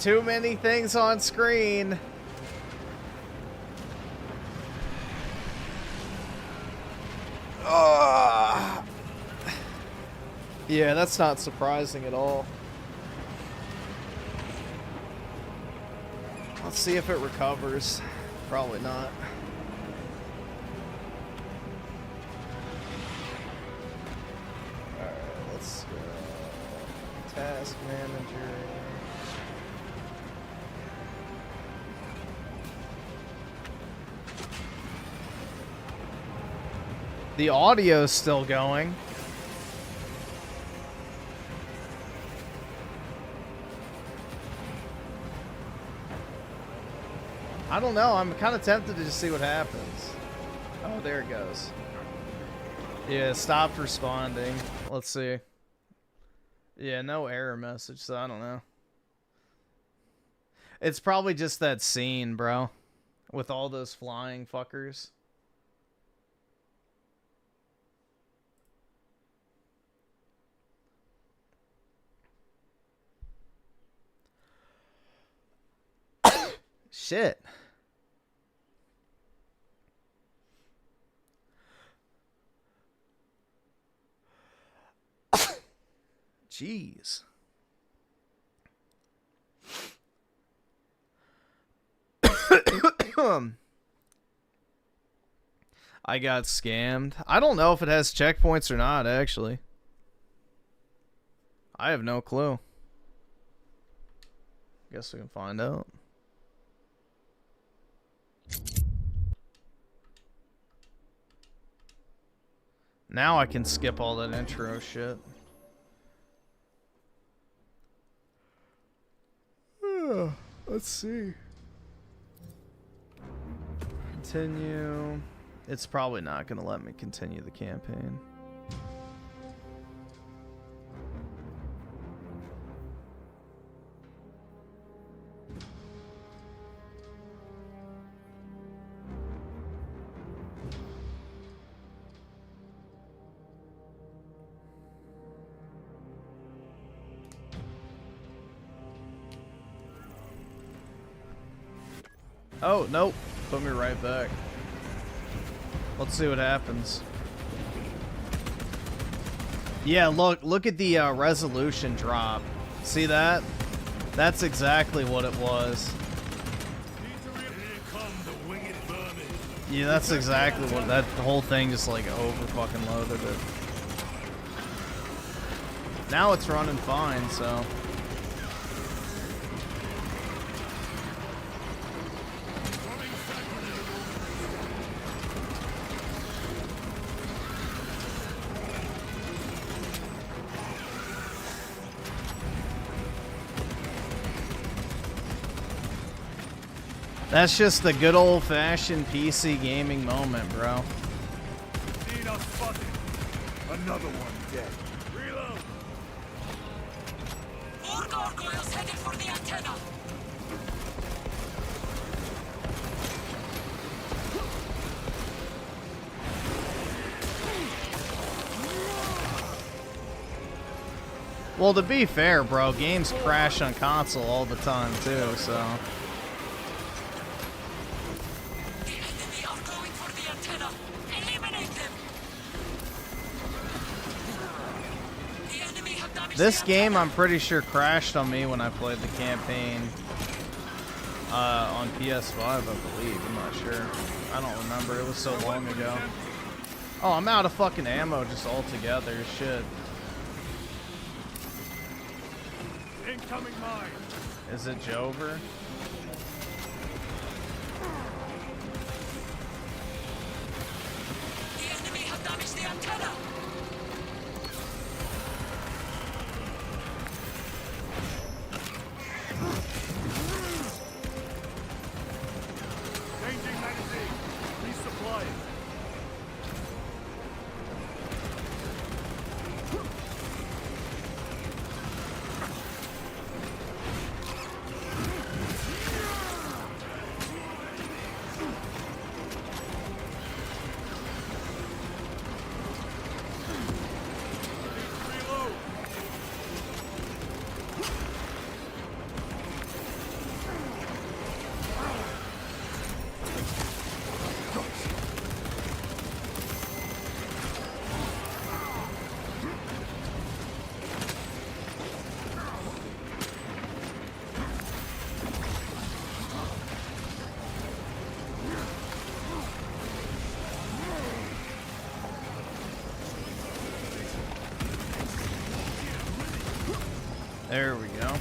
Speaker 1: Too many things on screen. Yeah, that's not surprising at all. Let's see if it recovers. Probably not. Alright, let's go. Task manager. The audio's still going. I don't know. I'm kind of tempted to just see what happens. Oh, there it goes. Yeah, it stopped responding. Let's see. Yeah, no error message, so I don't know. It's probably just that scene, bro. With all those flying fuckers. Shit. Jeez. I got scammed. I don't know if it has checkpoints or not, actually. I have no clue. Guess we can find out. Now I can skip all that intro shit. Let's see. Continue. It's probably not going to let me continue the campaign. Oh, nope. Put me right back. Let's see what happens. Yeah, look at the resolution drop. See that? That's exactly what it was. Yeah, that's exactly what that whole thing just like over fucking loaded it. Now it's running fine, so. That's just the good old-fashioned PC gaming moment, bro.
Speaker 15: Need a fucking another one dead. Reload.
Speaker 10: More gargoyles headed for the antenna.
Speaker 1: Well, to be fair, bro, games crash on console all the time too, so. This game, I'm pretty sure, crashed on me when I played the campaign on PS5, I believe. I'm not sure. I don't remember. It was so long ago. Oh, I'm out of fucking ammo just altogether. Shit.
Speaker 15: Incoming mine.
Speaker 1: Is it Jover?
Speaker 10: The enemy have damaged the antenna.
Speaker 15: Changing magazine. Resupplying.
Speaker 1: There we go.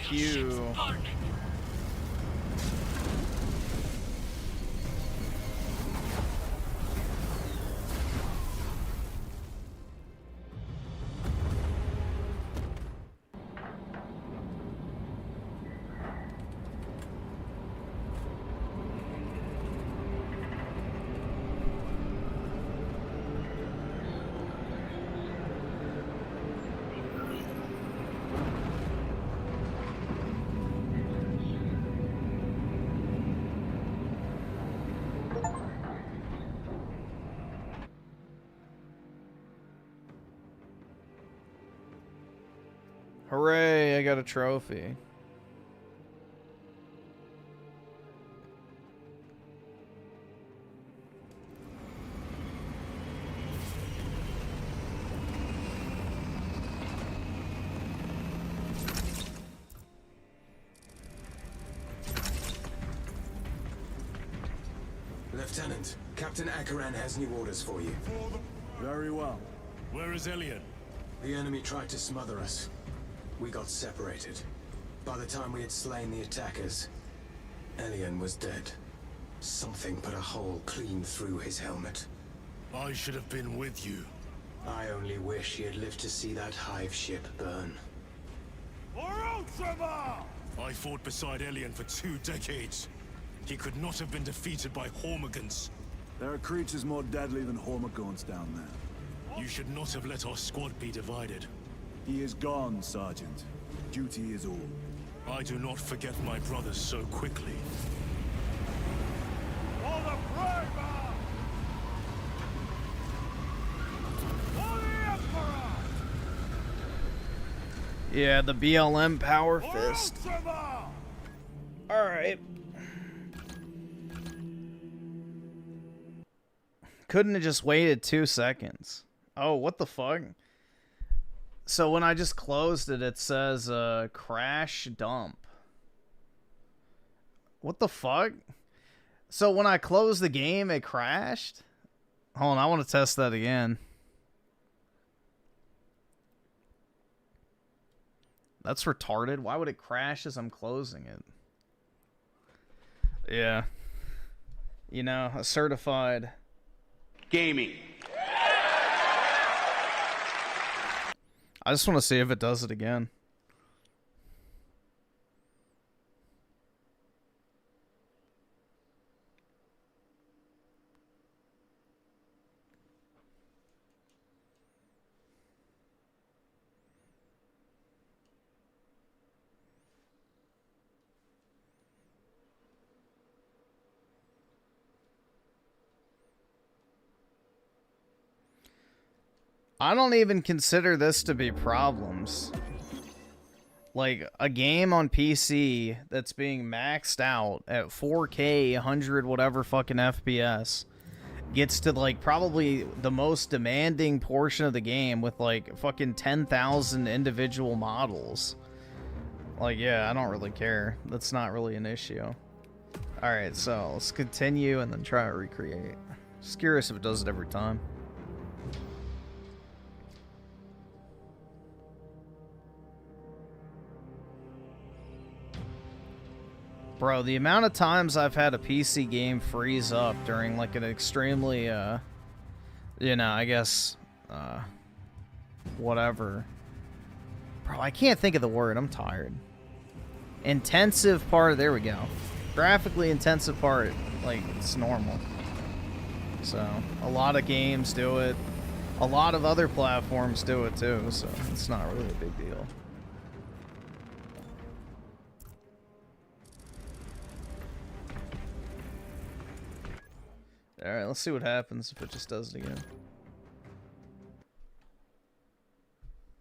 Speaker 1: Q. Hooray, I got a trophy.
Speaker 20: Lieutenant, Captain Akaran has new orders for you.
Speaker 15: Very well.
Speaker 11: Where is Elian?
Speaker 20: The enemy tried to smother us. We got separated. By the time we had slain the attackers, Elian was dead. Something put a hole clean through his helmet.
Speaker 11: I should have been with you.
Speaker 20: I only wish he had lived to see that hive ship burn.
Speaker 11: I fought beside Elian for 2 decades. He could not have been defeated by Hormagaunts.
Speaker 15: There are creatures more deadly than Hormagaunts down there.
Speaker 11: You should not have let our squad be divided.
Speaker 15: He is gone, Sergeant. Duty is all.
Speaker 11: I do not forget my brothers so quickly.
Speaker 1: Yeah, the BLM Power Fist. Alright. Couldn't have just waited 2 seconds. Oh, what the fuck? So when I just closed it, it says crash dump. What the fuck? So when I closed the game, it crashed? Hold on, I want to test that again. That's retarded. Why would it crash as I'm closing it? Yeah. You know, a certified...
Speaker 21: Gaming.
Speaker 1: I just want to see if it does it again. I don't even consider this to be problems. Like, a game on PC that's being maxed out at 4K, 100 whatever fucking FPS gets to, like, probably the most demanding portion of the game with, like, fucking 10,000 individual models. Like, yeah, I don't really care. That's not really an issue. Alright, so let's continue and then try to recreate. Just curious if it does it every time. Bro, the amount of times I've had a PC game freeze up during, like, an extremely, you know, I guess, whatever. Bro, I can't think of the word. I'm tired. Intensive part. There we go. Graphically intensive part. Like, it's normal. So, a lot of games do it. A lot of other platforms do it, too. So, it's not really a big deal. Alright, let's see what happens if it just does it again.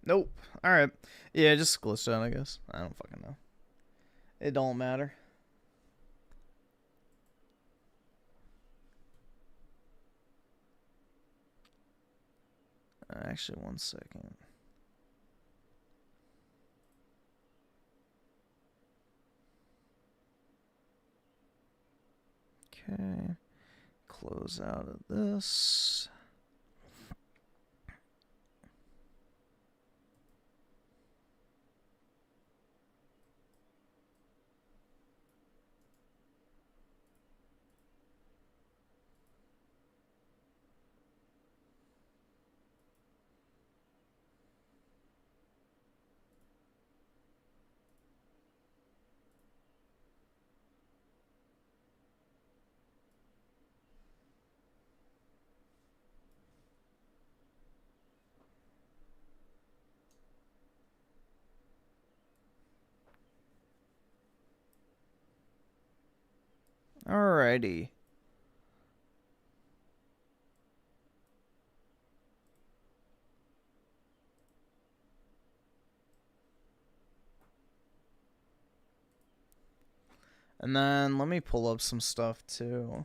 Speaker 1: Nope. Alright. Yeah, just glitched out, I guess. I don't fucking know. It don't matter. Actually, 1 second. Okay. Close out of this. Alrighty. And then let me pull up some stuff too.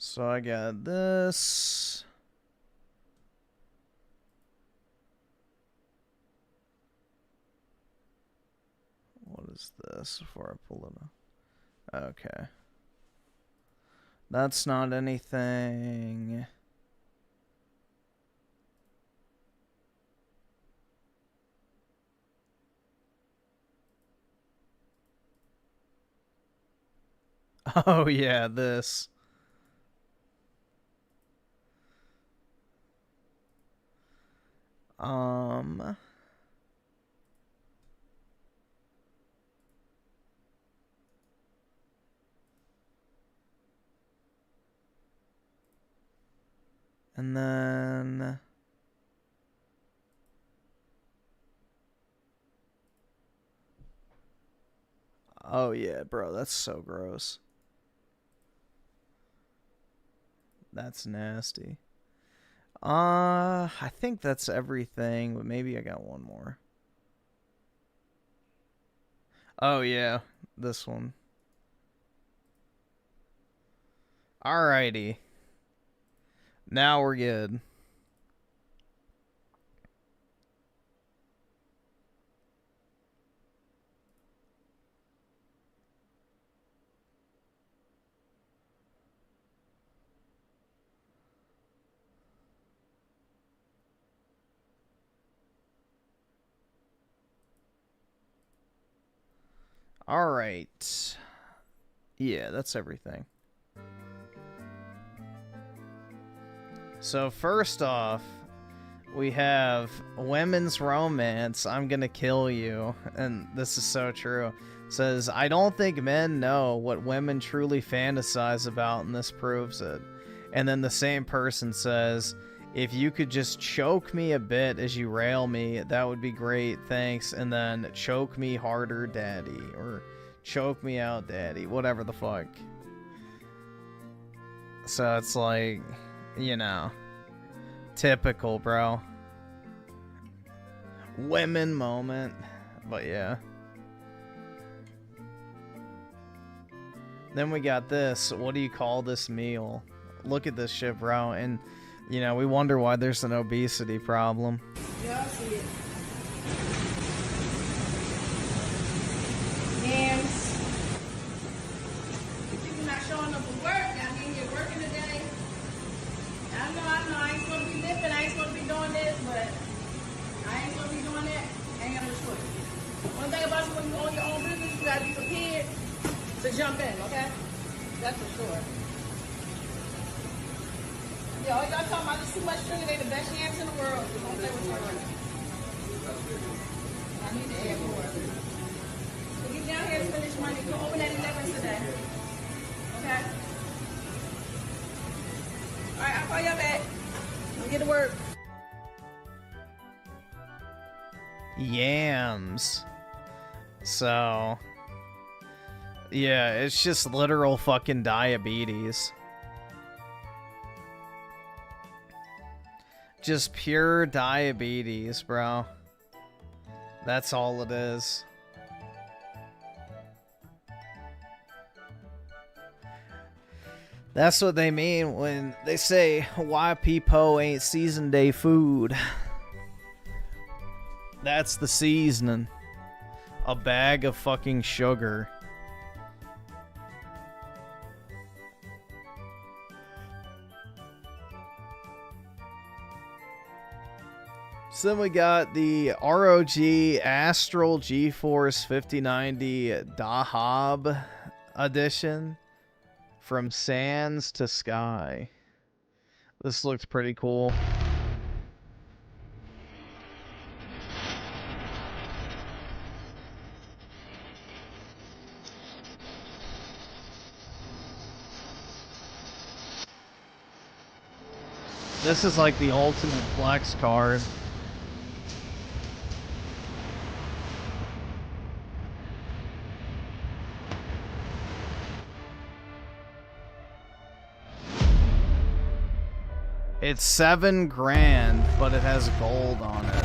Speaker 1: So I got this. What is this before I pull it up? Okay. That's not anything. Oh yeah, this. And then oh yeah, bro, that's so gross. That's nasty. I think that's everything, but maybe I got one more. Oh yeah, this one. Alrighty. Now we're good. All right. Yeah, that's everything. So first off, we have women's romance. I'm gonna kill you. And this is so true. It says, I don't think men know what women truly fantasize about, and this proves it. And then the same person says, if you could just choke me a bit as you rail me, that would be great, thanks. And then choke me harder, daddy. Or choke me out, daddy. Whatever the fuck. So it's like, you know, typical, bro. Women moment. But yeah. Then we got this. What do you call this meal? Look at this shit, bro. And, you know, we wonder why there's an obesity problem.
Speaker 21: Yeah, I see it. Yams. People not showing up for work. I mean, you're working today. I know. I ain't supposed to be lifting. I ain't supposed to be doing this, but I ain't supposed to be doing that. I ain't got no choice. One thing about you, when you own your own business, you gotta be prepared to jump in, okay? That's for sure. Yeah, all y'all talking about this too much sugar, they the best yams in the world. You don't play with her. I need to add more. So get down here and spend this money. Go open at 11 today. Okay? Alright, I'll call y'all back. We'll get to work.
Speaker 1: Yams. So, yeah, it's just literal fucking diabetes. Just pure diabetes, bro. That's all it is. That's what they mean when they say YP Po ain't seasoned day food. That's the seasoning. A bag of fucking sugar. So then we got the ROG Astral GeForce 5090 Dahab edition. From sands to sky. This looks pretty cool. This is like the ultimate flex card. It's $7 grand, but it has gold on it.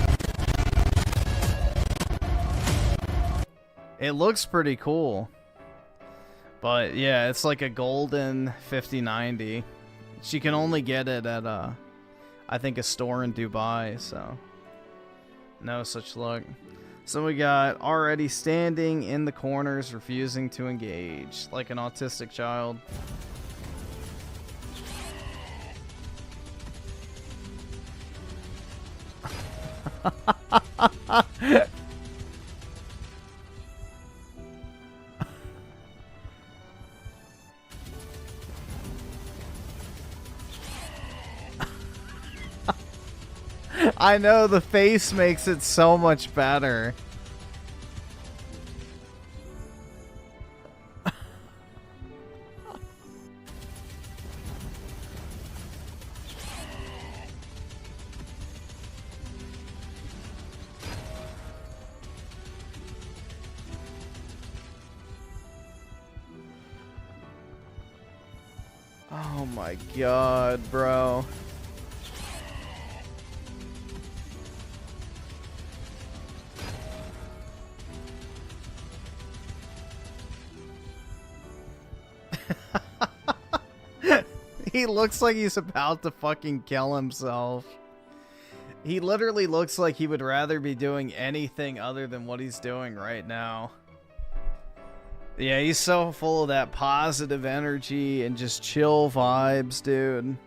Speaker 1: It looks pretty cool. But yeah, it's like a golden 5090. She can only get it at I think a store in Dubai, so no such luck. So we got already standing in the corners, refusing to engage, like an autistic child. I know, the face makes it so much better. Oh my god, bro. He looks like he's about to fucking kill himself. He literally looks like he would rather be doing anything other than what he's doing right now. Yeah, he's so full of that positive energy and just chill vibes, dude.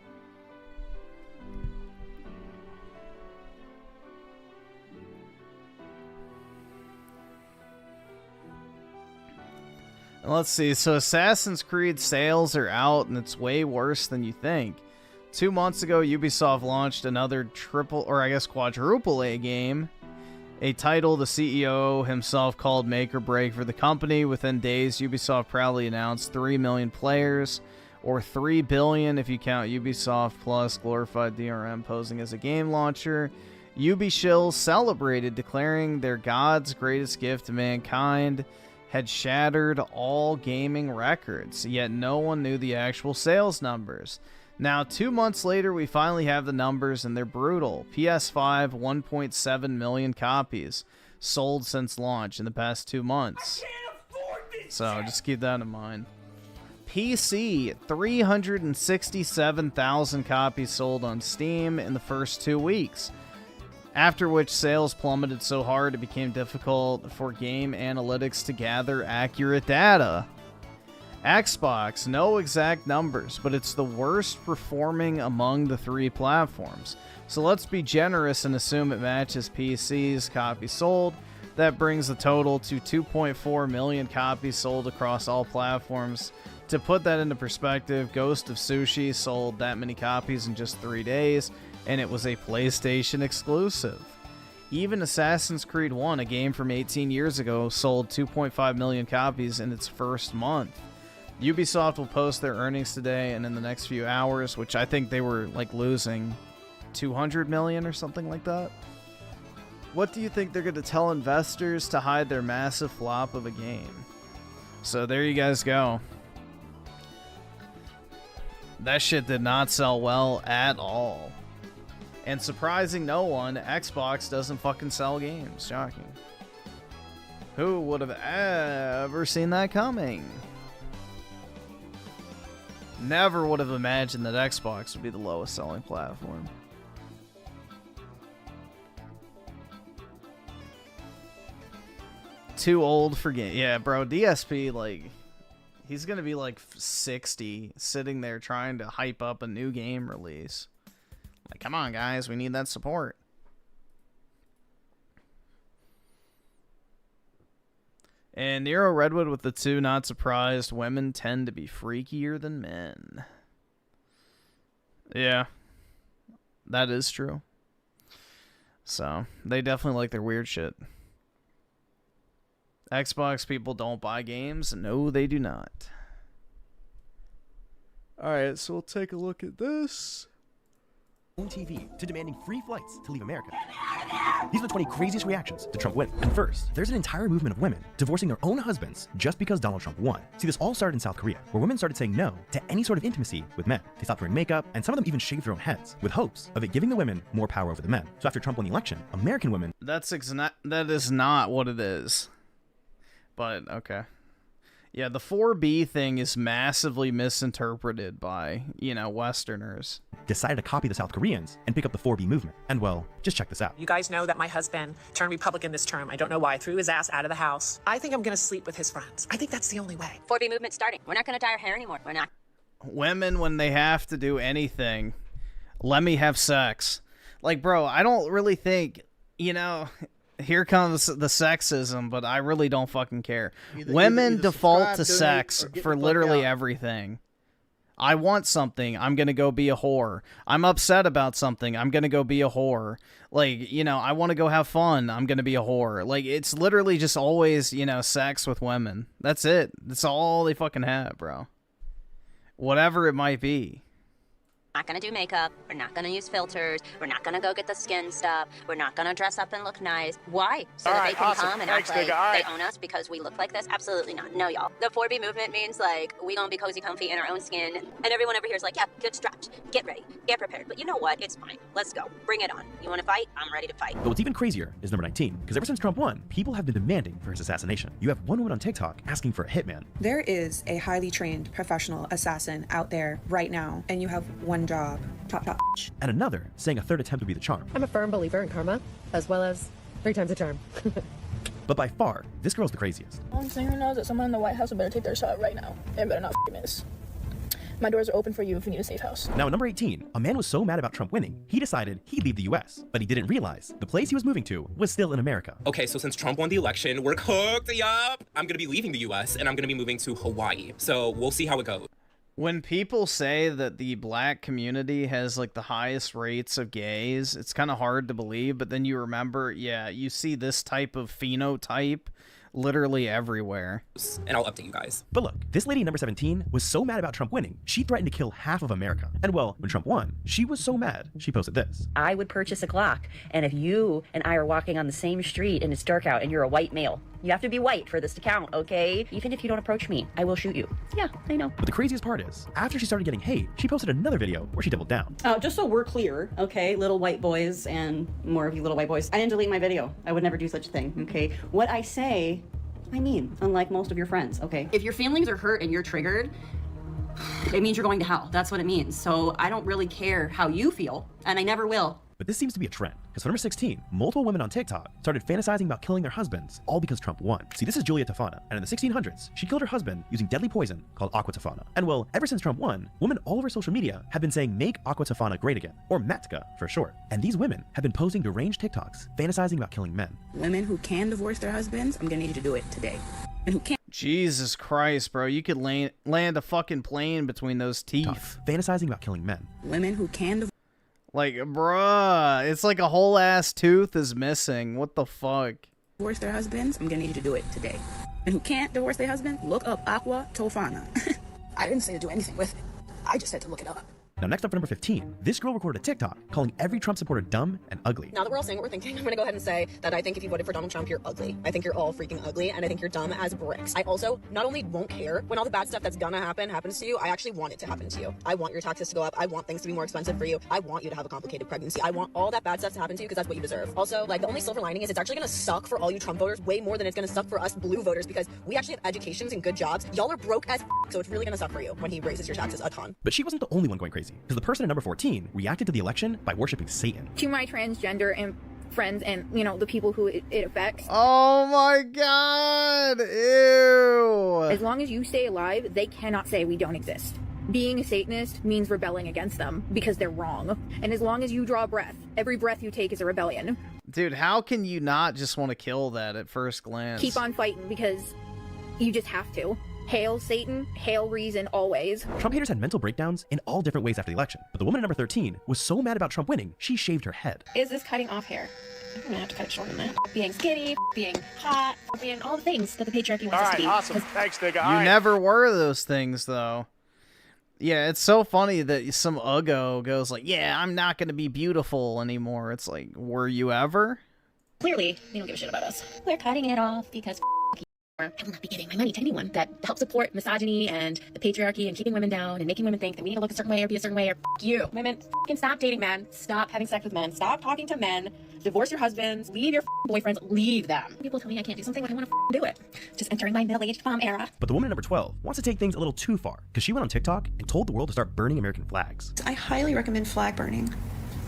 Speaker 1: Let's see, so Assassin's Creed sales are out, and it's way worse than you think. 2 months ago, Ubisoft launched another triple, or I guess quadruple A game, a title the CEO himself called make or break for the company. Within days, Ubisoft proudly announced 3 million players, or 3 billion if you count Ubisoft Plus glorified DRM posing as a game launcher. Shilln celebrated, declaring their God's greatest gift to mankind had shattered all gaming records, yet no one knew the actual sales numbers. Now, 2 months later, we finally have the numbers, and they're brutal. PS5, 1.7 million copies sold since launch in the past 2 months. So just keep that in mind. PC, 367,000 copies sold on Steam in the first 2 weeks. After which sales plummeted so hard it became difficult for game analytics to gather accurate data. Xbox, no exact numbers, but it's the worst performing among the 3 platforms. So let's be generous and assume it matches PC's copies sold. That brings the total to 2.4 million copies sold across all platforms. To put that into perspective, Ghost of Sushi sold that many copies in just 3 days, and it was a PlayStation exclusive. Even Assassin's Creed 1, a game from 18 years ago, sold 2.5 million copies in its first month. Ubisoft will post their earnings today and in the next few hours, which I think they were like losing 200 million or something like that. What do you think they're going to tell investors to hide their massive flop of a game? So there you guys go. That shit did not sell well at all. And surprising no one, Xbox doesn't fucking sell games. Shocking. Who would have ever seen that coming? Never would have imagined that Xbox would be the lowest selling platform. Too old for game. Yeah, bro, DSP, like, he's gonna be like 60, sitting there trying to hype up a new game release. Like, come on, guys, we need that support. And Nero Redwood with the 2, not surprised. Women tend to be freakier than men. Yeah, that is true. So, they definitely like their weird shit. Xbox people don't buy games. No, they do not. Alright, so we'll take a look at this.
Speaker 16: own TV to demanding free flights to leave America. These are the 20 craziest reactions to Trump winning. And first, there's an entire movement of women divorcing their own husbands just because Donald Trump won. See, this all started in South Korea, where women started saying no to any sort of intimacy with men. They stopped wearing makeup, and some of them even shaved their own heads, with hopes of it giving the women more power over the men. So after Trump won the election, American women...
Speaker 1: That is not what it is. But, okay. Yeah, the 4B thing is massively misinterpreted by, you know, Westerners.
Speaker 16: Decided to copy the South Koreans and pick up the 4B movement. And well, just check this out.
Speaker 8: You guys know that my husband turned Republican this term. I don't know why. Threw his ass out of the house. I think I'm gonna sleep with his friends. I think that's the only way.
Speaker 22: 4B movement starting. We're not gonna dye our hair anymore. We're not.
Speaker 1: Women, when they have to do anything, let me have sex. Like, bro, I don't really think, you know... Here comes the sexism, but I really don't fucking care. Women default to sex for literally everything. I want something, I'm gonna go be a whore. I'm upset about something, I'm gonna go be a whore. Like, you know, I want to go have fun, I'm gonna be a whore. Like, it's literally just always, you know, sex with women. That's it. That's all they fucking have, bro. Whatever it might be.
Speaker 22: Not gonna do makeup, we're not gonna use filters, we're not gonna go get the skin stuff, we're not gonna dress up and look nice. Why? So that they can come and act like they own us because we look like this? Absolutely not. No, y'all. The 4B movement means, like, we gonna be cozy comfy in our own skin, and everyone over here is like, yeah, get strapped, get ready, get prepared. But you know what? It's fine. Let's go. Bring it on. You wanna fight? I'm ready to fight.
Speaker 16: But what's even crazier is number 19, because ever since Trump won, people have been demanding for his assassination. You have one woman on TikTok asking for a hitman.
Speaker 23: There is a highly trained professional assassin out there right now, and you have one job. Top.
Speaker 16: And another saying a third attempt would be the charm.
Speaker 24: I'm a firm believer in karma, as well as 3 times the charm.
Speaker 16: But by far, this girl's the craziest.
Speaker 25: All I'm saying right now is that someone in the White House better take their shot right now. They better not miss. My doors are open for you if you need a safe house.
Speaker 16: Now, at number 18, a man was so mad about Trump winning, he decided he'd leave the US. But he didn't realize the place he was moving to was still in America.
Speaker 26: Okay, so since Trump won the election, we're cooked up. I'm gonna be leaving the US and I'm gonna be moving to Hawaii. So we'll see how it goes.
Speaker 1: When people say that the black community has, like, the highest rates of gays, it's kind of hard to believe, but then you remember, yeah, you see this type of phenotype literally everywhere.
Speaker 26: And I'll update you guys.
Speaker 16: But look, this lady, number 17, was so mad about Trump winning, she threatened to kill half of America. And well, when Trump won, she was so mad, she posted this.
Speaker 22: I would purchase a Glock, and if you and I are walking on the same street and it's dark out and you're a white male, you have to be white for this to count, okay? Even if you don't approach me, I will shoot you. Yeah, I know.
Speaker 16: But the craziest part is, after she started getting hate, she posted another video where she doubled down.
Speaker 27: Just so we're clear, okay, little white boys and more of you little white boys, I didn't delete my video. I would never do such a thing, okay? What I say, I mean, unlike most of your friends, okay? If your feelings are hurt and you're triggered, it means you're going to hell. That's what it means. So I don't really care how you feel, and I never will.
Speaker 16: But this seems to be a trend, because for number 16, multiple women on TikTok started fantasizing about killing their husbands, all because Trump won. See, this is Julia Tafana, and in the 1600s, she killed her husband using deadly poison called aqua tofana. And well, ever since Trump won, women all over social media have been saying make aqua tofana great again, or Matka for short. And these women have been posting deranged TikToks, fantasizing about killing men.
Speaker 27: Women who can divorce their husbands, I'm gonna need you to do it today. And who can't.
Speaker 1: Jesus Christ, bro, you could land a fucking plane between those teeth.
Speaker 16: Fantasizing about killing men.
Speaker 27: Women who can divorce.
Speaker 1: Like, bruh, it's like a whole ass tooth is missing. What the fuck?
Speaker 27: Divorce their husbands, I'm gonna need you to do it today. And who can't divorce their husband, look up aqua tofana. I didn't say to do anything with it. I just said to look it up.
Speaker 16: Now, next up for number 15, this girl recorded a TikTok calling every Trump supporter dumb and ugly.
Speaker 28: Now that we're all saying what we're thinking, I'm gonna go ahead and say that I think if you voted for Donald Trump, you're ugly. I think you're all freaking ugly, and I think you're dumb as bricks. I also not only won't care when all the bad stuff that's gonna happen happens to you, I actually want it to happen to you. I want your taxes to go up. I want things to be more expensive for you. I want you to have a complicated pregnancy. I want all that bad stuff to happen to you because that's what you deserve. Also, like, the only silver lining is it's actually gonna suck for all you Trump voters way more than it's gonna suck for us blue voters because we actually have educations and good jobs. Y'all are broke as so it's really gonna suck for you when he raises your taxes a ton.
Speaker 16: But she wasn't the only one going crazy, because the person at number 14 reacted to the election by worshiping Satan.
Speaker 29: To my transgender and friends and, you know, the people who it affects.
Speaker 1: Oh my God, ew.
Speaker 29: As long as you stay alive, they cannot say we don't exist. Being a Satanist means rebelling against them because they're wrong. And as long as you draw breath, every breath you take is a rebellion.
Speaker 1: Dude, how can you not just want to kill that at first glance?
Speaker 29: Keep on fighting because you just have to. Hail Satan, hail reason, always.
Speaker 16: Trump haters had mental breakdowns in all different ways after the election, but the woman at number 13 was so mad about Trump winning, she shaved her head.
Speaker 24: Is this cutting off hair? I'm gonna have to cut it short on that. Being skinny, being hot, being all the things that the patriarchy wants us to be.
Speaker 4: All right, awesome. Thanks, nigga.
Speaker 1: You never were those things, though. Yeah, it's so funny that some Uggo goes like, yeah, I'm not going to be beautiful anymore. It's like, were you ever?
Speaker 24: Clearly, they don't give a shit about us. We're cutting it off because I will not be giving my money to anyone that helps support misogyny and the patriarchy and keeping women down and making women think that we need to look a certain way or be a certain way or you. Women, f***ing stop dating men. Stop having sex with men. Stop talking to men. Divorce your husbands. Leave your boyfriends. Leave them. People tell me I can't do something, I want to do it. Just entering my middle-aged mom era.
Speaker 16: But the woman at number 12 wants to take things a little too far because she went on TikTok and told the world to start burning American flags.
Speaker 23: I highly recommend flag burning,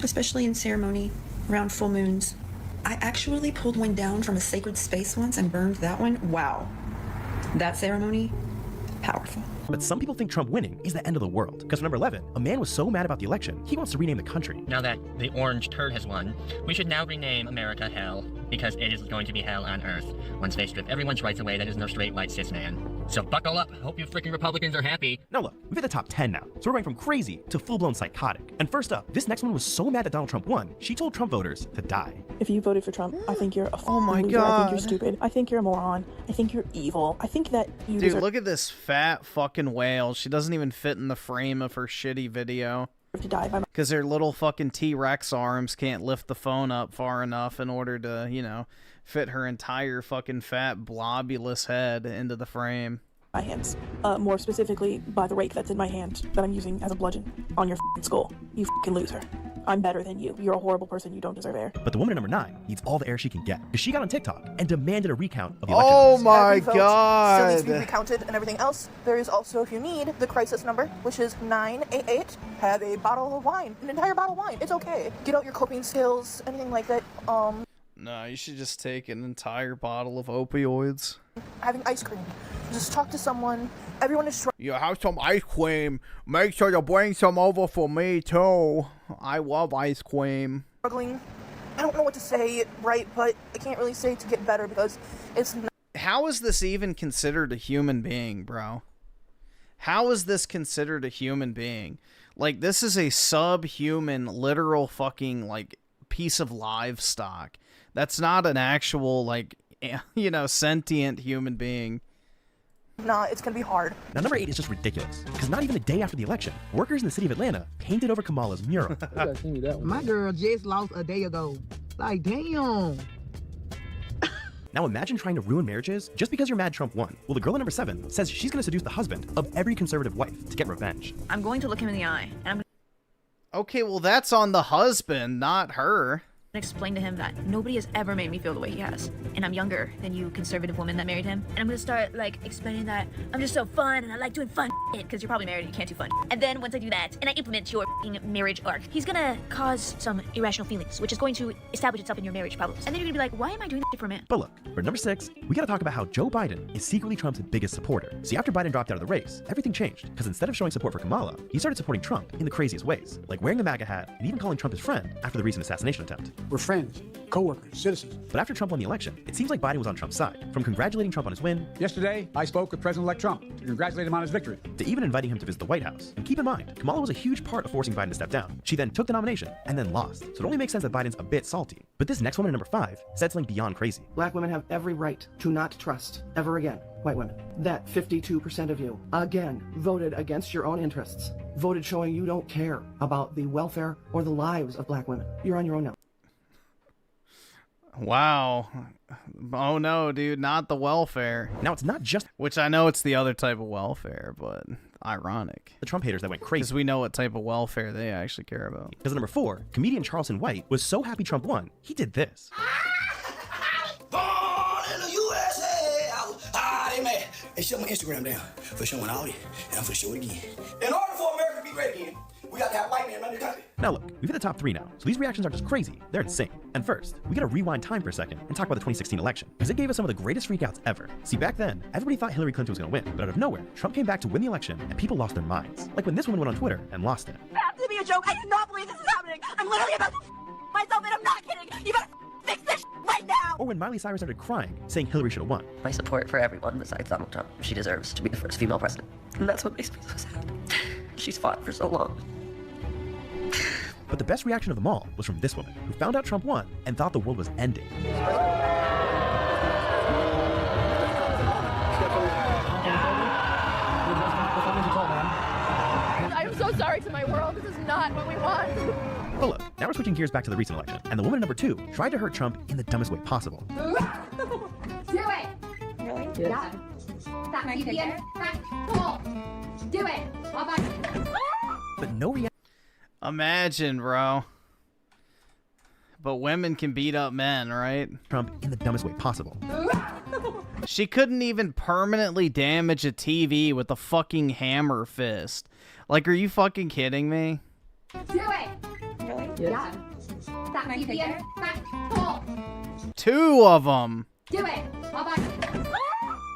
Speaker 23: especially in ceremony around full moons. I actually pulled one down from a sacred space once and burned that one. Wow. That ceremony, powerful.
Speaker 16: But some people think Trump winning is the end of the world. Because for number 11, a man was so mad about the election, he wants to rename the country.
Speaker 2: Now that the orange turd has won, we should now rename America hell, because it is going to be hell on earth once they strip everyone's rights away that is no straight white cis man. So buckle up. Hope you freaking Republicans are happy.
Speaker 16: Now look, we've hit the top 10 now, so we're going from crazy to full-blown psychotic. And first up, this next one was so mad that Donald Trump won, she told Trump voters to die.
Speaker 25: If you voted for Trump, I think you're a
Speaker 1: oh my
Speaker 25: loser.
Speaker 1: God.
Speaker 25: I think you're stupid. I think you're a moron. I think you're evil. I think that you
Speaker 1: Dude, look at this fat fucking whale. She doesn't even fit in the frame of her shitty video.
Speaker 25: to die by
Speaker 1: because their little fucking T-Rex arms can't lift the phone up far enough in order to, you know, fit her entire fucking fat blobulous head into the frame.
Speaker 25: my hands. More specifically, by the rake that's in my hand that I'm using as a bludgeon on your f***ing skull. You f***ing loser. I'm better than you. You're a horrible person. You don't deserve air.
Speaker 16: But the woman at number 9 needs all the air she can get because she got on TikTok and demanded a recount of the election.
Speaker 1: Oh
Speaker 16: results.
Speaker 1: my
Speaker 25: Every vote
Speaker 1: God.
Speaker 25: still needs to be recounted and everything else. There is also, if you need, the crisis number, which is 988. Have a bottle of wine, an entire bottle of wine. It's okay. Get out your coping skills, anything like that.
Speaker 1: No, you should just take an entire bottle of opioids.
Speaker 25: Having ice cream. Just talk to someone. Everyone is
Speaker 1: You have some ice cream. Make sure to bring some over for me too. I love ice cream.
Speaker 25: struggling. I don't know what to say, right? But I can't really say to get better because it's not.
Speaker 1: How is this even considered a human being, bro? How is this considered a human being? Like, this is a subhuman, literal fucking, like, piece of livestock. That's not an actual, like, you know, sentient human being.
Speaker 25: Nah, it's gonna be hard.
Speaker 16: Now, number 8 is just ridiculous because not even a day after the election, workers in the city of Atlanta painted over Kamala's mural.
Speaker 5: My girl just lost a day ago. Like, damn.
Speaker 16: Now imagine trying to ruin marriages just because you're mad Trump won. Well, the girl at number 7 says she's going to seduce the husband of every conservative wife to get revenge.
Speaker 29: I'm going to look him in the eye, and I'm
Speaker 1: Okay, well, that's on the husband, not her.
Speaker 29: gonna explain to him that nobody has ever made me feel the way he has. And I'm younger than you conservative woman that married him. And I'm gonna start, like, explaining that I'm just so fun and I like doing fun shit, because you're probably married and you can't do fun. And then once I do that, and I implement your f***ing marriage arc, he's gonna cause some irrational feelings, which is going to establish itself in your marriage problems. And then you're gonna be like, why am I doing this shit for a man?
Speaker 16: But look, for number 6, we gotta talk about how Joe Biden is secretly Trump's biggest supporter. See, after Biden dropped out of the race, everything changed, because instead of showing support for Kamala, he started supporting Trump in the craziest ways, like wearing the MAGA hat and even calling Trump his friend after the recent assassination attempt.
Speaker 5: We're friends, co-workers, citizens.
Speaker 16: But after Trump won the election, it seems like Biden was on Trump's side, from congratulating Trump on his win.
Speaker 5: Yesterday, I spoke with President-elect Trump to congratulate him on his victory.
Speaker 16: To even inviting him to visit the White House. And keep in mind, Kamala was a huge part of forcing Biden to step down. She then took the nomination and then lost. So it only makes sense that Biden's a bit salty. But this next woman at number 5 said something beyond crazy.
Speaker 6: Black women have every right to not trust, ever again, white women. That 52% of you, again, voted against your own interests. Voted showing you don't care about the welfare or the lives of black women. You're on your own now.
Speaker 1: Wow. Oh no, dude, not the welfare.
Speaker 16: Now it's not just...
Speaker 1: Which I know it's the other type of welfare, but ironic.
Speaker 16: The Trump haters that went crazy.
Speaker 1: Because we know what type of welfare they actually care about.
Speaker 16: Because at number 4, comedian Charleston White was so happy Trump won, he did this.
Speaker 7: Born in the USA. Amen. Hey, shut my Instagram down for showing all this, and I'm for show it again. In order for America to be great again, we got to have white men run the country.
Speaker 16: Now look, we've hit the top 3 now, so these reactions aren't just crazy, they're insane. And first, we gotta rewind time for a second and talk about the 2016 election, because it gave us some of the greatest freakouts ever. See, back then, everybody thought Hillary Clinton was gonna win, but out of nowhere, Trump came back to win the election, and people lost their minds. Like when this woman went on Twitter and lost it.
Speaker 29: It has to be a joke. I cannot believe this is happening. I'm literally about to myself, and I'm not kidding. You better fix this right now.
Speaker 16: Or when Miley Cyrus started crying, saying Hillary should have won.
Speaker 9: My support for everyone besides Donald Trump. She deserves to be the first female president. And that's what makes me so sad. She's fought for so long.
Speaker 16: But the best reaction of them all was from this woman, who found out Trump won and thought the world was ending.
Speaker 21: sorry to my world. This is not what we want.
Speaker 16: But look, now we're switching gears back to the recent election, and the woman number 2 tried to hurt Trump in the dumbest way possible.
Speaker 21: Do it. Really?
Speaker 27: Yes.
Speaker 21: Yeah. That CPS. Pull. Do it.
Speaker 16: But no reaction.
Speaker 1: Imagine, bro. But women can beat up men, right?
Speaker 16: Trump in the dumbest way possible.
Speaker 1: She couldn't even permanently damage a TV with a fucking hammer fist. Like, are you fucking kidding me?
Speaker 21: Do it. Really? Yeah. That CPS. Pull.
Speaker 1: 2 of them.
Speaker 21: Do it.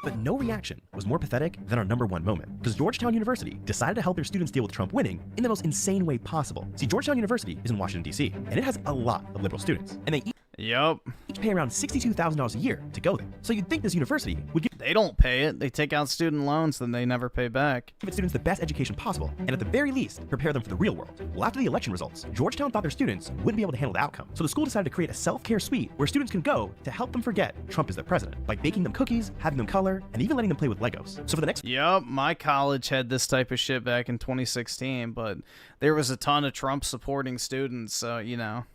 Speaker 16: But no reaction was more pathetic than our number 1 moment, because Georgetown University decided to help their students deal with Trump winning in the most insane way possible. See, Georgetown University is in Washington, D.C., and it has a lot of liberal students, and they each pay around $62,000 a year to go there. So you'd think this university would give...
Speaker 1: They don't pay it. They take out student loans, then they never pay back.
Speaker 16: Give its students the best education possible, and at the very least, prepare them for the real world. Well, after the election results, Georgetown thought their students wouldn't be able to handle the outcome. So the school decided to create a self-care suite where students can go to help them forget Trump is their president, by baking them cookies, having them color, and even letting them play with Legos. So for the next...
Speaker 1: Yup, my college had this type of shit back in 2016, but there was a ton of Trump supporting students, so, you know.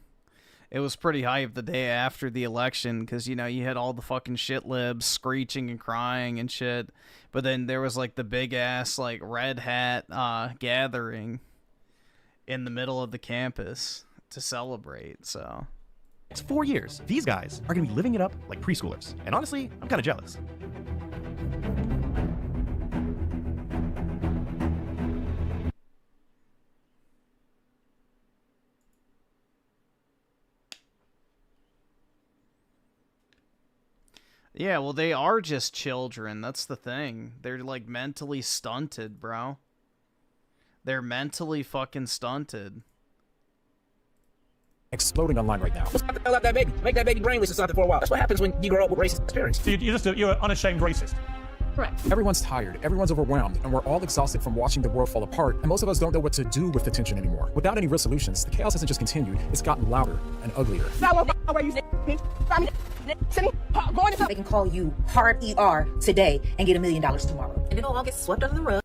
Speaker 1: It was pretty hype the day after the election because, you know, you had all the fucking shit libs screeching and crying and shit. But then there was, like, the big-ass, like, red hat gathering in the middle of the campus to celebrate, so...
Speaker 16: It's 4 years. These guys are going to be living it up like preschoolers. And honestly, I'm kind of jealous.
Speaker 1: Yeah, well, they are just children. That's the thing. They're, like, mentally stunted, bro. They're mentally fucking stunted.
Speaker 3: Exploding online right now.
Speaker 10: Let's fuck the hell out that baby. Make that baby brainless or something for a while. That's what happens when you grow up with racist experience.
Speaker 3: So you're an unashamed racist.
Speaker 10: Correct.
Speaker 3: Everyone's tired, everyone's overwhelmed, and we're all exhausted from watching the world fall apart, and most of us don't know what to do with the tension anymore. Without any real solutions, the chaos hasn't just continued, it's gotten louder and uglier.
Speaker 12: They can call you hard ER today and get $1 million tomorrow.
Speaker 27: And it'll all get swept under the rug.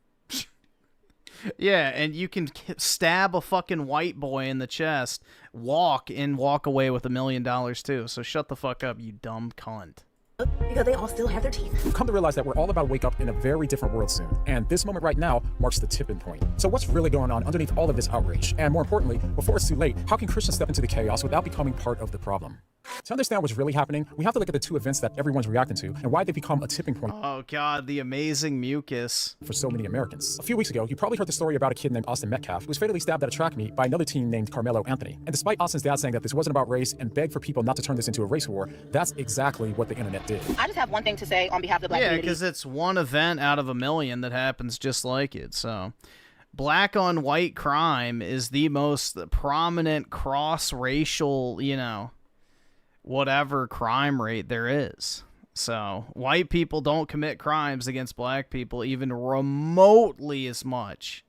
Speaker 1: Yeah, and you can stab a fucking white boy in the chest, walk away with $1 million too. So shut the fuck up, you dumb cunt.
Speaker 12: Because they all still have their teeth.
Speaker 3: We've come to realize that we're all about to wake up in a very different world soon, and this moment right now marks the tipping point. So what's really going on underneath all of this outrage? And more importantly, before it's too late, how can Christians step into the chaos without becoming part of the problem? To understand what's really happening, we have to look at the 2 events that everyone's reacting to and why they become a tipping point.
Speaker 1: Oh god, the amazing mucus.
Speaker 3: For so many Americans. A few weeks ago, you probably heard the story about a kid named Austin Metcalf who was fatally stabbed at a track meet by another teen named Carmelo Anthony. And despite Austin's dad saying that this wasn't about race and begged for people not to turn this into a race war, that's exactly what the internet did.
Speaker 12: I just have one thing to say on behalf of the black community.
Speaker 1: Yeah, because it's one event out of 1 million that happens just like it, so... Black on white crime is the most prominent cross-racial, you know... whatever crime rate there is. So, white people don't commit crimes against black people even remotely as much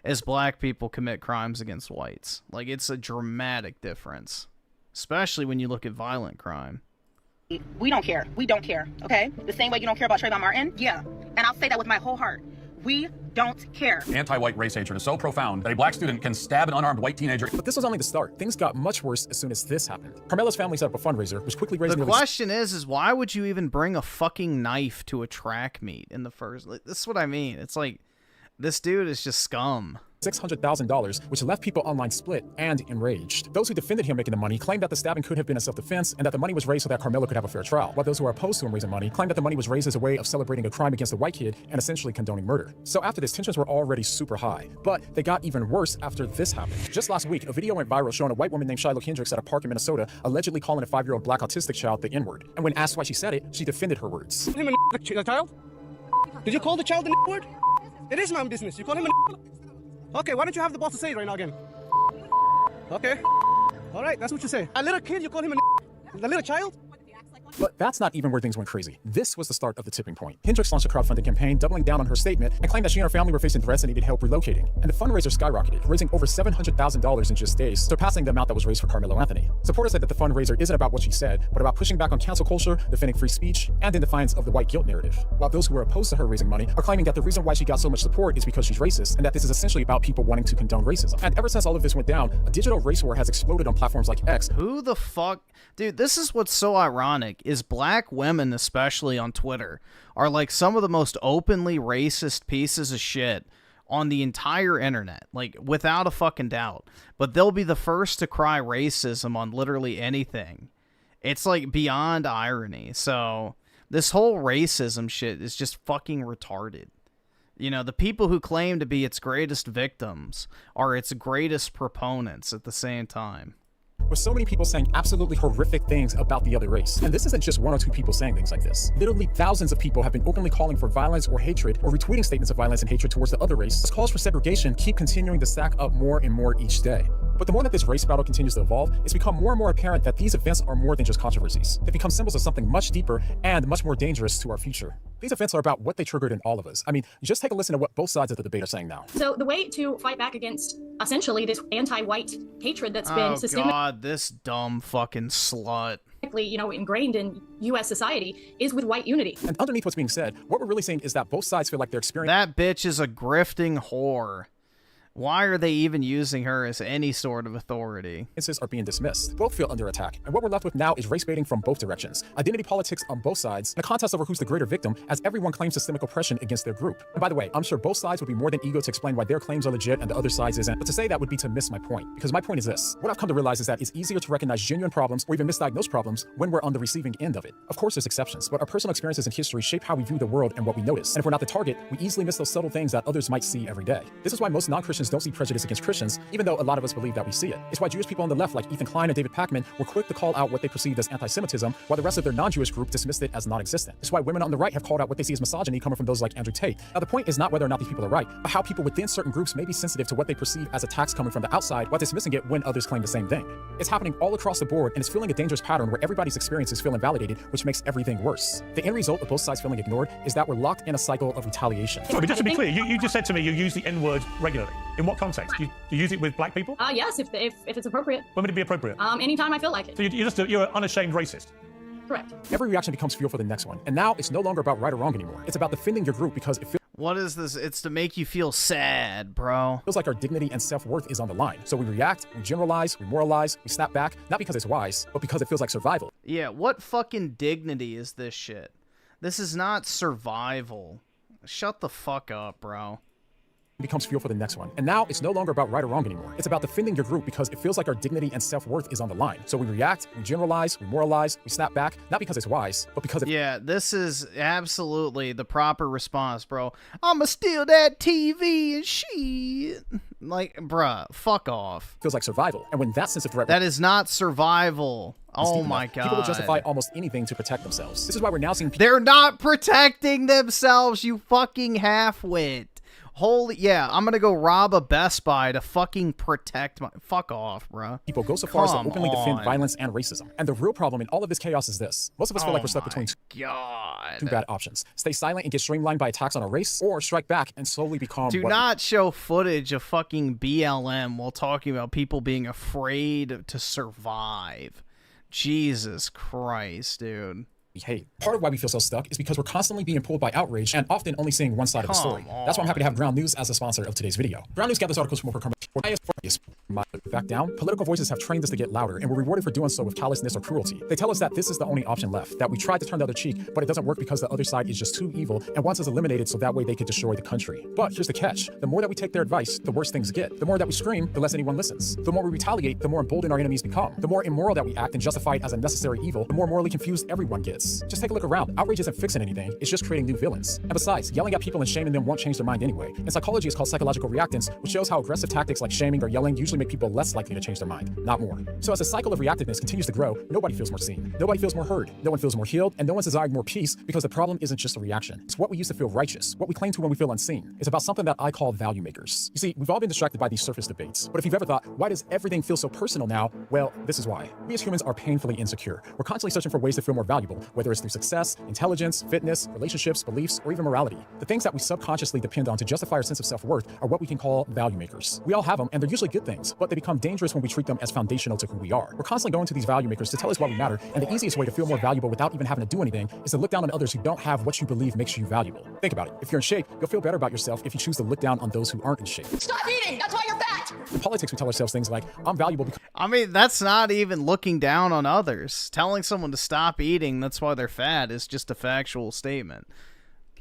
Speaker 1: as black people commit crimes against whites. Like, it's a dramatic difference. Especially when you look at violent crime.
Speaker 12: We don't care. We don't care, okay? The same way you don't care about Trayvon Martin? Yeah. And I'll say that with my whole heart. We don't care.
Speaker 13: Anti-white race hatred is so profound that a black student can stab an unarmed white teenager.
Speaker 3: But this was only the start. Things got much worse as soon as this happened. Carmelo's family set up a fundraiser, which quickly raised...
Speaker 1: The question is why would you even bring a fucking knife to a track meet in the first... This is what I mean. It's like, this dude is just scum.
Speaker 3: $600,000, which left people online split and enraged. Those who defended him making the money claimed that the stabbing could have been a self-defense and that the money was raised so that Carmelo could have a fair trial, while those who are opposed to him raising money claimed that the money was raised as a way of celebrating a crime against a white kid and essentially condoning murder. So after this, tensions were already super high, but they got even worse after this happened. Just last week, a video went viral showing a white woman named Shiloh Kendricks at a park in Minnesota allegedly calling a 5-year-old black autistic child the N-word. And when asked why she said it, she defended her words.
Speaker 14: Him a child? Did you call the child the N-word? It is my business. You call him a... Okay, why don't you have the balls to say it right now again? Okay. All right, that's what you say. A little kid, you call him a little child?
Speaker 3: But that's not even where things went crazy. This was the start of the tipping point. Hendricks launched a crowdfunding campaign, doubling down on her statement and claimed that she and her family were facing threats and needed help relocating. And the fundraiser skyrocketed, raising over $700,000 in just days, surpassing the amount that was raised for Carmelo Anthony. Supporters said that the fundraiser isn't about what she said, but about pushing back on cancel culture, defending free speech, and in defiance of the white guilt narrative. While those who were opposed to her raising money are claiming that the reason why she got so much support is because she's racist, and that this is essentially about people wanting to condone racism. And ever since all of this went down, a digital race war has exploded on platforms like X.
Speaker 1: Who the fuck? Dude, this is what's so ironic, is black women, especially on Twitter, are like some of the most openly racist pieces of shit on the entire internet, like without a fucking doubt. But they'll be the first to cry racism on literally anything. It's like beyond irony. So this whole racism shit is just fucking retarded. You know, the people who claim to be its greatest victims are its greatest proponents at the same time.
Speaker 3: With so many people saying absolutely horrific things about the other race. And this isn't just one or two people saying things like this. Literally thousands of people have been openly calling for violence or hatred, or retweeting statements of violence and hatred towards the other race. As calls for segregation keep continuing to stack up more and more each day. But the more that this race battle continues to evolve, it's become more and more apparent that these events are more than just controversies. They become symbols of something much deeper and much more dangerous to our future. These events are about what they triggered in all of us. I mean, just take a listen to what both sides of the debate are saying now.
Speaker 8: So the way to fight back against essentially this anti-white hatred that's been systemically,
Speaker 1: God, this dumb fucking slut,
Speaker 8: you know, ingrained in U.S. society is with white unity.
Speaker 3: And underneath what's being said, what we're really saying is that both sides feel like they're experiencing—
Speaker 1: that bitch is a grifting whore. Why are they even using her as any sort of authority?
Speaker 3: Are being dismissed. Both feel under attack, and what we're left with now is race baiting from both directions. Identity politics on both sides, and a contest over who's the greater victim, as everyone claims systemic oppression against their group. And by the way, I'm sure both sides would be more than eager to explain why their claims are legit and the other side's isn't, but to say that would be to miss my point. Because my point is this: what I've come to realize is that it's easier to recognize genuine problems or even misdiagnosed problems when we're on the receiving end of it. Of course there's exceptions, but our personal experiences and history shape how we view the world and what we notice. And if we're not the target, we easily miss those subtle things that others might see every day. This is why most non-Christians don't see prejudice against Christians, even though a lot of us believe that we see it. It's why Jewish people on the left like Ethan Klein and David Pakman were quick to call out what they perceived as anti-Semitism, while the rest of their non-Jewish group dismissed it as non-existent. It's why women on the right have called out what they see as misogyny coming from those like Andrew Tate. Now the point is not whether or not these people are right, but how people within certain groups may be sensitive to what they perceive as attacks coming from the outside while dismissing it when others claim the same thing. It's happening all across the board, and it's feeling a dangerous pattern where everybody's experiences feel invalidated, which makes everything worse. The end result of both sides feeling ignored is that we're locked in a cycle of retaliation.
Speaker 11: Sorry, but just to be clear, you just said to me you use the N-word regularly. In what context? Do you use it with black people?
Speaker 8: Yes, if it's appropriate.
Speaker 11: When would it be appropriate?
Speaker 8: Anytime I feel like it.
Speaker 11: So you're an unashamed racist?
Speaker 8: Correct.
Speaker 3: Every reaction becomes fuel for the next one, and now it's no longer about right or wrong anymore. It's about defending your group because it feels—
Speaker 1: what is this? It's to make you feel sad, bro.
Speaker 3: Feels like our dignity and self-worth is on the line. So we react, we generalize, we moralize, we snap back, not because it's wise, but because it feels like survival.
Speaker 1: Yeah, what fucking dignity is this shit? This is not survival. Shut the fuck up, bro.
Speaker 3: Becomes fuel for the next one. And now it's no longer about right or wrong anymore. It's about defending your group because it feels like our dignity and self-worth is on the line. So we react, we generalize, we moralize, we snap back, not because it's wise, but because
Speaker 1: yeah, this is absolutely the proper response, bro. I'ma steal that TV and shit. Like, bruh, fuck off.
Speaker 3: Feels like survival. And when that sense of threat—
Speaker 1: that is not survival. Oh my God.
Speaker 3: People will justify almost anything to protect themselves. This is why we're now seeing—
Speaker 1: they're not protecting themselves, you fucking half-wit. Holy, yeah, I'm gonna go rob a Best Buy to fucking protect my— fuck off, bro.
Speaker 3: People go so far as to openly defend violence and racism. And the real problem in all of this chaos is this: most of us feel like we're stuck between two bad options. Stay silent and get streamlined by attacks on a race, or strike back and slowly become—
Speaker 1: do not show footage of fucking BLM while talking about people being afraid to survive. Jesus Christ, dude.
Speaker 3: We hate. Part of why we feel so stuck is because we're constantly being pulled by outrage and often only seeing one side of the story. That's why I'm happy to have Ground News as a sponsor of today's video. Ground News gathers articles from over back down. Political voices have trained us to get louder, and we're rewarded for doing so with callousness or cruelty. They tell us that this is the only option left, that we tried to turn the other cheek, but it doesn't work because the other side is just too evil and wants us eliminated so that way they could destroy the country. But here's the catch: the more that we take their advice, the worse things get. The more that we scream, the less anyone listens. The more we retaliate, the more emboldened our enemies become. The more immoral that we act and justify it as a necessary evil, the more morally confused everyone gets. Just take a look around. Outrage isn't fixing anything, it's just creating new villains. And besides, yelling at people and shaming them won't change their mind anyway. In psychology, it's called psychological reactance, which shows how aggressive tactics like shaming or yelling usually make people less likely to change their mind, not more. So as the cycle of reactiveness continues to grow, nobody feels more seen. Nobody feels more heard. No one feels more healed, and no one's desiring more peace because the problem isn't just a reaction. It's what we used to feel righteous, what we claim to when we feel unseen. It's about something that I call value makers. You see, we've all been distracted by these surface debates, but if you've ever thought, why does everything feel so personal now? Well, this is why. We as humans are painfully insecure. We're constantly searching for ways to feel more valuable, whether it's through success, intelligence, fitness, relationships, beliefs, or even morality. The things that we subconsciously depend on to justify our sense of self-worth are what we can call value makers. We all have them, and they're usually good things, but they become dangerous when we treat them as foundational to who we are. We're constantly going to these value makers to tell us why we matter, and the easiest way to feel more valuable without even having to do anything is to look down on others who don't have what you believe makes you valuable. Think about it. If you're in shape, you'll feel better about yourself if you choose to look down on those who aren't in shape.
Speaker 21: Stop eating! That's why you're fat!
Speaker 3: In politics, we tell ourselves things like, I'm valuable because...
Speaker 1: I mean, that's not even looking down on others. Telling someone to stop eating, that's why they're fat, is just a factual statement.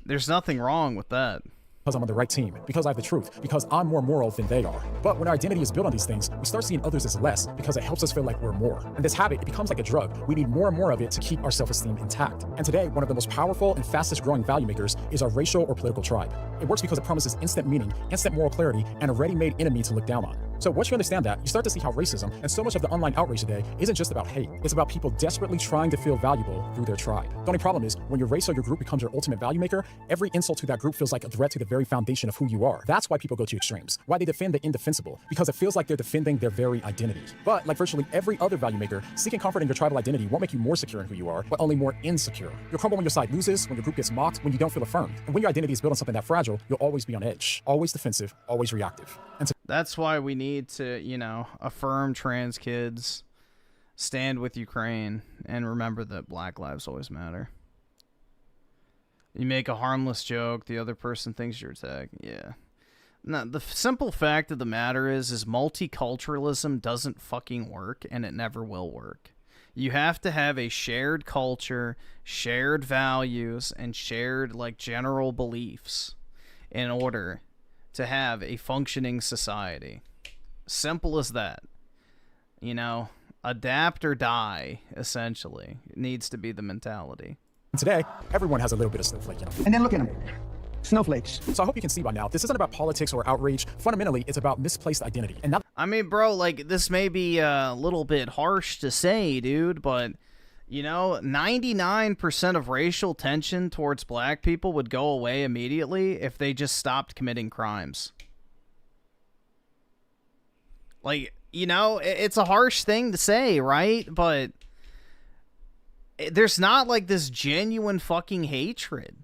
Speaker 1: There's nothing wrong with that.
Speaker 3: Because I'm on the right team, because I have the truth, because I'm more moral than they are. But when our identity is built on these things, we start seeing others as less because it helps us feel like we're more. And this habit, it becomes like a drug. We need more and more of it to keep our self-esteem intact. And today, one of the most powerful and fastest growing value makers is our racial or political tribe. It works because it promises instant meaning, instant moral clarity, and a ready-made enemy to look down on. So once you understand that, you start to see how racism and so much of the online outrage today isn't just about hate. It's about people desperately trying to feel valuable through their tribe. The only problem is, when your race or your group becomes your ultimate value maker, every insult to that group feels like a threat to the very foundation of who you are. That's why people go to extremes. Why they defend the indefensible. Because it feels like they're defending their very identity. But like virtually every other value maker, seeking comfort in your tribal identity won't make you more secure in who you are, but only more insecure. You'll crumble when your side loses, when your group gets mocked, when you don't feel affirmed. And when your identity is built on something that fragile, you'll always be on edge. Always defensive, always reactive. And
Speaker 1: that's why we need to, you know, affirm trans kids, stand with Ukraine, and remember that Black lives always matter. You make a harmless joke, the other person thinks you're attacking. Yeah. No, the simple fact of the matter is multiculturalism doesn't fucking work, and it never will work. You have to have a shared culture, shared values, and shared, like, general beliefs in order to have a functioning society. Simple as that. You know, adapt or die, essentially. It needs to be the mentality.
Speaker 3: Today, everyone has a little bit of snowflake in them.
Speaker 14: And then look at them. Snowflakes.
Speaker 3: So I hope you can see by now, this isn't about politics or outrage. Fundamentally, it's about misplaced identity. And not
Speaker 1: I mean, bro, like, this may be a little bit harsh to say, dude, but, you know, 99% of racial tension towards black people would go away immediately if they just stopped committing crimes. Like, you know, it's a harsh thing to say, right? But there's not, like, this genuine fucking hatred.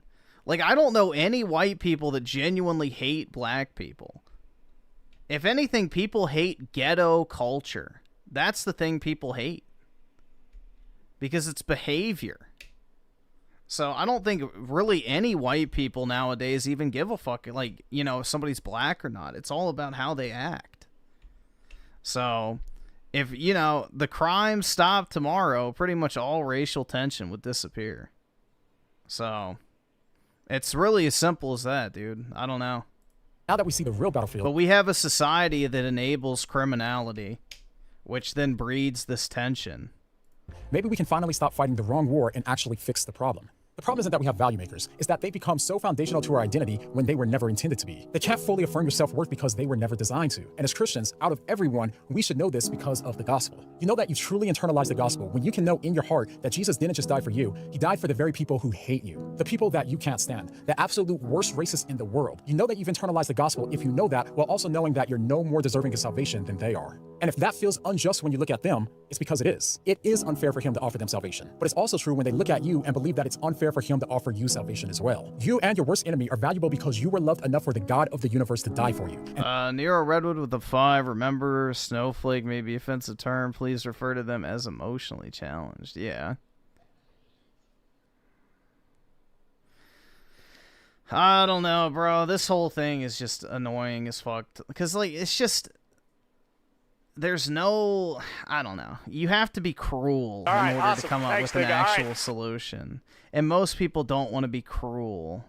Speaker 1: Like, I don't know any white people that genuinely hate black people. If anything, people hate ghetto culture. That's the thing people hate. Because it's behavior. So I don't think really any white people nowadays even give a fuck, like, you know, if somebody's black or not. It's all about how they act. So if, you know, the crime stopped tomorrow, pretty much all racial tension would disappear. So it's really as simple as that, dude. I don't know.
Speaker 3: Now that we see the real battlefield.
Speaker 1: But we have a society that enables criminality, which then breeds this tension.
Speaker 3: Maybe we can finally stop fighting the wrong war and actually fix the problem. The problem isn't that we have value makers, it's that they become so foundational to our identity when they were never intended to be. They can't fully affirm your self-worth because they were never designed to. And as Christians, out of everyone, we should know this because of the gospel. You know that you truly internalize the gospel when you can know in your heart that Jesus didn't just die for you, he died for the very people who hate you, the people that you can't stand, the absolute worst racists in the world. You know that you've internalized the gospel if you know that, while also knowing that you're no more deserving of salvation than they are. And if that feels unjust when you look at them, it's because it is. It is unfair for him to offer them salvation. But it's also true when they look at you and believe that it's unfair for him to offer you salvation as well. You and your worst enemy are valuable because you were loved enough for the God of the universe to die for you.
Speaker 1: Nero Redwood with the 5. Remember, snowflake may be an offensive term. Please refer to them as emotionally challenged. Yeah. I don't know, bro. This whole thing is just annoying as fuck. Because, like, it's just... There's no, I don't know. You have to be cruel in order to come up with an actual solution. And most people don't want to be cruel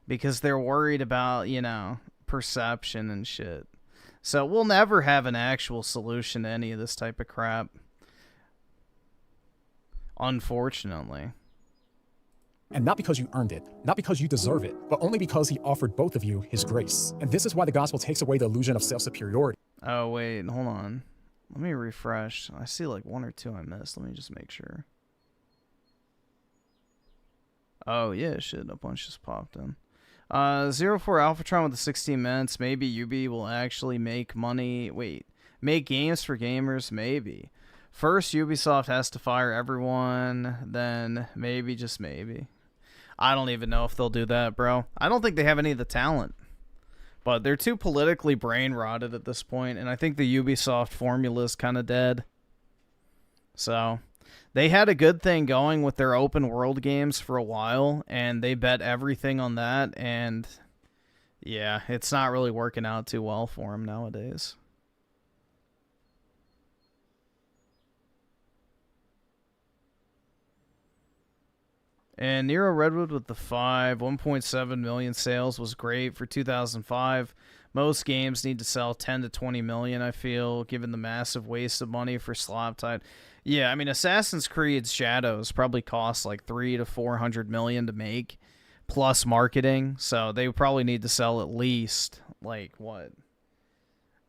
Speaker 1: because they're worried about, you know, perception and shit. So we'll never have an actual solution to any of this type of crap. Unfortunately.
Speaker 3: And not because you earned it, not because you deserve it, but only because he offered both of you his grace. And this is why the gospel takes away the illusion of self-superiority.
Speaker 1: Oh, wait, hold on. Let me refresh. I see like 1 or 2 I missed. Let me just make sure. Oh, yeah, shit. A bunch just popped in. 04 Alphatron with the 16 minutes. Maybe UB will actually make money. Wait. Make games for gamers? Maybe. First, Ubisoft has to fire everyone. Then, maybe, just maybe. I don't even know if they'll do that, bro. I don't think they have any of the talent. But they're too politically brain-rotted at this point, and I think the Ubisoft formula is kind of dead. So, they had a good thing going with their open-world games for a while, and they bet everything on that, and yeah, it's not really working out too well for them nowadays. And Nero Redwood with the 5, 1.7 million sales was great for 2005. Most games need to sell 10 to 20 million, I feel, given the massive waste of money for slot type. Yeah, I mean, Assassin's Creed Shadows probably cost like 300 to 400 million to make, plus marketing. So they would probably need to sell at least, like, what,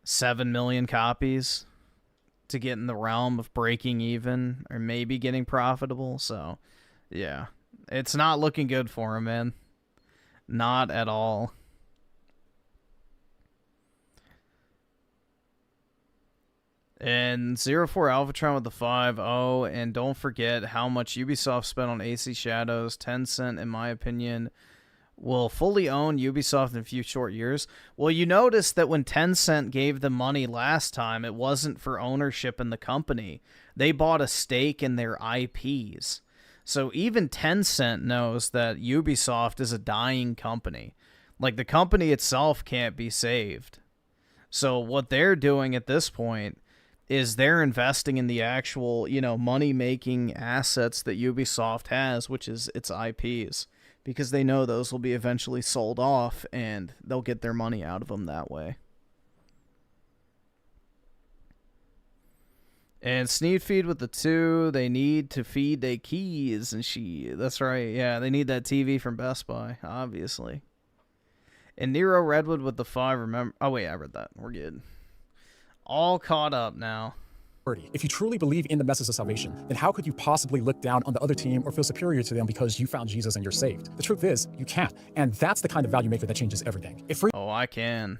Speaker 1: 7 million copies to get in the realm of breaking even or maybe getting profitable. So, yeah. It's not looking good for him, man. Not at all. And 04 Alphatron with the 5-0. And don't forget how much Ubisoft spent on AC Shadows. Tencent, in my opinion, will fully own Ubisoft in a few short years. Well, you notice that when Tencent gave them money last time, it wasn't for ownership in the company. They bought a stake in their IPs. So even Tencent knows that Ubisoft is a dying company. Like, the company itself can't be saved. So what they're doing at this point is they're investing in the actual, you know, money-making assets that Ubisoft has, which is its IPs, because they know those will be eventually sold off, and they'll get their money out of them that way. And Sneed Feed with the 2, they need to feed their keys, and that's right, yeah, they need that TV from Best Buy, obviously. And Nero Redwood with the 5, remember, oh wait, I read that, we're good. All caught up now.
Speaker 3: If you truly believe in the message of salvation, then how could you possibly look down on the other team or feel superior to them because you found Jesus and you're saved? The truth is, you can't, and that's the kind of value maker that changes everything. It frees
Speaker 1: I can.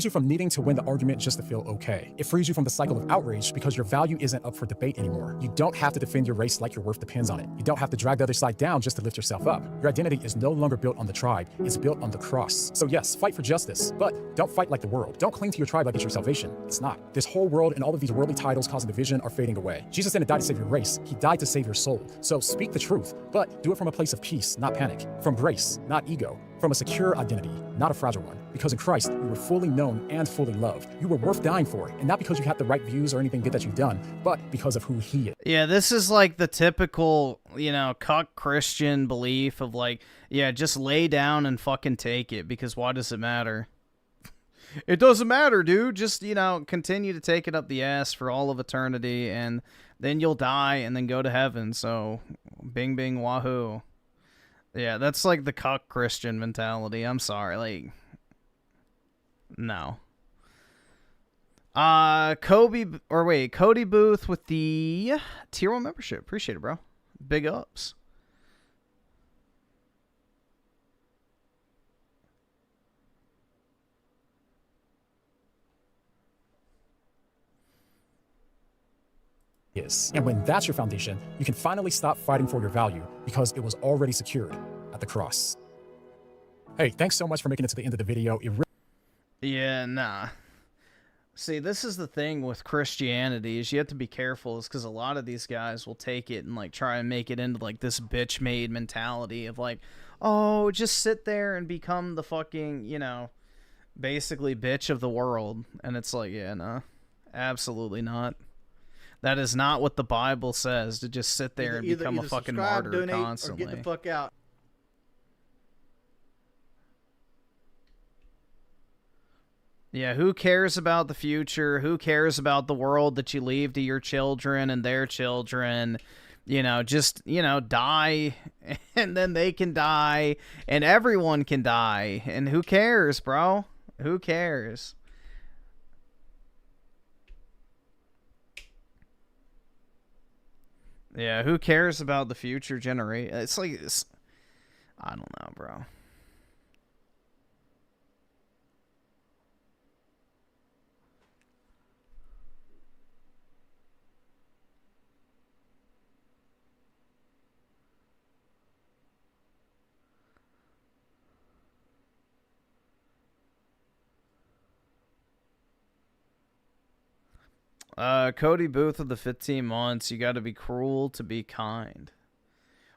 Speaker 3: you from needing to win the argument just to feel okay. It frees you from the cycle of outrage because your value isn't up for debate anymore. You don't have to defend your race like your worth depends on it. You don't have to drag the other side down just to lift yourself up. Your identity is no longer built on the tribe, it's built on the cross. So yes, fight for justice, but don't fight like the world. Don't cling to your tribe like it's your salvation. It's not. This whole world and all of these worldly titles causing division are fading away. Jesus didn't die to save your race, he died to save your soul. So speak the truth, but do it from a place of peace, not panic. From grace, not ego. From a secure identity, not a fragile one. Because in Christ, you were fully known and fully loved. You were worth dying for, and not because you had the right views or anything good that you've done, but because of who he is.
Speaker 1: Yeah, this is like the typical, you know, cuck Christian belief of like, yeah, just lay down and fucking take it, because why does it matter? It doesn't matter, dude. Just, you know, continue to take it up the ass for all of eternity, and then you'll die and then go to heaven, so bing, bing, wahoo. Yeah, that's like the cuck Christian mentality. I'm sorry, like, no. Cody Booth with the tier 1 membership. Appreciate it, bro. Big ups.
Speaker 3: And when that's your foundation, you can finally stop fighting for your value because it was already secured at the cross. Hey, thanks so much for making it to the end of the video.
Speaker 1: Yeah, nah. See, this is the thing with Christianity, is you have to be careful, is because a lot of these guys will take it and like try and make it into like this bitch-made mentality of like, oh, just sit there and become the fucking, you know, basically bitch of the world. And it's like, yeah, nah, absolutely not. That is not what the Bible says, to just sit there and become a fucking martyr
Speaker 4: donate,
Speaker 1: constantly.
Speaker 4: Or get the fuck out.
Speaker 1: Yeah, who cares about the future? Who cares about the world that you leave to your children and their children? You know, just, you know, die, and then they can die, and everyone can die. And who cares, bro? Who cares? Yeah, who cares about the future generation? It's like, I don't know, bro. Cody Booth of the 15 months, you got to be cruel to be kind.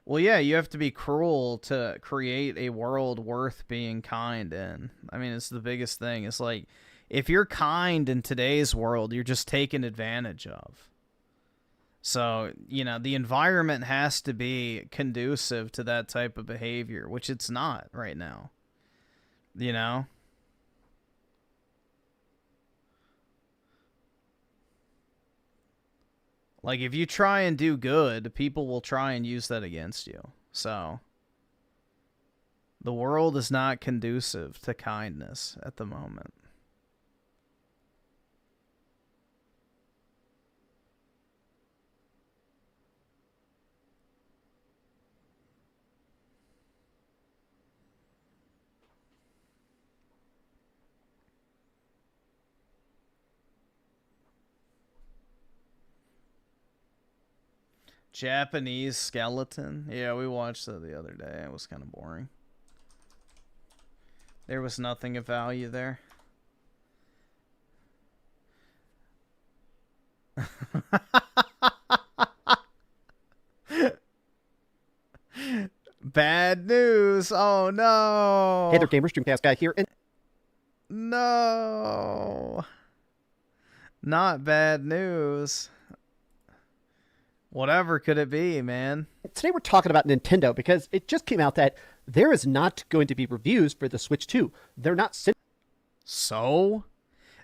Speaker 1: Well, yeah, you have to be cruel to create a world worth being kind in. I mean, it's the biggest thing. It's like, if you're kind in today's world, you're just taken advantage of. So, you know, the environment has to be conducive to that type of behavior, which it's not right now. You know? Like, if you try and do good, people will try and use that against you. So, the world is not conducive to kindness at the moment. Japanese skeleton. Yeah, we watched that the other day. It was kind of boring. There was nothing of value there. Bad news. Oh no.
Speaker 4: Hey there, gamers. Dreamcast guy here. And
Speaker 1: no. Not bad news. Whatever could it be, man?
Speaker 4: Today we're talking about Nintendo because it just came out that there is not going to be reviews for the Switch 2. They're not...
Speaker 1: So?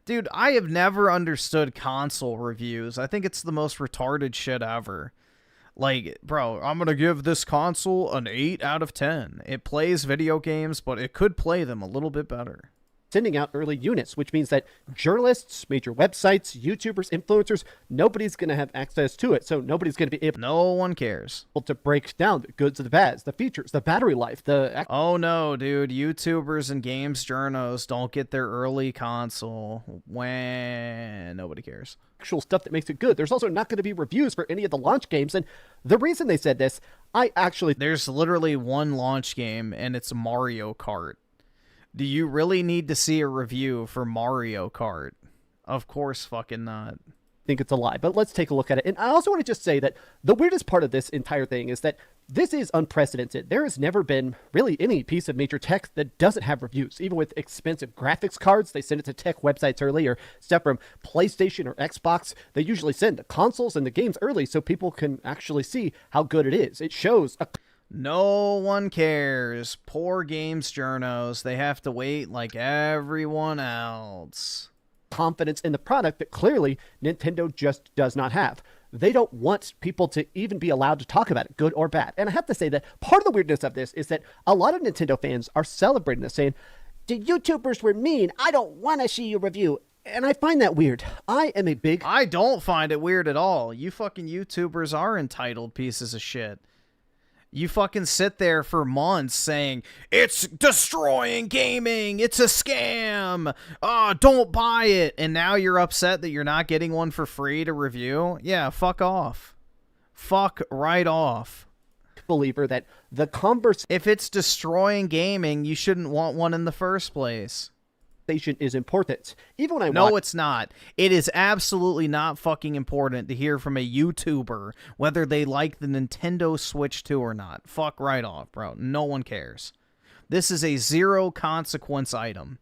Speaker 1: Dude, I have never understood console reviews. I think it's the most retarded shit ever. Like, bro, I'm going to give this console an 8 out of 10. It plays video games, but it could play them a little bit better.
Speaker 4: Sending out early units, which means that journalists, major websites, YouTubers, influencers, nobody's going to have access to it. So nobody's going to be able...
Speaker 1: No one cares.
Speaker 4: ...to break down the goods and the bads, the features, the battery life, the...
Speaker 1: Oh no, dude. YouTubers and games journos don't get their early console when nobody cares.
Speaker 4: Actual stuff that makes it good. There's also not going to be reviews for any of the launch games. And the reason they said this,
Speaker 1: There's literally one launch game, and it's Mario Kart. Do you really need to see a review for Mario Kart? Of course fucking not.
Speaker 4: I think it's a lie, but let's take a look at it. And I also want to just say that the weirdest part of this entire thing is that this is unprecedented. There has never been really any piece of major tech that doesn't have reviews. Even with expensive graphics cards, they send it to tech websites early, or stuff from PlayStation or Xbox. They usually send the consoles and the games early so people can actually see how good it is. It shows a...
Speaker 1: No one cares. Poor games journos. They have to wait like everyone else.
Speaker 4: Confidence in the product that clearly Nintendo just does not have. They don't want people to even be allowed to talk about it, good or bad. And I have to say that part of the weirdness of this is that a lot of Nintendo fans are celebrating this, saying, the YouTubers were mean. I don't want to see your review. And I find that weird. I
Speaker 1: don't find it weird at all. You fucking YouTubers are entitled pieces of shit. You fucking sit there for months saying, it's destroying gaming, it's a scam, don't buy it, and now you're upset that you're not getting one for free to review? Yeah, fuck off. Fuck right off.
Speaker 4: Believer that the
Speaker 1: if it's destroying gaming, you shouldn't want one in the first place.
Speaker 4: Is important. Even when
Speaker 1: No, it's not. It is absolutely not fucking important to hear from a YouTuber whether they like the Nintendo Switch 2 or not. Fuck right off, bro. No one cares. This is a zero consequence item.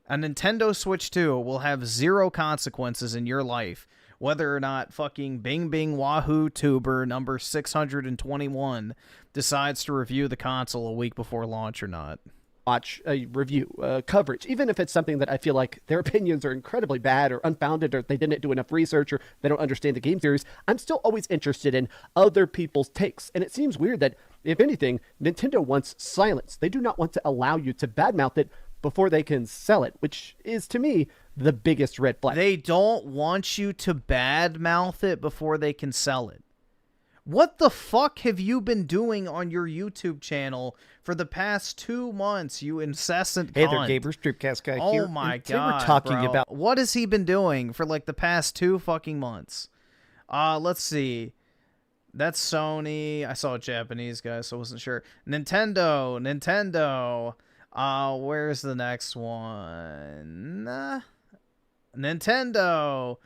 Speaker 1: A Nintendo Switch 2 will have zero consequences in your life, whether or not fucking Bing Bing Wahoo Tuber number 621 decides to review the console a week before launch or not.
Speaker 4: Watch a review coverage, even if it's something that I feel like their opinions are incredibly bad or unfounded, or they didn't do enough research, or they don't understand the game series. I'm still always interested in other people's takes. And it seems weird that, if anything, Nintendo wants silence. They do not want to allow you to badmouth it before they can sell it, which is, to me, the biggest red flag.
Speaker 1: They don't want you to badmouth it before they can sell it. What the fuck have you been doing on your YouTube channel for the past 2 months, you incessant
Speaker 4: Hey
Speaker 1: cunt?
Speaker 4: there, Gaber, Streamcast guy
Speaker 1: Oh
Speaker 4: here.
Speaker 1: my
Speaker 4: And today
Speaker 1: god,
Speaker 4: we're talking
Speaker 1: bro.
Speaker 4: about
Speaker 1: What has he been doing for like the past 2 fucking months? Let's see. That's Sony. I saw a Japanese guy, so I wasn't sure. Nintendo. Where's the next one? Nintendo.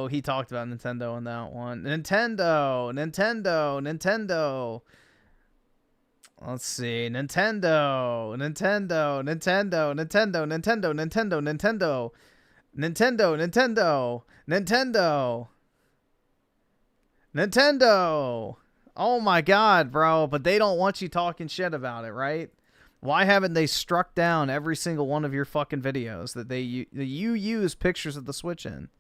Speaker 1: He talked about Nintendo in that one. Nintendo. Let's see. Nintendo. Oh my god, bro. But they don't want you talking shit about it, right? Why haven't they struck down every single one of your fucking videos that you use pictures of the Switch in?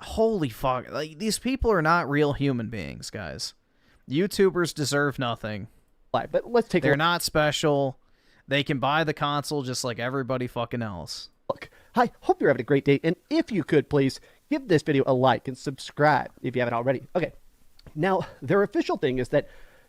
Speaker 1: Holy fuck. Like, these people are not real human beings, guys. YouTubers deserve nothing.
Speaker 4: But let's take
Speaker 1: They're not special. They can buy the console just like everybody fucking else.
Speaker 4: Look, hi, hope you're having a great day, and if you could, please give this video a like and subscribe if you haven't already. Okay, now, their official thing is that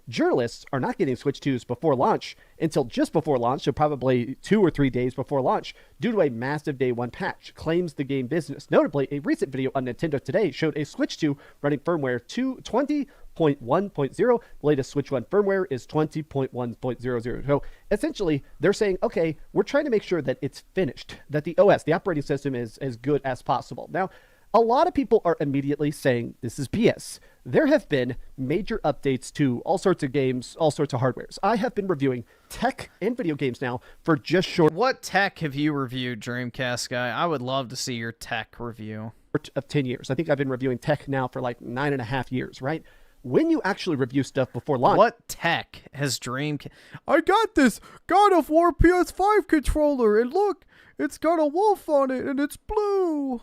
Speaker 4: journalists are not getting Switch 2s before launch until just before launch, so probably 2 or 3 days before launch, due to a massive day 1 patch, claims the game business. Notably, a recent video on Nintendo Today showed a Switch 2 running firmware 20.1.0. The latest Switch 1 firmware is 20.1.00. So essentially, they're saying, okay, we're trying to make sure that it's finished, that the OS, the operating system, is as good as possible. Now, a lot of people are immediately saying this is BS. There have been major updates to all sorts of games, all sorts of hardwares. I have been reviewing tech and video games now for just short...
Speaker 1: What tech have you reviewed, Dreamcast guy? I would love to see your tech review.
Speaker 4: ...of 10 years. I think I've been reviewing tech now for like 9.5 years, right? When you actually review stuff before launch...
Speaker 1: What tech has Dreamcast... I got this God of War PS5 controller, and look, it's got a wolf on it, and it's blue.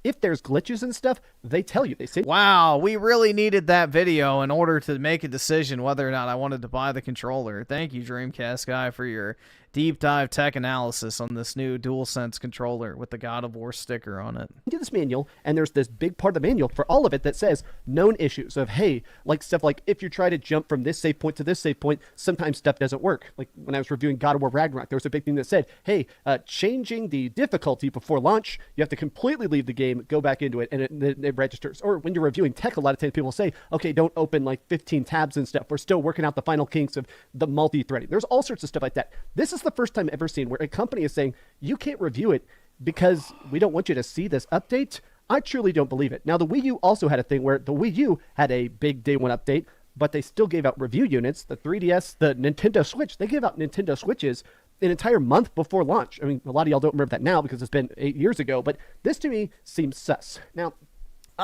Speaker 4: If there's glitches and stuff, they tell you. They say,
Speaker 1: wow, we really needed that video in order to make a decision whether or not I wanted to buy the controller. Thank you, Dreamcast guy, for your deep dive tech analysis on this new DualSense controller with the God of War sticker on it.
Speaker 4: Into this manual, and there's this big part of the manual for all of it that says known issues of, hey, like stuff like if you try to jump from this save point to this save point, sometimes stuff doesn't work. Like when I was reviewing God of War Ragnarok, there was a big thing that said, hey, changing the difficulty before launch, you have to completely leave the game, go back into it, and it registers. Or when you're reviewing tech, a lot of times people say, okay, don't open like 15 tabs and stuff. We're still working out the final kinks of the multi-threading. There's all sorts of stuff like that. This is the first time I've ever seen where a company is saying, you can't review it because we don't want you to see this update. I truly don't believe it. Now, the Wii U also had a thing where the Wii U had a big day 1 update, but they still gave out review units. The 3DS, the Nintendo Switch, they gave out Nintendo Switches an entire month before launch. I mean, a lot of y'all don't remember that now because it's been 8 years ago, but this to me seems sus. Now,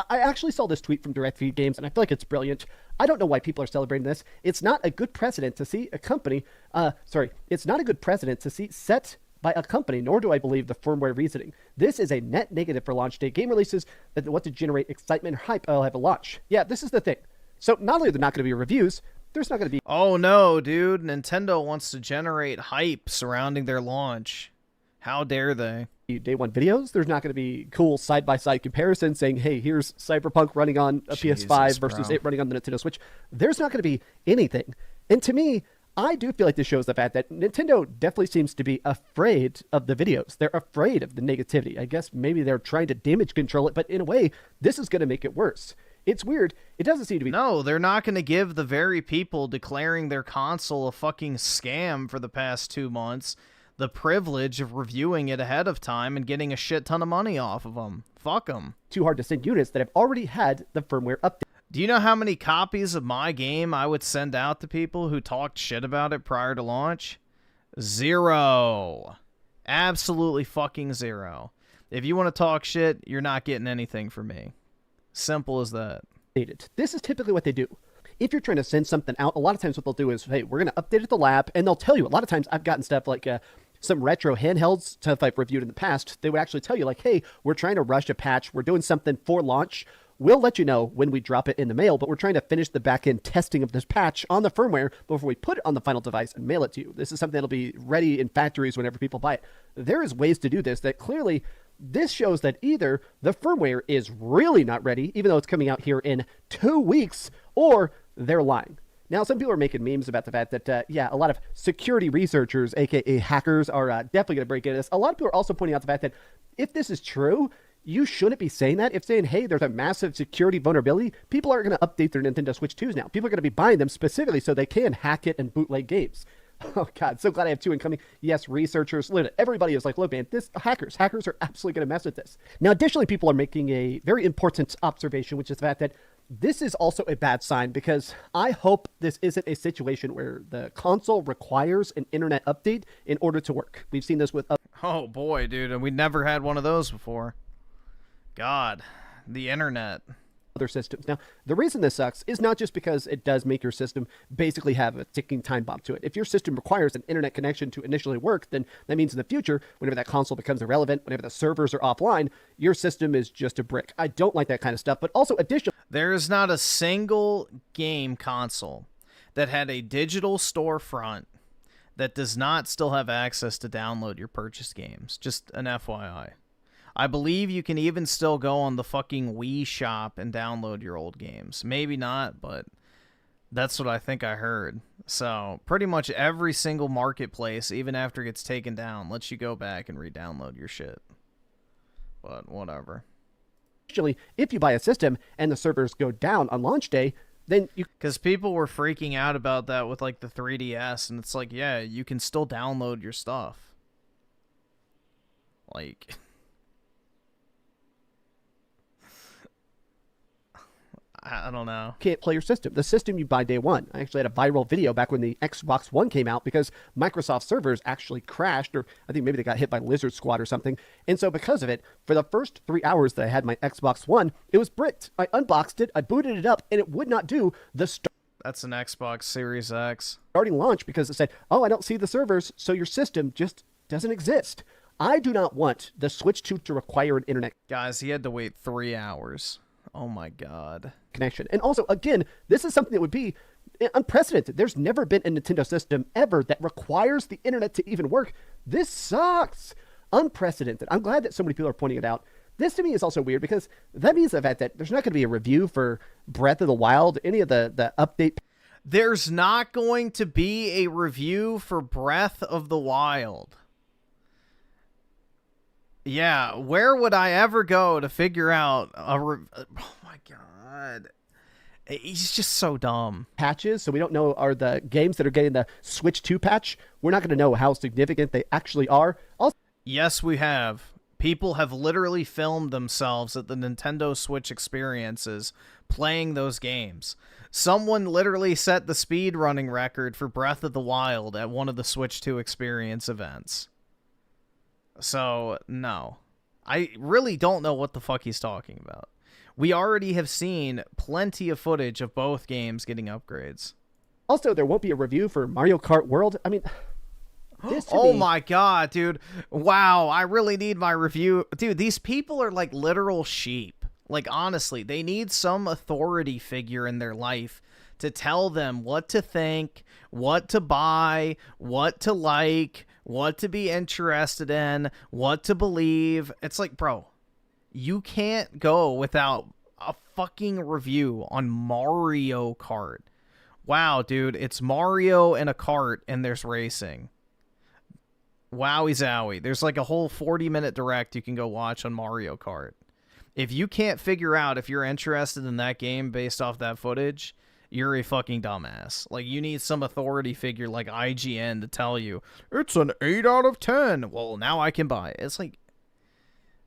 Speaker 4: I actually saw this tweet from DirectFeed Games, and I feel like it's brilliant. I don't know why people are celebrating this. It's not a good precedent to see a company, it's not a good precedent to see set by a company, nor do I believe the firmware reasoning. This is a net negative for launch day. Game releases that want to generate excitement or hype, I'll have a launch. Yeah, this is the thing. So not only are there not going to be reviews, there's not going to be...
Speaker 1: Oh no, dude. Nintendo wants to generate hype surrounding their launch. How dare they?
Speaker 4: Day 1 videos. There's not going to be cool side-by-side comparisons saying, hey, here's Cyberpunk running on a PS5 versus it running on the Nintendo Switch. There's not going to be anything. And to me, I do feel like this shows the fact that Nintendo definitely seems to be afraid of the videos. They're afraid of the negativity. I guess maybe they're trying to damage control it, but in a way, this is going to make it worse. It's weird. It doesn't seem to be...
Speaker 1: No, they're not going to give the very people declaring their console a fucking scam for the past 2 months the privilege of reviewing it ahead of time and getting a shit ton of money off of them. Fuck them.
Speaker 4: Too hard to send units that have already had the firmware update.
Speaker 1: Do you know how many copies of my game I would send out to people who talked shit about it prior to launch? 0. Absolutely fucking 0. If you want to talk shit, you're not getting anything from me. Simple as that.
Speaker 4: This is typically what they do. If you're trying to send something out, a lot of times what they'll do is, hey, we're going to update it at the lab, and they'll tell you. A lot of times I've gotten stuff like some retro handhelds stuff I've reviewed in the past. They would actually tell you like, hey, we're trying to rush a patch. We're doing something for launch. We'll let you know when we drop it in the mail, but we're trying to finish the back-end testing of this patch on the firmware before we put it on the final device and mail it to you. This is something that'll be ready in factories whenever people buy it. There is ways to do this that clearly this shows that either the firmware is really not ready, even though it's coming out here in 2 weeks, or they're lying. Now, some people are making memes about the fact that, yeah, a lot of security researchers, aka hackers, are definitely going to break into this. A lot of people are also pointing out the fact that if this is true, you shouldn't be saying that. If saying, hey, there's a massive security vulnerability, people aren't going to update their Nintendo Switch 2s now. People are going to be buying them specifically so they can hack it and bootleg games. Oh, God, so glad I have 2 incoming. Yes, researchers, everybody is like, look, man, hackers are absolutely going to mess with this. Now, additionally, people are making a very important observation, which is the fact that this is also a bad sign, because I hope this isn't a situation where the console requires an internet update in order to work. We've seen this with
Speaker 1: Oh, boy, dude, and we never had one of those before. God, the internet.
Speaker 4: Other systems. Now, the reason this sucks is not just because it does make your system basically have a ticking time bomb to it. If your system requires an internet connection to initially work, then that means in the future, whenever that console becomes irrelevant, whenever the servers are offline, your system is just a brick. I don't like that kind of stuff, but also additionally,
Speaker 1: there is not a single game console that had a digital storefront that does not still have access to download your purchased games. Just an FYI. I believe you can even still go on the fucking Wii shop and download your old games. Maybe not, but that's what I think I heard. So pretty much every single marketplace, even after it gets taken down, lets you go back and re-download your shit. But whatever.
Speaker 4: Actually, if you buy a system and the servers go down on launch day, then you...
Speaker 1: Because people were freaking out about that with like the 3DS, and it's like, yeah, you can still download your stuff. Like... I don't know.
Speaker 4: Can't play your system. The system you buy day one. I actually had a viral video back when the Xbox One came out because Microsoft servers actually crashed, or I think maybe they got hit by Lizard Squad or something. And so because of it, for the first 3 hours that I had my Xbox One, it was bricked. I unboxed it, I booted it up, and it would not do the
Speaker 1: That's an Xbox Series X.
Speaker 4: Starting launch because it said, oh, I don't see the servers, so your system just doesn't exist. I do not want the Switch 2 to require an internet.
Speaker 1: Guys, he had to wait 3 hours. Oh my God.
Speaker 4: Connection. And also, again, this is something that would be unprecedented. There's never been a Nintendo system ever that requires the internet to even work. This sucks. Unprecedented. I'm glad that so many people are pointing it out. This to me is also weird because that means the fact that there's not going to be a review for Breath of the Wild, any of the update.
Speaker 1: There's not going to be a review for Breath of the Wild. Yeah, where would I ever go to figure out a oh my God. He's just so dumb.
Speaker 4: Patches, so we don't know are the games that are getting the Switch 2 patch. We're not going to know how significant they actually are. Also,
Speaker 1: yes, we have. People have literally filmed themselves at the Nintendo Switch experiences playing those games. Someone literally set the speed running record for Breath of the Wild at one of the Switch 2 experience events. So, no. I really don't know what the fuck he's talking about. We already have seen plenty of footage of both games getting upgrades.
Speaker 4: Also, there won't be a review for Mario Kart World. I mean, this to
Speaker 1: oh
Speaker 4: me...
Speaker 1: my God, dude. Wow, I really need my review. Dude, these people are like literal sheep. Like, honestly, they need some authority figure in their life to tell them what to think, what to buy, what to like, what to be interested in, what to believe. It's like, bro, you can't go without a fucking review on Mario Kart. Wow, dude, it's Mario and a kart and there's racing. Wowie zowie. There's like a whole 40-minute direct you can go watch on Mario Kart. If you can't figure out if you're interested in that game based off that footage, you're a fucking dumbass. Like, you need some authority figure like IGN to tell you, it's an 8 out of 10. Well, now I can buy it. It's like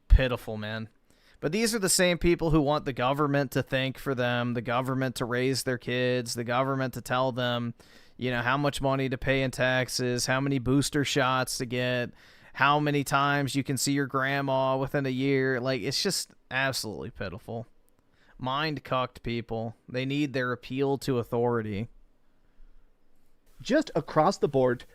Speaker 1: pitiful, man. But these are the same people who want the government to think for them, the government to raise their kids, the government to tell them, you know, how much money to pay in taxes, how many booster shots to get, how many times you can see your grandma within a year. Like, it's just absolutely pitiful. Mind-cucked people. They need their appeal to authority.
Speaker 4: Just across the board,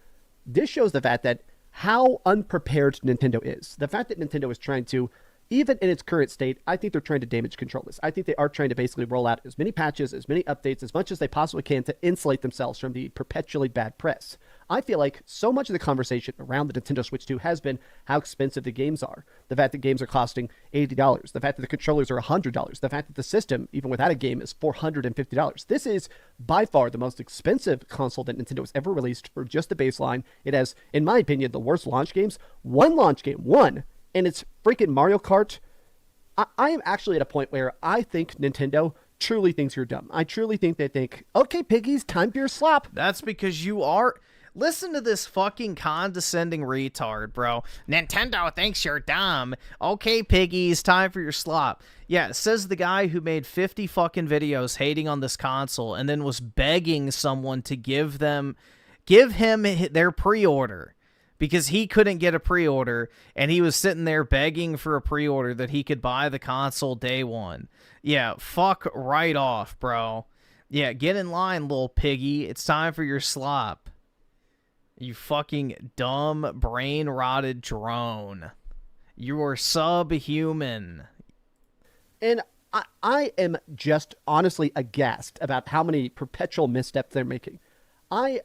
Speaker 4: this shows the fact that how unprepared Nintendo is. The fact that Nintendo is trying to, even in its current state, I think they're trying to damage control this. I think they are trying to basically roll out as many patches, as many updates, as much as they possibly can to insulate themselves from the perpetually bad press. I feel like so much of the conversation around the Nintendo Switch 2 has been how expensive the games are. The fact that games are costing $80. The fact that the controllers are $100. The fact that the system, even without a game, is $450. This is by far the most expensive console that Nintendo has ever released for just the baseline. It has, in my opinion, the worst launch games. One launch game, and it's freaking Mario Kart. I am actually at a point where I think Nintendo truly thinks you're dumb. I truly think they think, okay, piggies, time for your slop.
Speaker 1: That's because you are... Listen to this fucking condescending retard, bro. Nintendo thinks you're dumb. Okay, piggies, time for your slop. Yeah, it says the guy who made 50 fucking videos hating on this console and then was begging someone to give him their pre-order because he couldn't get a pre-order, and he was sitting there begging for a pre-order that he could buy the console day one. Yeah, fuck right off, bro. Yeah, get in line, little piggy. It's time for your slop. You fucking dumb, brain-rotted drone. You are subhuman.
Speaker 4: And I am just honestly aghast about how many perpetual missteps they're making. I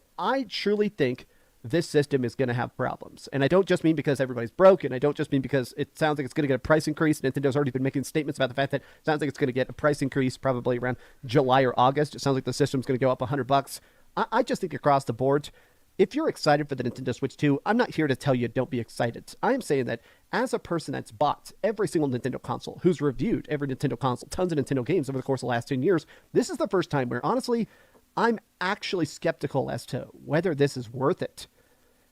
Speaker 4: truly think this system is going to have problems. And I don't just mean because everybody's broken. I don't just mean because it sounds like it's going to get a price increase. Nintendo's already been making statements about the fact that it sounds like it's going to get a price increase probably around July or August. It sounds like the system's going to go up $100. I just think across the board, if you're excited for the Nintendo Switch 2, I'm not here to tell you don't be excited. I am saying that as a person that's bought every single Nintendo console, who's reviewed every Nintendo console, tons of Nintendo games over the course of the last 10 years, this is the first time where, honestly, I'm actually skeptical as to whether this is worth it.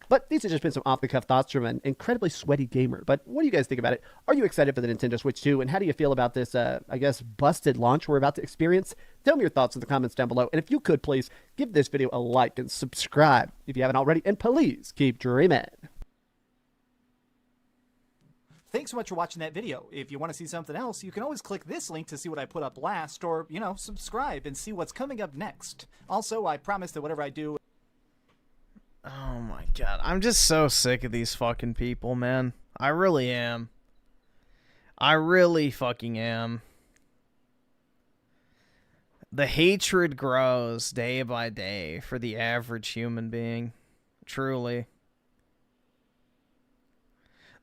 Speaker 4: But these have just been some off-the-cuff thoughts from an incredibly sweaty gamer. But what do you guys think about it? Are you excited for the Nintendo Switch 2? And how do you feel about this, I guess, busted launch we're about to experience? Tell me your thoughts in the comments down below. And if you could, please give this video a like and subscribe if you haven't already. And please keep dreaming.
Speaker 15: Thanks so much for watching that video. If you want to see something else, you can always click this link to see what I put up last, or, subscribe and see what's coming up next. Also, I promise that whatever I do...
Speaker 1: Oh my god, I'm just so sick of these fucking people, man. I really am. I really fucking am. The hatred grows day by day for the average human being. Truly.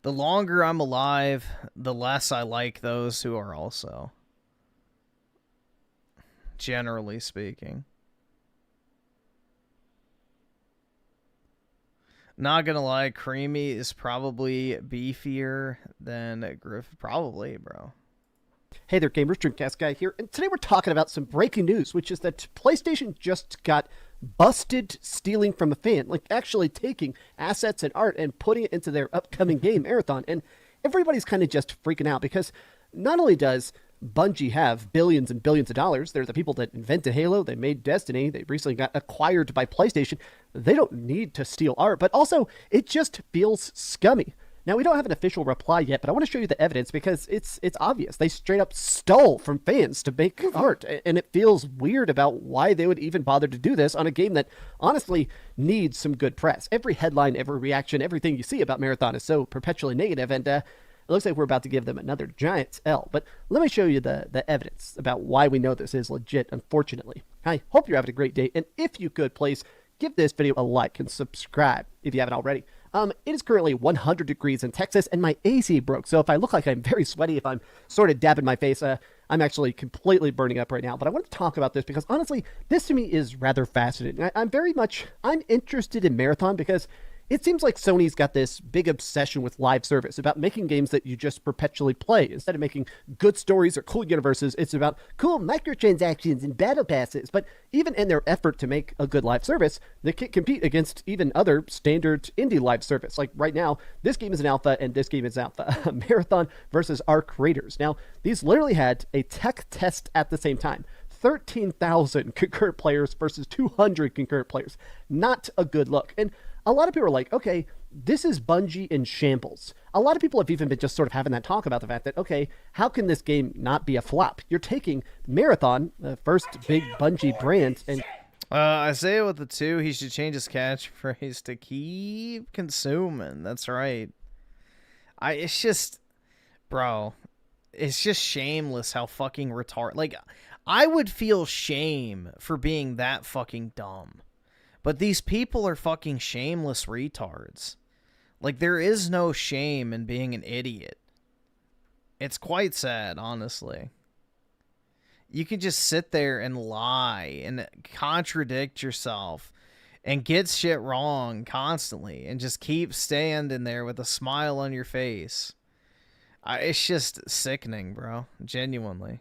Speaker 1: The longer I'm alive, the less I like those who are also. Generally speaking. Not gonna lie, Creamy is probably beefier than Griffin. Probably, bro.
Speaker 4: Hey there, gamers. Dreamcast Guy here. And today we're talking about some breaking news, which is that PlayStation just got busted stealing from a fan. Like, actually taking assets and art and putting it into their upcoming game, Marathon. And everybody's kind of just freaking out because not only does Bungie have billions and billions of dollars. They're the people that invented Halo. They made Destiny. They recently got acquired by PlayStation. They don't need to steal art, but also it just feels scummy. Now, we don't have an official reply yet, but I want to show you the evidence because it's obvious. They straight up stole from fans to make art, and it feels weird about why they would even bother to do this on a game that honestly needs some good press. Every headline, every reaction, everything you see about Marathon is so perpetually negative, and it looks like we're about to give them another giant L. But let me show you the evidence about why we know this is legit, unfortunately. I hope you're having a great day. And if you could, please give this video a like and subscribe if you haven't already. It is currently 100 degrees in Texas, and my AC broke. So if I look like I'm very sweaty, if I'm sort of dabbing my face, I'm actually completely burning up right now. But I want to talk about this because, honestly, this to me is rather fascinating. I'm interested in Marathon because it seems like Sony's got this big obsession with live service, about making games that you just perpetually play. Instead of making good stories or cool universes, it's about cool microtransactions and battle passes. But even in their effort to make a good live service, they can't compete against even other standard indie live service. Like right now, this game is an alpha and this game is alpha. Marathon versus Arc Raiders. Now, these literally had a tech test at the same time. 13,000 concurrent players versus 200 concurrent players. Not a good look. And a lot of people are like, okay, this is Bungie in shambles. A lot of people have even been just sort of having that talk about the fact that, okay, how can this game not be a flop? You're taking Marathon, the first big Bungie brand, and...
Speaker 1: Isaiah with the 2, he should change his catchphrase to keep consuming. That's right. It's just... Bro, it's just shameless how fucking retarded... Like, I would feel shame for being that fucking dumb. But these people are fucking shameless retards. Like, there is no shame in being an idiot. It's quite sad, honestly. You can just sit there and lie and contradict yourself and get shit wrong constantly and just keep standing there with a smile on your face. It's just sickening, bro. Genuinely.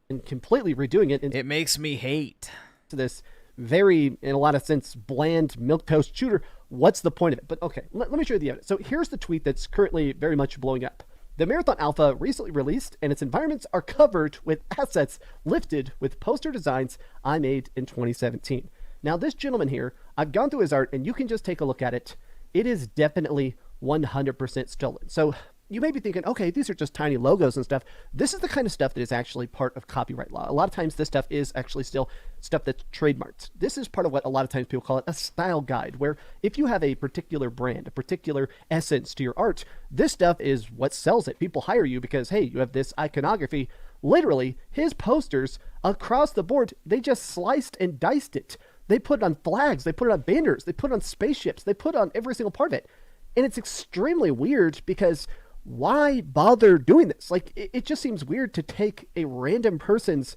Speaker 4: And completely redoing it.
Speaker 1: It makes me hate
Speaker 4: this very, in a lot of sense, bland milquetoast shooter. What's the point of it? But okay, let me show you the evidence. So here's the tweet that's currently very much blowing up. The Marathon Alpha recently released, and its environments are covered with assets lifted with poster designs I made in 2017. Now, this gentleman here, I've gone through his art, and you can just take a look at it. It is definitely 100% stolen. So you may be thinking, okay, these are just tiny logos and stuff. This is the kind of stuff that is actually part of copyright law. A lot of times this stuff is actually still stuff that's trademarked. This is part of what a lot of times people call it a style guide, where if you have a particular brand, a particular essence to your art, this stuff is what sells it. People hire you because, hey, you have this iconography. Literally, his posters across the board, they just sliced and diced it. They put it on flags, they put it on banners, they put it on spaceships, they put it on every single part of it. And it's extremely weird because why bother doing this? Like, it just seems weird to take a random person's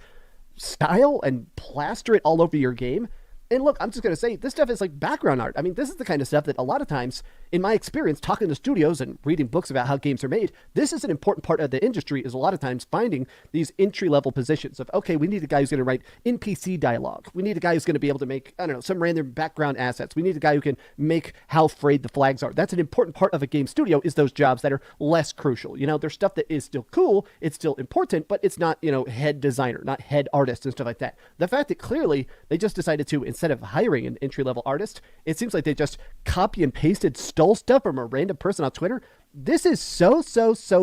Speaker 4: style and plaster it all over your game. And look, I'm just going to say, this stuff is like background art. I mean, this is the kind of stuff that a lot of times, in my experience, talking to studios and reading books about how games are made, this is an important part of the industry, is a lot of times finding these entry-level positions of, okay, we need a guy who's going to write NPC dialogue. We need a guy who's going to be able to make, I don't know, some random background assets. We need a guy who can make how frayed the flags are. That's an important part of a game studio, is those jobs that are less crucial. You know, there's stuff that is still cool, it's still important, but it's not, you know, head designer, not head artist and stuff like that. The fact that clearly they just decided to, instead of hiring an entry-level artist, it seems like they just copy and pasted, stole stuff from a random person on Twitter. This is so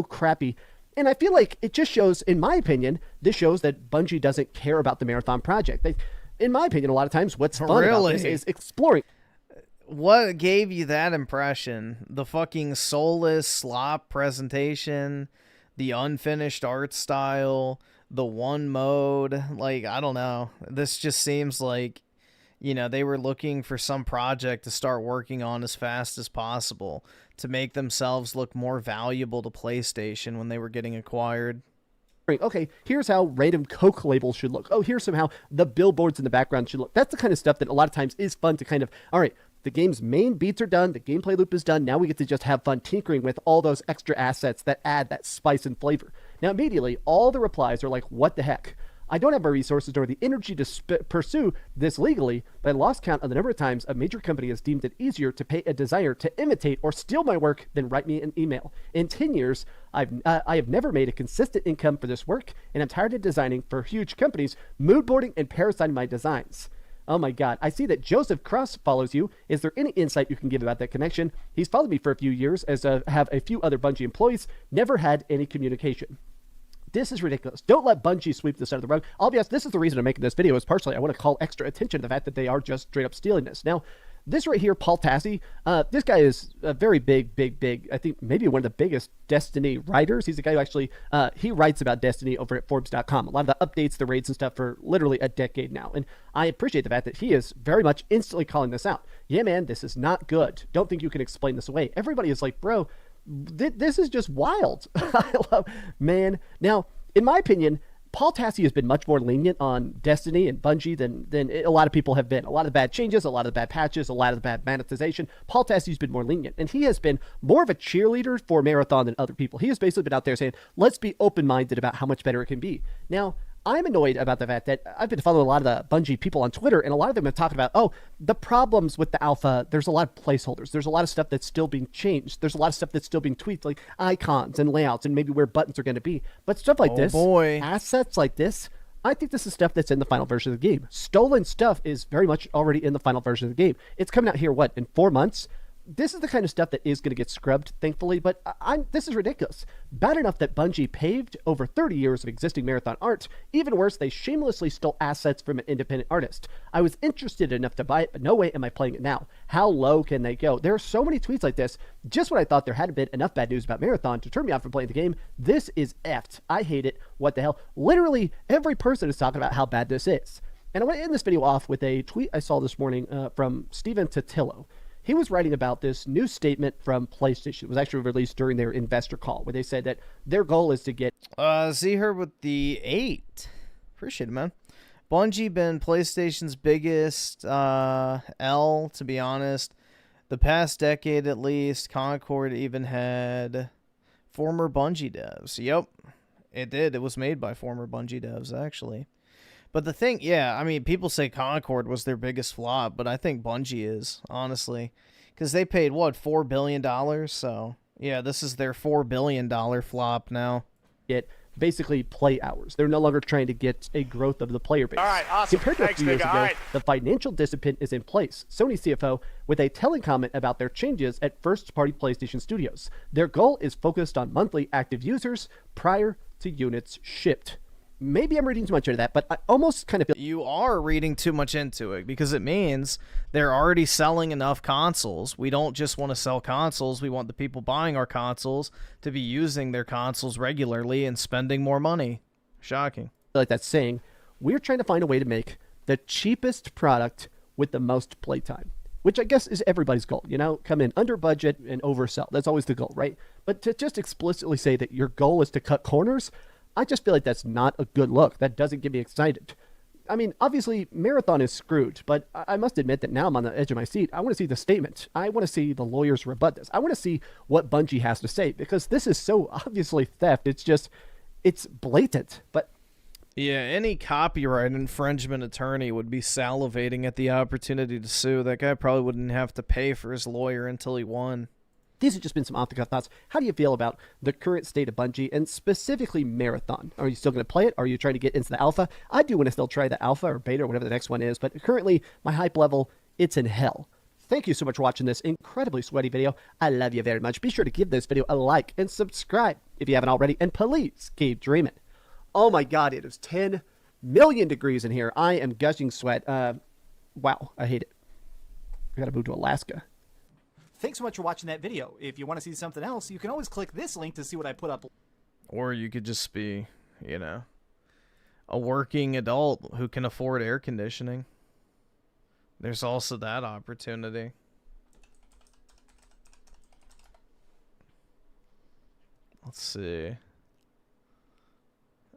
Speaker 4: crappy. And I feel like it just shows, in my opinion, this shows that Bungie doesn't care about the Marathon project. In my opinion, a lot of times what's fun about this is exploring.
Speaker 1: What gave you that impression? The fucking soulless slop presentation, the unfinished art style, the one mode. Like, I don't know. This just seems like, you know, they were looking for some project to start working on as fast as possible to make themselves look more valuable to PlayStation when they were getting acquired.
Speaker 4: Okay, here's how random Coke labels should look. Oh, here's somehow the billboards in the background should look. That's the kind of stuff that a lot of times is fun to kind of, all right, the game's main beats are done, the gameplay loop is done, now we get to just have fun tinkering with all those extra assets that add that spice and flavor. Now, immediately, all the replies are like, what the heck? I don't have the resources or the energy to pursue this legally, but I lost count on the number of times a major company has deemed it easier to pay a designer to imitate or steal my work than write me an email. In 10 years, I have never made a consistent income for this work, and I'm tired of designing for huge companies, moodboarding and parasiting my designs. Oh my God, I see that Joseph Cross follows you. Is there any insight you can give about that connection? He's followed me for a few years, as have a few other Bungie employees, never had any communication. This is ridiculous. Don't let Bungie sweep this under the rug. I'll be honest, this is the reason I'm making this video, is partially I want to call extra attention to the fact that they are just straight up stealing this. Now, this right here, Paul Tassi, this guy is a very big, I think maybe one of the biggest Destiny writers. He's a guy who actually, he writes about Destiny over at Forbes.com. A lot of the updates, the raids and stuff for literally a decade now. And I appreciate the fact that he is very much instantly calling this out. Yeah, man, this is not good. Don't think you can explain this away. Everybody is like, bro, this is just wild. I love, man. Now, in my opinion, Paul Tassi has been much more lenient on Destiny and Bungie than a lot of people have been. A lot of the bad changes, a lot of the bad patches, a lot of the bad monetization. Paul Tassi's been more lenient, and he has been more of a cheerleader for Marathon than other people. He has basically been out there saying, let's be open-minded about how much better it can be. Now, I'm annoyed about the fact that I've been following a lot of the Bungie people on Twitter, and a lot of them have talked about, oh, the problems with the alpha, there's a lot of placeholders. There's a lot of stuff that's still being changed. There's a lot of stuff that's still being tweaked, like icons and layouts and maybe where buttons are going to be. But stuff like this, assets like this, I think this is stuff that's in the final version of the game. Stolen stuff is very much already in the final version of the game. It's coming out here, what, in 4 months? This is the kind of stuff that is going to get scrubbed, thankfully, but this is ridiculous. Bad enough that Bungie paved over 30 years of existing Marathon art. Even worse, they shamelessly stole assets from an independent artist. I was interested enough to buy it, but no way am I playing it now. How low can they go? There are so many tweets like this. Just when I thought there hadn't been enough bad news about Marathon to turn me off from playing the game, this is effed. I hate it. What the hell? Literally, every person is talking about how bad this is. And I want to end this video off with a tweet I saw this morning from Steven Totillo. He was writing about this new statement from PlayStation. It was actually released during their investor call, where they said that their goal is to get...
Speaker 1: Z here with the 8. Appreciate it, man. Bungie been PlayStation's biggest L, to be honest. The past decade, at least. Concord even had former Bungie devs. Yep, it did. It was made by former Bungie devs, actually. But the thing, yeah, I mean, people say Concord was their biggest flop, but I think Bungie is, honestly. Because they paid, what, $4 billion? So, yeah, this is their $4 billion flop now.
Speaker 4: Get basically play hours. They're no longer trying to get a growth of the player base.
Speaker 11: All right, awesome.
Speaker 4: Compared to a few years ago,
Speaker 11: All right.
Speaker 4: the financial discipline is in place. Sony CFO with a telling comment about their changes at first-party PlayStation studios. Their goal is focused on monthly active users prior to units shipped. Maybe I'm reading too much into that, but I almost kind of feel...
Speaker 1: You are reading too much into it, because it means they're already selling enough consoles. We don't just want to sell consoles. We want the people buying our consoles to be using their consoles regularly and spending more money. Shocking.
Speaker 4: Like that's saying, we're trying to find a way to make the cheapest product with the most playtime, which I guess is everybody's goal. You know, come in under budget and oversell. That's always the goal, right? But to just explicitly say that your goal is to cut corners... I just feel like that's not a good look. That doesn't get me excited. I mean, obviously, Marathon is screwed, but I must admit that now I'm on the edge of my seat. I want to see the statement. I want to see the lawyers rebut this. I want to see what Bungie has to say, because this is so obviously theft. It's blatant, but...
Speaker 1: Yeah, any copyright infringement attorney would be salivating at the opportunity to sue. That guy probably wouldn't have to pay for his lawyer until he won.
Speaker 4: These have just been some off-the-cuff thoughts. How do you feel about the current state of Bungie, and specifically Marathon? Are you still going to play it? Are you trying to get into the alpha? I do want to still try the alpha or beta or whatever the next one is, but currently, my hype level, it's in hell. Thank you so much for watching this incredibly sweaty video. I love you very much. Be sure to give this video a like and subscribe if you haven't already, and please keep dreaming. Oh my god, it is 10 million degrees in here. I am gushing sweat. Wow, I hate it. I gotta move to Alaska.
Speaker 15: Thanks so much for watching that video. If you want to see something else, you can always click this link to see what I put up.
Speaker 1: Or you could just be, you know, a working adult who can afford air conditioning. There's also that opportunity. Let's see.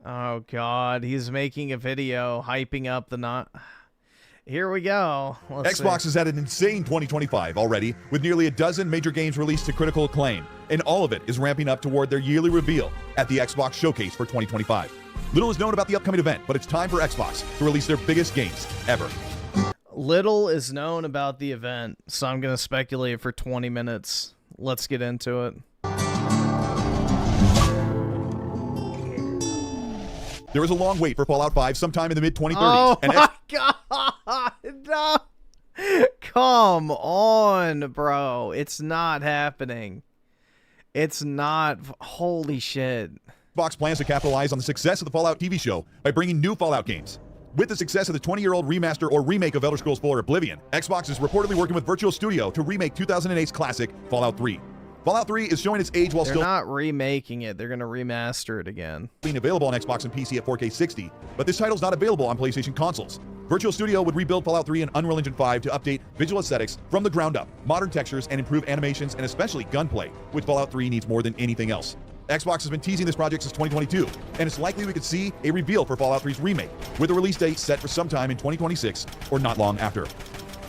Speaker 1: Oh god, he's making a video hyping up the not... Here we go.
Speaker 17: Xbox has had an insane 2025 already, with nearly a dozen major games released to critical acclaim, and all of it is ramping up toward their yearly reveal at the Xbox Showcase for 2025. Little is known about the upcoming event, but it's time for Xbox to release their biggest games ever.
Speaker 1: Little is known about the event, so I'm going to speculate for 20 minutes. Let's get into it.
Speaker 17: There is a long wait for Fallout 5 sometime in the mid-2030s.
Speaker 1: Oh my god! No! Come on, bro. It's not happening. It's not. Holy shit.
Speaker 17: Xbox plans to capitalize on the success of the Fallout TV show by bringing new Fallout games. With the success of the 20-year-old remaster or remake of Elder Scrolls IV Oblivion, Xbox is reportedly working with Virtual Studio to remake 2008's classic Fallout 3. Fallout 3 is showing its age while
Speaker 1: They're not remaking it. They're going to remaster it again.
Speaker 17: Being available on Xbox and PC at 4K 60, but this title's not available on PlayStation consoles. Virtual Studio would rebuild Fallout 3 and Unreal Engine 5 to update visual aesthetics from the ground up, modern textures, and improve animations and especially gunplay, which Fallout 3 needs more than anything else. Xbox has been teasing this project since 2022, and it's likely we could see a reveal for Fallout 3's remake, with a release date set for sometime in 2026 or not long after.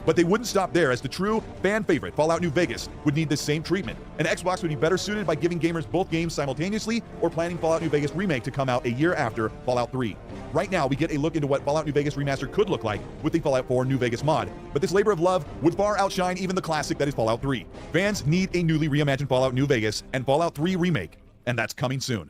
Speaker 17: But they wouldn't stop there, as the true fan favorite Fallout New Vegas would need the same treatment, and Xbox would be better suited by giving gamers both games simultaneously or planning Fallout New Vegas Remake to come out a year after Fallout 3. Right now, we get a look into what Fallout New Vegas Remaster could look like with the Fallout 4 New Vegas mod, but this labor of love would far outshine even the classic that is Fallout 3. Fans need a newly reimagined Fallout New Vegas and Fallout 3 Remake, and that's coming soon.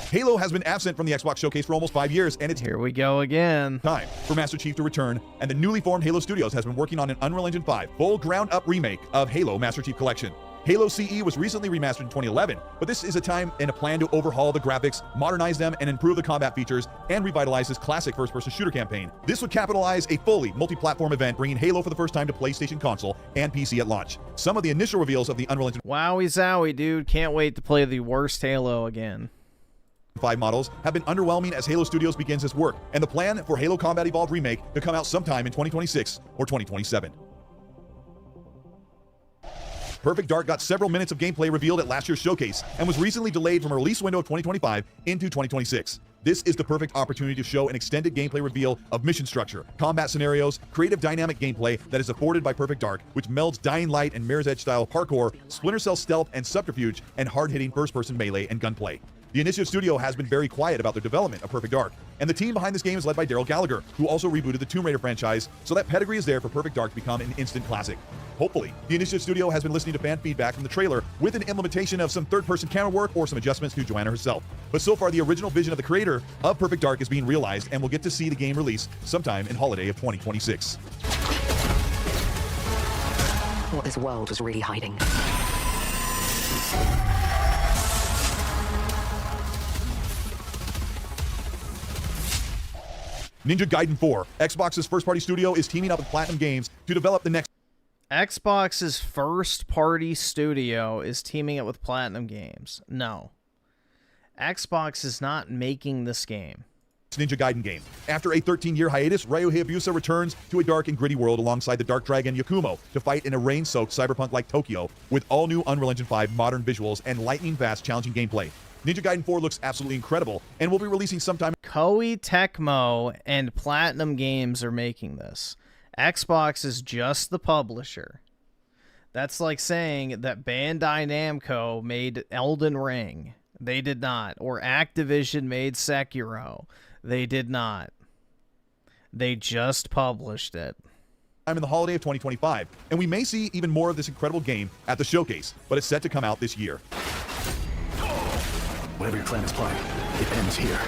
Speaker 17: Halo has been absent from the Xbox Showcase for almost 5 years, and it's
Speaker 1: here we go again.
Speaker 17: Time for Master Chief to return, and the newly formed Halo Studios has been working on an Unreal Engine 5 full ground-up remake of Halo Master Chief Collection. Halo CE was recently remastered in 2011, but this is a time and a plan to overhaul the graphics, modernize them, and improve the combat features, and revitalize this classic first-person shooter campaign. This would capitalize a fully multi-platform event, bringing Halo for the first time to PlayStation console and PC at launch. Some of the initial reveals of the Unreal Engine
Speaker 1: Wowie zowie, dude. Can't wait to play the worst Halo again.
Speaker 17: 5 models have been underwhelming as Halo Studios begins this work, and the plan for Halo Combat Evolved Remake to come out sometime in 2026 or 2027. Perfect Dark got several minutes of gameplay revealed at last year's showcase and was recently delayed from a release window of 2025 into 2026. This is the perfect opportunity to show an extended gameplay reveal of mission structure, combat scenarios, creative dynamic gameplay that is afforded by Perfect Dark, which melds Dying Light and Mirror's Edge style parkour, Splinter Cell stealth and subterfuge, and hard-hitting first-person melee and gunplay. The Initiative Studio has been very quiet about their development of Perfect Dark, and the team behind this game is led by Daryl Gallagher, who also rebooted the Tomb Raider franchise, so that pedigree is there for Perfect Dark to become an instant classic. Hopefully, the Initiative Studio has been listening to fan feedback from the trailer with an implementation of some third-person camera work or some adjustments to Joanna herself. But so far, the original vision of the creator of Perfect Dark is being realized, and we'll get to see the game release sometime in holiday of 2026.
Speaker 2: What this world was really hiding.
Speaker 17: Ninja Gaiden 4, Xbox's first-party studio, is teaming up with Platinum Games to develop the next...
Speaker 1: Xbox's first-party studio is teaming up with Platinum Games. No. Xbox is not making this game.
Speaker 17: Ninja Gaiden game. After a 13-year hiatus, Ryo Hayabusa returns to a dark and gritty world alongside the Dark Dragon Yakumo to fight in a rain-soaked cyberpunk-like Tokyo with all-new Unreal Engine 5 modern visuals and lightning-fast, challenging gameplay. Ninja Gaiden 4 looks absolutely incredible and will be releasing sometime.
Speaker 1: Koei Tecmo and Platinum Games are making this. Xbox is just the publisher. That's like saying that Bandai Namco made Elden Ring. They did not. Or Activision made Sekiro. They did not. They just published it.
Speaker 17: I'm in the holiday of 2025, and we may see even more of this incredible game at the showcase, but it's set to come out this year.
Speaker 18: Whatever your plan is playing, it ends here.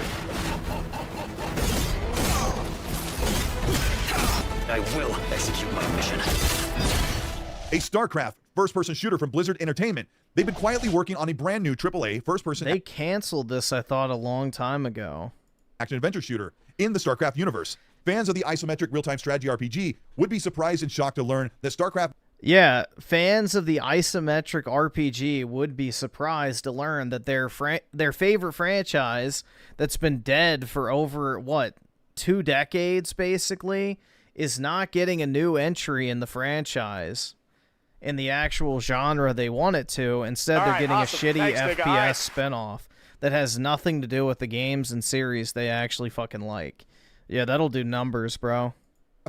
Speaker 18: I will execute my mission.
Speaker 17: A StarCraft first-person shooter from Blizzard Entertainment. They've been quietly working on a brand new AAA first-person...
Speaker 1: They canceled this, I thought, a long time ago.
Speaker 17: Action-adventure shooter in the StarCraft universe. Fans of the isometric real-time strategy RPG would be surprised and shocked to learn that StarCraft...
Speaker 1: Yeah, fans of the isometric RPG would be surprised to learn that their favorite franchise that's been dead for over, 2 decades, basically, is not getting a new entry in the franchise in the actual genre they want it to. Instead, they're getting a shitty FPS spinoff that has nothing to do with the games and series they actually fucking like. Yeah, that'll do numbers, bro.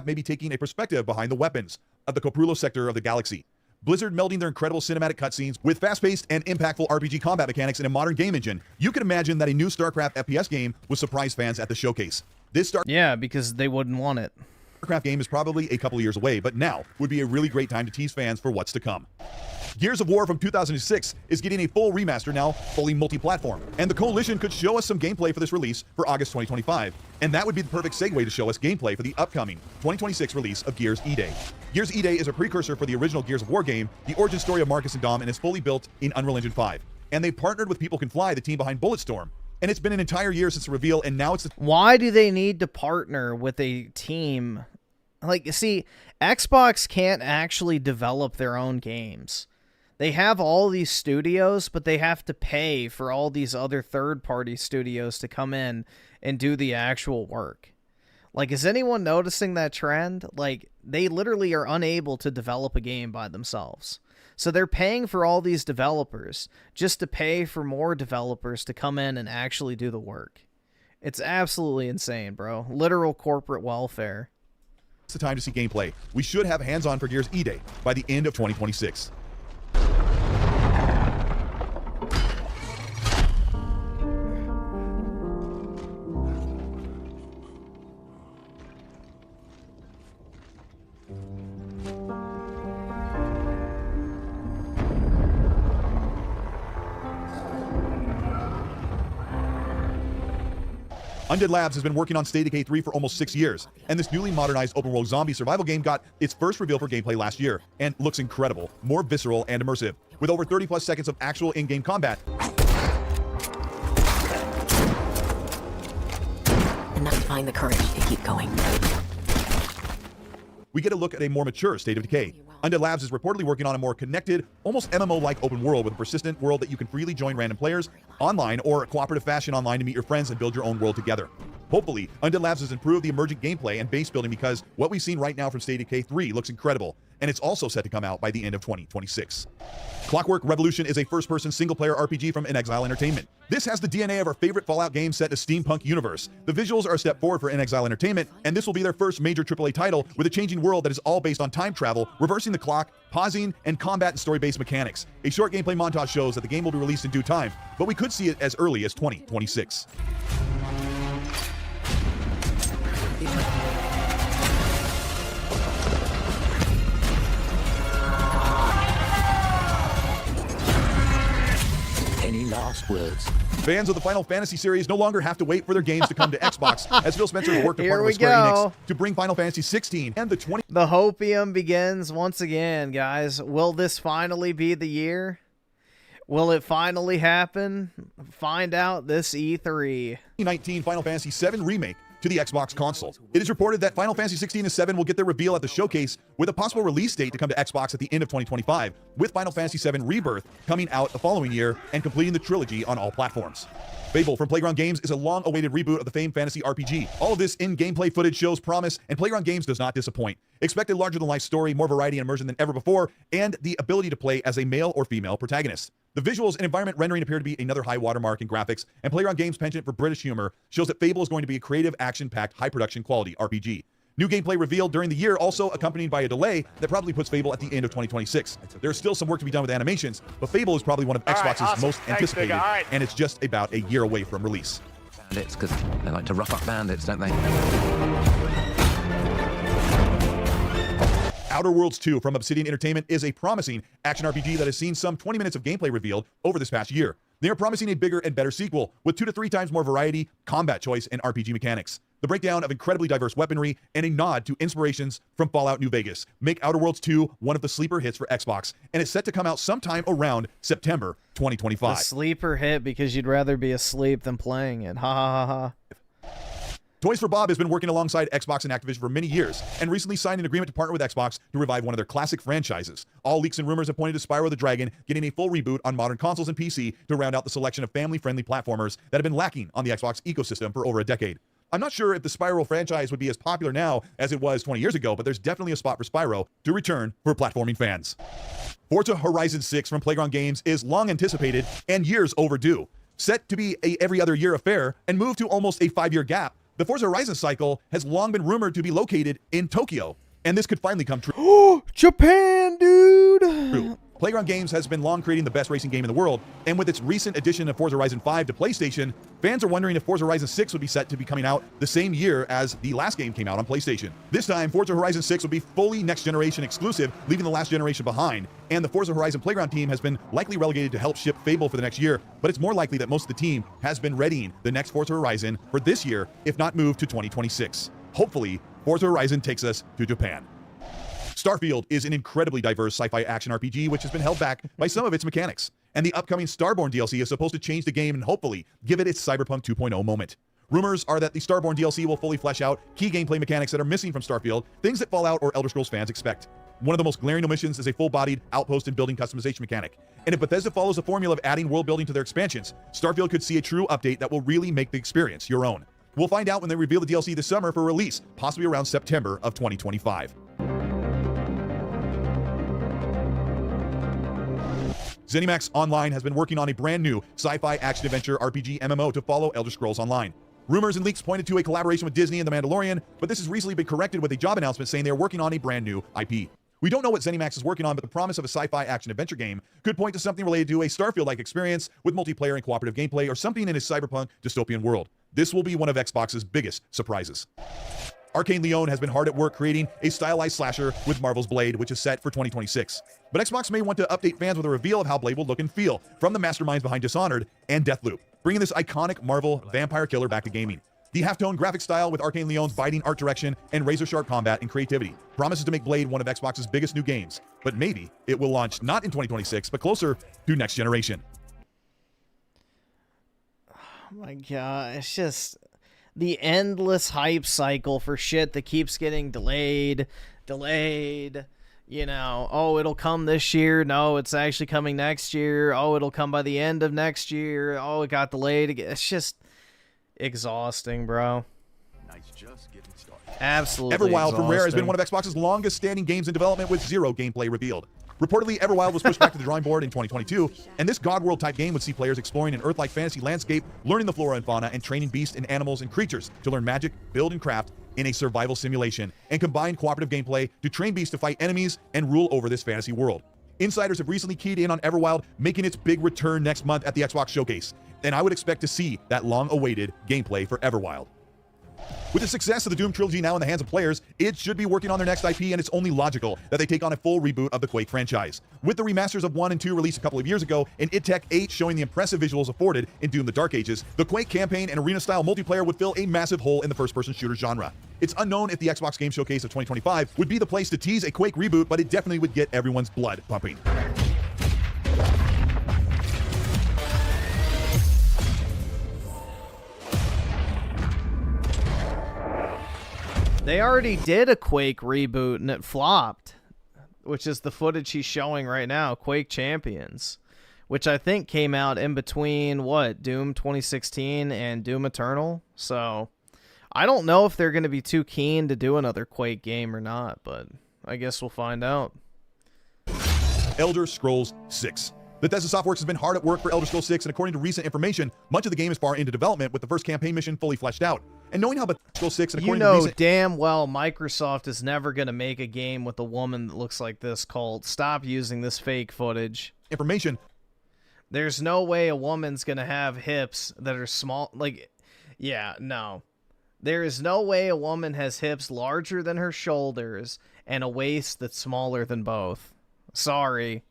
Speaker 17: Maybe taking a perspective behind the weapons of the Coprulo sector of the galaxy. Blizzard melding their incredible cinematic cutscenes with fast-paced and impactful RPG combat mechanics in a modern game engine. You can imagine that a new StarCraft FPS game would surprise fans at the showcase.
Speaker 1: Yeah, because they wouldn't want it.
Speaker 17: StarCraft game is probably a couple of years away, but now would be a really great time to tease fans for what's to come. Gears of War from 2006 is getting a full remaster now, fully multi-platform, and the Coalition could show us some gameplay for this release for August 2025, and that would be the perfect segue to show us gameplay for the upcoming 2026 release of Gears E-Day. Gears E-Day is a precursor for the original Gears of War game, the origin story of Marcus and Dom, and is fully built in Unreal Engine 5. And they've partnered with People Can Fly, the team behind Bulletstorm, and it's been an entire year since the reveal, and now it's...
Speaker 1: Why do they need to partner with a team? Like, see, Xbox can't actually develop their own games. They have all these studios, but they have to pay for all these other third-party studios to come in and do the actual work. Like, is anyone noticing that trend? Like, they literally are unable to develop a game by themselves. So they're paying for all these developers just to pay for more developers to come in and actually do the work. It's absolutely insane, bro. Literal corporate welfare.
Speaker 17: It's the time to see gameplay. We should have hands-on for Gears E-Day by the end of 2026. Undead Labs has been working on State of Decay 3 for almost 6 years, and this newly modernized open-world zombie survival game got its first reveal for gameplay last year, and looks incredible, more visceral and immersive. with over 30 plus seconds of actual in-game combat.
Speaker 2: Enough to find the courage to keep going.
Speaker 17: We get a look at a more mature State of Decay. Undead Labs is reportedly working on a more connected, almost MMO-like open world with a persistent world that you can freely join random players online or a cooperative fashion online to meet your friends and build your own world together. Hopefully, Undead Labs has improved the emergent gameplay and base building because what we've seen right now from State of Decay 3 looks incredible, and it's also set to come out by the end of 2026. Clockwork Revolution is a first-person single-player RPG from In Exile Entertainment. This has the DNA of our favorite Fallout game set in a steampunk universe. The visuals are a step forward for In Exile Entertainment, and this will be their first major AAA title with a changing world that is all based on time travel, reversing the clock, pausing, and combat and story-based mechanics. A short gameplay montage shows that the game will be released in due time, but we could see it as early as 2026.
Speaker 18: Any last words?
Speaker 17: Fans of the Final Fantasy series no longer have to wait for their games to come to Xbox, as Phil Spencer has worked to partner with Square Enix to bring Final Fantasy 16 and the 20.
Speaker 1: The hopium begins once again, guys. Will this finally be the year? Will it finally happen? Find out this E3.
Speaker 17: 2019 Final Fantasy VII Remake to the Xbox console. It is reported that Final Fantasy 16 and 7 will get their reveal at the showcase with a possible release date to come to Xbox at the end of 2025, with Final Fantasy 7 Rebirth coming out the following year and completing the trilogy on all platforms. Fable from Playground Games is a long-awaited reboot of the famed fantasy RPG. All of this in-gameplay footage shows promise, and Playground Games does not disappoint. Expect a larger-than-life story, more variety and immersion than ever before, and the ability to play as a male or female protagonist. The visuals and environment rendering appear to be another high watermark in graphics, and Playground Games' penchant for British humor shows that Fable is going to be a creative, action-packed, high-production quality RPG. New gameplay revealed during the year, also accompanied by a delay that probably puts Fable at the end of 2026. There's still some work to be done with animations, but Fable is probably one of Xbox's most anticipated, and it's just about a year away from release.
Speaker 18: Bandits, because they like to rough up bandits, don't they?
Speaker 17: Outer Worlds 2 from Obsidian Entertainment is a promising action RPG that has seen some 20 minutes of gameplay revealed over this past year. They are promising a bigger and better sequel with 2 to 3 times more variety, combat choice, and RPG mechanics. The breakdown of incredibly diverse weaponry and a nod to inspirations from Fallout New Vegas make Outer Worlds 2 one of the sleeper hits for Xbox, and it's set to come out sometime around September 2025.
Speaker 1: The sleeper hit because you'd rather be asleep than playing it. Ha ha ha ha.
Speaker 17: Toys for Bob has been working alongside Xbox and Activision for many years, and recently signed an agreement to partner with Xbox to revive one of their classic franchises. All leaks and rumors have pointed to Spyro the Dragon getting a full reboot on modern consoles and PC to round out the selection of family-friendly platformers that have been lacking on the Xbox ecosystem for over a decade. I'm not sure if the Spyro franchise would be as popular now as it was 20 years ago, but there's definitely a spot for Spyro to return for platforming fans. Forza Horizon 6 from Playground Games is long anticipated and years overdue. Set to be a every other year affair and move to almost a 5-year gap, the Forza Horizon cycle has long been rumored to be located in Tokyo, and this could finally come true.
Speaker 1: Oh, Japan, dude!
Speaker 17: True. Playground Games has been long creating the best racing game in the world, and with its recent addition of Forza Horizon 5 to PlayStation, fans are wondering if Forza Horizon 6 would be set to be coming out the same year as the last game came out on PlayStation. This time, Forza Horizon 6 will be fully next-generation exclusive, leaving the last generation behind, and the Forza Horizon Playground team has been likely relegated to help ship Fable for the next year, but it's more likely that most of the team has been readying the next Forza Horizon for this year, if not moved to 2026. Hopefully, Forza Horizon takes us to Japan. Starfield is an incredibly diverse sci-fi action RPG which has been held back by some of its mechanics, and the upcoming Starborn DLC is supposed to change the game and hopefully give it its Cyberpunk 2.0 moment. Rumors are that the Starborn DLC will fully flesh out key gameplay mechanics that are missing from Starfield, things that Fallout or Elder Scrolls fans expect. One of the most glaring omissions is a full-bodied outpost and building customization mechanic. And if Bethesda follows the formula of adding world building to their expansions, Starfield could see a true update that will really make the experience your own. We'll find out when they reveal the DLC this summer for release, possibly around September of 2025. ZeniMax Online has been working on a brand new sci-fi action-adventure RPG MMO to follow Elder Scrolls Online. Rumors and leaks pointed to a collaboration with Disney and The Mandalorian, but this has recently been corrected with a job announcement saying they are working on a brand new IP. We don't know what ZeniMax is working on, but the promise of a sci-fi action-adventure game could point to something related to a Starfield-like experience with multiplayer and cooperative gameplay or something in a cyberpunk dystopian world. This will be one of Xbox's biggest surprises. Arcane Leon has been hard at work creating a stylized slasher with Marvel's Blade, which is set for 2026. But Xbox may want to update fans with a reveal of how Blade will look and feel from the masterminds behind Dishonored and Deathloop, bringing this iconic Marvel vampire killer back to gaming. The half-tone graphic style with Arcane Leon's biting art direction and razor-sharp combat and creativity promises to make Blade one of Xbox's biggest new games, but maybe it will launch not in 2026, but closer to next generation.
Speaker 1: Oh my god, it's just the endless hype cycle for shit that keeps getting delayed. You know, oh, it'll come this year. No, it's actually coming next year. Oh, it'll come by the end of next year. Oh, it got delayed again. It's just exhausting, bro.
Speaker 17: Nice, just getting started.
Speaker 1: Absolutely
Speaker 17: Everwild from Rare has been
Speaker 1: exhausting.
Speaker 17: one of Xbox's longest-standing games in development with zero gameplay revealed. Reportedly, Everwild was pushed back to the drawing board in 2022, and this God World type game would see players exploring an Earth-like fantasy landscape, learning the flora and fauna, and training beasts and animals and creatures to learn magic, build and craft in a survival simulation, and combine cooperative gameplay to train beasts to fight enemies and rule over this fantasy world. Insiders have recently keyed in on Everwild making its big return next month at the Xbox Showcase, and I would expect to see that long-awaited gameplay for Everwild. With the success of the Doom trilogy now in the hands of players, it should be working on their next IP, and it's only logical that they take on a full reboot of the Quake franchise. With the remasters of 1 and 2 released a couple of years ago, and id Tech 8 showing the impressive visuals afforded in Doom the Dark Ages, the Quake campaign and arena-style multiplayer would fill a massive hole in the first-person shooter genre. It's unknown if the Xbox Game Showcase of 2025 would be the place to tease a Quake reboot, but it definitely would get everyone's blood pumping.
Speaker 1: They already did a Quake reboot and it flopped, which is the footage he's showing right now, Quake Champions, which I think came out in between, what, Doom 2016 and Doom Eternal? So I don't know if they're going to be too keen to do another Quake game or not, but I guess we'll find out.
Speaker 17: Elder Scrolls 6. Bethesda Softworks has been hard at work for Elder Scrolls 6, and according to recent information, much of the game is far into development with the first campaign mission fully fleshed out. And knowing how Bethesda Scrolls 6 and
Speaker 1: You
Speaker 17: according
Speaker 1: know
Speaker 17: to recent
Speaker 1: damn well Microsoft is never going to make a game with a woman that looks like this, Colt. Stop using this fake footage.
Speaker 17: Information.
Speaker 1: There's no way a woman's going to have hips that are small. Like, yeah, no. There is no way a woman has hips larger than her shoulders and a waist that's smaller than both. Sorry.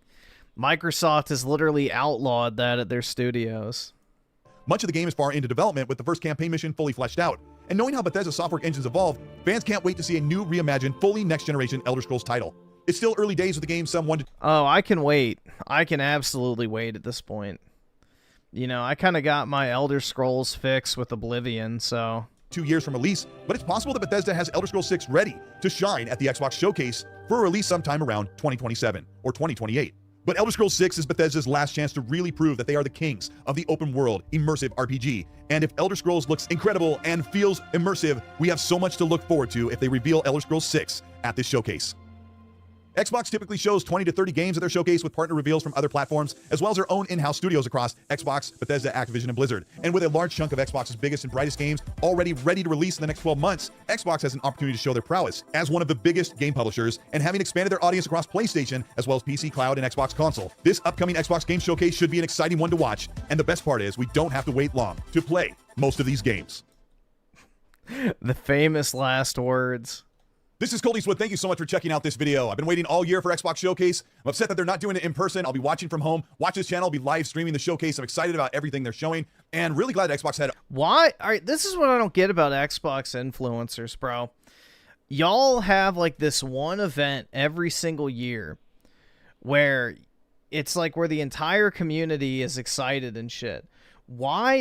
Speaker 1: Microsoft has literally outlawed that at their studios.
Speaker 17: Much of the game is far into development with the first campaign mission fully fleshed out. And knowing how Bethesda software engines evolve, fans can't wait to see a new, reimagined, fully next-generation Elder Scrolls title. It's still early days with the game, some 1 to...
Speaker 1: Oh, I can wait. I can absolutely wait at this point. You know, I kind of got my Elder Scrolls fix with Oblivion, so...
Speaker 17: 2 years from release, but it's possible that Bethesda has Elder Scrolls 6 ready to shine at the Xbox Showcase for a release sometime around 2027 or 2028. But Elder Scrolls 6 is Bethesda's last chance to really prove that they are the kings of the open world, immersive RPG. And if Elder Scrolls looks incredible and feels immersive, we have so much to look forward to if they reveal Elder Scrolls 6 at this showcase. Xbox typically shows 20 to 30 games at their showcase with partner reveals from other platforms, as well as their own in-house studios across Xbox, Bethesda, Activision, and Blizzard. And with a large chunk of Xbox's biggest and brightest games already ready to release in the next 12 months, Xbox has an opportunity to show their prowess as one of the biggest game publishers, and having expanded their audience across PlayStation, as well as PC, cloud, and Xbox console. This upcoming Xbox Game Showcase should be an exciting one to watch, and the best part is we don't have to wait long to play most of these games.
Speaker 1: The famous last words.
Speaker 17: This is Colt Eastwood. Thank you so much for checking out this video. I've been waiting all year for Xbox Showcase. I'm upset that they're not doing it in person. I'll be watching from home. Watch this channel. I'll be live streaming the showcase. I'm excited about everything they're showing and really glad Xbox had...
Speaker 1: Why? All right, this is what I don't get about Xbox influencers, bro. Y'all have like this one event every single year where it's like where the entire community is excited and shit. Why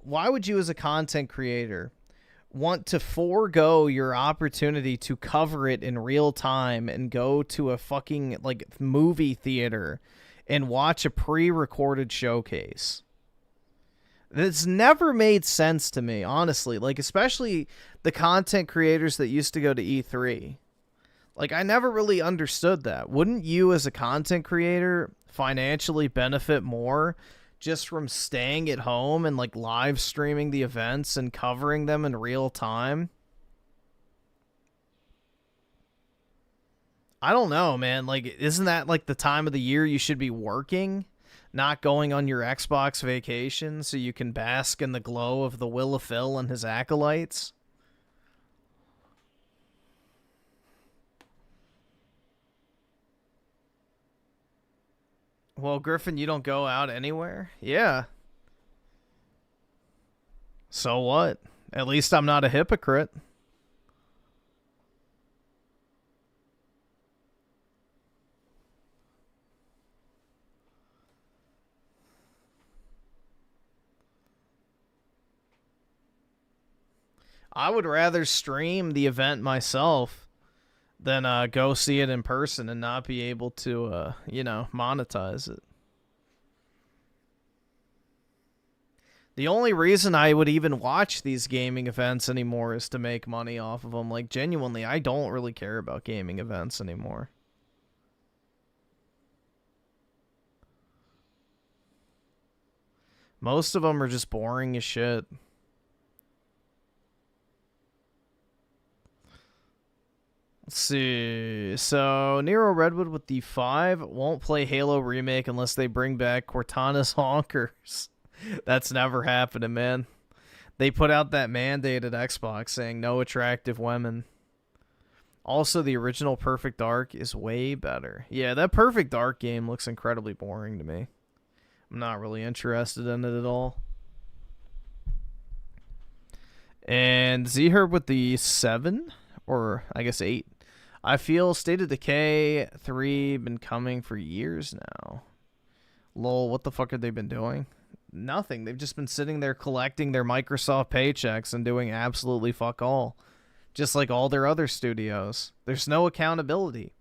Speaker 1: would you as a content creator want to forego your opportunity to cover it in real time and go to a fucking like movie theater and watch a pre-recorded showcase? It's never made sense to me, honestly. Like, especially the content creators that used to go to E3. Like, I never really understood that. Wouldn't you as a content creator financially benefit more just from staying at home and like live streaming the events and covering them in real time? I don't know, man. Like, isn't that like the time of the year you should be working, not going on your Xbox vacation so you can bask in the glow of the Will of Phil and his acolytes? Well, Griffin, you don't go out anywhere? Yeah. So what? At least I'm not a hypocrite. I would rather stream the event myself than go see it in person and not be able to, you know, monetize it. The only reason I would even watch these gaming events anymore is to make money off of them. Like, genuinely, I don't really care about gaming events anymore. Most of them are just boring as shit. Let's see. So, Nero Redwood with the 5 won't play Halo Remake unless they bring back Cortana's Honkers. That's never happening, man. They put out that mandate at Xbox saying no attractive women. Also, the original Perfect Dark is way better. Yeah, that Perfect Dark game looks incredibly boring to me. I'm not really interested in it at all. And Zherb with the 7, or I guess 8. I feel State of Decay 3 been coming for years now. Lol, what the fuck have they been doing? Nothing. They've just been sitting there collecting their Microsoft paychecks and doing absolutely fuck all. Just like all their other studios. There's no accountability.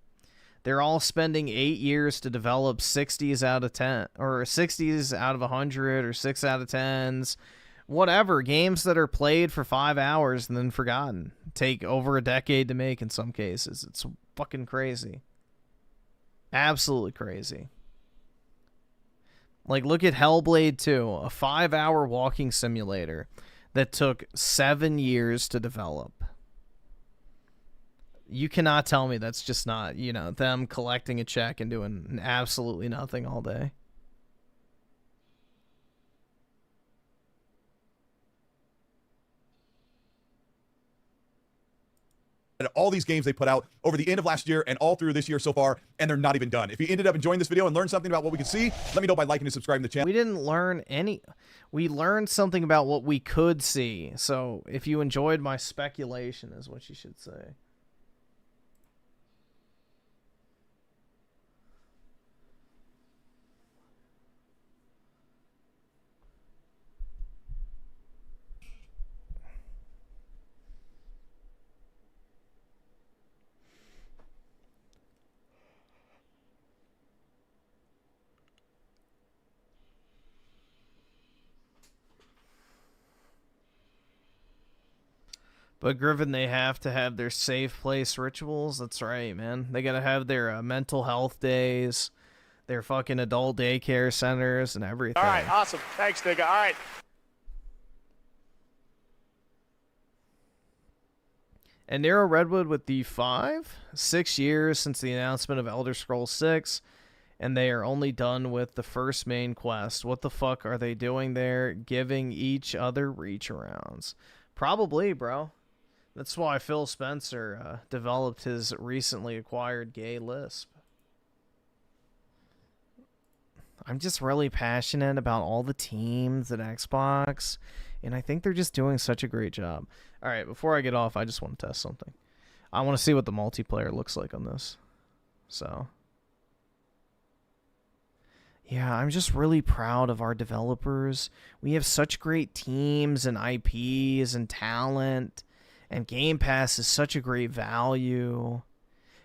Speaker 1: They're all spending 8 years to develop 60s out of 10, or 60s out of 100, or 6 out of 10s. Whatever, games that are played for 5 hours and then forgotten. Take over a decade to make in some cases. It's fucking crazy. Absolutely crazy. Like, look at Hellblade 2, a 5-hour walking simulator that took 7 years to develop. You cannot tell me that's just not, you know, them collecting a check and doing absolutely nothing all day.
Speaker 17: All these games they put out over the end of last year and all through this year so far, and they're not even done. If you ended up enjoying this video and learned something about what we could see, let me know by liking and subscribing to the channel.
Speaker 1: We didn't learn any. We learned something about what we could see. So if you enjoyed my speculation is what you should say. But Griffin, they have to have their safe place rituals. That's right, man. They gotta have their mental health days, their fucking adult daycare centers, and everything.
Speaker 5: All right, awesome. Thanks, nigga. All right.
Speaker 1: And Nero Redwood with the 5. 6 years since the announcement of Elder Scrolls 6, and they are only done with the first main quest. What the fuck are they doing there? Giving each other reach arounds. Probably, bro. That's why Phil Spencer developed his recently acquired gay lisp. I'm just really passionate about all the teams at Xbox, and I think they're just doing such a great job. All right, before I get off, I just want to test something. I want to see what the multiplayer looks like on this. So, yeah, I'm just really proud of our developers. We have such great teams and IPs and talent. And Game Pass is such a great value.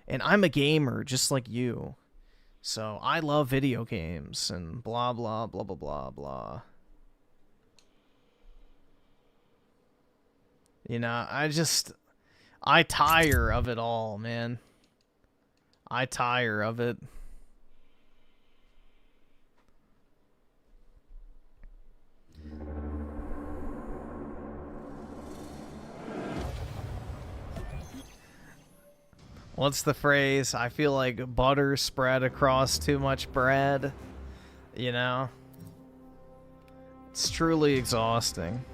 Speaker 1: And I'm a gamer just like you. So I love video games and blah, blah, blah, blah, blah, blah. You know, I tire of it all, man. I tire of it. What's the phrase? I feel like butter spread across too much bread. You know? It's truly exhausting.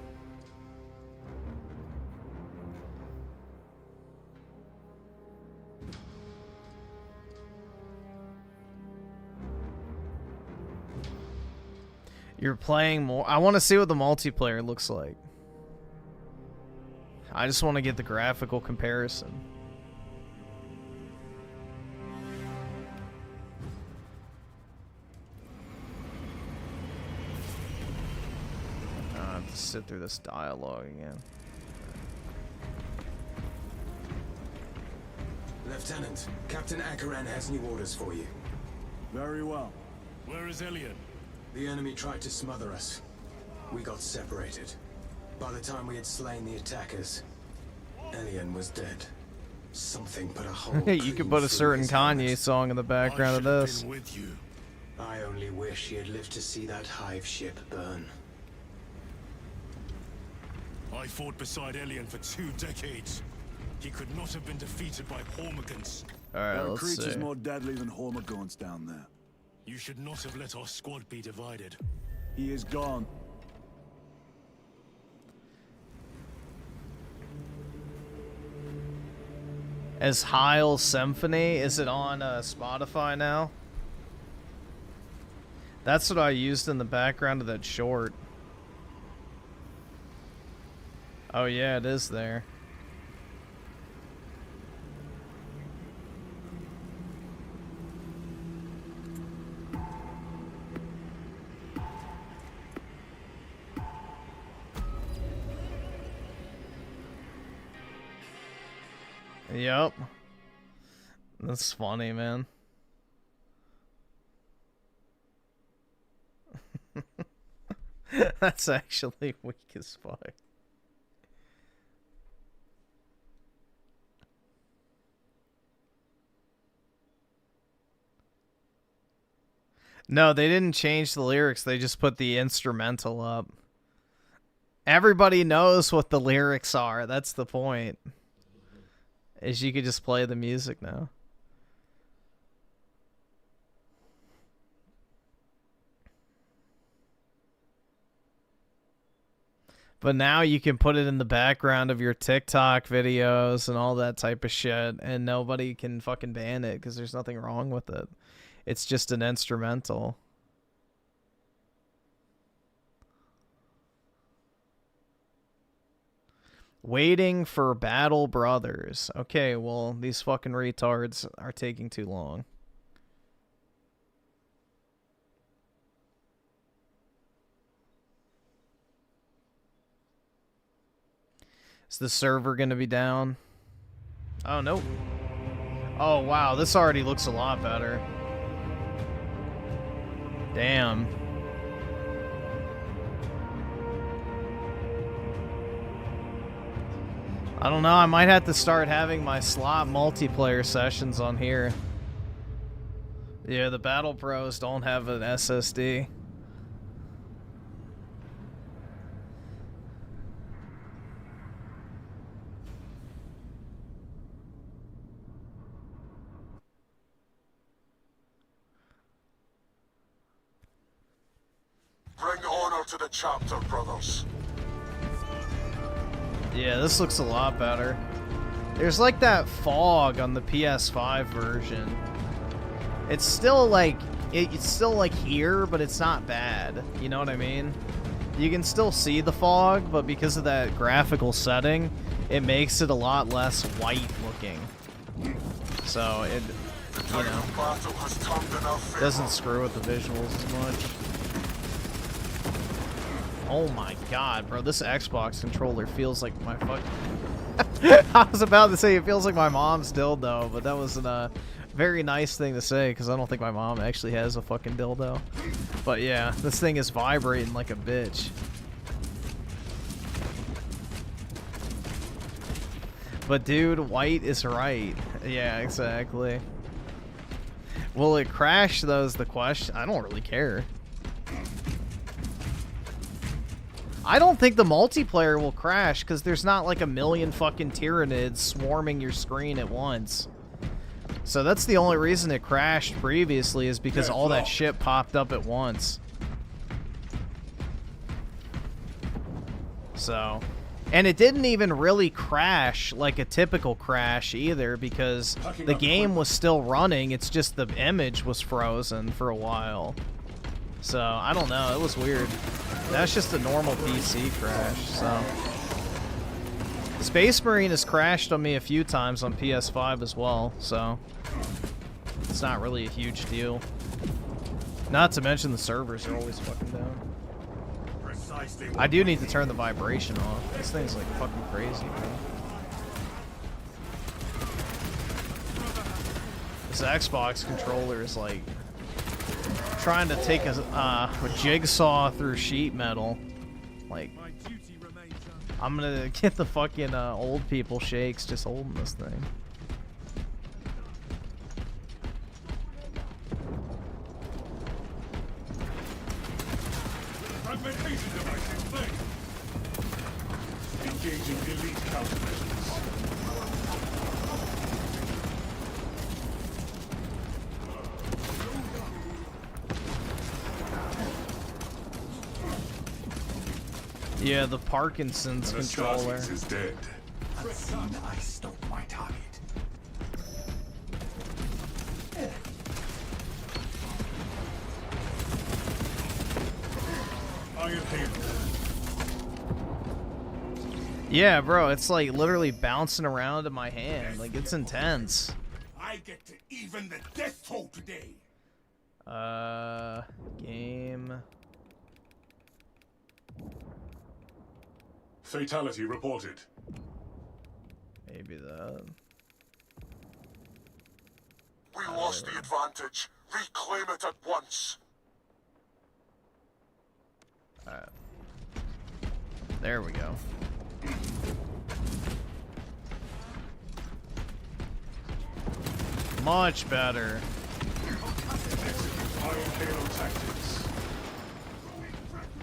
Speaker 1: You're playing more. I want to see what the multiplayer looks like. I just want to get the graphical comparison. I have to sit through this dialogue again.
Speaker 6: Lieutenant, Captain Akaran has new orders for you.
Speaker 19: Very well. Where is Elian?
Speaker 6: The enemy tried to smother us. We got separated. By the time we had slain the attackers, Elian was dead. Something put a hole.
Speaker 1: You could put a certain Kanye song in the background of this.
Speaker 6: With you. I only wish he had lived to see that hive ship burn.
Speaker 19: I fought beside Elian for 2 decades. He could not have been defeated by Hormagaunts.
Speaker 1: Alright,
Speaker 19: There are
Speaker 1: let's
Speaker 19: creatures
Speaker 1: see.
Speaker 19: more deadly than Hormagaunts down there. You should not have let our squad be divided. He is gone.
Speaker 1: As Heil Symphony, is it on Spotify now? That's what I used in the background of that short. Oh yeah, it is there. Yep. That's funny, man. That's actually weak as fuck. No, they didn't change the lyrics. They just put the instrumental up. Everybody knows what the lyrics are. That's the point. Is you could just play the music now. But now you can put it in the background of your TikTok videos and all that type of shit, and nobody can fucking ban it because there's nothing wrong with it. It's just an instrumental. Waiting for Battle Brothers. Okay, well, these fucking retards are taking too long. Is the server gonna be down? Oh, nope. Oh, wow, this already looks a lot better. Damn. I don't know, I might have to start having my slot multiplayer sessions on here. Yeah, the Battle Bros don't have an SSD.
Speaker 19: Bring honor to the chapter, brothers.
Speaker 1: Yeah, this looks a lot better. There's like that fog on the PS5 version. It's still like it's still like here, but it's not bad. You know what I mean? You can still see the fog, but because of that graphical setting, it makes it a lot less white looking. So it, you know, doesn't screw with the visuals as much. Oh my god, bro, this Xbox controller feels like my fuck. I was about to say it feels like my mom's dildo, but that wasn't a very nice thing to say because I don't think my mom actually has a fucking dildo. But yeah, this thing is vibrating like a bitch. But dude, white is right. Yeah, exactly. Will it crash though is the question. I don't really care. I don't think the multiplayer will crash because there's not like a million fucking Tyranids swarming your screen at once. So that's the only reason it crashed previously is because all that shit popped up at once. So, and it didn't even really crash like a typical crash either because the game was still running. It's just the image was frozen for a while. So, I don't know. It was weird. That's just a normal PC crash, so. Space Marine has crashed on me a few times on PS5 as well, so it's not really a huge deal. Not to mention the servers are always fucking down. I do need to turn the vibration off. This thing's like fucking crazy, man. This Xbox controller is like trying to take a jigsaw through sheet metal. Like, I'm gonna get the fucking old people shakes just holding this thing.
Speaker 19: Fragmentation device in play. Engaging elite countermeasures.
Speaker 1: Yeah, the Parkinson's controller.
Speaker 19: Is dead.
Speaker 6: I stopped my target.
Speaker 19: Iron Halo.
Speaker 1: Yeah, bro, it's like literally bouncing around in my hand. Like, it's intense.
Speaker 19: I get to even the death toll today.
Speaker 1: Game.
Speaker 19: Fatality reported.
Speaker 1: Maybe that.
Speaker 19: We lost the advantage. Reclaim it at once.
Speaker 1: Alright. There we go. Much better.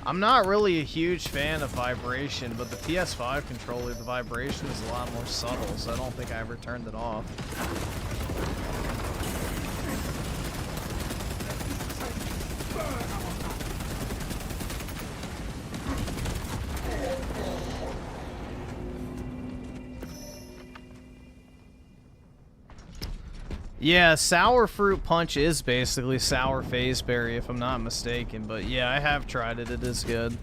Speaker 1: I'm not really a huge fan of vibration, but the PS5 controller, the vibration is a lot more subtle, so I don't think I ever turned it off. Yeah, Sour Fruit Punch is basically Sour Phaseberry, if I'm not mistaken. But yeah, I have tried it. It is good.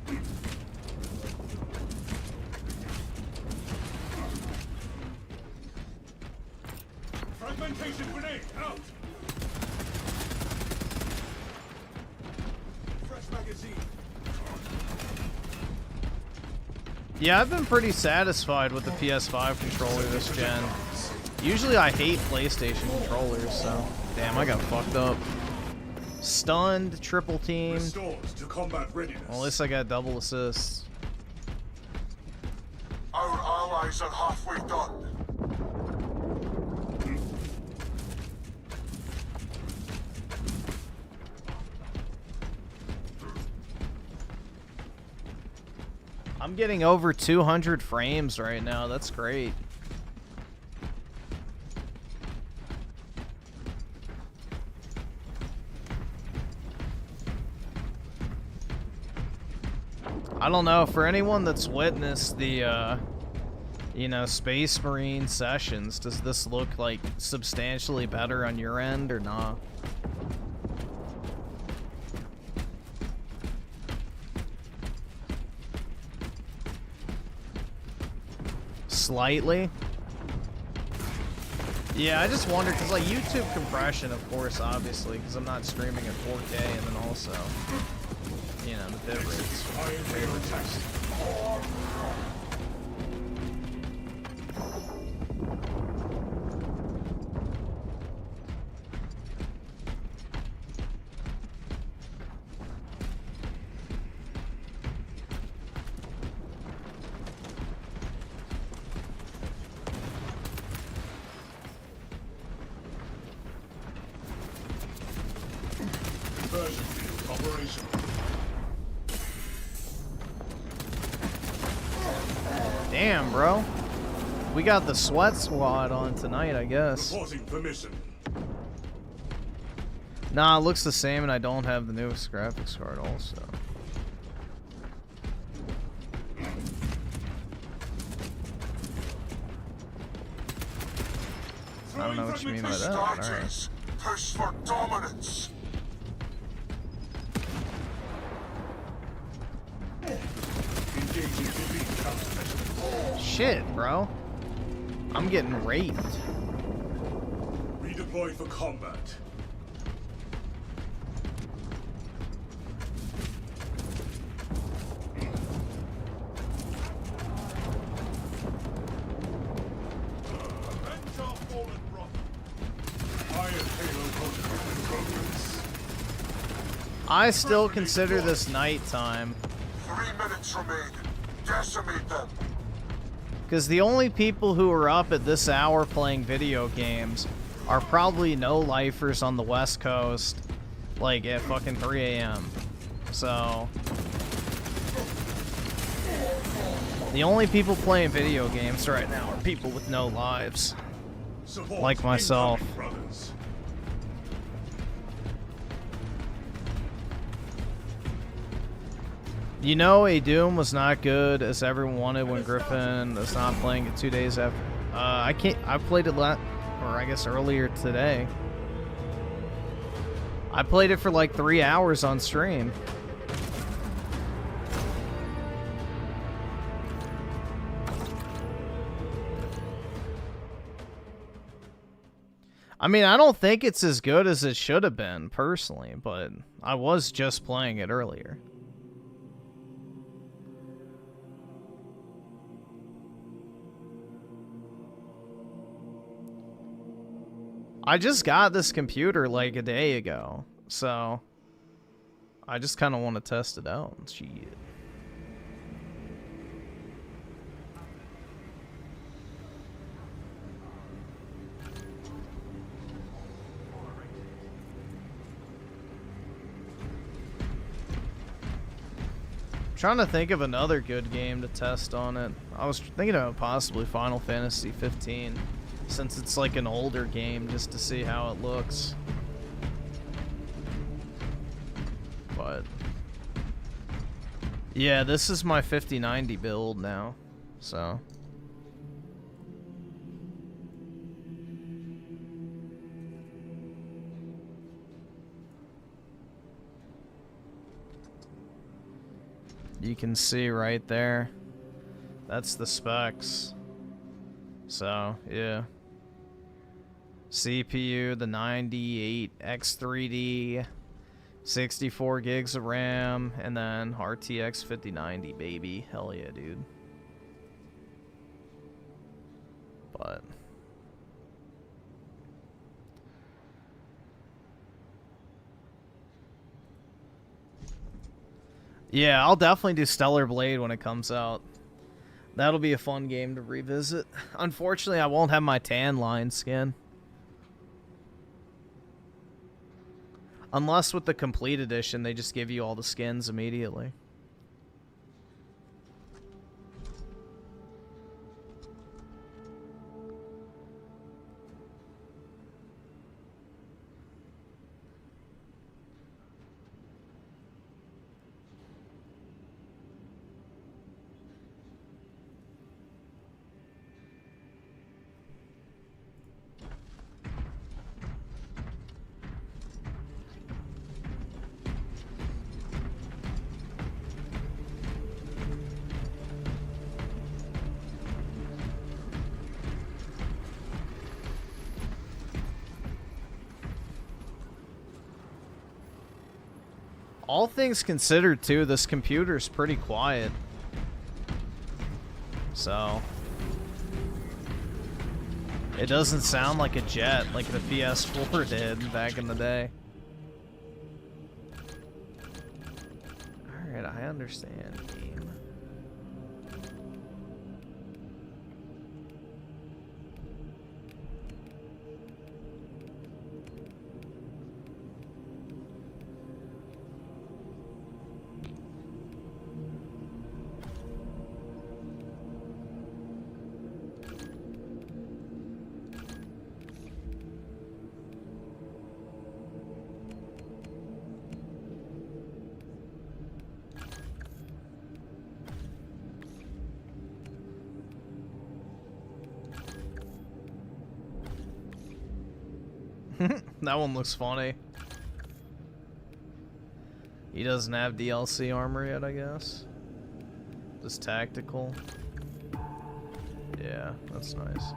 Speaker 19: Fragmentation grenade out. Fresh magazine.
Speaker 1: Yeah, I've been pretty satisfied with the PS5 controller this gen. Usually I hate PlayStation controllers, so... Damn, I got fucked up. Stunned, triple teamed.
Speaker 19: Restored to combat readiness.
Speaker 1: Well, at least I got double assists.
Speaker 19: Our allies are halfway done.
Speaker 1: I'm getting over 200 frames right now. That's great. I don't know, for anyone that's witnessed the, you know, Space Marine sessions, does this look, like, substantially better on your end or not? Slightly? Yeah, I just wondered, because, like, YouTube compression, of course, obviously, because I'm not streaming at 4K, and then also... You know, the bit rates way reduced.
Speaker 19: Conversion field operational.
Speaker 1: Damn, bro. We got the sweat squad on tonight, I guess.
Speaker 19: Reporting permission.
Speaker 1: Nah, it looks the same, and I don't have the newest graphics card also. I don't know what you mean by that. Alright.
Speaker 19: Push for dominance. Engaging elite countermeasures.
Speaker 1: Shit, bro. I'm getting raped.
Speaker 19: Redeploy for combat.
Speaker 1: I still consider this nighttime.
Speaker 19: 3 minutes remain. Decimate them.
Speaker 1: Because the only people who are up at this hour playing video games are probably no-lifers on the West Coast, like at fucking 3 a.m. So, the only people playing video games right now are people with no lives, like myself. You know, a Doom was not good as everyone wanted when Griffin was not playing it 2 days after. I played it earlier today. I played it for like 3 hours on stream. I mean, I don't think it's as good as it should have been, personally, but I was just playing it earlier. I just got this computer like a day ago, so I just kind of want to test it out. Shit. Trying to think of another good game to test on it. I was thinking about possibly Final Fantasy 15. Since it's like an older game, just to see how it looks. But yeah, this is my 5090 build now, so you can see right there, that's the specs. So yeah, CPU, the 98X3D, 64 gigs of RAM, and then RTX 5090, baby. Hell yeah, dude. But yeah, I'll definitely do Stellar Blade when it comes out. That'll be a fun game to revisit. Unfortunately, I won't have my tan line skin. Unless with the complete edition, they just give you all the skins immediately. All things considered, too, this computer's pretty quiet. So it doesn't sound like a jet like the PS4 did back in the day. Alright, I understand, game. That one looks funny. He doesn't have DLC armor yet, I guess. Just tactical. Yeah, that's nice.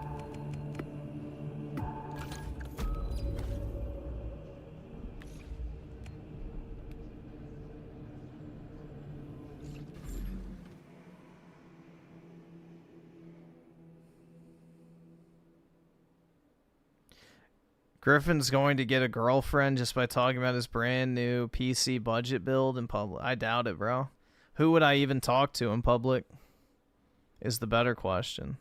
Speaker 1: Griffin's going to get a girlfriend just by talking about his brand new PC budget build in public. I doubt it, bro. Who would I even talk to in public? Is the better question.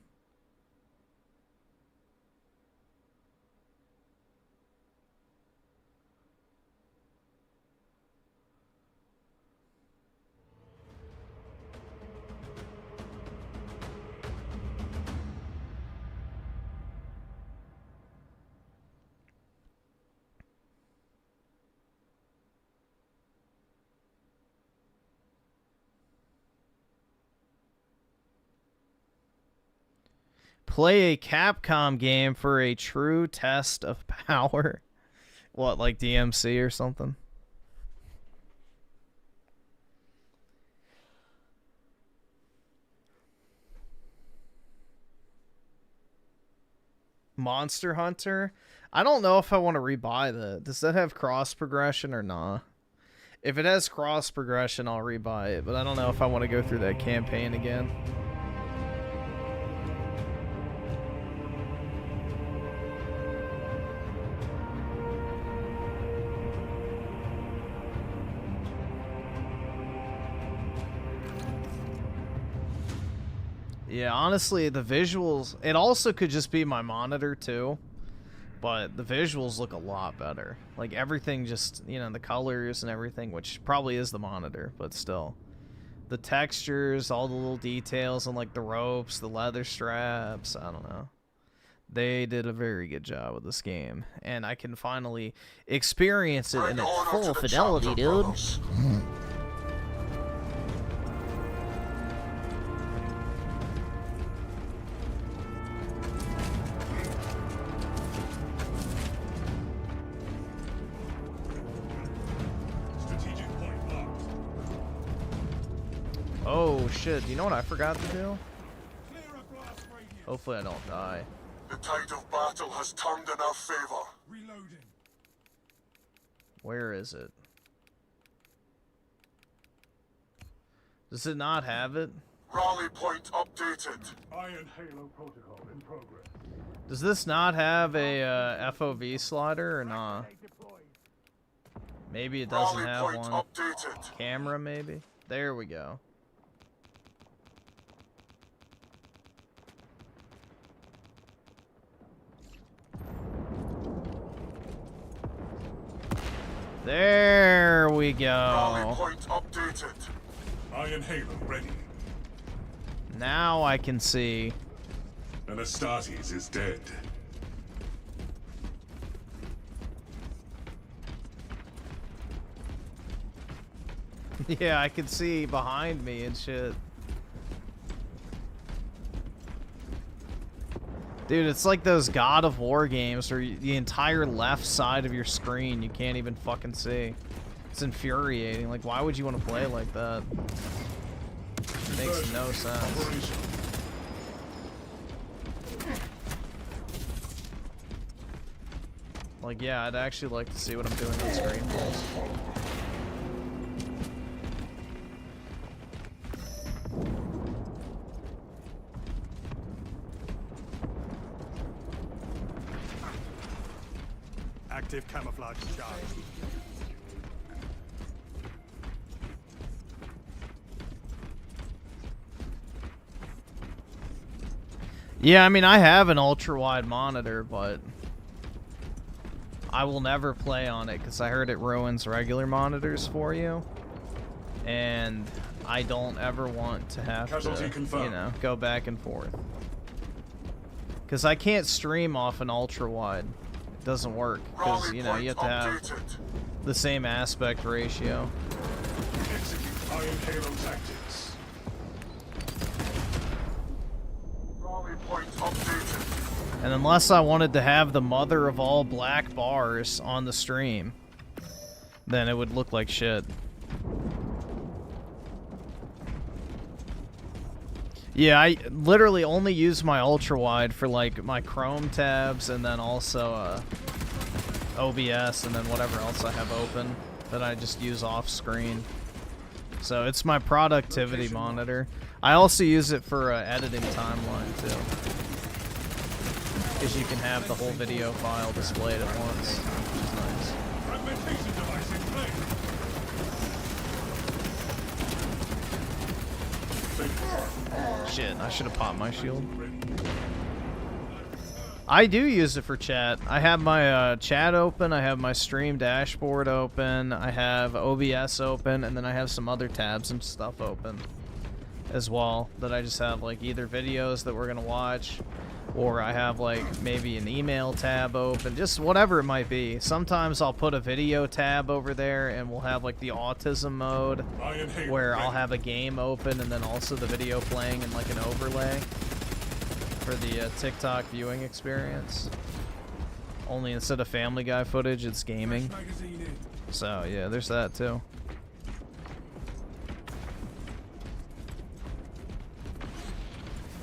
Speaker 1: Play a Capcom game for a true test of power. What, like DMC or something? Monster Hunter? I don't know if I want to rebuy that. Does that have cross progression or not? If it has cross progression, I'll rebuy it, but I don't know if I want to go through that campaign again. Yeah, honestly, the visuals... It also could just be my monitor, too. But the visuals look a lot better. Like, everything just... You know, the colors and everything, which probably is the monitor, but still. The textures, all the little details on, like, the ropes, the leather straps, I don't know. They did a very good job with this game. And I can finally experience it in its full fidelity, dude. Oh shit, you know what I forgot to do? Hopefully I don't die.
Speaker 7: The tide of battle has turned in our favor. Reloading.
Speaker 1: Where is it? Does it not have it?
Speaker 7: Rally point updated.
Speaker 19: Iron Halo protocol in progress.
Speaker 1: Does this not have a FOV slider or not? Maybe it doesn't
Speaker 7: Rally
Speaker 1: have
Speaker 7: point
Speaker 1: one.
Speaker 7: updated.
Speaker 1: Camera maybe? There we go. There we go.
Speaker 7: Rally point updated.
Speaker 19: Iron Halo ready.
Speaker 1: Now I can see.
Speaker 19: And Astartes is dead.
Speaker 1: Yeah, I can see behind me and shit. Dude, it's like those God of War games where the entire left side of your screen you can't even fucking see. It's infuriating. Like, why would you want to play like that? It makes no sense. Like, yeah, I'd actually like to see what I'm doing on screen.
Speaker 19: Active camouflage charge.
Speaker 1: Yeah, I mean, I have an ultra-wide monitor, but I will never play on it because I heard it ruins regular monitors for you. And I don't ever want to have to, you know, go back and forth. Because I can't stream off an ultra-wide. It doesn't work because, you know, you have to have the same aspect ratio.
Speaker 19: Execute Iron Halo tactics.
Speaker 7: Rally point updated.
Speaker 1: And unless I wanted to have the mother of all black bars on the stream, then it would look like shit. Yeah, I literally only use my ultra wide for like my Chrome tabs, and then also OBS, and then whatever else I have open that I just use off screen. So it's my productivity monitor. I also use it for editing timeline too, because you can have the whole video file displayed at once, which is nice.
Speaker 19: Fragmentation device in play.
Speaker 1: Shit, I should have popped my shield. I do use it for chat. I have my chat open, I have my stream dashboard open, I have OBS open, and then I have some other tabs and stuff open as well that I just have like either videos that we're gonna watch, or I have like maybe an email tab open, just whatever it might be. Sometimes I'll put a video tab over there and we'll have like the autism mode where I'll have a game open and then also the video playing in like an overlay for the TikTok viewing experience. Only instead of Family Guy footage, it's gaming. So yeah, there's that too.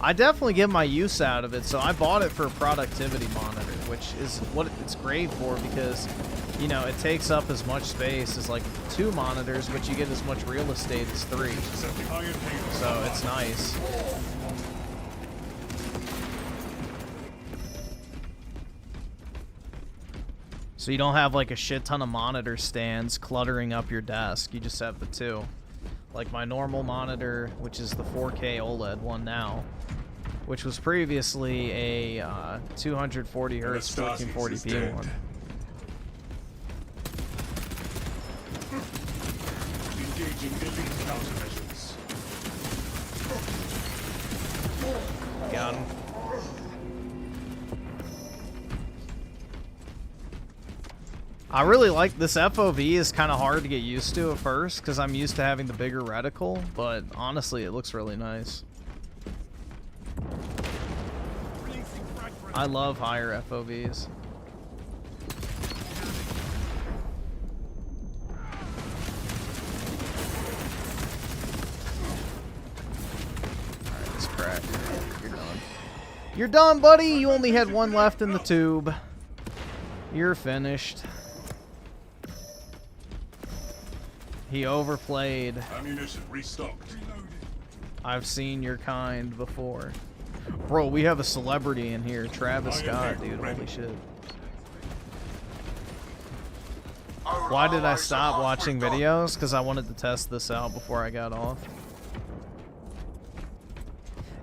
Speaker 1: I definitely get my use out of it, so I bought it for a productivity monitor, which is what it's great for because, you know, it takes up as much space as like 2 monitors, but you get as much real estate as 3. So it's nice. So you don't have like a shit ton of monitor stands cluttering up your desk. You just have the 2. Like my normal monitor, which is the 4K OLED one now, which was previously a 240 hertz 1440p one.
Speaker 19: Engaging elite countermeasures.
Speaker 1: Got him. I really like this FOV. Is kind of hard to get used to at first because I'm used to having the bigger reticle, but honestly it looks really nice. I love higher FOVs. Alright, let's crack. You're done. You're done, buddy! You only had 1 left in the tube. You're finished. He overplayed.
Speaker 19: Ammunition restocked.
Speaker 1: I've seen your kind before. Bro, we have a celebrity in here. Travis Scott, dude. Holy shit. Why did I stop watching videos? Because I wanted to test this out before I got off.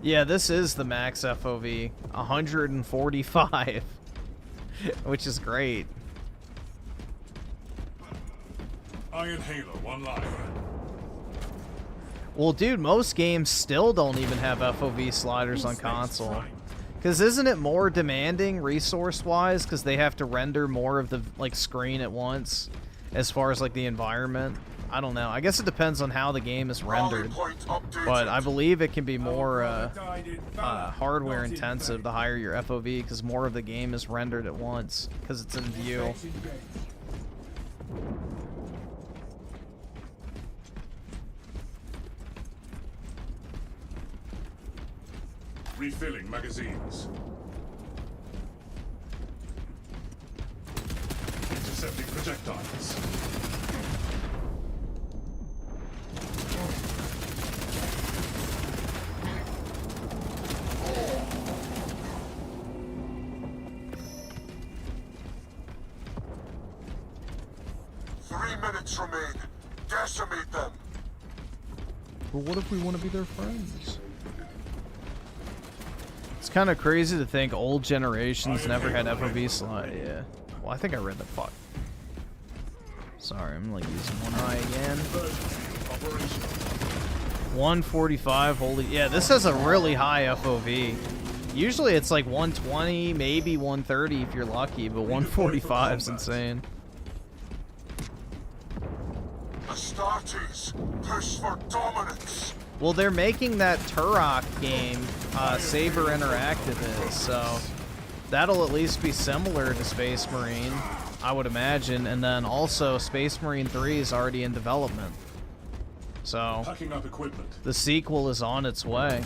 Speaker 1: Yeah, this is the max FOV. 145. Which is great.
Speaker 19: Iron Halo, 1 life.
Speaker 1: Well, dude, most games still don't even have FOV sliders on console. Because isn't it more demanding resource-wise? Because they have to render more of the like screen at once, as far as like the environment. I don't know. I guess it depends on how the game is rendered. But I believe it can be more hardware intensive the higher your FOV, because more of the game is rendered at once, because it's in view.
Speaker 19: Refilling magazines. Intercepting projectiles.
Speaker 7: Minutes remain. Decimate them.
Speaker 1: But what if we want to be their friends? It's kind of crazy to think old generations never had FOV slide. Yeah. Well, I think I read the fuck. Sorry, I'm like using one eye again. 145. Holy. Yeah, this has a really high FOV. Usually it's like 120, maybe 130 if you're lucky, but 145 is insane.
Speaker 7: Astartes, push for dominance.
Speaker 1: Well, they're making that Turok game, Saber Interactive is, so that'll at least be similar to Space Marine, I would imagine, and then also Space Marine 3 is already in development. So,
Speaker 19: Packing up equipment.
Speaker 1: The sequel is on its way.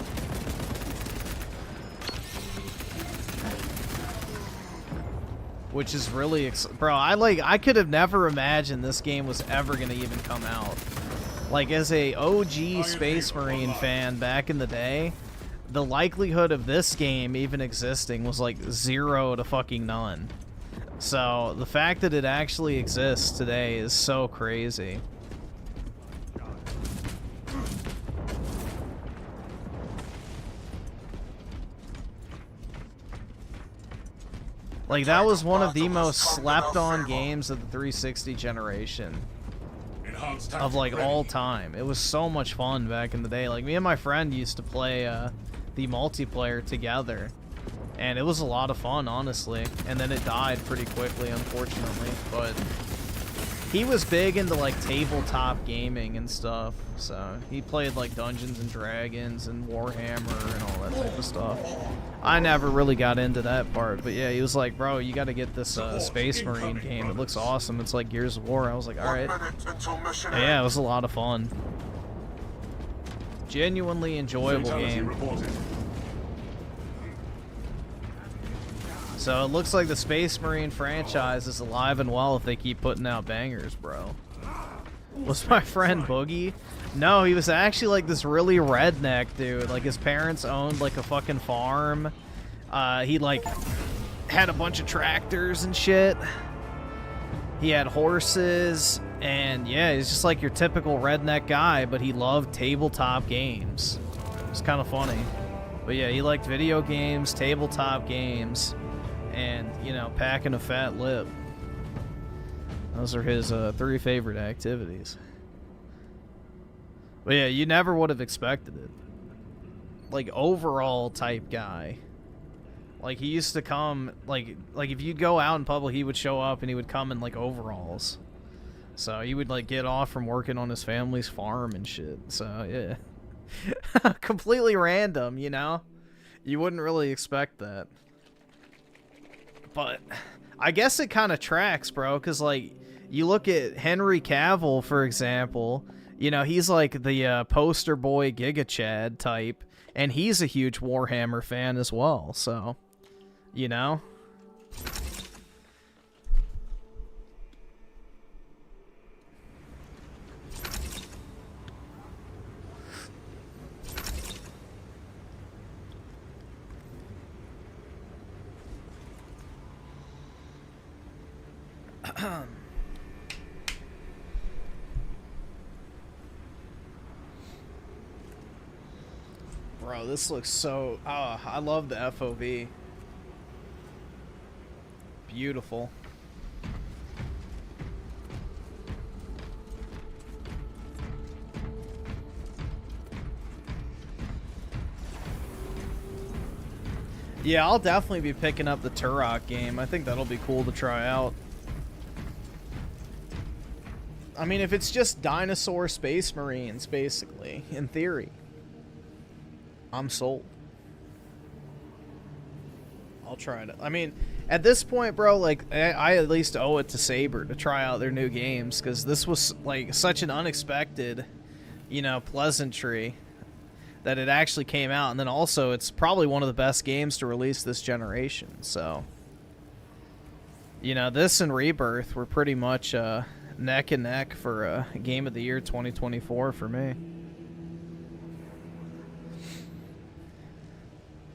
Speaker 1: which is really bro. I could have never imagined this game was ever gonna even come out. Like, as a OG Space Marine fan back in the day, the likelihood of this game even existing was like 0 to fucking none. So the fact that it actually exists today is so crazy. Like, that was one of the most slept-on games of the 360 generation. Of, like, all time. It was so much fun back in the day. Like, me and my friend used to play the multiplayer together. And it was a lot of fun, honestly. And then it died pretty quickly, unfortunately. But he was big into, like, tabletop gaming and stuff. So he played, like, Dungeons and Dragons and Warhammer and all that type of stuff. I never really got into that part. But yeah, he was like, bro, you got to get this Space Marine game. It looks awesome. It's like Gears of War. I was like, alright. Yeah, it was a lot of fun. Genuinely enjoyable game. So it looks like the Space Marine franchise is alive and well if they keep putting out bangers, bro. Was my friend Boogie? No, he was actually like this really redneck dude. Like, his parents owned like a fucking farm. He like had a bunch of tractors and shit. He had horses, and yeah, he's just like your typical redneck guy, but he loved tabletop games. It's kind of funny. But yeah, he liked video games, tabletop games, and, you know, packing a fat lip. Those are his 3 favorite activities. But yeah, you never would have expected it. Like, overall type guy. Like, he used to come, like if you'd go out in public, he would show up and he would come in, like, overalls. So he would, like, get off from working on his family's farm and shit. So, yeah. Completely random, you know? You wouldn't really expect that. But I guess it kind of tracks, bro, because, like, you look at Henry Cavill, for example, you know, he's like the poster boy Giga Chad type, and he's a huge Warhammer fan as well, so, you know. Bro, this looks so... Oh, I love the FOV. Beautiful. Yeah, I'll definitely be picking up the Turok game. I think that'll be cool to try out. I mean, if it's just dinosaur Space Marines, basically, in theory, I'm sold. I'll try it. I mean, at this point, bro, like, I at least owe it to Saber to try out their new games, because this was, like, such an unexpected, you know, pleasantry that it actually came out. And then also, it's probably one of the best games to release this generation, so, you know, this and Rebirth were pretty much neck and neck for Game of the Year 2024 for me.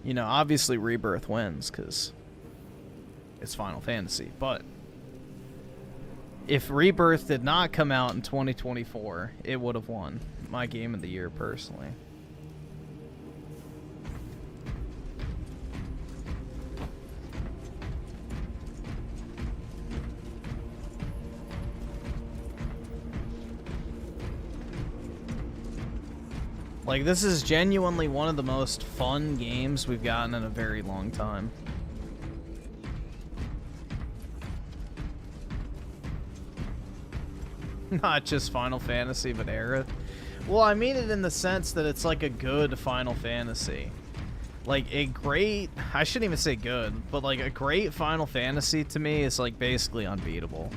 Speaker 1: You know, obviously Rebirth wins because it's Final Fantasy, but if Rebirth did not come out in 2024, it would have won my Game of the Year personally. Like, this is genuinely one of the most fun games we've gotten in a very long time. Not just Final Fantasy, but Era. Well, I mean it in the sense that it's like a good Final Fantasy. Like, a great... I shouldn't even say good, but like a great Final Fantasy to me is like basically unbeatable.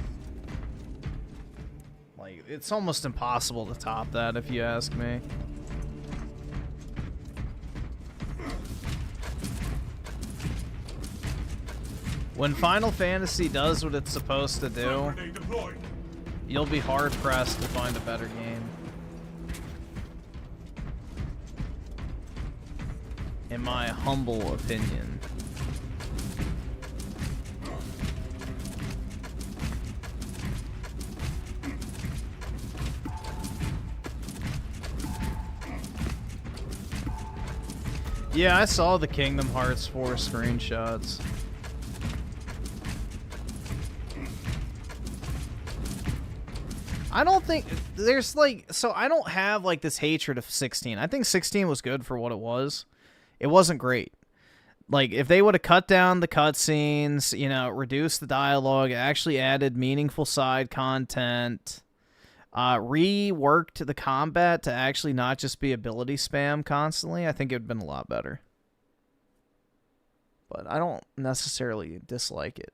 Speaker 1: Like, it's almost impossible to top that if you ask me. When Final Fantasy does what it's supposed to do, you'll be hard-pressed to find a better game. In my humble opinion. Yeah, I saw the Kingdom Hearts 4 screenshots. I don't think there's like, so I don't have like this hatred of 16. I think 16 was good for what it was. It wasn't great. Like, if they would have cut down the cutscenes, you know, reduced the dialogue, actually added meaningful side content, reworked the combat to actually not just be ability spam constantly, I think it would have been a lot better. But I don't necessarily dislike it.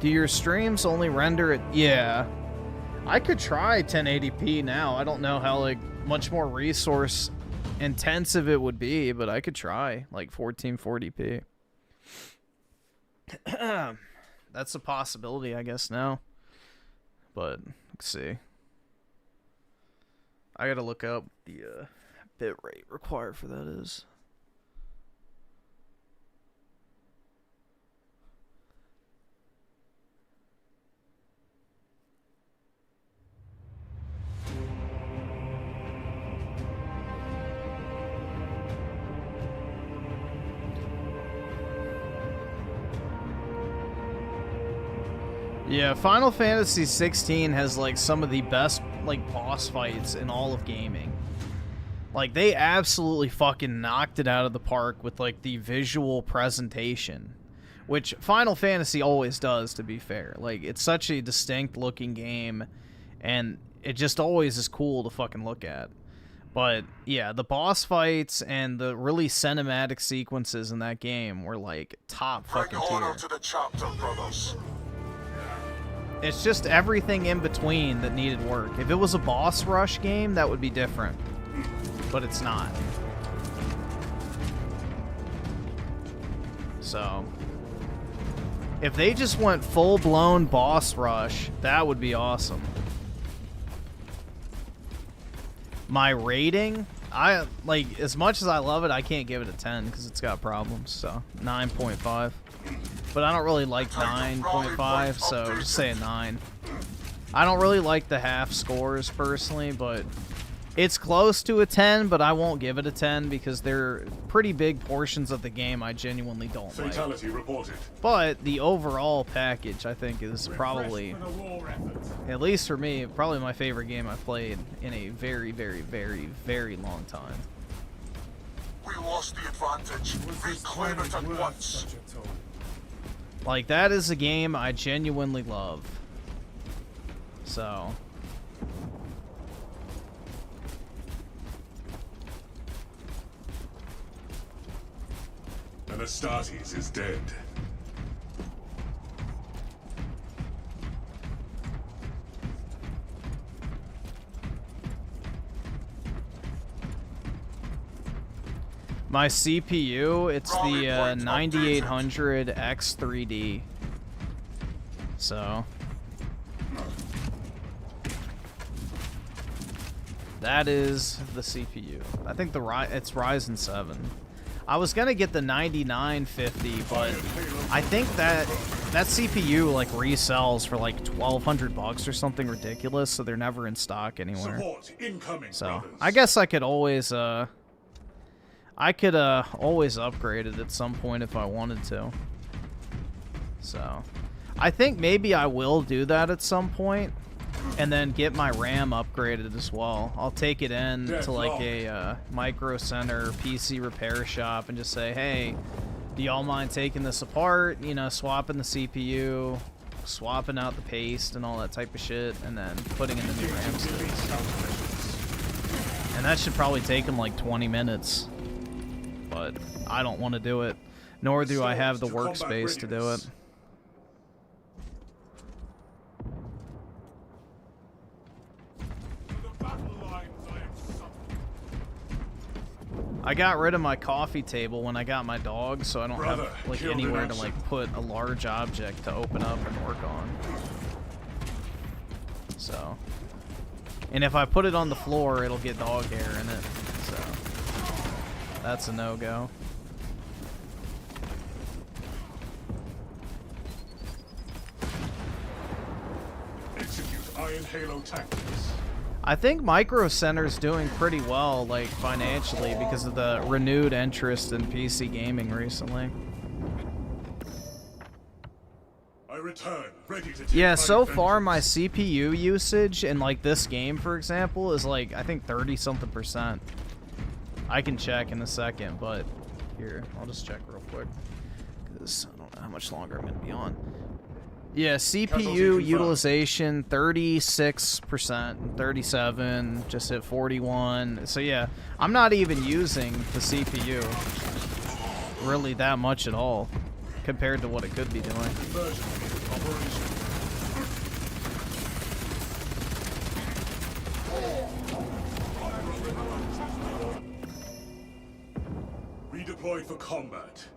Speaker 1: Do your streams only render it? Yeah. I could try 1080p now. I don't know how like much more resource intensive it would be, but I could try like 1440p. That's a possibility, I guess, now. But let's see. I gotta look up the bit rate required for that is. Yeah, Final Fantasy 16 has like some of the best like boss fights in all of gaming. Like they absolutely fucking knocked it out of the park with like the visual presentation, which Final Fantasy always does, to be fair. Like it's such a distinct looking game and it just always is cool to fucking look at. But yeah, the boss fights and the really cinematic sequences in that game were like top fucking tier.
Speaker 7: To the chapter, brothers.
Speaker 1: It's just everything in between that needed work. If it was a boss rush game, that would be different. But it's not. So, if they just went full-blown boss rush, that would be awesome. My rating, I like as much as I love it, I can't give it a 10 because it's got problems. So 9.5. But I don't really like 9.5, so just say a 9. I don't really like the half scores personally, but it's close to a 10, but I won't give it a 10 because there are pretty big portions of the game I genuinely don't
Speaker 7: Fatality
Speaker 1: like.
Speaker 7: reported.
Speaker 1: But the overall package, I think, is probably, at least for me, probably my favorite game I've played in a very, very, very, very long time.
Speaker 7: We lost the advantage. Reclaim it at once.
Speaker 1: Like, that is a game I genuinely love. So.
Speaker 7: And Astartes is dead.
Speaker 1: My CPU, it's the 9800 X3D. So. That is the CPU. I think it's Ryzen 7. I was gonna get the 9950, but I think that CPU like resells for like $1,200 or something ridiculous, so they're never in stock anywhere. So I guess I could always always upgrade it at some point if I wanted to. So I think maybe I will do that at some point. And then get my RAM upgraded as well. I'll take it in to like a Micro Center PC repair shop and just say, hey, do y'all mind taking this apart? You know, swapping the CPU, swapping out the paste and all that type of shit, and then putting in the new RAM sticks. And that should probably take them like 20 minutes. But I don't want to do it. Nor do I have the workspace to do it. I got rid of my coffee table when I got my dog, so I don't have like
Speaker 19: killed in
Speaker 1: anywhere to
Speaker 19: action.
Speaker 1: like put a large object to open up and work on. So, and if I put it on the floor, it'll get dog hair in it. So that's a no-go.
Speaker 19: Execute Iron Halo tactics.
Speaker 1: I think Micro Center's doing pretty well, like, financially, because of the renewed interest in PC gaming recently.
Speaker 19: I return, ready to take
Speaker 1: Yeah,
Speaker 19: my
Speaker 1: so
Speaker 19: vengeance.
Speaker 1: far my CPU usage in, like, this game, for example, is, like, I think 30-something%. I can check in a second, but here, I'll just check real quick, because I don't know how much longer I'm going to be on. Yeah, CPU utilization 36%, 37, just hit 41. So yeah, I'm not even using the CPU really that much at all compared to what it could be doing.
Speaker 19: Redeployed for combat.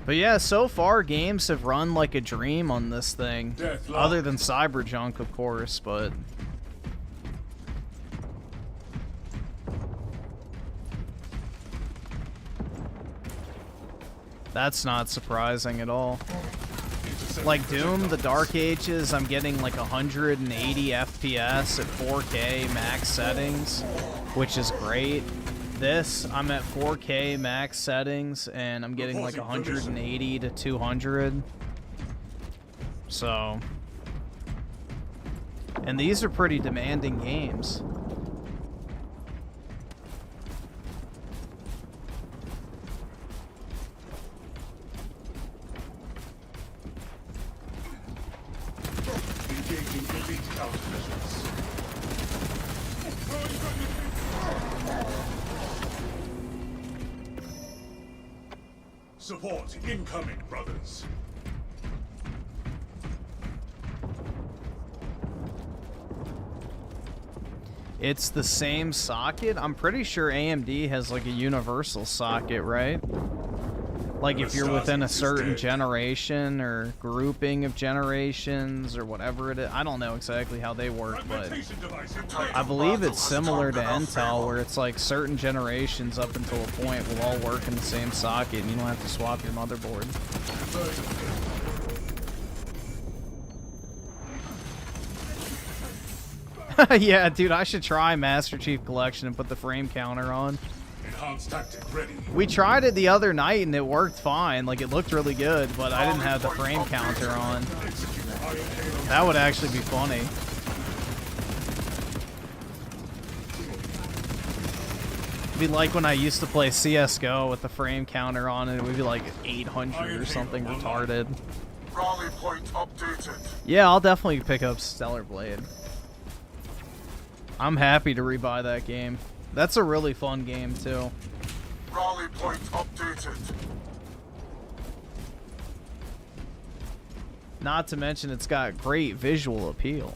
Speaker 1: But yeah, so far games have run like a dream on this thing. Other than Cyberjunk, of course, but that's not surprising at all. Like Doom, the Dark Ages, I'm getting like 180 FPS at 4K max settings, which is great. This, I'm at 4K max settings, and I'm getting like 180 to 200. So, and these are pretty demanding games.
Speaker 19: Engaging elite countermeasures. Support incoming, brothers.
Speaker 1: It's the same socket? I'm pretty sure AMD has like a universal socket, right? Like if you're within a certain generation or grouping of generations or whatever it is. I don't know exactly how they work, but I believe it's similar to Intel, where it's like certain generations up until a point will all work in the same socket and you don't have to swap your motherboard. Yeah, dude, I should try Master Chief Collection and put the frame counter on.
Speaker 19: Enhanced tactic ready.
Speaker 1: We tried it the other night and it worked fine. Like, it looked really good, but I didn't have the frame counter on. That would actually be funny. It'd be like when I used to play CSGO with the frame counter on and it would be like 800 or something retarded.
Speaker 7: Rally point updated.
Speaker 1: Yeah, I'll definitely pick up Stellar Blade. I'm happy to rebuy that game. That's a really fun game, too.
Speaker 7: Rally point updated.
Speaker 1: Not to mention it's got great visual appeal.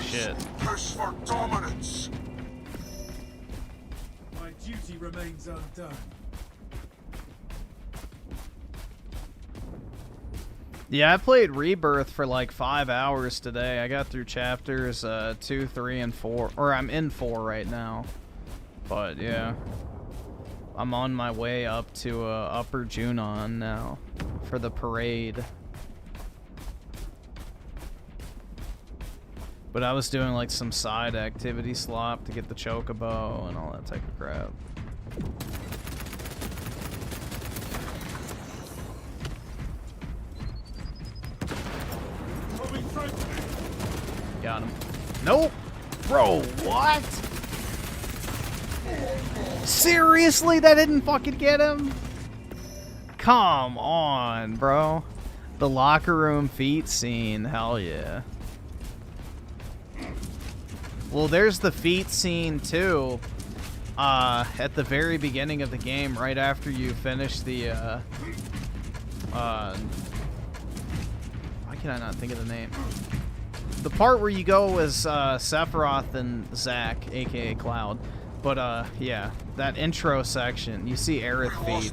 Speaker 1: Shit.
Speaker 7: Push for dominance.
Speaker 19: My duty remains undone.
Speaker 1: Yeah, I played Rebirth for like 5 hours today. I got through chapters 2, 3, and 4. Or I'm in 4 right now. But yeah. I'm on my way up to Upper Junon now for the parade. But I was doing like some side activity slop to get the chocobo and all that type of crap. Got him. Nope! Bro, what? Seriously, that didn't fucking get him? Come on, bro. The locker room feet scene, hell yeah. Well, there's the feet scene too. At the very beginning of the game, right after you finish the why can I not think of the name? The part where you go as Sephiroth and Zack, aka Cloud. But yeah, that intro section, you see Aerith feet.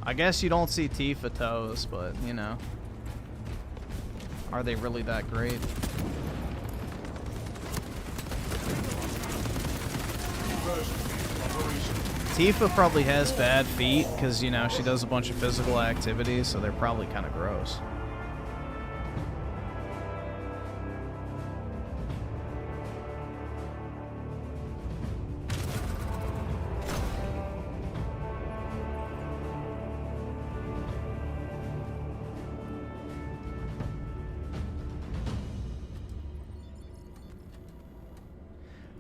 Speaker 1: I guess you don't see Tifa toes, but you know. Are they really that great? Tifa probably has bad feet because, you know, she does a bunch of physical activities, so they're probably kind of gross.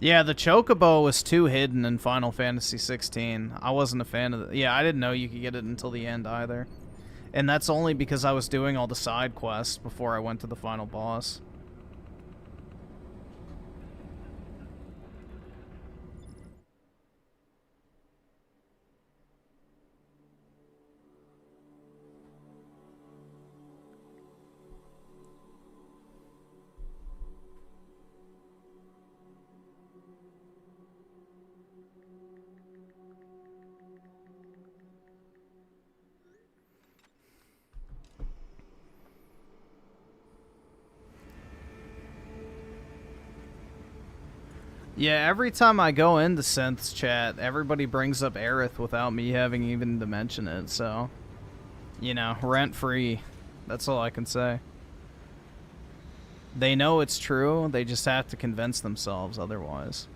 Speaker 1: Yeah, the Chocobo was too hidden in Final Fantasy 16. I wasn't a fan of it. Yeah, I didn't know you could get it until the end either. And that's only because I was doing all the side quests before I went to the final boss. Yeah, every time I go into Synth's chat, everybody brings up Aerith without me having even to mention it, so... You know, rent-free. That's all I can say. They know it's true, they just have to convince themselves otherwise.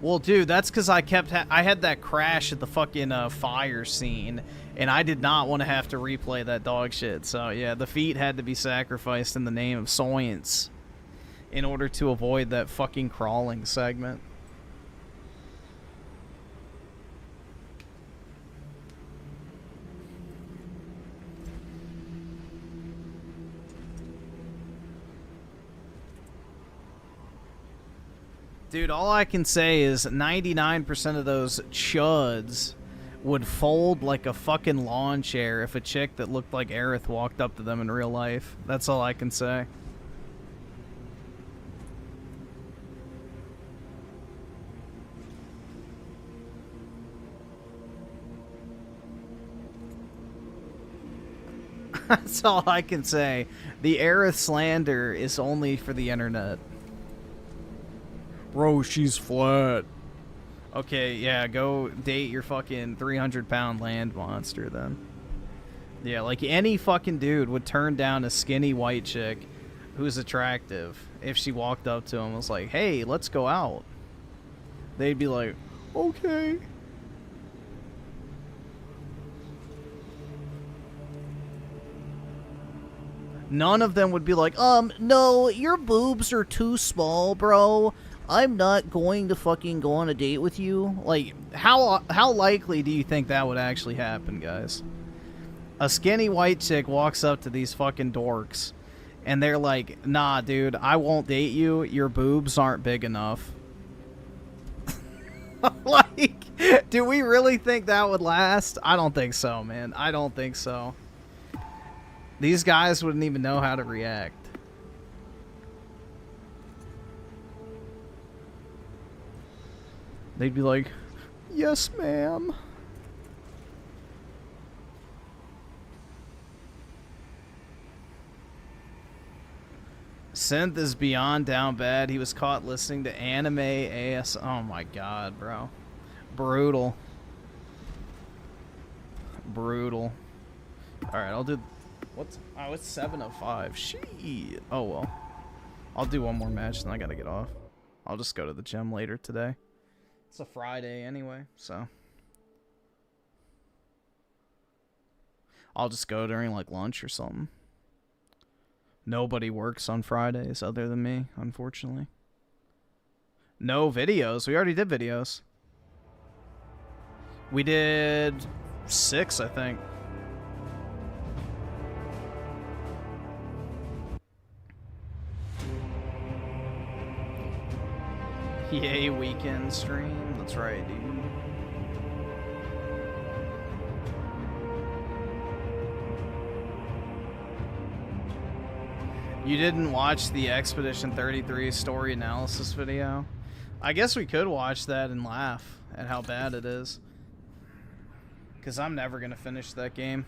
Speaker 1: Well, dude, that's because I had that crash at the fucking fire scene, and I did not want to have to replay that dog shit. So, yeah, the feet had to be sacrificed in the name of science in order to avoid that fucking crawling segment. Dude, all I can say is 99% of those chuds would fold like a fucking lawn chair if a chick that looked like Aerith walked up to them in real life. That's all I can say. That's all I can say. The Aerith slander is only for the internet. Bro, she's flat. Okay, yeah, go date your fucking 300-pound land monster then. Yeah, like any fucking dude would turn down a skinny white chick who's attractive if she walked up to him and was like, hey, let's go out. They'd be like, okay. None of them would be like, no, your boobs are too small, bro. I'm not going to fucking go on a date with you. Like, how likely do you think that would actually happen, guys? A skinny white chick walks up to these fucking dorks, and they're like, nah, dude, I won't date you. Your boobs aren't big enough. Like, do we really think that would last? I don't think so, man. I don't think so. These guys wouldn't even know how to react. They'd be like, yes, ma'am. Synth is beyond down bad. He was caught listening to anime AS. Oh my god, bro. Brutal. Brutal. Alright, I'll do... What's... Oh, it's 7:05. Shit. Oh, well. I'll do one more match, then I gotta get off. I'll just go to the gym later today. It's a Friday anyway, so... I'll just go during, like, lunch or something. Nobody works on Fridays other than me, unfortunately. No videos. We already did videos. We did 6, I think. Yay, weekend stream. That's right, dude. You didn't watch the Expedition 33 story analysis video? I guess we could watch that and laugh at how bad it is. Because I'm never going to finish that game.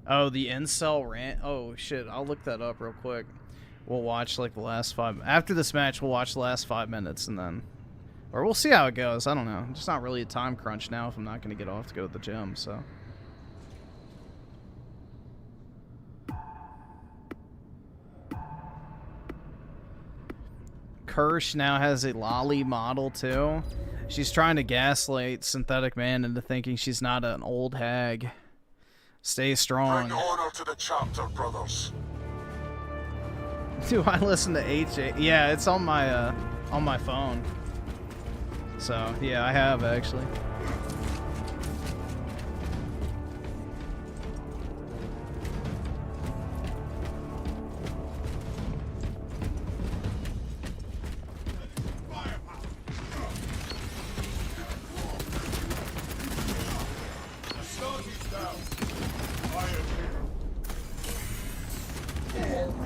Speaker 1: Oh, the incel rant? Oh, shit. I'll look that up real quick. We'll watch, like, the last 5... After this match, we'll watch the last 5 minutes and then... Or we'll see how it goes. I don't know. It's not really a time crunch now if I'm not going to get off to go to the gym, so... Kirsch now has a lolly model, too. She's trying to gaslight Synthetic Man into thinking she's not an old hag. Stay strong.
Speaker 7: Bring honor to the chapter, brothers.
Speaker 1: Do I listen to H8? Yeah, it's on my phone. So, yeah, I have, actually.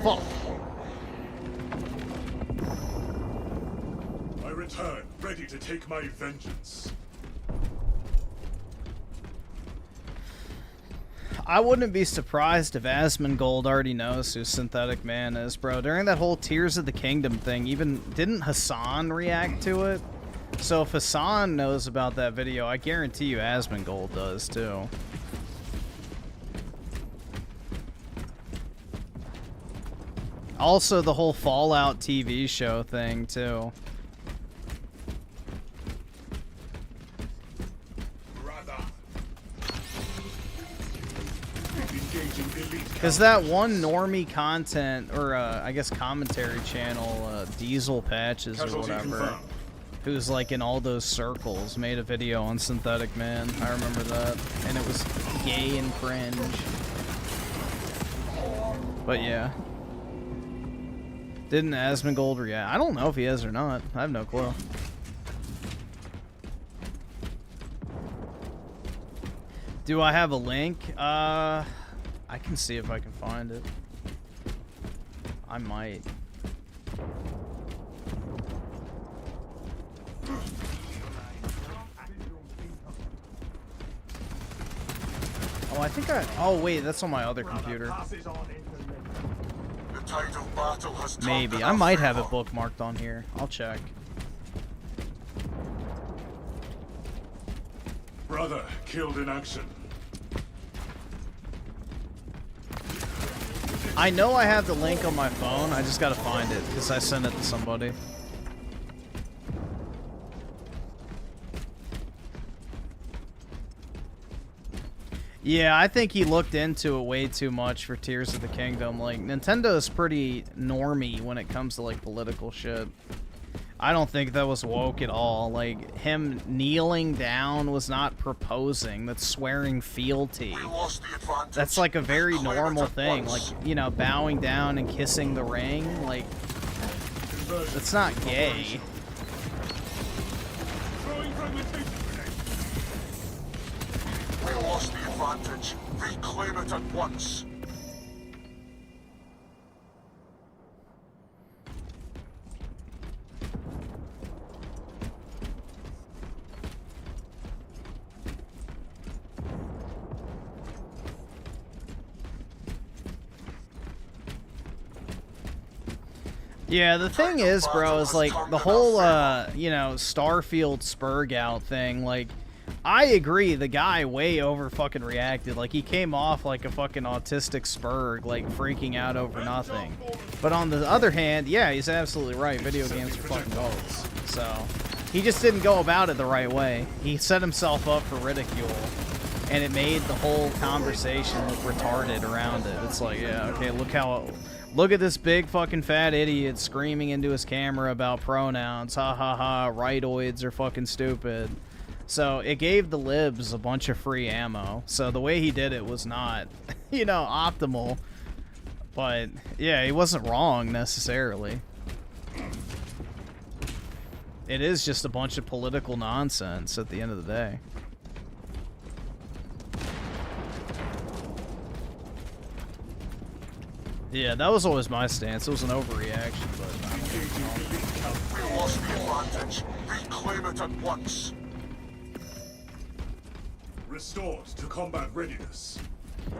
Speaker 7: Fuck. I return, ready to take my vengeance.
Speaker 1: I wouldn't be surprised if Asmongold already knows who Synthetic Man is, bro. During that whole Tears of the Kingdom thing, even didn't Hassan react to it? So if Hassan knows about that video, I guarantee you Asmongold does too. Also, the whole Fallout TV show thing, too. Because that one normie content, or I guess commentary channel, Diesel Patches or whatever, who's like in all those circles, made a video on Synthetic Man. I remember that. And it was gay and cringe. But yeah. Didn't Asmongold react? I don't know if he is or not. I have no clue. Do I have a link? I can see if I can find it. I might. Oh, I think I... Oh, wait, that's on my other computer. Maybe. I might have it bookmarked on here. I'll check.
Speaker 7: Brother killed in action.
Speaker 1: I know I have the link on my phone. I just gotta find it because I sent it to somebody. Yeah, I think he looked into it way too much for Tears of the Kingdom. Like, Nintendo is pretty normie when it comes to, like, political shit. I don't think that was woke at all. Like, him kneeling down was not proposing. That's swearing fealty. That's, like, a very normal thing. Like, you know, bowing down and kissing the ring. Like, that's not gay.
Speaker 7: We lost the advantage. Reclaim it at once.
Speaker 1: Yeah, the thing is, bro, is like the whole, you know, Starfield Spurg out thing, like, I agree, the guy way over fucking reacted. Like, he came off like a fucking autistic Spurg, like, freaking out over nothing. But on the other hand, yeah, he's absolutely right. Video games are fucking goals. So, he just didn't go about it the right way. He set himself up for ridicule. and it made the whole conversation look retarded around it. It's like, yeah, okay, look at this big fucking fat idiot screaming into his camera about pronouns. Ha ha ha, rightoids are fucking stupid. So it gave the libs a bunch of free ammo. So the way he did it was not, you know, optimal. But yeah, he wasn't wrong necessarily. It is just a bunch of political nonsense at the end of the day. Yeah, that was always my stance. It was an overreaction, but I don't think
Speaker 7: We lost the advantage. Reclaim it at once.
Speaker 19: Restored to combat readiness.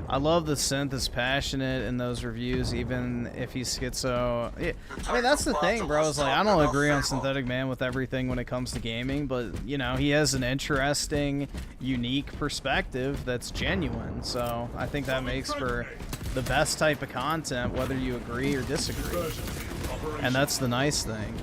Speaker 1: I love the synth is passionate in those reviews, even if he's schizo. Yeah, I mean, that's the thing, bro. Is like, I don't agree on Synthetic Man with everything when it comes to gaming, but, you know, he has an interesting, unique perspective that's genuine. So I think that makes for the best type of content, whether you agree or disagree. And that's the nice thing.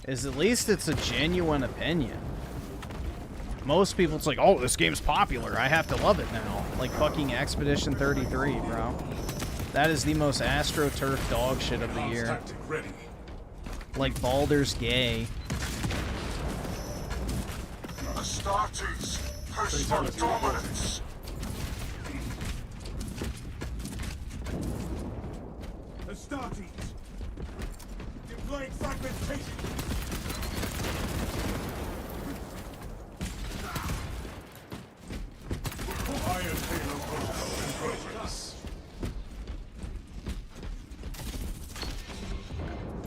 Speaker 1: Is at least it's a genuine opinion. Most people, it's like, oh, this game's popular, I have to love it now. Like fucking Expedition 33, bro. That is the most AstroTurf dog shit of the year. Like Baldur's Gay.
Speaker 7: Astartes, push for dominance.
Speaker 19: Astartes, deploying fragmentation. Iron Halo protocol in progress.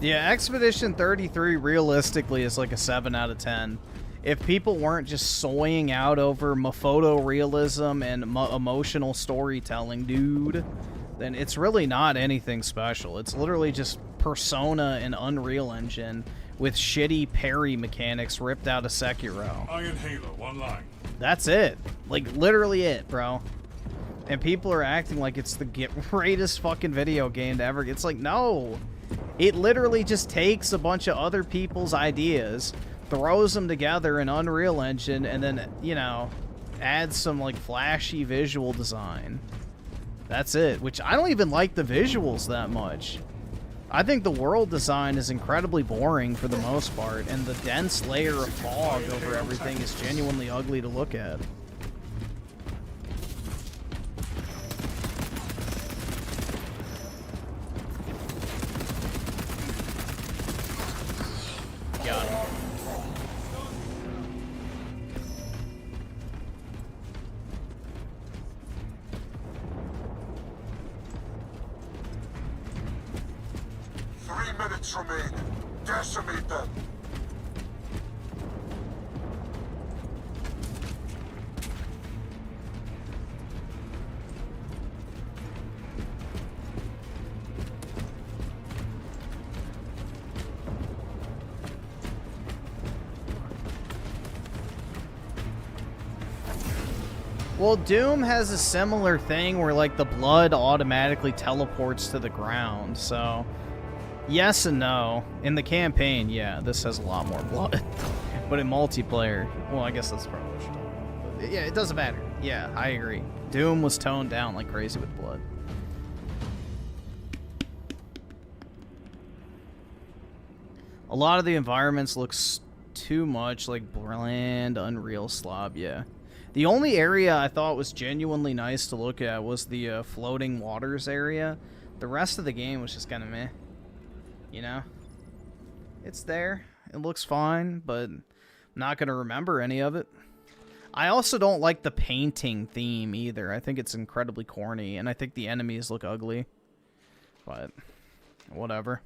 Speaker 1: Yeah, Expedition 33 realistically is like a 7 out of 10. If people weren't just soying out over photorealism and emotional storytelling, dude, then it's really not anything special. It's literally just Persona and Unreal Engine with shitty parry mechanics ripped out of Sekiro.
Speaker 19: Iron Halo online.
Speaker 1: That's it. Like, literally it, bro. And people are acting like it's the greatest fucking video game to ever get. It's like, no. It literally just takes a bunch of other people's ideas, throws them together in Unreal Engine, and then, you know, adds some, like, flashy visual design. That's it. Which, I don't even like the visuals that much. I think the world design is incredibly boring for the most part, and the dense layer of fog over everything is genuinely ugly to look at. Got him.
Speaker 7: Minutes remain. Decimate them.
Speaker 1: Well, Doom has a similar thing where, like, the blood automatically teleports to the ground, so... Yes and no. In the campaign, yeah, this has a lot more blood. But in multiplayer, well, I guess that's probably what you're talking about. But yeah, it doesn't matter. Yeah, I agree. Doom was toned down like crazy with blood. A lot of the environments looks too much like bland, Unreal slob, yeah. The only area I thought was genuinely nice to look at was the floating waters area. The rest of the game was just kind of meh. You know? It's there. It looks fine, but I'm not going to remember any of it. I also don't like the painting theme either. I think it's incredibly corny, and I think the enemies look ugly. But, whatever.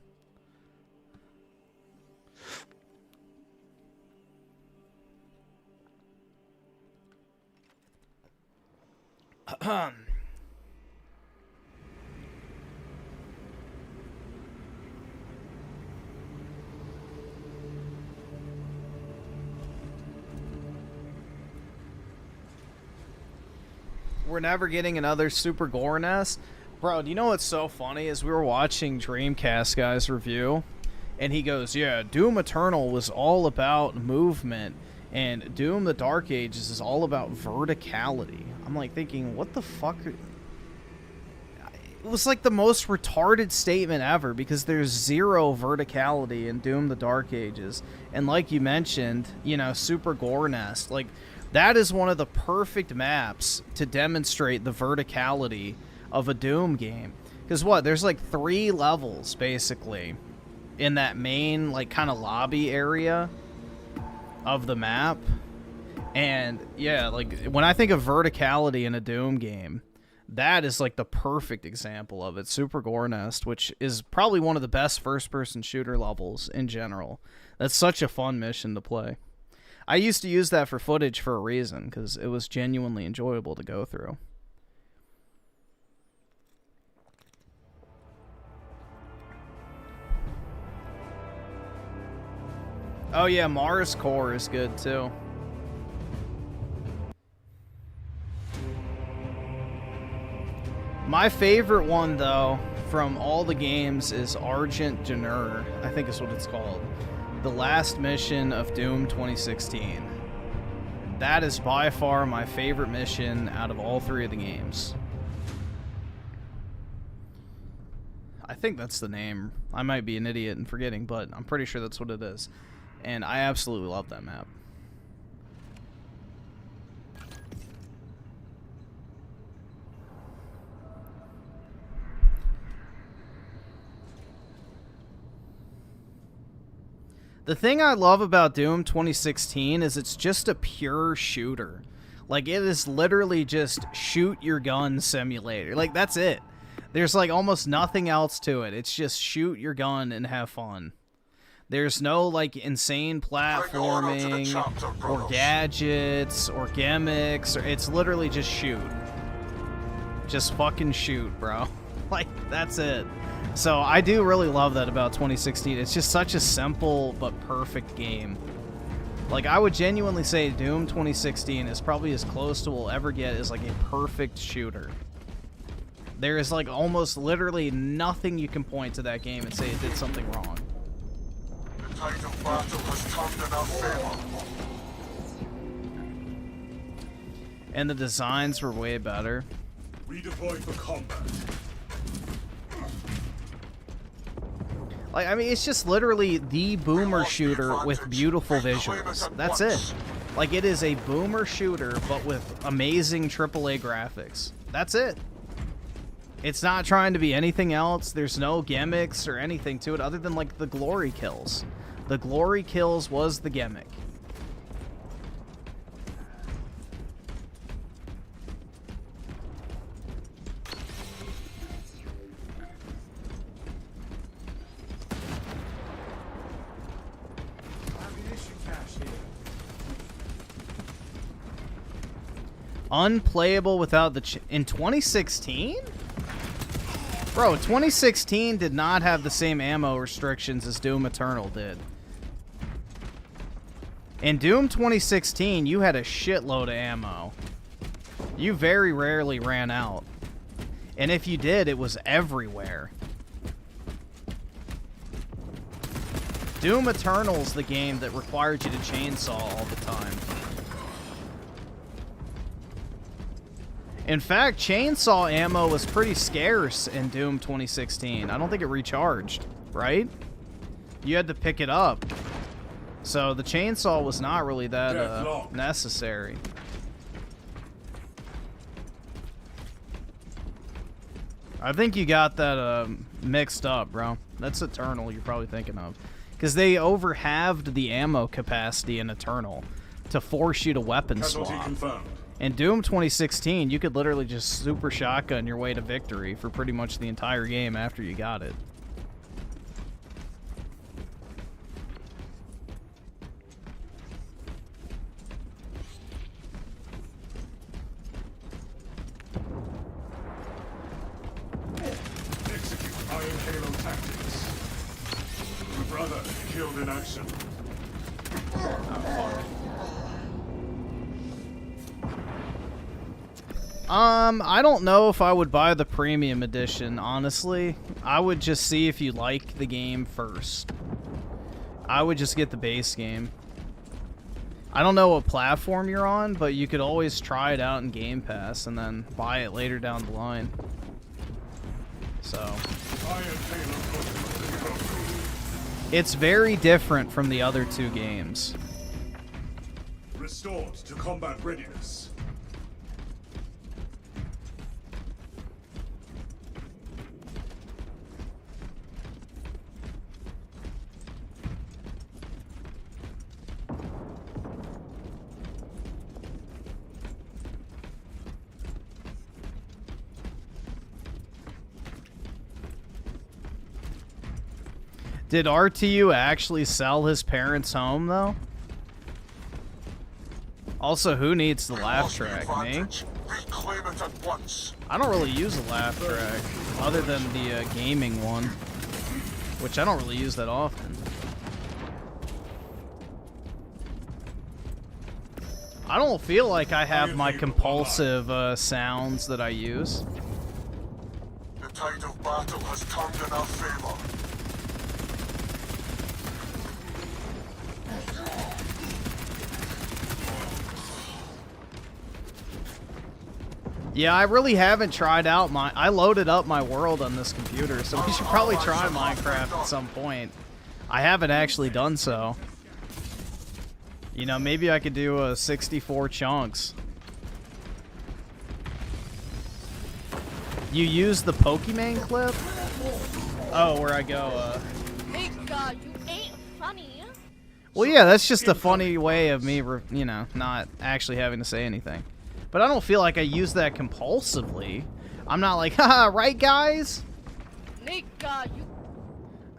Speaker 1: We're never getting another Super Gore Nest. Bro, do you know what's so funny is we were watching Dreamcast guy's review, and he goes, yeah, Doom Eternal was all about movement, and Doom the Dark Ages is all about verticality. I'm like thinking, what the fuck? It was like the most retarded statement ever, because there's zero verticality in Doom the Dark Ages. And like you mentioned, you know, Super Gore Nest, like, that is one of the perfect maps to demonstrate the verticality of a Doom game. Because what, there's like 3 levels basically in that main like kind of lobby area of the map. And yeah, like when I think of verticality in a Doom game, that is like the perfect example of it. Super Gore Nest, which is probably one of the best first-person shooter levels in general. That's such a fun mission to play. I used to use that for footage for a reason, because it was genuinely enjoyable to go through. Oh yeah, Mars Core is good too. My favorite one though from all the games is Argent Janur, I think is what it's called. The last mission of Doom 2016. That is by far my favorite mission out of all 3 of the games. I think that's the name. I might be an idiot and forgetting, but I'm pretty sure that's what it is. And I absolutely love that map. The thing I love about Doom 2016 is it's just a pure shooter. Like, it is literally just shoot your gun simulator. Like, that's it. There's like almost nothing else to it. It's just shoot your gun and have fun. There's no like insane platforming or gadgets or gimmicks. It's literally just shoot. Just fucking shoot, bro. Like, that's it. So I do really love that about 2016. It's just such a simple but perfect game. Like, I would genuinely say Doom 2016 is probably as close to we'll ever get as like a perfect shooter. There is like almost literally nothing you can point to that game and say it did something wrong.
Speaker 7: The tide of battle has turned in our favor.
Speaker 1: And the designs were way better.
Speaker 19: Redeploy for combat.
Speaker 1: Like, I mean, it's just literally the boomer shooter with beautiful visuals. That's it. Like, it is a boomer shooter, but with amazing AAA graphics. That's it. It's not trying to be anything else. There's no gimmicks or anything to it other than, like, the glory kills. The glory kills was the gimmick. Unplayable without the in 2016? Bro, 2016 did not have the same ammo restrictions as Doom Eternal did. In Doom 2016, you had a shitload of ammo. You very rarely ran out. And if you did, it was everywhere. Doom Eternal's the game that required you to chainsaw all the time. In fact, chainsaw ammo was pretty scarce in Doom 2016. I don't think it recharged, right? You had to pick it up. So the chainsaw was not really that necessary. I think you got that mixed up, bro. That's Eternal you're probably thinking of. Because they overhalved the ammo capacity in Eternal to force you to weapon swap. In Doom 2016, you could literally just super shotgun your way to victory for pretty much the entire game after you got it.
Speaker 19: Execute Iron Halo tactics. My brother killed in action.
Speaker 1: I don't know if I would buy the premium edition, honestly. I would just see if you like the game first. I would just get the base game. I don't know what platform you're on, but you could always try it out in Game Pass and then buy it later down the line. So it's very different from the other two games.
Speaker 19: Restored to combat readiness.
Speaker 1: Did RTU actually sell his parents' home, though? Also, who needs the laugh track, me? I don't really use a laugh track, other than the gaming one, which I don't really use that often. I don't feel like I have my compulsive sounds that I use.
Speaker 7: The tide of battle has turned in our favor.
Speaker 1: Yeah, I really haven't tried out I loaded up my world on this computer, so we should probably try Minecraft at some point. I haven't actually done so. You know, maybe I could do 64 chunks. You use the Pokemon clip? Oh, where I go,
Speaker 21: Nigga, you ain't funny.
Speaker 1: Well, yeah, that's just a funny way of me, you know, not actually having to say anything. But I don't feel like I use that compulsively. I'm not like, haha, right, guys?
Speaker 21: Nigga, you.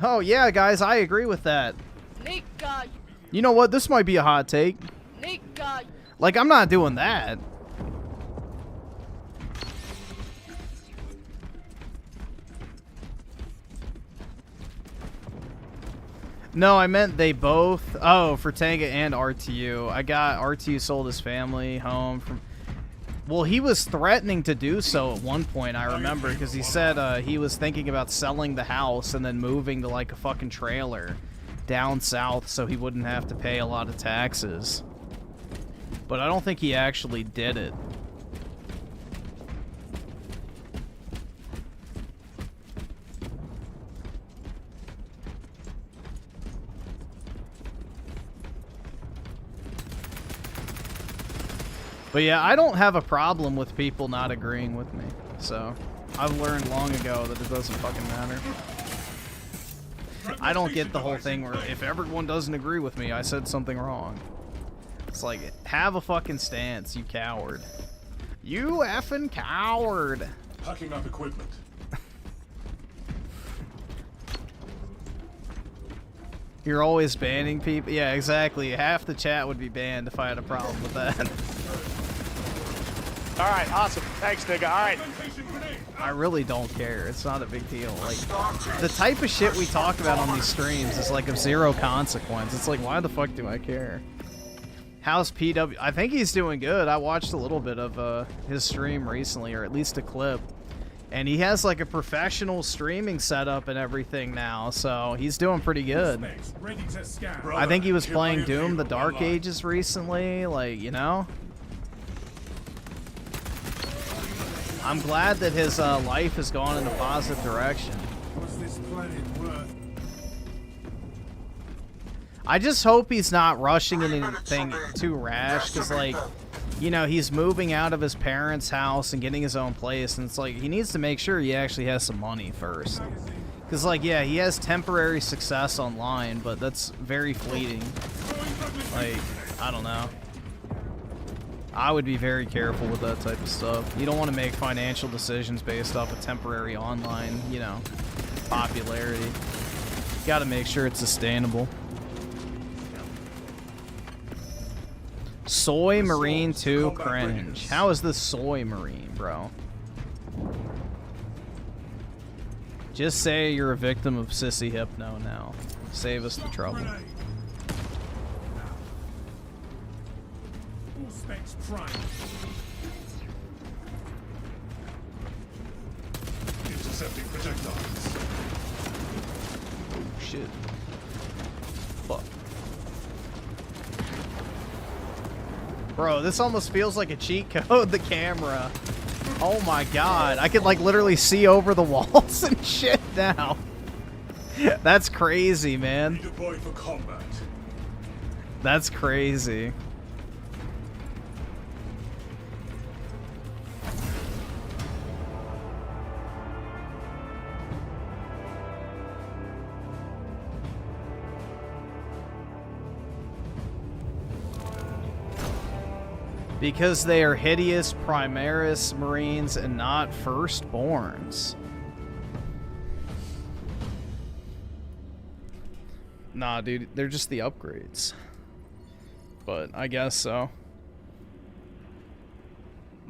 Speaker 1: Oh, yeah, guys, I agree with that.
Speaker 21: Nigga,
Speaker 1: you know what? This might be a hot take.
Speaker 21: Nigga.
Speaker 1: Like, I'm not doing that. No, I meant they both. Oh, for Tanga and RTU. I got RTU sold his family home from... Well, he was threatening to do so at one point, I remember, because he said he was thinking about selling the house and then moving to, like, a fucking trailer down south so he wouldn't have to pay a lot of taxes. But I don't think he actually did it. But yeah, I don't have a problem with people not agreeing with me. So, I've learned long ago that it doesn't fucking matter. I don't get the whole thing where if everyone doesn't agree with me, I said something wrong. It's like, have a fucking stance, you coward. You effing coward.
Speaker 19: Packing up equipment.
Speaker 1: You're always banning people? Yeah, exactly. Half the chat would be banned if I had a problem with that.
Speaker 5: All right, awesome. Thanks, nigga. All right.
Speaker 1: I really don't care. It's not a big deal. Like, the type of shit we talk about on these streams is like of zero consequence. It's like, why the fuck do I care? How's PW? I think he's doing good. I watched a little bit of his stream recently, or at least a clip. And he has like a professional streaming setup and everything now, so he's doing pretty good. I think he was playing Doom: The Dark Ages recently, like, you know? I'm glad that his life has gone in a positive direction.
Speaker 19: What's this planet worth?
Speaker 1: I just hope he's not rushing anything too rash, because, like, you know, he's moving out of his parents' house and getting his own place, and it's like, he needs to make sure he actually has some money first. Because, like, yeah, he has temporary success online, but that's very fleeting. Like, I don't know. I would be very careful with that type of stuff. You don't want to make financial decisions based off of temporary online, you know, popularity. You gotta make sure it's sustainable. Soy Marine 2 cringe. How is this Soy Marine, bro? Just say you're a victim of sissy hypno now. Save us the trouble.
Speaker 19: Intercepting projectiles.
Speaker 1: Shit. Fuck. Bro, this almost feels like a cheat code, the camera. Oh my god. I could like literally see over the walls and shit now. That's crazy, man.
Speaker 19: Deployed for combat.
Speaker 1: That's crazy. Because they are hideous Primaris Marines and not Firstborns. Nah, dude, they're just the upgrades. But I guess so.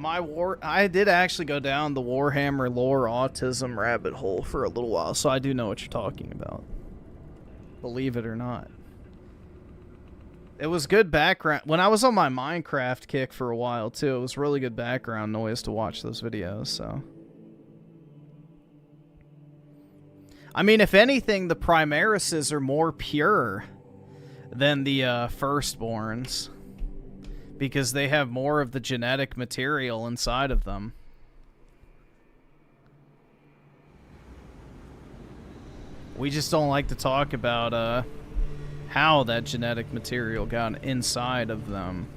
Speaker 1: I did actually go down the Warhammer lore autism rabbit hole for a little while, so I do know what you're talking about. Believe it or not. It was good background. When I was on my Minecraft kick for a while, too, it was really good background noise to watch those videos, so. I mean, if anything, the Primarises are more pure than the Firstborns. Because they have more of the genetic material inside of them. We just don't like to talk about, how that genetic material got inside of them.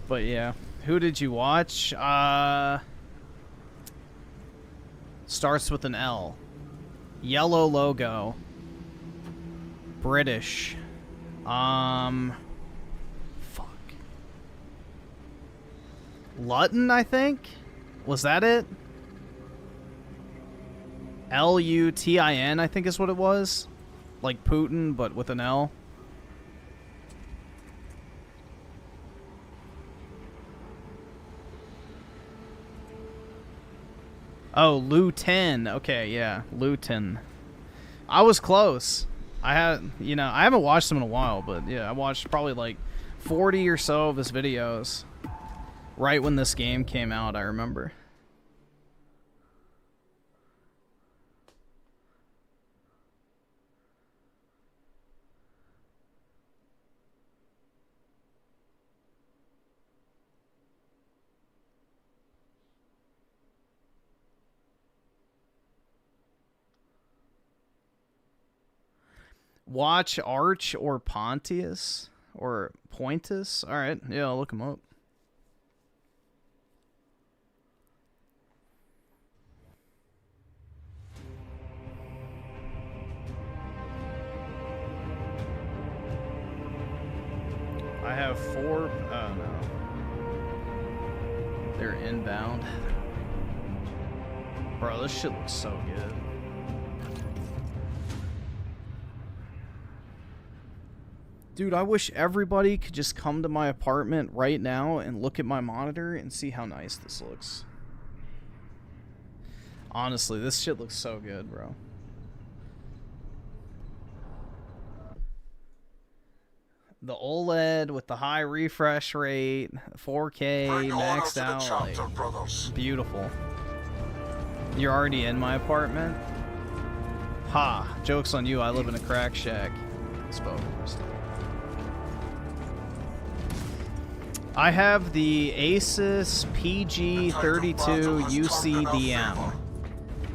Speaker 1: But yeah, who did you watch? Starts with an L. Yellow logo. British. Fuck. Lutin, I think? Was that it? Lutin, I think is what it was. Like Putin, but with an L. Oh, Lutin. Okay, yeah, Lutin. I was close. I haven't watched him in a while, but yeah, I watched probably like 40 or so of his videos right when this game came out, I remember. Watch Arch or Pontius or Pointus. All right, yeah, I'll look him up. I have 4. Oh no, they're inbound. Bro, this shit looks so good. Dude, I wish everybody could just come to my apartment right now and look at my monitor and see how nice this looks. Honestly, this shit looks so good, bro. The OLED with the high refresh rate, 4K, maxed out, like, beautiful. You're already in my apartment? Ha, joke's on you, I live in a crack shack. Spoke first. I have the Asus PG32 UCDM.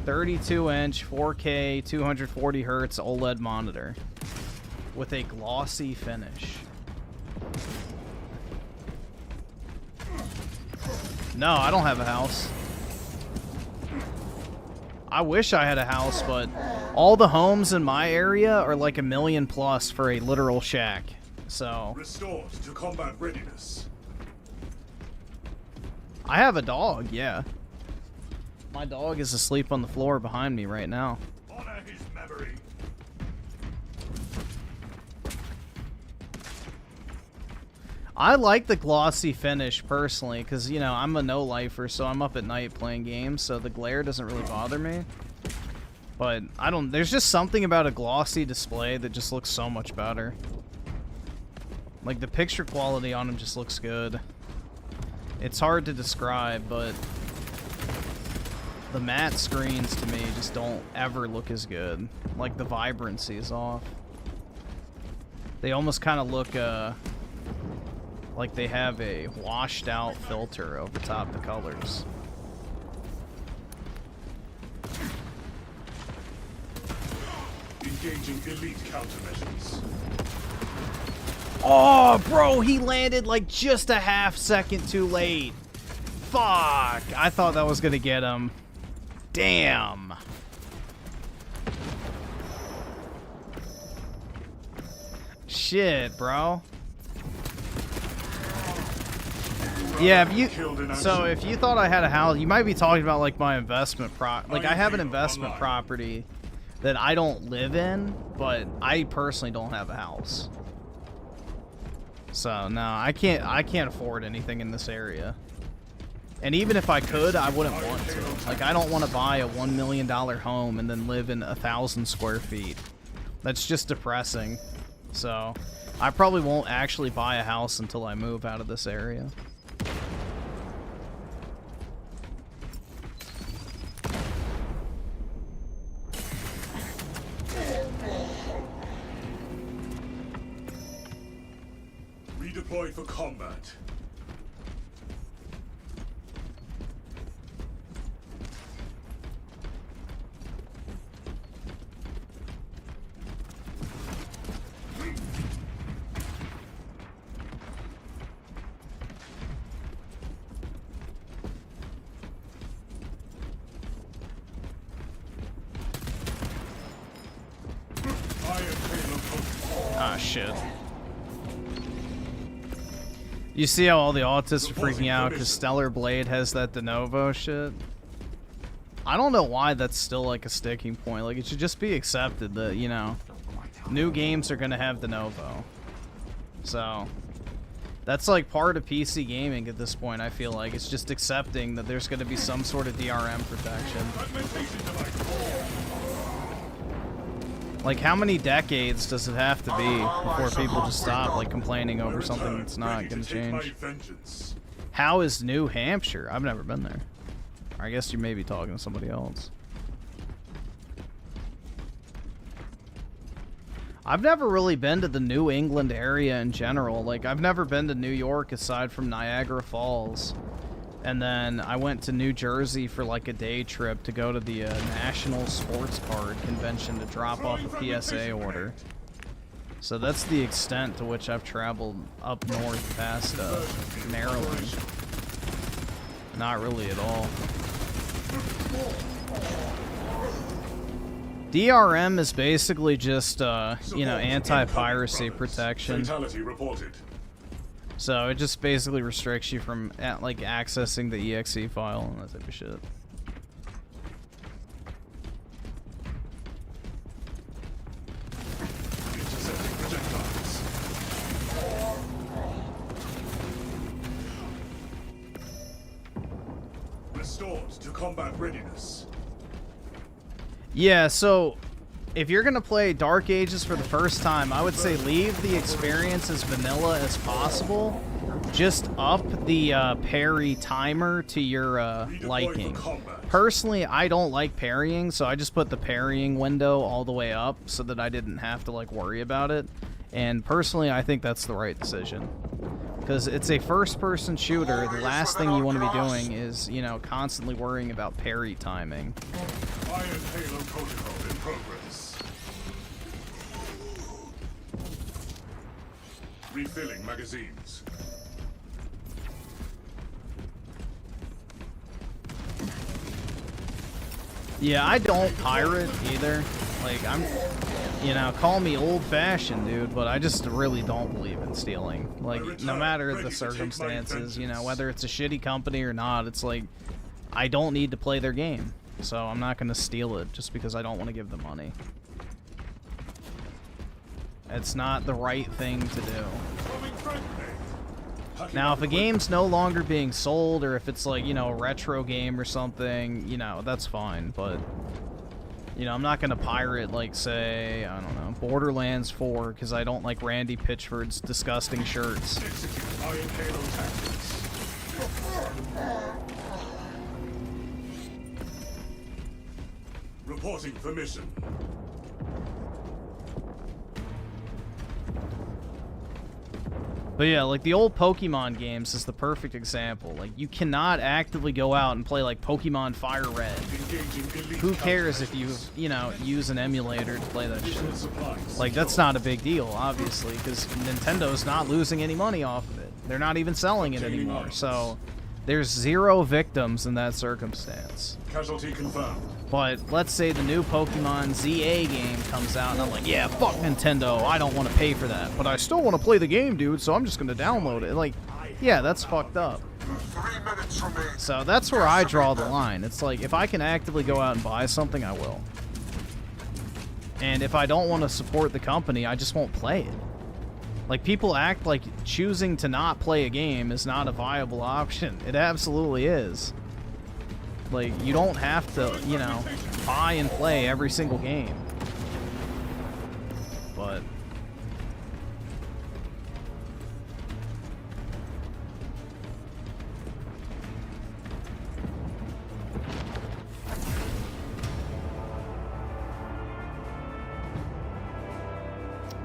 Speaker 1: 32-inch, 4K, 240 hertz OLED monitor with a glossy finish. No, I don't have a house. I wish I had a house, but all the homes in my area are like $1 million plus for a literal shack. So
Speaker 19: Restored to combat readiness.
Speaker 1: I have a dog, yeah. My dog is asleep on the floor behind me right now.
Speaker 19: Honor his memory.
Speaker 1: I like the glossy finish personally, because, you know, I'm a no-lifer, so I'm up at night playing games, so the glare doesn't really bother me. But there's just something about a glossy display that just looks so much better. Like, the picture quality on them just looks good. It's hard to describe, but the matte screens to me just don't ever look as good. Like, the vibrancy is off. They almost kind of look like they have a washed out filter over top the colors.
Speaker 19: Engaging elite countermeasures.
Speaker 1: Oh, bro, he landed like just a half second too late. Fuck, I thought that was gonna get him. Damn. Shit, bro. Yeah, if you thought I had a house, you might be talking about like my investment like I have an investment property that I don't live in, but I personally don't have a house. So no, I can't afford anything in this area. And even if I could, I wouldn't want to. Like, I don't want to buy a $1 million home and then live in 1,000 square feet. That's just depressing. So I probably won't actually buy a house until I move out of this area.
Speaker 19: Redeployed for combat.
Speaker 1: Ah, shit. You see how all the autists are freaking out because Stellar Blade has that de novo shit? I don't know why that's still like a sticking point. Like, it should just be accepted that, you know, new games are gonna have de novo. So that's like part of PC gaming at this point. I feel like it's just accepting that there's gonna be some sort of DRM protection. Like, how many decades does it have to be before people just stop, like, complaining over something that's not going to change? How is New Hampshire? I've never been there. I guess you may be talking to somebody else. I've never really been to the New England area in general. Like, I've never been to New York aside from Niagara Falls. And then I went to New Jersey for like a day trip to go to the National Sports Card Convention to drop off a PSA order. So that's the extent to which I've traveled up north past Maryland. Not really at all. DRM is basically just, you know, anti-piracy protection.
Speaker 19: Fatality reported.
Speaker 1: So it just basically restricts you from like accessing the exe file and that type of shit.
Speaker 19: Restored to combat readiness.
Speaker 1: Yeah, so if you're gonna play Dark Ages for the first time, I would say leave the experience as vanilla as possible. Just up the parry timer to your liking. Personally, I don't like parrying, so I just put the parrying window all the way up so that I didn't have to like worry about it. And personally, I think that's the right decision. Because it's a first-person shooter, the last thing you want to be doing is, you know, constantly worrying about parry timing.
Speaker 19: Iron Halo protocol in progress. Refilling magazines.
Speaker 1: Yeah, I don't pirate either. Like, I'm, you know, call me old-fashioned, dude, but I just really don't believe in stealing. Like, no matter the circumstances, you know, whether it's a shitty company or not, it's like, I don't need to play their game. So I'm not going to steal it just because I don't want to give them money. It's not the right thing to do. Now, if a game's no longer being sold, or if it's like, you know, a retro game or something, you know, that's fine. But, you know, I'm not going to pirate, like, say, I don't know, Borderlands 4, because I don't like Randy Pitchford's disgusting shirts.
Speaker 19: Reporting for mission.
Speaker 1: But yeah, like the old Pokemon games is the perfect example. Like you cannot actively go out and play like Pokemon Fire Red. Who cares if you know, use an emulator to play that shit? Like that's not a big deal, obviously, because Nintendo's not losing any money off of it. They're not even selling it anymore. So there's 0 victims in that circumstance.
Speaker 19: Casualty confirmed.
Speaker 1: But let's say the new Pokemon ZA game comes out and I'm like, yeah, fuck Nintendo, I don't want to pay for that. But I still want to play the game, dude, so I'm just going to download it. Like, yeah, that's fucked up. So that's where I draw the line. It's like, if I can actively go out and buy something, I will. And if I don't want to support the company, I just won't play it. Like, people act like choosing to not play a game is not a viable option. It absolutely is. Like, you don't have to, you know, buy and play every single game. But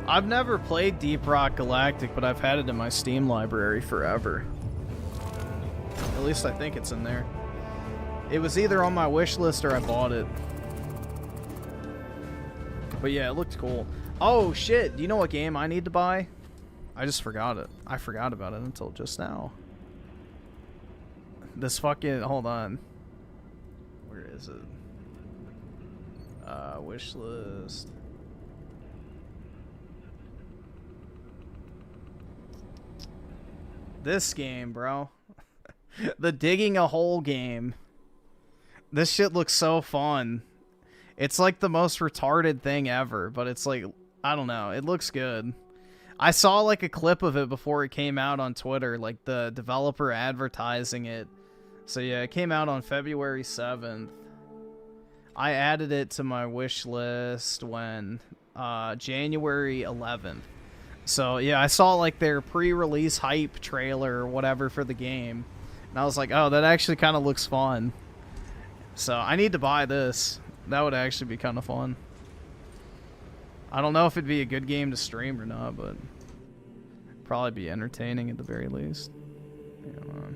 Speaker 1: I've never played Deep Rock Galactic, but I've had it in my Steam library forever. At least I think it's in there. It was either on my wish list or I bought it. But yeah, it looked cool. Oh shit, do you know what game I need to buy? I just forgot it. I forgot about it until just now. This fucking, hold on. Where is it? Wish list. This game, bro. The digging a hole game. This shit looks so fun. It's like the most retarded thing ever, but it's like, I don't know, it looks good. I saw like a clip of it before it came out on Twitter, like the developer advertising it. So yeah, it came out on February 7th. I added it to my wish list when January 11th. So yeah, I saw like their pre-release hype trailer or whatever for the game. And I was like, oh, that actually kind of looks fun. So I need to buy this. That would actually be kind of fun. I don't know if it'd be a good game to stream or not, but probably be entertaining at the very least. Come on.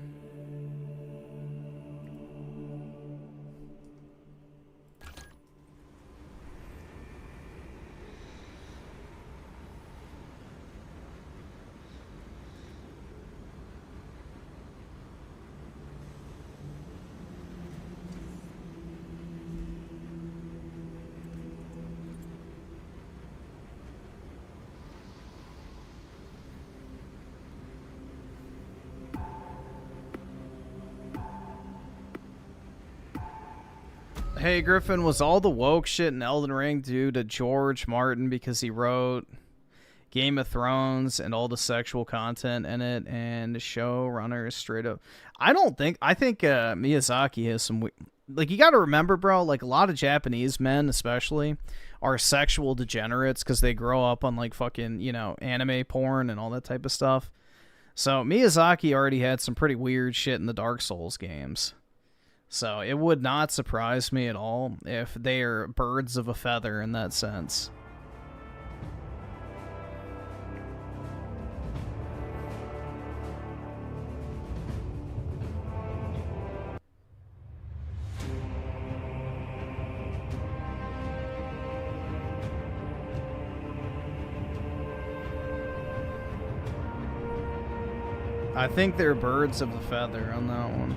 Speaker 1: Hey Griffin, was all the woke shit in Elden Ring due to George Martin because he wrote Game of Thrones and all the sexual content in it, and the showrunner is straight up? I think Miyazaki has some, like, you gotta remember, bro, like a lot of Japanese men especially are sexual degenerates because they grow up on like fucking, you know, anime porn and all that type of stuff. So Miyazaki already had some pretty weird shit in the Dark Souls games. So it would not surprise me at all if they are birds of a feather in that sense. I think they're birds of a feather on that one.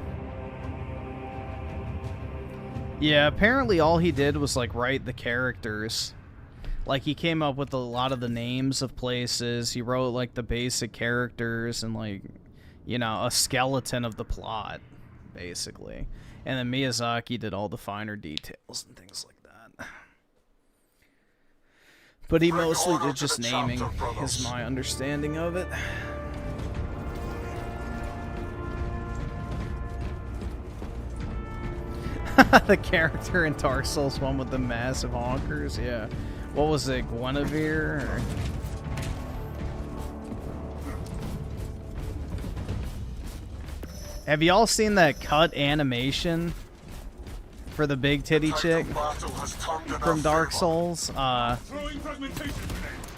Speaker 1: Yeah, apparently all he did was like write the characters. Like he came up with a lot of the names of places. He wrote like the basic characters and like, you know, a skeleton of the plot, basically. And then Miyazaki did all the finer details and things like that. But he mostly did just naming, is my understanding of it. The character in Dark Souls 1 with the massive honkers, yeah. What was it, Guinevere? Or... Have y'all seen that cut animation for the big titty chick from Dark Souls.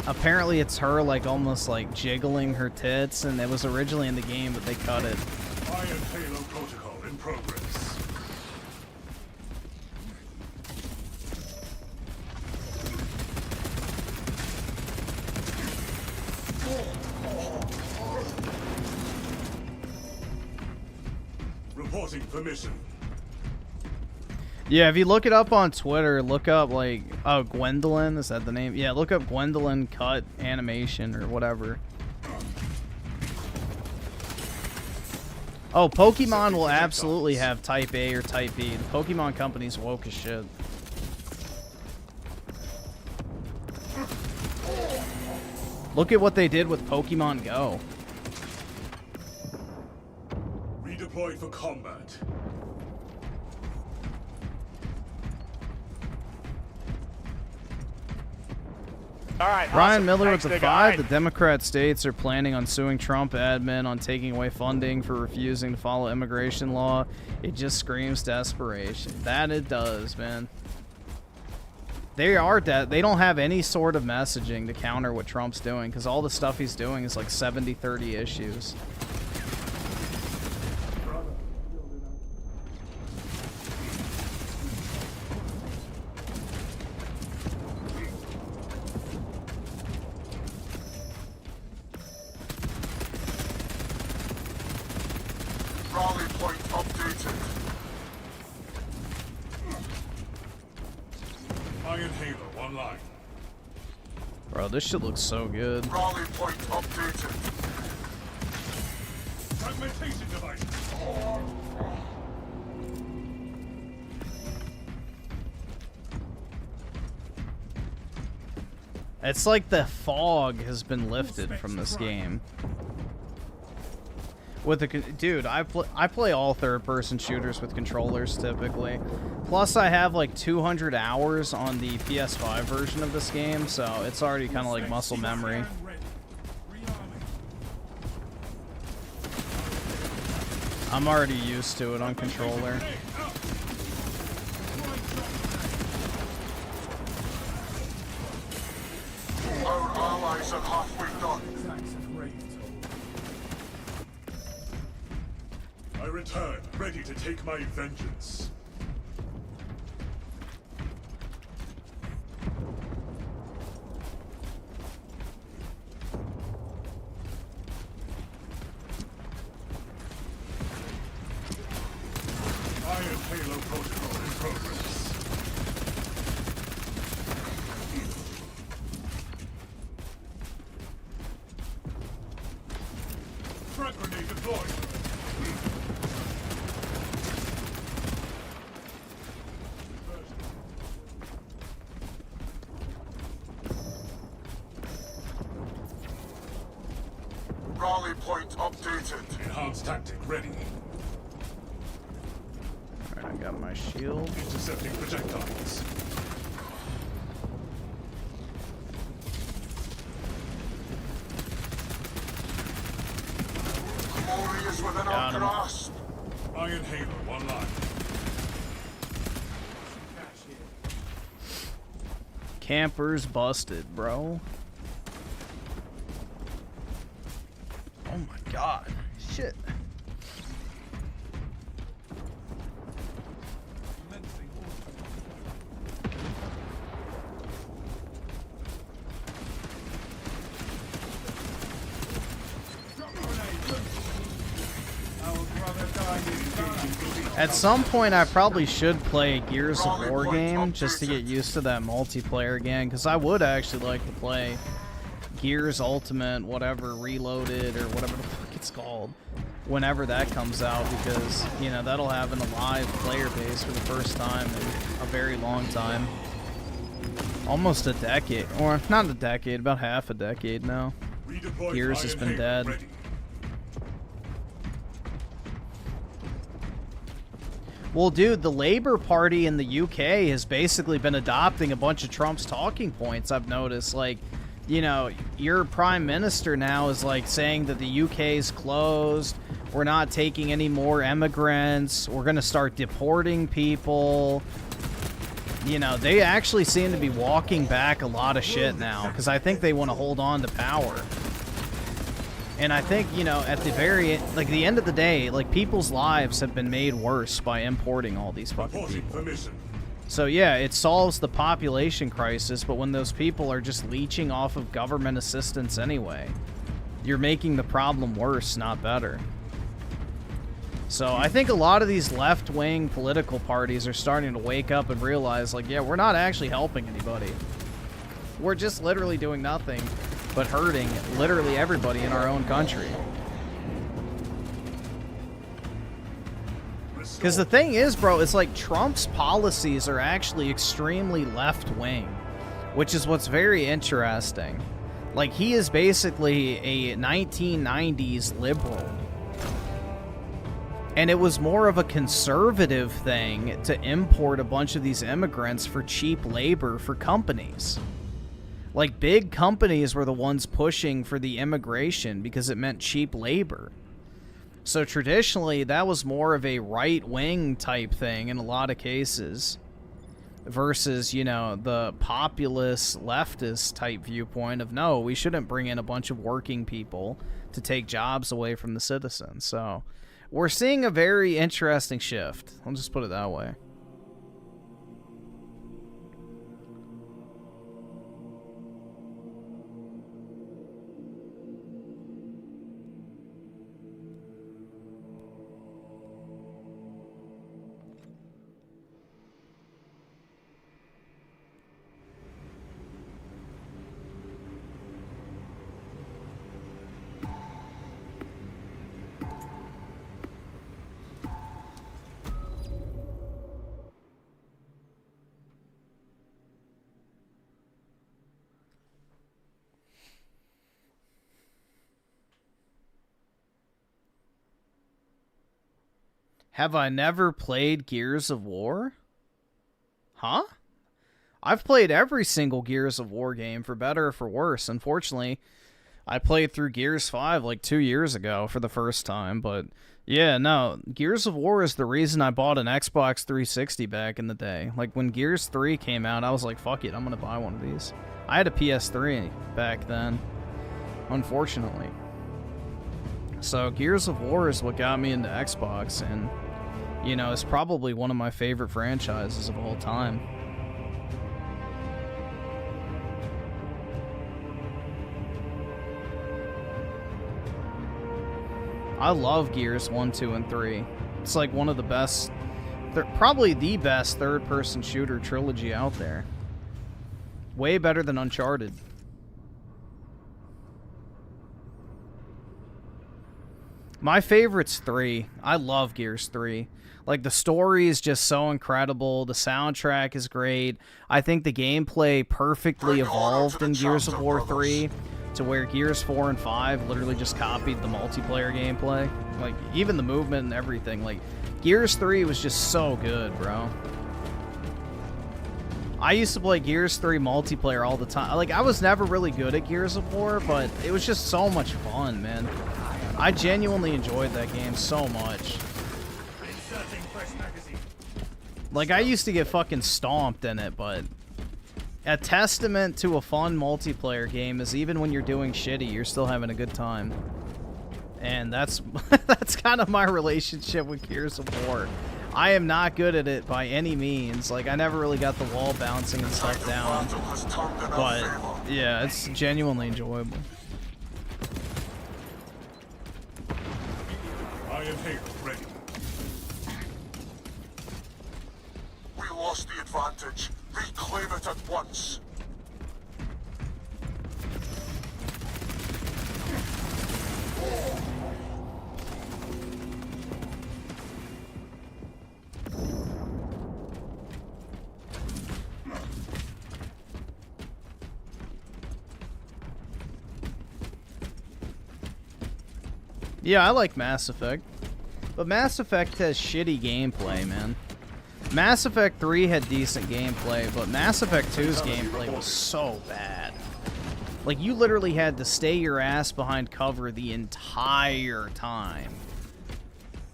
Speaker 1: Apparently it's her like almost like jiggling her tits, and it was originally in the game, but they cut it.
Speaker 19: Iron Halo protocol in progress. Reporting for mission.
Speaker 1: Yeah, if you look it up on Twitter, look up like, oh, Gwendolyn, is that the name? Yeah, look up Gwendolyn cut animation or whatever. Oh, Pokemon will absolutely have Type A or Type B. The Pokemon company's woke as shit. Look at what they did with Pokemon Go.
Speaker 19: Redeployed for combat.
Speaker 5: All right,
Speaker 1: Brian
Speaker 5: awesome.
Speaker 1: Miller
Speaker 5: Thanks,
Speaker 1: with the
Speaker 5: nigga.
Speaker 1: 5.
Speaker 5: All right.
Speaker 1: The Democrat states are planning on suing Trump admin on taking away funding for refusing to follow immigration law. It just screams desperation. That it does, man. They are dead. They don't have any sort of messaging to counter what Trump's doing, because all the stuff he's doing is like 70-30 issues.
Speaker 7: Rally point updated.
Speaker 19: Iron Halo online.
Speaker 1: Bro, this shit looks so good.
Speaker 7: Rally point updated.
Speaker 19: Fragmentation device.
Speaker 1: It's like the fog has been lifted from this game. With the dude, I play all third-person shooters with controllers typically. Plus, I have like 200 hours on the PS5 version of this game, so it's already kind of like muscle memory. I'm already used to it on controller.
Speaker 7: Our allies are halfway done.
Speaker 19: I return, ready to take my vengeance. Iron Halo protocol in progress. Frag grenade deployed.
Speaker 7: Rally point updated.
Speaker 19: Enhanced tactic ready.
Speaker 1: Alright, I got my shield.
Speaker 19: Intercepting projectiles.
Speaker 7: Glory is within
Speaker 1: Got
Speaker 7: our
Speaker 1: him.
Speaker 7: grasp.
Speaker 19: Iron Halo online.
Speaker 1: Campers busted, bro. Oh my god. Shit. At some point, I probably should play a Gears of War game just to get used to that multiplayer again, because I would actually like to play Gears Ultimate, whatever, Reloaded, or whatever the fuck it's called, whenever that comes out, because, you know, that'll have an alive player base for the first time in a very long time. Almost a decade, or not a decade, about half a decade now. Gears has been dead. Well, dude, the Labour Party in the UK has basically been adopting a bunch of Trump's talking points, I've noticed. Like, you know, your prime minister now is like saying that the UK is closed. We're not taking any more immigrants. We're going to start deporting people. You know, they actually seem to be walking back a lot of shit now because I think they want to hold on to power. And I think, you know, at the the end of the day, like, people's lives have been made worse by importing all these fucking people. So yeah, it solves the population crisis, but when those people are just leeching off of government assistance anyway, you're making the problem worse, not better. So I think a lot of these left-wing political parties are starting to wake up and realize, like, yeah, we're not actually helping anybody. We're just literally doing nothing but hurting literally everybody in our own country. Because the thing is, bro, it's like Trump's policies are actually extremely left-wing, which is what's very interesting. Like, he is basically a 1990s liberal. And it was more of a conservative thing to import a bunch of these immigrants for cheap labor for companies. Like, big companies were the ones pushing for the immigration because it meant cheap labor. So traditionally, that was more of a right-wing type thing in a lot of cases versus, you know, the populist leftist type viewpoint of, no, we shouldn't bring in a bunch of working people to take jobs away from the citizens. So we're seeing a very interesting shift. I'll just put it that way. Have I never played Gears of War? Huh? I've played every single Gears of War game, for better or for worse. Unfortunately, I played through Gears 5 like 2 years ago for the first time, but yeah, no, Gears of War is the reason I bought an Xbox 360 back in the day. Like, when Gears 3 came out, I was like, fuck it, I'm gonna buy one of these. I had a PS3 back then, unfortunately. So Gears of War is what got me into Xbox, and, you know, it's probably one of my favorite franchises of all time. I love Gears 1, 2, and 3. It's like one of the best, probably the best third-person shooter trilogy out there. Way better than Uncharted. My favorite's 3. I love Gears 3. Like, the story is just so incredible. The soundtrack is great. I think the gameplay perfectly evolved in Gears of War 3 to where Gears 4 and 5 literally just copied the multiplayer gameplay. Like, even the movement and everything. Like, Gears 3 was just so good, bro. I used to play Gears 3 multiplayer all the time. Like, I was never really good at Gears of War, but it was just so much fun, man. I genuinely enjoyed that game so much. Like, I used to get fucking stomped in it, but a testament to a fun multiplayer game is even when you're doing shitty, you're still having a good time. And that's that's kind of my relationship with Gears of War. I am not good at it by any means. Like, I never really got the wall bouncing and stuff down. But, yeah, it's genuinely enjoyable.
Speaker 7: I am here, ready. We lost the advantage. Reclaim it at once.
Speaker 1: Yeah, I like Mass Effect. But Mass Effect has shitty gameplay, man. Mass Effect 3 had decent gameplay, but Mass Effect 2's gameplay was so bad. Like, you literally had to stay your ass behind cover the entire time.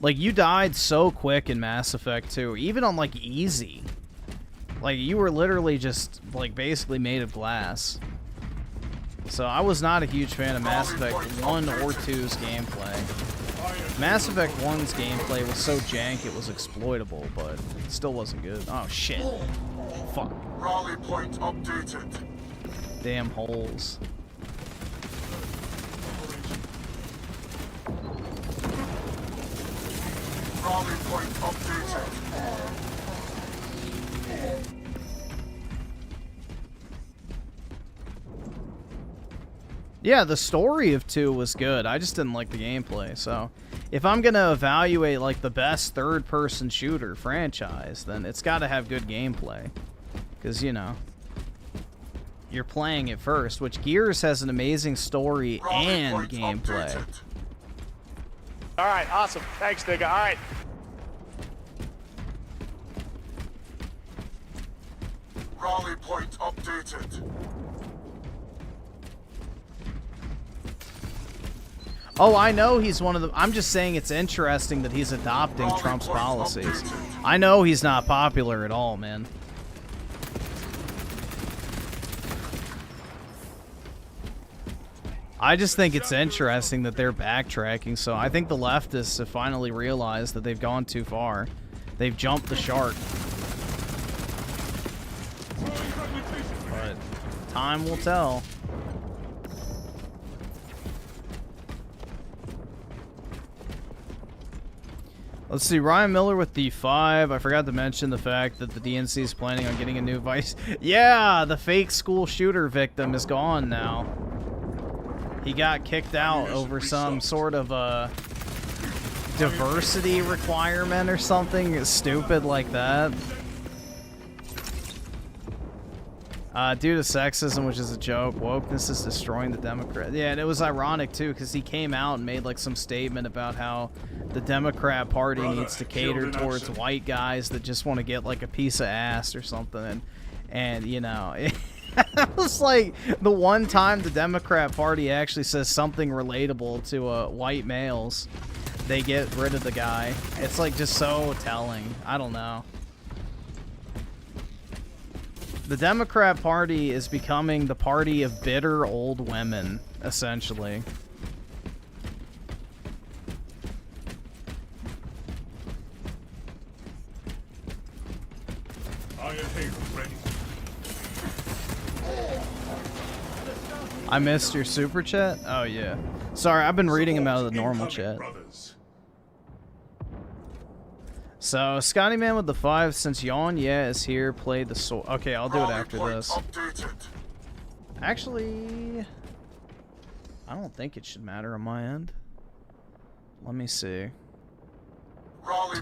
Speaker 1: Like, you died so quick in Mass Effect 2, even on, like, easy. Like, you were literally just, like, basically made of glass. So I was not a huge fan of Mass Effect 1 or 2's gameplay. Mass Effect 1's gameplay was so jank it was exploitable, but it still wasn't good. Oh, shit. Fuck.
Speaker 7: Rally point updated.
Speaker 1: Damn holes.
Speaker 7: Rally point updated.
Speaker 1: Yeah, the story of 2 was good. I just didn't like the gameplay. So, if I'm gonna evaluate like the best third-person shooter franchise, then it's got to have good gameplay. Because, you know, you're playing it first, which Gears has an amazing story and gameplay.
Speaker 5: All right, awesome. Thanks, nigga. All right.
Speaker 7: Rally point updated.
Speaker 1: Oh, I know he's one of the... I'm just saying it's interesting that he's adopting Trump's policies. I know he's not popular at all, man. I just think it's interesting that they're backtracking, so I think the leftists have finally realized that they've gone too far. They've jumped the shark. But time will tell. Let's see, Ryan Miller with D5. I forgot to mention the fact that the DNC is planning on getting a new vice. Yeah, the fake school shooter victim is gone now. He got kicked out over some sort of a diversity requirement or something stupid like that. Due to sexism, which is a joke, wokeness is destroying the Democrat. Yeah, and it was ironic too, because he came out and made like some statement about how the Democrat Party needs to cater towards white guys that just want to get like a piece of ass or something, and you know, it was like the one time the Democrat Party actually says something relatable to white males, they get rid of the guy. It's like just so telling. I don't know. The Democrat Party is becoming the party of bitter old women, essentially. I missed your super chat? Oh, yeah. Sorry, I've been reading them out of the normal chat. So, Scotty Man with the 5, since Yawn Yeah is here, play the sword. Okay, I'll do it after this. Actually, I don't think it should matter on my end. Let me see.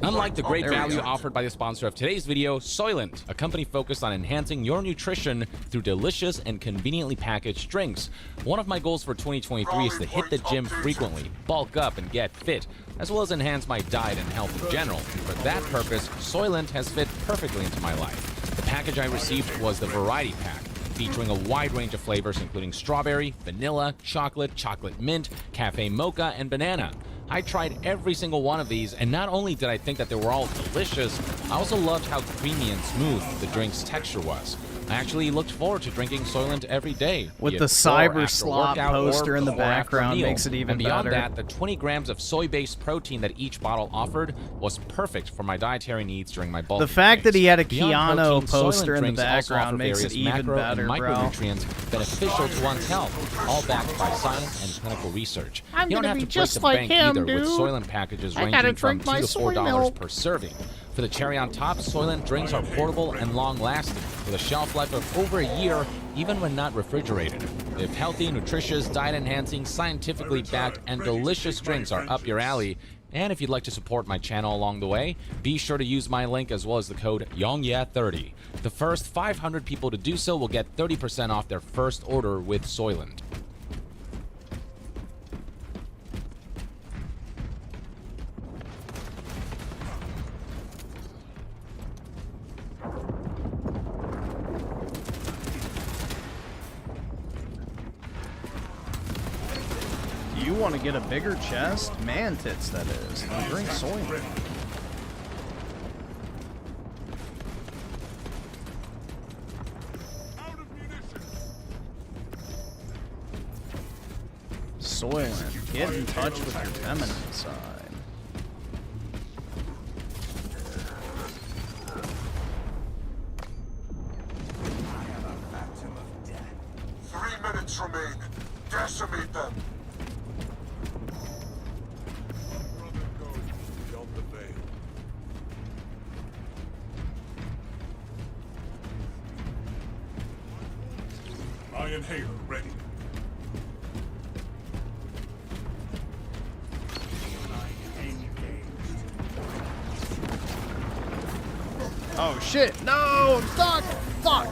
Speaker 9: Unlike the great value offered by the sponsor of today's video, Soylent, a company focused on enhancing your nutrition through delicious and conveniently packaged drinks. One of my goals for 2023 is to hit the gym frequently, bulk up, and get fit, as well as enhance my diet and health in general. For that purpose, Soylent has fit perfectly into my life. The package I received was the Variety Pack, featuring a wide range of flavors including strawberry, vanilla, chocolate, chocolate mint, cafe mocha, and banana. I tried every single one of these, and not only did I think that they were all delicious, I also loved how creamy and smooth the drink's texture was. I actually looked forward to drinking Soylent every day.
Speaker 1: With the Cyber Slop poster in the background makes it even
Speaker 9: better. And beyond
Speaker 1: better.
Speaker 9: that, the 20 grams of soy-based protein that each bottle offered was perfect for my dietary needs during my bulking
Speaker 1: The fact
Speaker 9: phase.
Speaker 1: that he had a
Speaker 9: Beyond
Speaker 1: Keanu
Speaker 9: protein,
Speaker 1: poster
Speaker 9: Soylent
Speaker 1: in the
Speaker 9: drinks also
Speaker 1: background
Speaker 9: offer
Speaker 1: makes it
Speaker 9: various
Speaker 1: even
Speaker 9: macro
Speaker 1: better,
Speaker 9: and
Speaker 1: bro.
Speaker 9: micronutrients beneficial to one's health, all backed by science and clinical research.
Speaker 1: I'm
Speaker 9: You don't
Speaker 1: gonna
Speaker 9: have
Speaker 1: be
Speaker 9: to break
Speaker 1: just
Speaker 9: the
Speaker 1: like
Speaker 9: bank
Speaker 1: him,
Speaker 9: either, with
Speaker 1: dude.
Speaker 9: Soylent packages
Speaker 1: I gotta
Speaker 9: ranging from
Speaker 1: drink my
Speaker 9: $2 to
Speaker 1: soy
Speaker 9: $4
Speaker 1: milk.
Speaker 9: per serving. For the cherry on top, Soylent drinks are portable and long-lasting, with a shelf life of over a year, even when not refrigerated. If healthy, nutritious, diet-enhancing, scientifically backed, and delicious drinks are up your alley, and if you'd like to support my channel along the way, be sure to use my link as well as the code YONGYEAH30. The first 500 people to do so will get 30% off their first order with Soylent.
Speaker 1: If you want to get a bigger chest, man tits that is, then drink Soylent. Soylent, get in touch with your feminine side.
Speaker 7: Remain. Decimate them.
Speaker 19: My inhaler ready.
Speaker 1: Oh shit! No! I'm stuck! Fuck!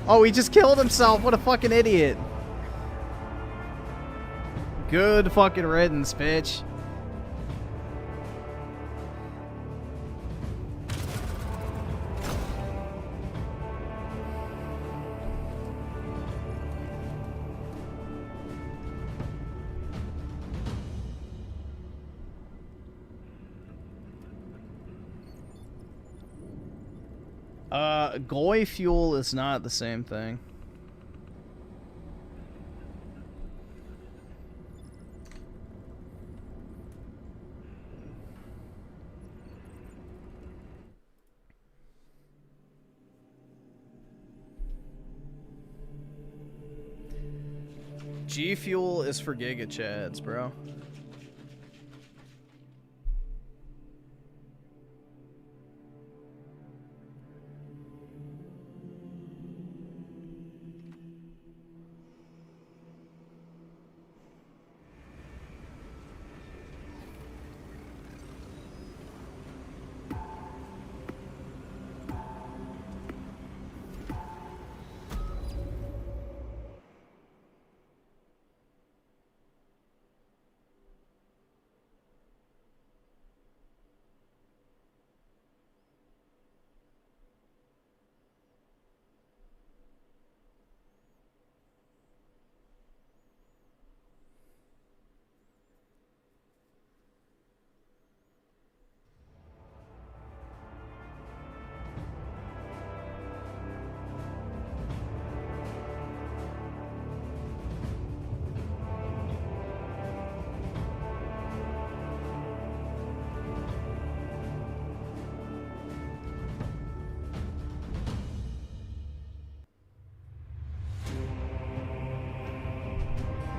Speaker 1: Oh, he just killed himself. What a fucking idiot. Good fucking riddance, bitch. Goy fuel is not the same thing. G fuel is for Giga Chads, bro.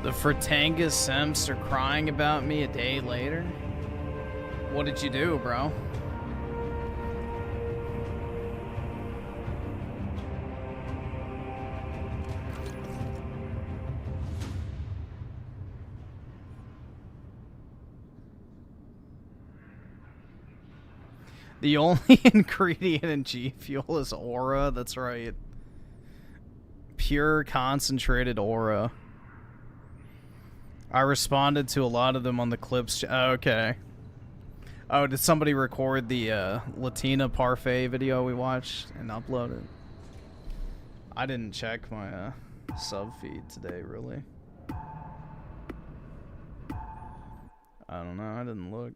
Speaker 1: The Fratanga Simps are crying about me a day later? What did you do, bro? The only ingredient in G Fuel is aura. That's right. Pure concentrated aura. I responded to a lot of them on the clips. Okay. Oh, did somebody record the Latina Parfait video we watched and upload it? I didn't check my sub feed today, really. I don't know. I didn't look.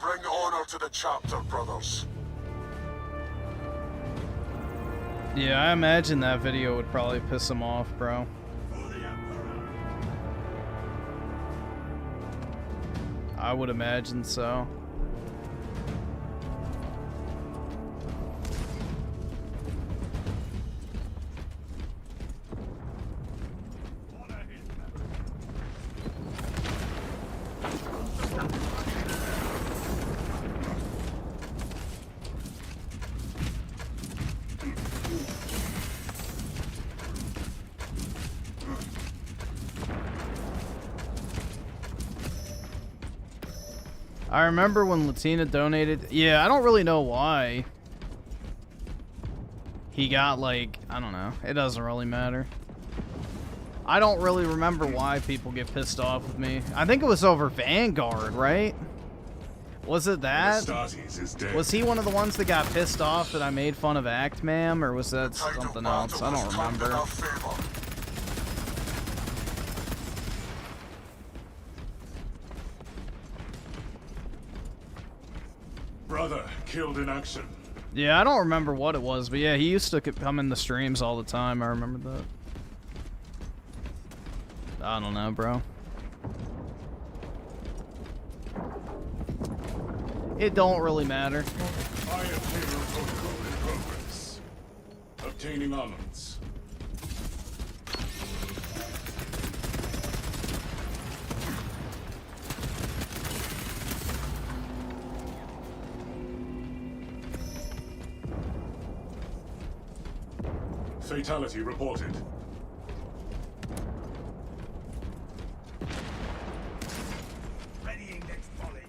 Speaker 7: Bring honor to the chapter, brothers.
Speaker 1: Yeah, I imagine that video would probably piss him off, bro. I would imagine so. I remember when Latina donated. Yeah, I don't really know why. He got like, I don't know. It doesn't really matter. I don't really remember why people get pissed off with me. I think it was over Vanguard, right? Was it that? Was he one of the ones that got pissed off that I made fun of Act Ma'am, or was that something else? I don't remember.
Speaker 19: killed in action.
Speaker 1: Yeah, I don't remember what it was, but yeah, he used to come in the streams all the time. I remember that. I don't know, bro. It don't really matter.
Speaker 19: I am hero protocol in progress. Obtaining armaments. Fatality reported.
Speaker 7: Readying next volley.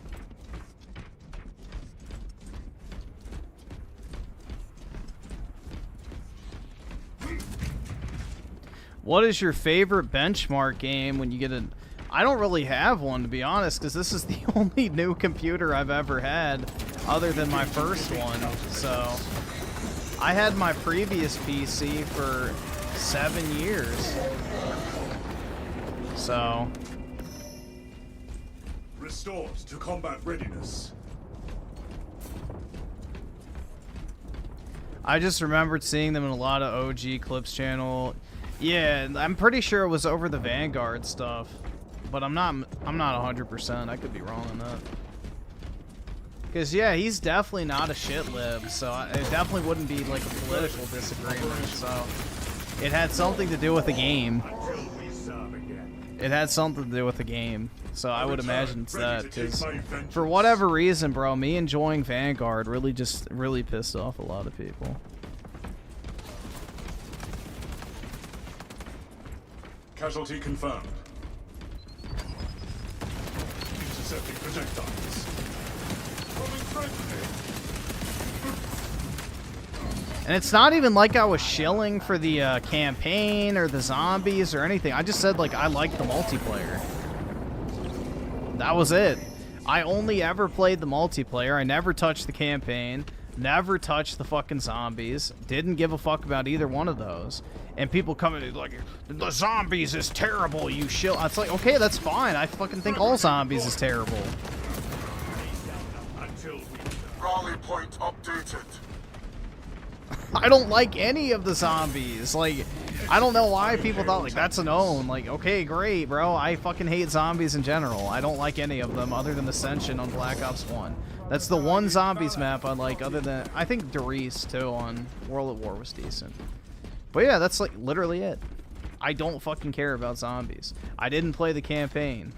Speaker 1: What is your favorite benchmark game when you get a... I don't really have one, to be honest, because this is the only new computer I've ever had other than my first one. So, I had my previous PC for 7 years. So...
Speaker 19: Restored to combat readiness.
Speaker 1: I just remembered seeing them in a lot of OG Clips channel. Yeah, I'm pretty sure it was over the Vanguard stuff, but I'm not 100%. I could be wrong on that. Cause yeah, he's definitely not a shit lib, so it definitely wouldn't be like a political disagreement. So it had something to do with the game. It had something to do with the game, so I would imagine it's that. Cause for whatever reason, bro, me enjoying Vanguard really pissed off a lot of people.
Speaker 19: Casualty confirmed. Intercepting projectiles. Rolling threat.
Speaker 1: And it's not even like I was shilling for the campaign or the zombies or anything. I just said, like, I like the multiplayer. That was it. I only ever played the multiplayer. I never touched the campaign. Never touched the fucking zombies. Didn't give a fuck about either one of those. And people come in like, the zombies is terrible, you shill. It's like, okay, that's fine. I fucking think all zombies is terrible.
Speaker 7: Rally point updated.
Speaker 1: I don't like any of the zombies. Like, I don't know why people thought, like, that's a known. Like, okay, great, bro. I fucking hate zombies in general. I don't like any of them other than Ascension on Black Ops 1. That's the one zombies map I like other than... I think Darius, too, on World at War was decent. But yeah, that's, like, literally it. I don't fucking care about zombies. I didn't play the campaign.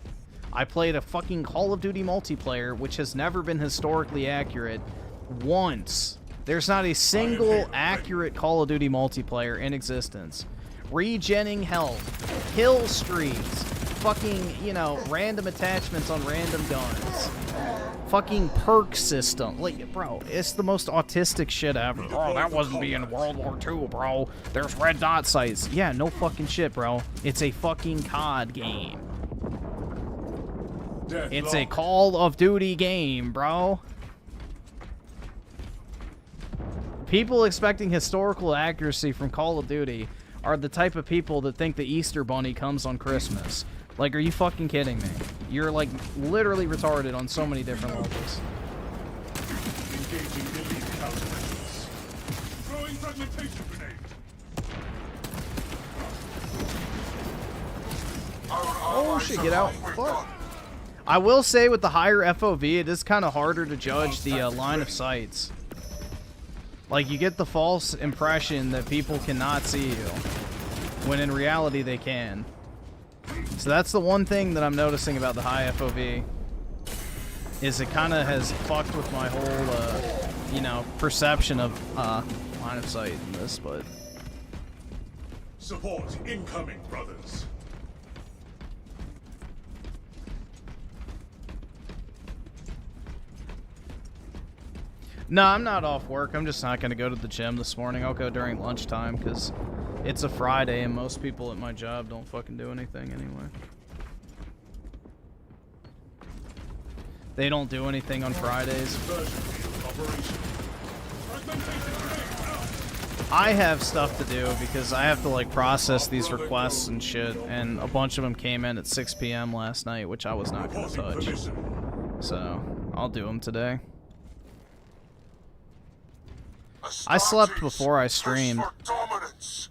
Speaker 1: I played a fucking Call of Duty multiplayer, which has never been historically accurate once. There's not a single accurate Call of Duty multiplayer in existence. Regenning health, kill streaks, fucking, you know, random attachments on random guns, fucking perk system. Like, bro, it's the most autistic shit ever. Oh, that wasn't being World War II, bro. There's red dot sights. Yeah, no fucking shit, bro. It's a fucking COD game. It's a Call of Duty game, bro. People expecting historical accuracy from Call of Duty are the type of people that think the Easter Bunny comes on Christmas. Like, are you fucking kidding me? You're, like, literally retarded on so many different levels.
Speaker 19: Engaging elite countermeasures. Throwing fragmentation grenade.
Speaker 1: Oh shit, get out. Fuck. I will say with the higher FOV, it is kind of harder to judge the line of sights. Like, you get the false impression that people cannot see you, when in reality they can. So that's the one thing that I'm noticing about the high FOV, is it kind of has fucked with my whole, you know, perception of line of sight in this, but...
Speaker 19: Support incoming, brothers.
Speaker 1: No, I'm not off work. I'm just not going to go to the gym this morning. I'll go during lunchtime because it's a Friday and most people at my job don't fucking do anything anyway. They don't do anything on Fridays. I have stuff to do because I have to, like, process these requests and shit, and a bunch of them came in at 6 p.m. last night, which I was not going to touch. So, I'll do them today. I slept before I streamed.
Speaker 7: Dominance.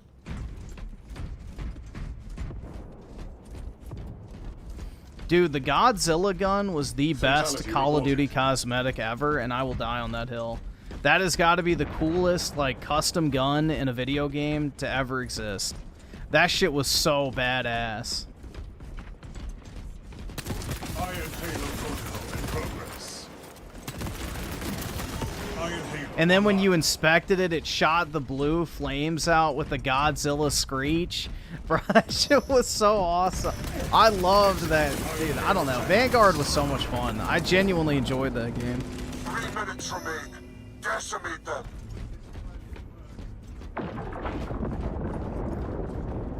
Speaker 1: Dude, the Godzilla gun was the best Call of Duty cosmetic ever, and I will die on that hill. That has got to be the coolest, like, custom gun in a video game to ever exist. That shit was so badass. And then when you inspected it, it shot the blue flames out with the Godzilla screech. Bro, that shit was so awesome. I loved that. Dude, I don't know. Vanguard was so much fun. I genuinely enjoyed that game.
Speaker 7: 3 minutes remain. Decimate them.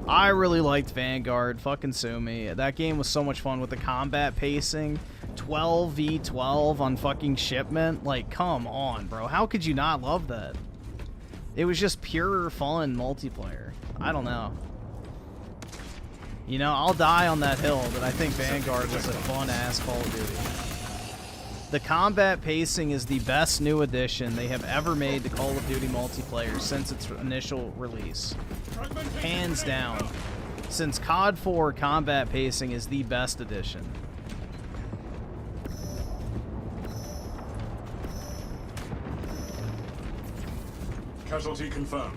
Speaker 1: I really liked Vanguard. Fucking sue me. That game was so much fun with the combat pacing. 12v12 on fucking shipment. Like, come on, bro. How could you not love that? It was just pure fun multiplayer. I don't know. You know, I'll die on that hill, but I think Vanguard was a fun-ass Call of Duty. The combat pacing is the best new addition they have ever made to Call of Duty multiplayer since its initial release. Hands down. Since COD 4, combat pacing is the best addition.
Speaker 19: Casualty confirmed.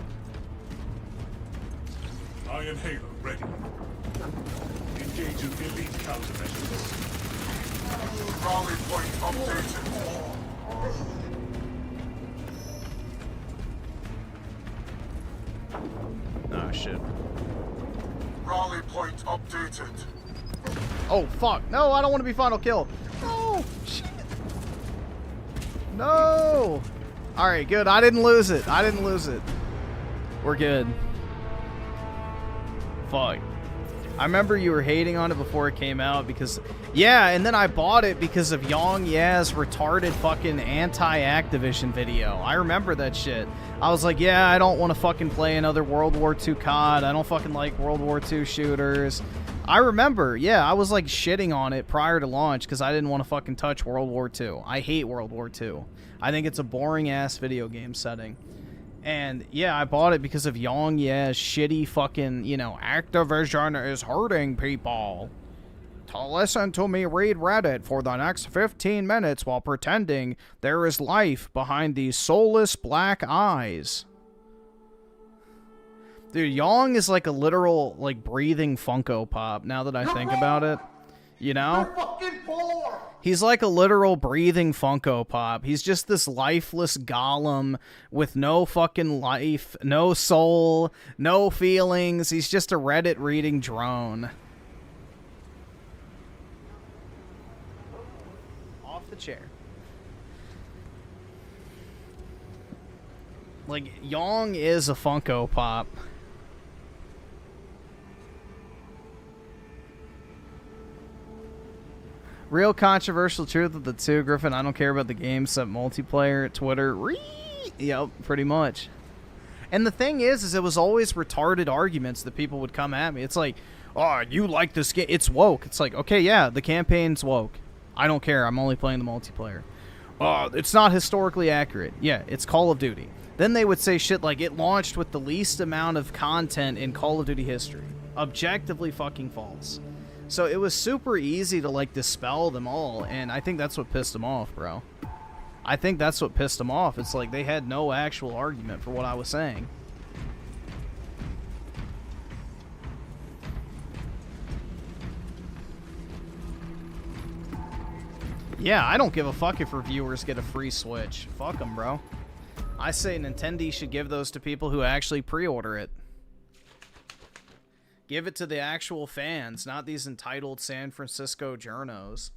Speaker 19: Iron Halo ready. Engaging elite countermeasures.
Speaker 7: Rally point updated.
Speaker 1: Oh, shit.
Speaker 7: Rally point updated.
Speaker 1: Oh, fuck. No, I don't want to be final kill. No. Shit. No. All right, good. I didn't lose it. I didn't lose it. We're good. Fuck. I remember you were hating on it before it came out because... Yeah, and then I bought it because of Yong Ya's retarded fucking anti-Activision video. I remember that shit. I was like, yeah, I don't want to fucking play another World War II COD. I don't fucking like World War II shooters. I remember, yeah, I was like shitting on it prior to launch because I didn't want to fucking touch World War II. I hate World War II. I think it's a boring-ass video game setting. And, yeah, I bought it because of Yong Ya's shitty fucking, you know, Activision is hurting people. To listen to me read Reddit for the next 15 minutes while pretending there is life behind these soulless black eyes. Dude, Yong is like a literal, like, breathing Funko Pop, now that I think about it. You know? He's like a literal breathing Funko Pop. He's just this lifeless golem with no fucking life, no soul, no feelings. He's just a Reddit-reading drone. Off the chair. Like, Yong is a Funko Pop. Real controversial truth of the two, Griffin. I don't care about the game except multiplayer, Twitter. Yep, pretty much. And the thing is it was always retarded arguments that people would come at me. It's like, oh, you like this game. It's woke. It's like, okay, yeah, the campaign's woke. I don't care. I'm only playing the multiplayer. It's not historically accurate. Yeah, it's Call of Duty. Then they would say shit like it launched with the least amount of content in Call of Duty history. Objectively fucking false. So it was super easy to, like, dispel them all, and I think that's what pissed them off, bro. I think that's what pissed them off. It's like they had no actual argument for what I was saying. Yeah, I don't give a fuck if reviewers get a free Switch. Fuck them, bro. I say Nintendo should give those to people who actually pre-order it. Give it to the actual fans, not these entitled San Francisco journos.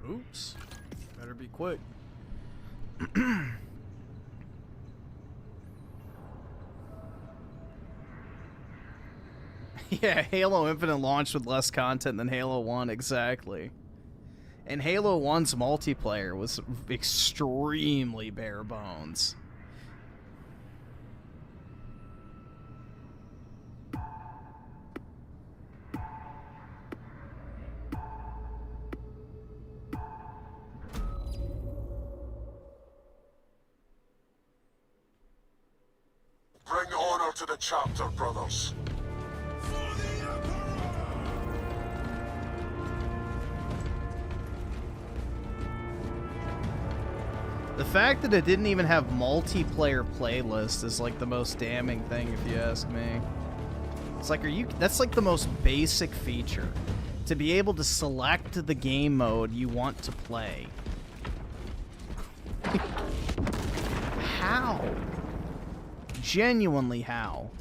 Speaker 1: Oops. Better be quick. Yeah, Halo Infinite launched with less content than Halo 1, exactly. And Halo 1's multiplayer was extremely bare bones.
Speaker 7: Bring honor to the chapter, brothers.
Speaker 1: The fact that it didn't even have multiplayer playlist is like the most damning thing, if you ask me. It's like, that's like the most basic feature. To be able to select the game mode you want to play. How? Genuinely how?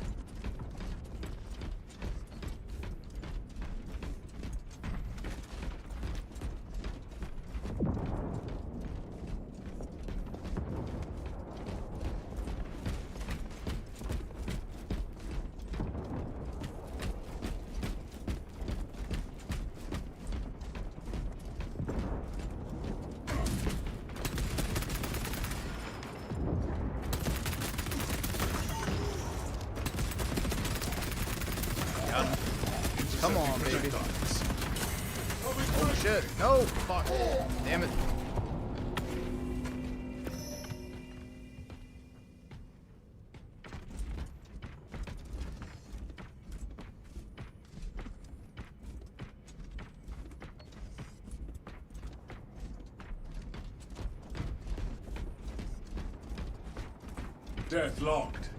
Speaker 1: Come on, baby. Oh shit. No! Fuck. Damn it.
Speaker 19: Death locked.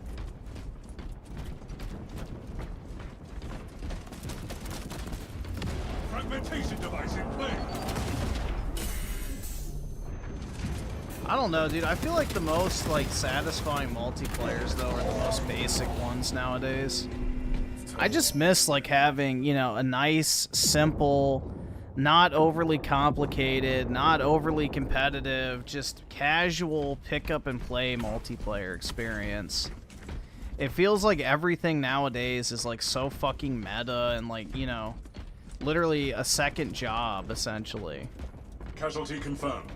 Speaker 19: Fragmentation device in play.
Speaker 1: I don't know, dude. I feel like the most, like, satisfying multiplayers, though, are the most basic ones nowadays. I just miss, like, having, you know, a nice, simple, not overly complicated, not overly competitive, just casual pick-up-and-play multiplayer experience. It feels like everything nowadays is, like, so fucking meta and, like, you know, literally a second job, essentially.
Speaker 19: Casualty confirmed.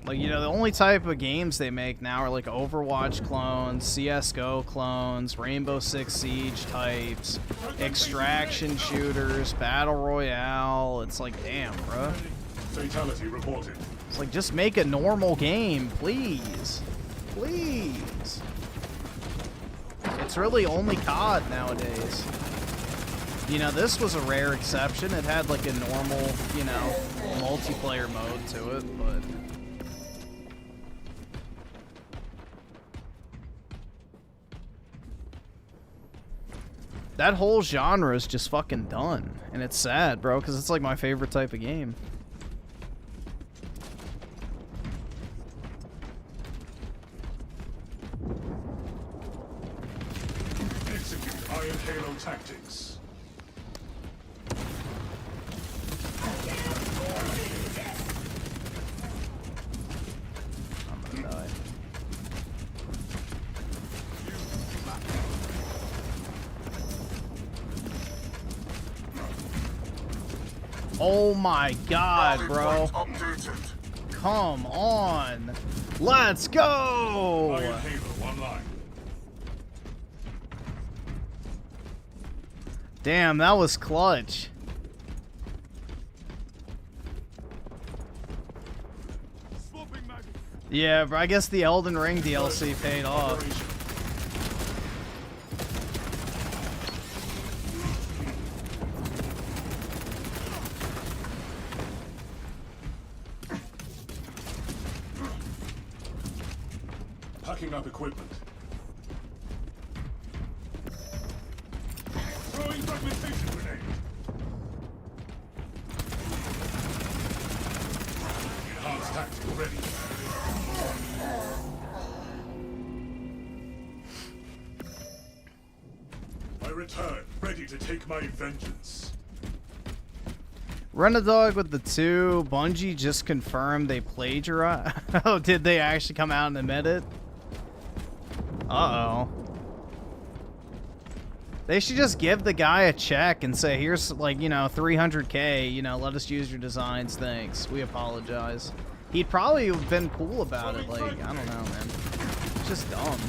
Speaker 1: Like, you know, the only type of games they make now are, like, Overwatch clones, CSGO clones, Rainbow Six Siege types, extraction shooters, Battle Royale. It's like, damn, bruh.
Speaker 19: Fatality reported.
Speaker 1: It's like, just make a normal game, please. Please. It's really only COD nowadays. You know, this was a rare exception. It had, like, a normal, you know, multiplayer mode to it, but... that whole genre is just fucking done. And it's sad, bro, because it's like my favorite type of game.
Speaker 19: Execute Iron Halo tactics.
Speaker 1: I'm gonna die. Oh my god, bro. Come on. Let's go.
Speaker 19: Iron Halo online.
Speaker 1: Damn, that was clutch. Yeah, but I guess the Elden Ring DLC paid off.
Speaker 19: Packing up equipment. Throwing fragmentation grenade. Enhanced tactical ready. I return, ready to take my vengeance.
Speaker 1: Run a dog with the 2. Bungie just confirmed they plagiarized. Oh, did they actually come out and admit it? Uh-oh. They should just give the guy a check and say, here's, like, you know, 300K, you know, let us use your designs, thanks. We apologize. He'd probably have been cool about it, like, I don't know, man. It's just dumb.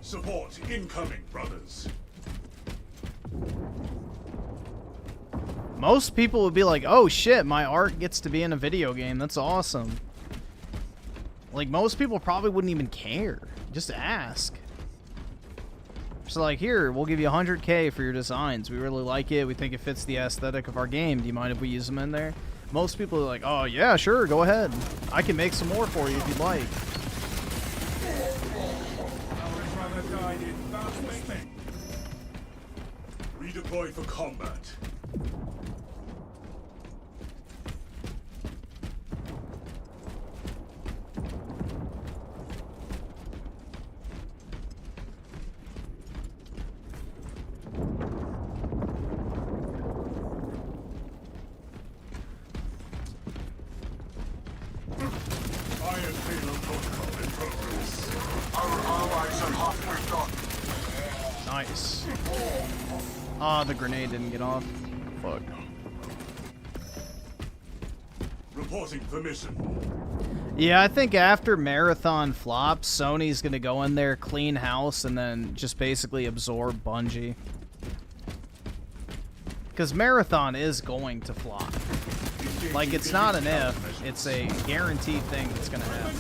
Speaker 19: Support incoming, brothers.
Speaker 1: Most people would be like, oh shit, my art gets to be in a video game. That's awesome. Like, most people probably wouldn't even care. Just ask. So like, here, we'll give you 100K for your designs. We really like it. We think it fits the aesthetic of our game. Do you mind if we use them in there? Most people are like, oh yeah, sure, go ahead. I can make some more for you if you'd like.
Speaker 19: Redeploy for combat. Iron payload protocol in progress. Our allies are halfway done.
Speaker 1: Nice. Ah, the grenade didn't get off. Fuck.
Speaker 19: Reporting for mission.
Speaker 1: Yeah, I think after Marathon flops, Sony's gonna go in there, clean house, and then just basically absorb Bungie. Because Marathon is going to flop. Like, it's not an if, it's a guaranteed thing that's gonna happen.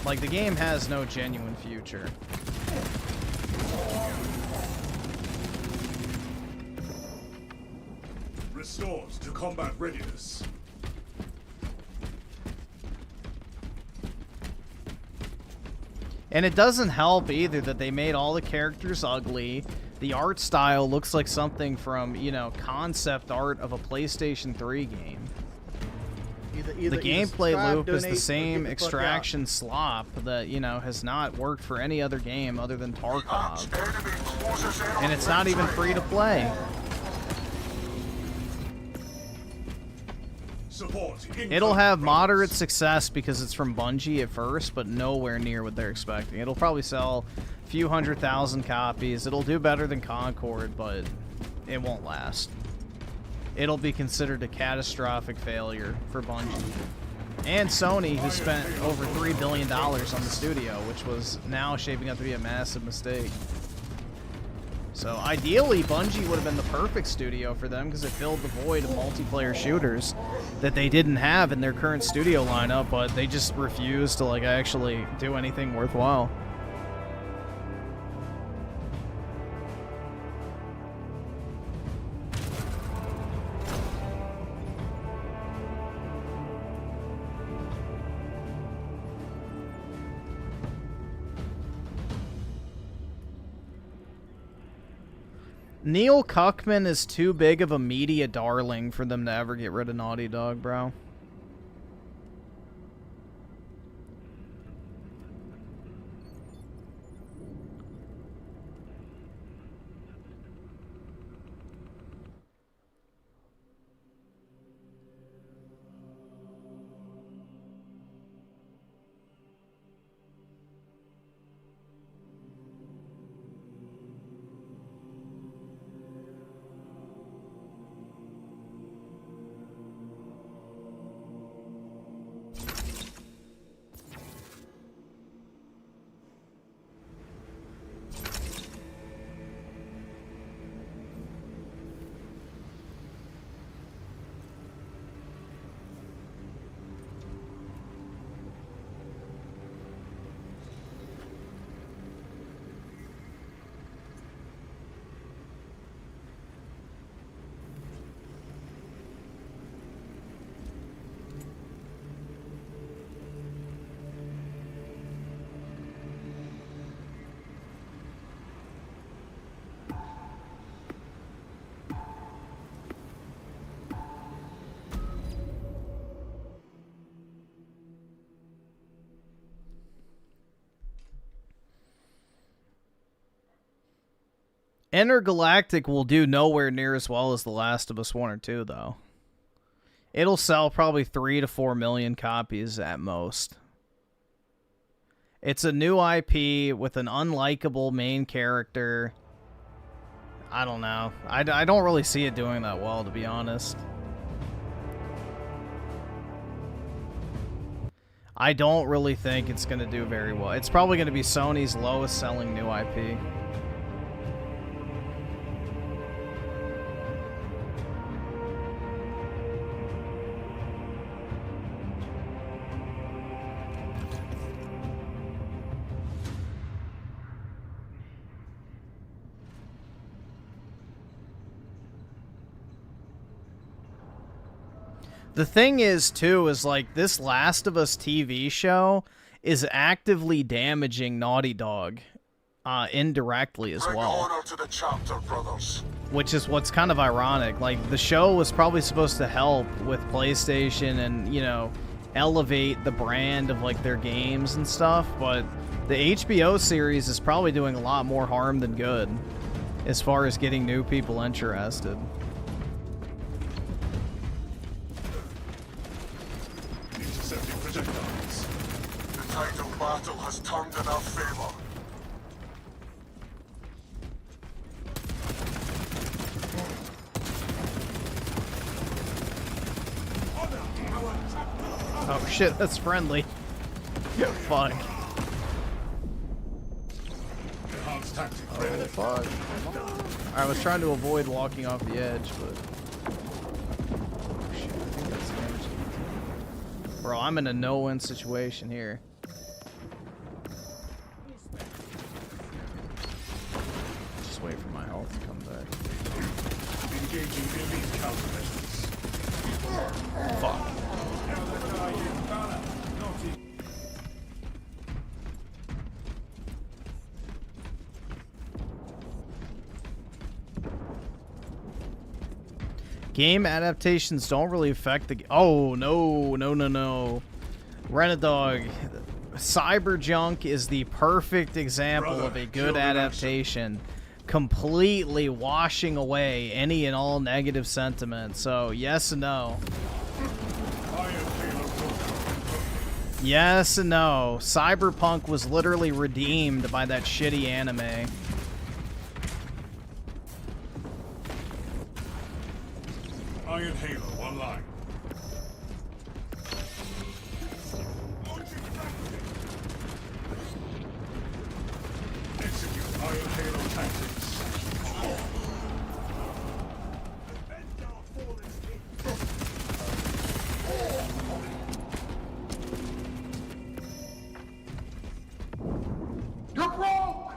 Speaker 1: Like, the game has no genuine future.
Speaker 19: Restored to combat readiness.
Speaker 1: And it doesn't help either that they made all the characters ugly. The art style looks like something from, you know, concept art of a PlayStation 3 game. The gameplay loop is the same extraction slop that, you know, has not worked for any other game other than Tarkov. And it's not even free to play. It'll have moderate success because it's from Bungie at first, but nowhere near what they're expecting. It'll probably sell a few 100,000 copies. It'll do better than Concord, but it won't last. It'll be considered a catastrophic failure for Bungie. And Sony, who spent over $3 billion on the studio, which was now shaping up to be a massive mistake. So ideally, Bungie would have been the perfect studio for them because it filled the void of multiplayer shooters that they didn't have in their current studio lineup, but they just refused to like actually do anything worthwhile. Neil Cuckman is too big of a media darling for them to ever get rid of Naughty Dog, bro. Intergalactic will do nowhere near as well as The Last of Us 1 or 2, though. It'll sell probably 3 to 4 million copies at most. It's a new IP with an unlikable main character. I don't know. I don't really see it doing that well, to be honest. I don't really think it's going to do very well. It's probably going to be Sony's lowest selling new IP. The thing is, too, is like this Last of Us TV show is actively damaging Naughty Dog indirectly as well.
Speaker 7: To the chapter, brothers.
Speaker 1: Which is what's kind of ironic. Like, the show was probably supposed to help with PlayStation and, you know, elevate the brand of, like, their games and stuff, but the HBO series is probably doing a lot more harm than good as far as getting new people interested.
Speaker 7: Projectiles. The tide of battle has turned in our favor.
Speaker 1: Oh shit, that's friendly. Fuck.
Speaker 7: Oh
Speaker 1: fuck. I was trying to avoid walking off the edge, but... Bro, I'm in a no-win situation here. Just wait for my health to come back.
Speaker 7: Engaging elite countermeasures.
Speaker 1: Fuck. Game adaptations don't really affect the... Oh, no. Renadog. Cyberjunk is the perfect example of a good adaptation. Completely washing away any and all negative sentiment. So, yes and no. Yes and no. Cyberpunk was literally redeemed by that shitty anime.
Speaker 7: Iron Halo online. Execute Iron Halo tactics. You're broke!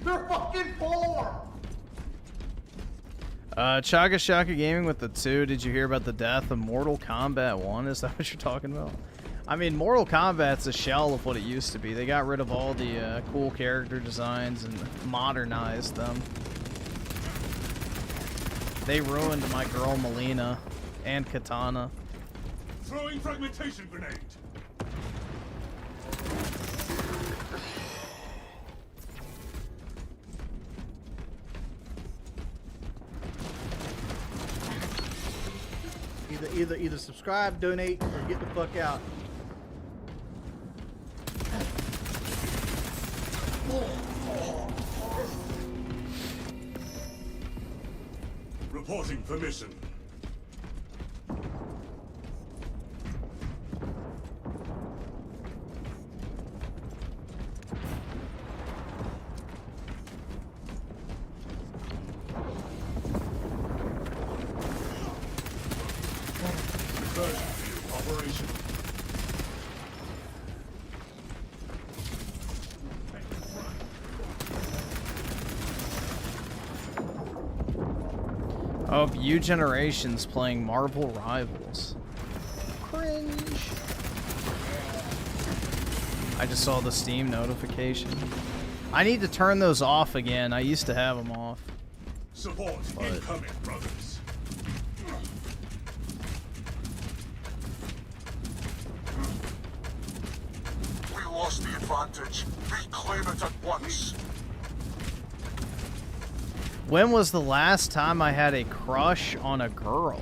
Speaker 7: They're fucking poor!
Speaker 1: Chaka Shaka Gaming with the 2. Did you hear about the death of Mortal Kombat 1? Is that what you're talking about? I mean, Mortal Kombat's a shell of what it used to be. They got rid of all the cool character designs and modernized them. They ruined my girl Melina and Katana.
Speaker 7: Throwing fragmentation grenade.
Speaker 16: Either subscribe, donate, or get the fuck out.
Speaker 7: Reporting for mission. Operation.
Speaker 1: Oh, View Generations playing Marvel Rivals. Cringe. I just saw the Steam notification. I need to turn those off again. I used to have them off.
Speaker 7: Support incoming, brothers. We lost the advantage. Reclaim it at once.
Speaker 1: When was the last time I had a crush on a girl?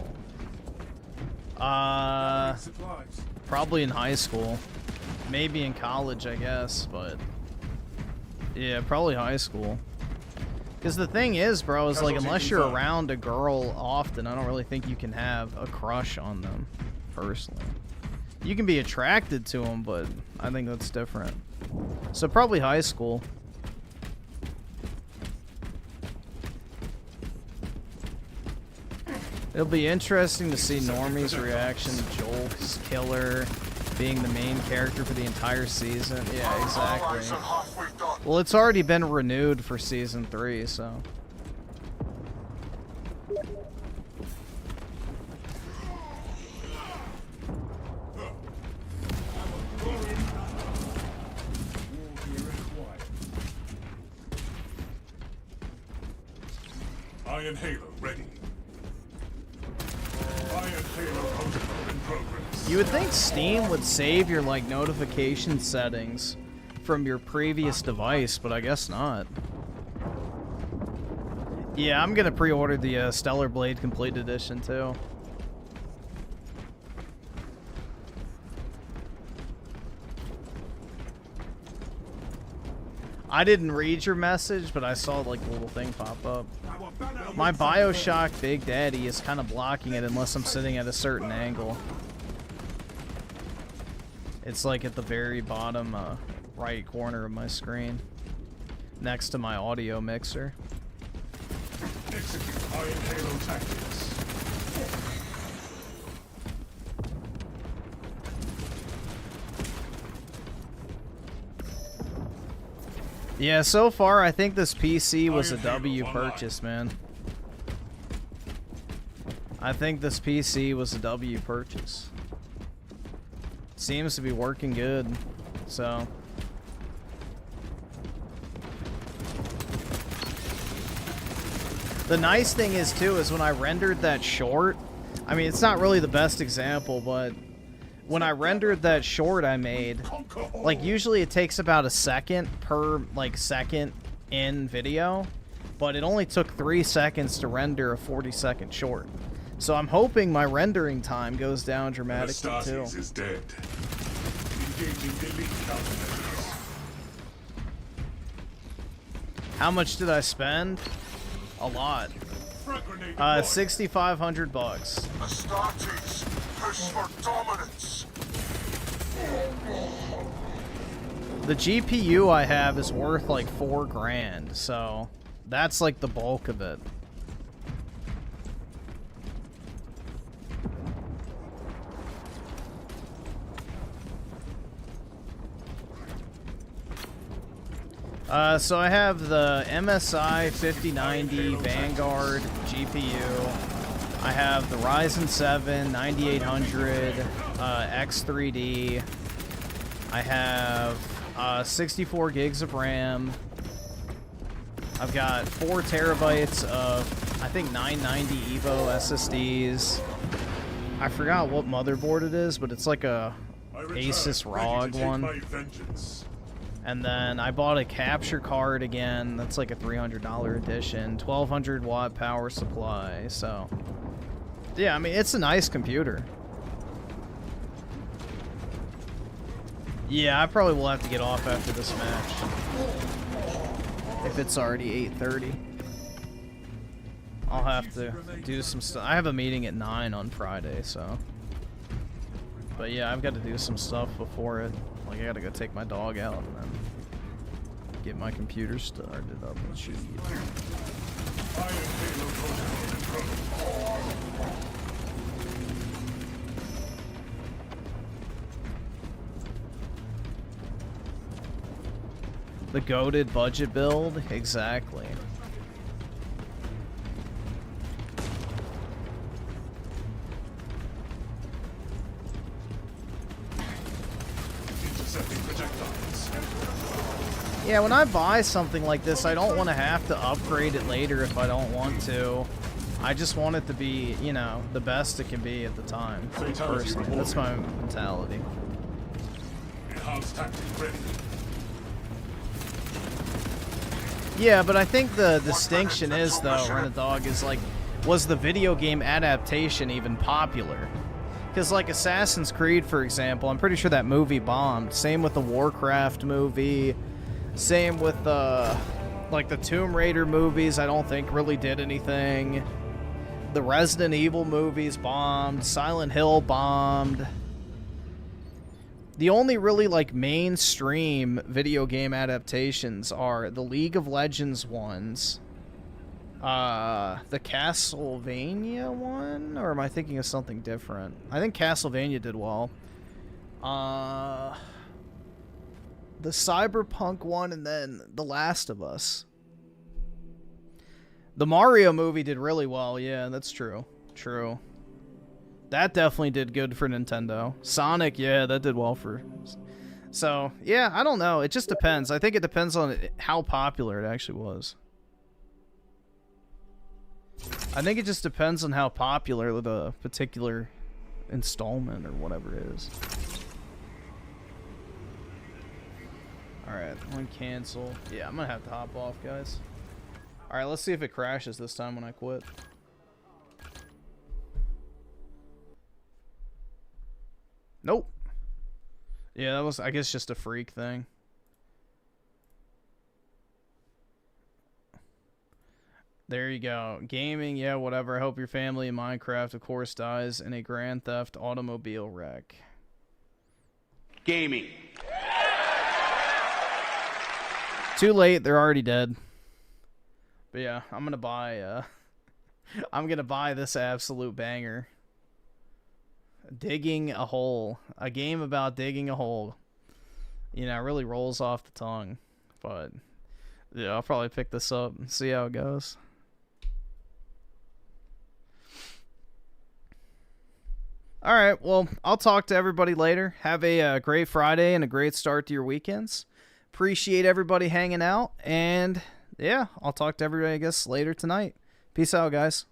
Speaker 1: Probably in high school. Maybe in college, I guess, but yeah, probably high school. Because the thing is, bro, is like unless you're around a girl often, I don't really think you can have a crush on them, personally. You can be attracted to them, but I think that's different. So probably high school. It'll be interesting to see Normie's reaction to Joel's killer being the main character for the entire season. Yeah, exactly. Well, it's already been renewed for season 3, so.
Speaker 19: Iron Halo ready. Iron Halo protocol in progress.
Speaker 1: You would think Steam would save your like notification settings from your previous device, but I guess not. Yeah, I'm gonna pre-order the Stellar Blade Complete Edition too. I didn't read your message, but I saw like the little thing pop up. My BioShock Big Daddy is kind of blocking it unless I'm sitting at a certain angle. It's like at the very bottom right corner of my screen, next to my audio mixer.
Speaker 19: Execute Iron Halo tactics.
Speaker 1: Yeah, so far I think this PC was a W purchase, man. I think this PC was a W purchase. Seems to be working good, so. The nice thing is too is when I rendered that short, I mean it's not really the best example, but when I rendered that short I made, like usually it takes about a second per like second in video, but it only took 3 seconds to render a 40-second short. So I'm hoping my rendering time goes down dramatically too.
Speaker 19: Is dead. Engaging elite countermeasures.
Speaker 1: How much did I spend? A lot. 6,500 bucks.
Speaker 7: Astartes, push for dominance.
Speaker 1: The GPU I have is worth like 4 grand, so that's like the bulk of it. So I have the MSI 5090 Vanguard GPU. I have the Ryzen 7 9800 X3D. I have 64 gigs of RAM. I've got 4 terabytes of, I think, 990 Evo SSDs. I forgot what motherboard it is, but it's like a Asus ROG one. And then I bought a capture card again. That's like a $300 edition. 1200 watt power supply. So, yeah, I mean, it's a nice computer. Yeah, I probably will have to get off after this match. If it's already 8:30. I'll have to do some stuff. I have a meeting at 9 on Friday, so. But yeah, I've got to do some stuff before it. Like, I gotta go take my dog out and then get my computer started up and shoot. The goated budget build? Exactly. Yeah, when I buy something like this, I don't want to have to upgrade it later if I don't want to. I just want it to be, you know, the best it can be at the time. Personally, that's my mentality.
Speaker 19: Enhanced tactic ready.
Speaker 1: Yeah, but I think the distinction is, though, Renadog, is like, was the video game adaptation even popular? Because, like, Assassin's Creed, for example, I'm pretty sure that movie bombed. Same with the Warcraft movie. Same with, like, the Tomb Raider movies, I don't think really did anything. The Resident Evil movies bombed. Silent Hill bombed. The only really, like, mainstream video game adaptations are the League of Legends ones, the Castlevania one, or am I thinking of something different? I think Castlevania did well. The Cyberpunk one, and then The Last of Us. The Mario movie did really well, yeah, that's true. True. That definitely did good for Nintendo. Sonic, yeah, that did well for... So, yeah, I don't know. It just depends. I think it depends on how popular it actually was. I think it just depends on how popular the particular installment or whatever it is. Alright, I'm gonna cancel. Yeah, I'm gonna have to hop off, guys. Alright, let's see if it crashes this time when I quit. Nope. Yeah, that was, I guess, just a freak thing. There you go. Gaming, yeah, whatever. I hope your family in Minecraft, of course, dies in a Grand Theft automobile wreck.
Speaker 10: Gaming.
Speaker 1: Too late, they're already dead. But yeah, I'm gonna buy, I'm gonna buy this absolute banger. Digging a hole. A game about digging a hole. You know, it really rolls off the tongue. But, yeah, I'll probably pick this up and see how it goes. Alright, well, I'll talk to everybody later. Have a great Friday and a great start to your weekends. Appreciate everybody hanging out. And, yeah, I'll talk to everybody, I guess, later tonight. Peace out, guys.